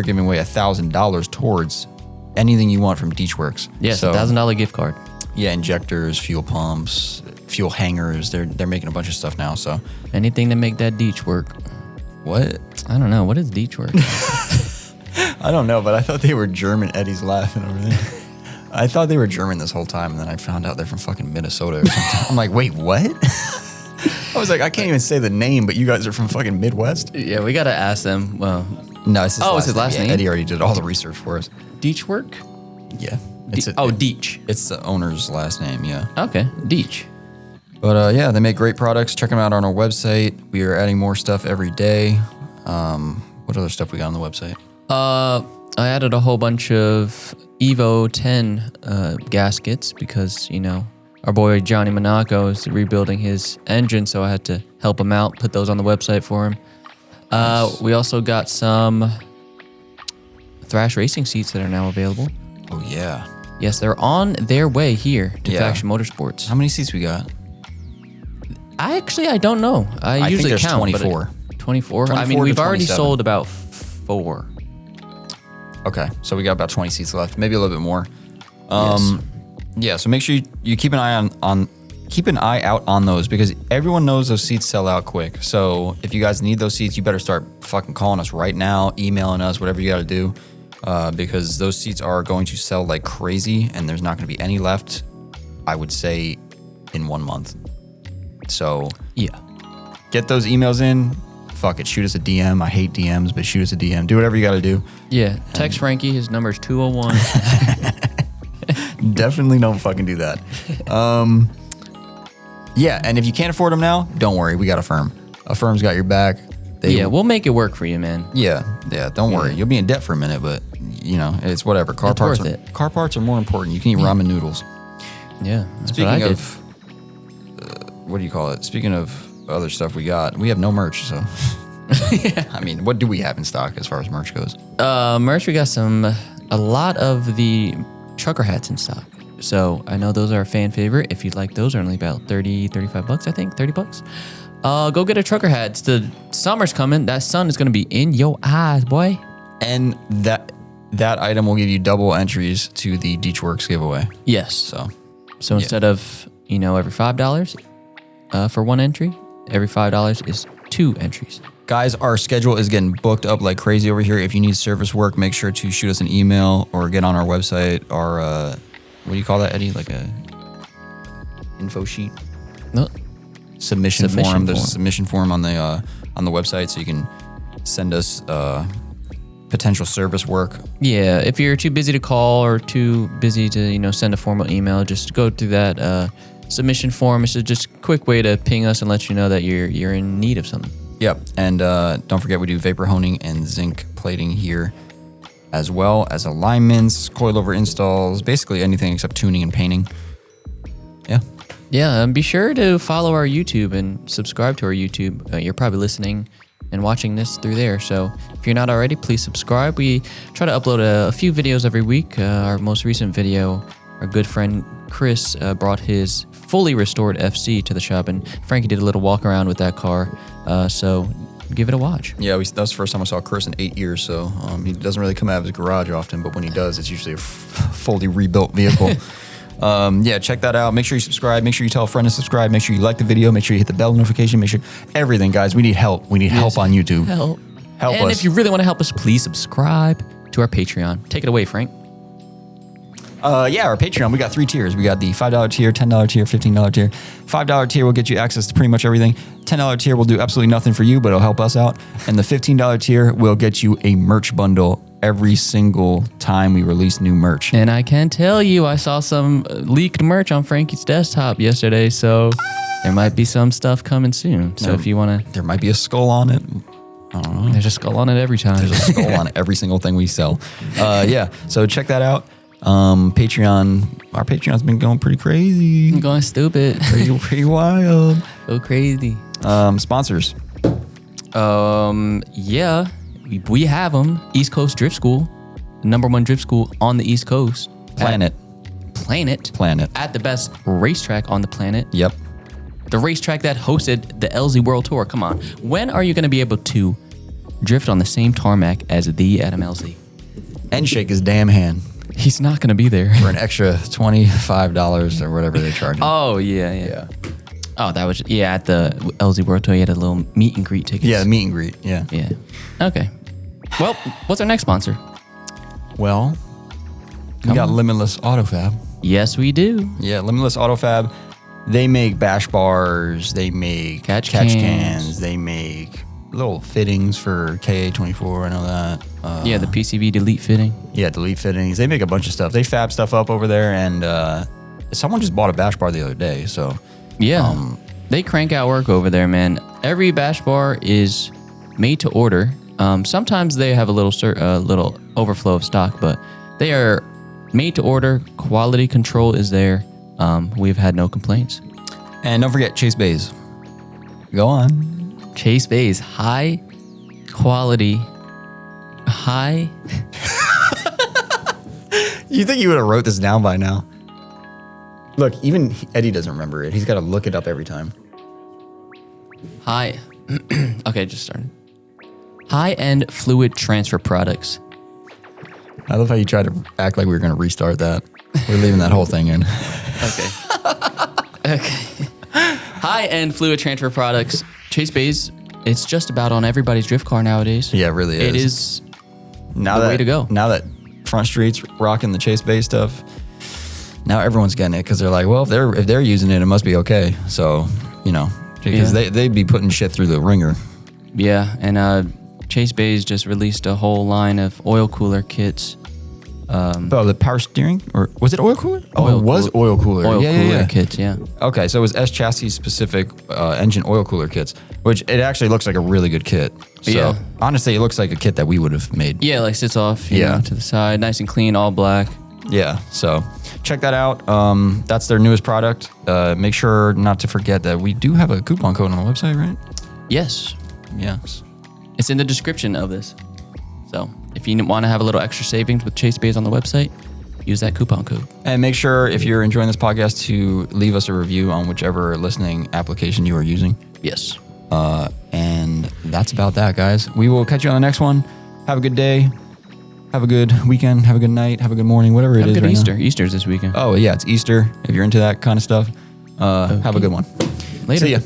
Speaker 1: giving away $1,000 towards anything you want from Deechworks.
Speaker 5: Yes,
Speaker 1: So,
Speaker 5: $1,000 gift card.
Speaker 1: yeah, injectors, fuel pumps, fuel hangers. They're making a bunch of stuff now. So
Speaker 5: Anything to make that Deech work.
Speaker 1: what?
Speaker 5: I don't know. What is Deech work?
Speaker 1: I don't know, but I thought they were German. Eddie's laughing over there. I thought they were German this whole time, and then I found out they're from fucking Minnesota or something. I'm like, wait, what? I was like, I can't even say the name, but you guys are from fucking Midwest?
Speaker 5: Yeah, we got to ask them. Well,
Speaker 1: No, it's his
Speaker 5: Oh, it's his last
Speaker 1: Yeah,
Speaker 5: name?
Speaker 1: Eddie already did all the research for us.
Speaker 5: Deech work?
Speaker 1: Yeah.
Speaker 5: Deech.
Speaker 1: It's the owner's last name, yeah.
Speaker 5: Okay, Deech.
Speaker 1: But yeah, they make great products. Check them out on our website. We are adding more stuff every day. What other stuff we got on the website?
Speaker 5: I added a whole bunch of Evo 10 gaskets because, you know, our boy Johnny Monaco is rebuilding his engine, so I had to help him out, put those on the website for him.
Speaker 1: Nice.
Speaker 5: We also got some Thrash racing seats that are now available.
Speaker 1: Oh, yeah.
Speaker 5: Yes, they're on their way here to
Speaker 1: Yeah.
Speaker 5: Faction Motorsports.
Speaker 1: How many seats we got?
Speaker 5: I don't know. I usually
Speaker 1: think there's
Speaker 5: count.
Speaker 1: 24.
Speaker 5: 24? I
Speaker 1: 24
Speaker 5: mean,
Speaker 1: to
Speaker 5: we've already
Speaker 1: 27.
Speaker 5: sold about 4.
Speaker 1: Okay, so we got about 20 seats left, maybe a little bit more.
Speaker 5: Yes.
Speaker 1: Yeah, so make sure you keep an eye keep an eye out on those because everyone knows those seats sell out quick. So if you guys need those seats, you better start fucking calling us right now, emailing us, whatever you got to do, because those seats are going to sell like crazy, and there's not going to be any left. I would say in 1 month. So
Speaker 5: Yeah.
Speaker 1: get those emails in. Fuck it, shoot us a DM. I hate DMs, but shoot us a DM. Do whatever you got to do.
Speaker 5: Yeah. Text Frankie. His number is 201.
Speaker 1: Definitely don't fucking do that. Yeah, and if you can't afford them now, don't worry. We got a firm. A firm's got your back.
Speaker 5: Yeah, we'll make it work for you, man.
Speaker 1: Yeah. Don't worry. You'll be in debt for a minute, but you know it's whatever.
Speaker 5: It's worth it.
Speaker 1: Car parts are more important. You can eat ramen noodles.
Speaker 5: Yeah. That's what I
Speaker 1: Speaking
Speaker 5: did.
Speaker 1: of, what do you call it? Speaking of other stuff we got, we have no merch. So, I mean, what do we have in stock as far as merch goes?
Speaker 5: Merch, we got a lot of the trucker hats in stock. So I know those are a fan favorite. If you'd like those, they're only about 30, 35 bucks, I think, 30 bucks. Go get a trucker hat. The summer's coming. That sun is going to be in your eyes, boy.
Speaker 1: And that item will give you double entries to the Deechworks giveaway.
Speaker 5: Yes. So instead of, every $5 for one entry, every $5 is 2 entries.
Speaker 1: Guys, our schedule is getting booked up like crazy over here. If you need service work, make sure to shoot us an email or get on our website. Our, what do you call that, Eddie? Like a info sheet?
Speaker 5: No.
Speaker 1: Submission form. There's a submission form on the website, so you can send us potential service work.
Speaker 5: Yeah, if you're too busy to call or too busy to send a formal email, just go through that submission form. It's just a quick way to ping us and let you know that you're in need of something.
Speaker 1: Yep, and don't forget we do vapor honing and zinc plating here, as well as alignments, coilover installs, basically anything except tuning and painting. Yeah.
Speaker 5: Yeah, and be sure to follow our YouTube and subscribe to our YouTube. You're probably listening and watching this through there. So if you're not already, please subscribe. We try to upload a few videos every week. Our most recent video, our good friend Chris brought his fully restored FC to the shop, and Frankie did a little walk around with that car. So give it a watch.
Speaker 1: Yeah, that was the first time I saw Chris in 8 years, so he doesn't really come out of his garage often, but when he does, it's usually a fully rebuilt vehicle. Yeah, check that out. Make sure you subscribe. Make sure you tell a friend to subscribe. Make sure you like the video. Make sure you hit the bell notification. Make sure everything, guys. We need help. We need help on YouTube.
Speaker 5: Help
Speaker 1: us.
Speaker 5: And if you really want to help us, please subscribe to our Patreon. Take it away, Frank.
Speaker 1: Yeah, our Patreon, we got 3 tiers. We got the $5 tier, $10 tier, $15 tier. $5 tier will get you access to pretty much everything. $10 tier will do absolutely nothing for you, but it'll help us out. And the $15 tier will get you a merch bundle every single time we release new merch.
Speaker 5: And I can tell you, I saw some leaked merch on Frankie's desktop yesterday, so there might be some stuff coming soon. So if you want to...
Speaker 1: There might be a skull on it. I don't know.
Speaker 5: There's a skull on it every time.
Speaker 1: There's a skull on every single thing we sell. Yeah, so check that out. Patreon, our Patreon's been going pretty crazy.
Speaker 5: I'm going stupid.
Speaker 1: Pretty wild.
Speaker 5: Go crazy.
Speaker 1: Sponsors.
Speaker 5: Yeah, we have them. East Coast Drift School, the #1 drift school on the East Coast.
Speaker 1: Planet.
Speaker 5: At the best racetrack on the planet.
Speaker 1: Yep.
Speaker 5: The racetrack that hosted the LZ World Tour. Come on. When are you going to be able to drift on the same tarmac as the Adam LZ?
Speaker 1: And shake his damn hand
Speaker 5: He's not going to be there.
Speaker 1: for an extra $25 or whatever they charge him.
Speaker 5: Oh, yeah. Oh, that was, at the LZ World Tour, you had a little meet and greet tickets.
Speaker 1: Yeah, meet and greet. Yeah.
Speaker 5: Yeah. Okay. Well, what's our next sponsor?
Speaker 1: Well, We got Limitless Auto Fab.
Speaker 5: Yes, we do.
Speaker 1: Yeah, Limitless Auto Fab. They make bash bars. They make
Speaker 5: Catch
Speaker 1: cans.
Speaker 5: cans.
Speaker 1: They make little fittings for KA24. I know that.
Speaker 5: Yeah, the PCV delete fitting.
Speaker 1: Yeah, delete fittings. They make a bunch of stuff. They fab stuff up over there, and someone just bought a bash bar the other day. So
Speaker 5: Yeah, they crank out work over there, man. Every bash bar is made to order. Sometimes they have a little overflow of stock, but they are made to order. Quality control is there. We've had no complaints.
Speaker 1: and don't forget Chase Bays. Go on.
Speaker 5: Chase Bays, high quality, high.
Speaker 1: You think you would have wrote this down by now? Look, even Eddie doesn't remember it. He's got to look it up every time.
Speaker 5: High. Okay, just started. High-end fluid transfer products.
Speaker 1: I love how you tried to act like we were going to restart that. We're leaving that whole thing in.
Speaker 5: Okay. Okay. High-end fluid transfer products. Chase Bays, it's just about on everybody's drift car nowadays.
Speaker 1: Yeah, it really is.
Speaker 5: It is
Speaker 1: now
Speaker 5: the
Speaker 1: that,
Speaker 5: way to go.
Speaker 1: Now that Front Street's rocking the Chase Bay stuff, now everyone's getting it because they're like, well, if they're using it, it must be okay. So, because they'd be putting shit through the ringer.
Speaker 5: Yeah, and Chase Bays just released a whole line of oil cooler kits.
Speaker 1: The power steering, or was it oil cooler?
Speaker 5: Oil
Speaker 1: it was oil cooler.
Speaker 5: Oil
Speaker 1: yeah,
Speaker 5: cooler
Speaker 1: yeah.
Speaker 5: kits, yeah.
Speaker 1: Okay, so it was S chassis specific engine oil cooler kits, which it actually looks like a really good kit. So
Speaker 5: Yeah.
Speaker 1: honestly, it looks like a kit that we would have made.
Speaker 5: Yeah, like sits off
Speaker 1: Yeah.
Speaker 5: to the side, nice and clean, all black.
Speaker 1: Yeah, so check that out. That's their newest product. Make sure not to forget that we do have a coupon code on the website, right?
Speaker 5: Yes,
Speaker 1: Yes.
Speaker 5: it's in the description of this. So if you want to have a little extra savings with Chase Bays on the website, use that coupon code.
Speaker 1: And make sure if you're enjoying this podcast to leave us a review on whichever listening application you are using.
Speaker 5: Yes.
Speaker 1: And that's about that, guys. We will catch you on the next one. Have a good day. Have a good weekend. Have a good night. Have a good morning. Whatever it
Speaker 5: Have
Speaker 1: is
Speaker 5: a good
Speaker 1: right
Speaker 5: Easter.
Speaker 1: now.
Speaker 5: Easter's this weekend.
Speaker 1: Oh, yeah, it's Easter. If you're into that kind of stuff, have a good one.
Speaker 5: Later.
Speaker 1: See ya.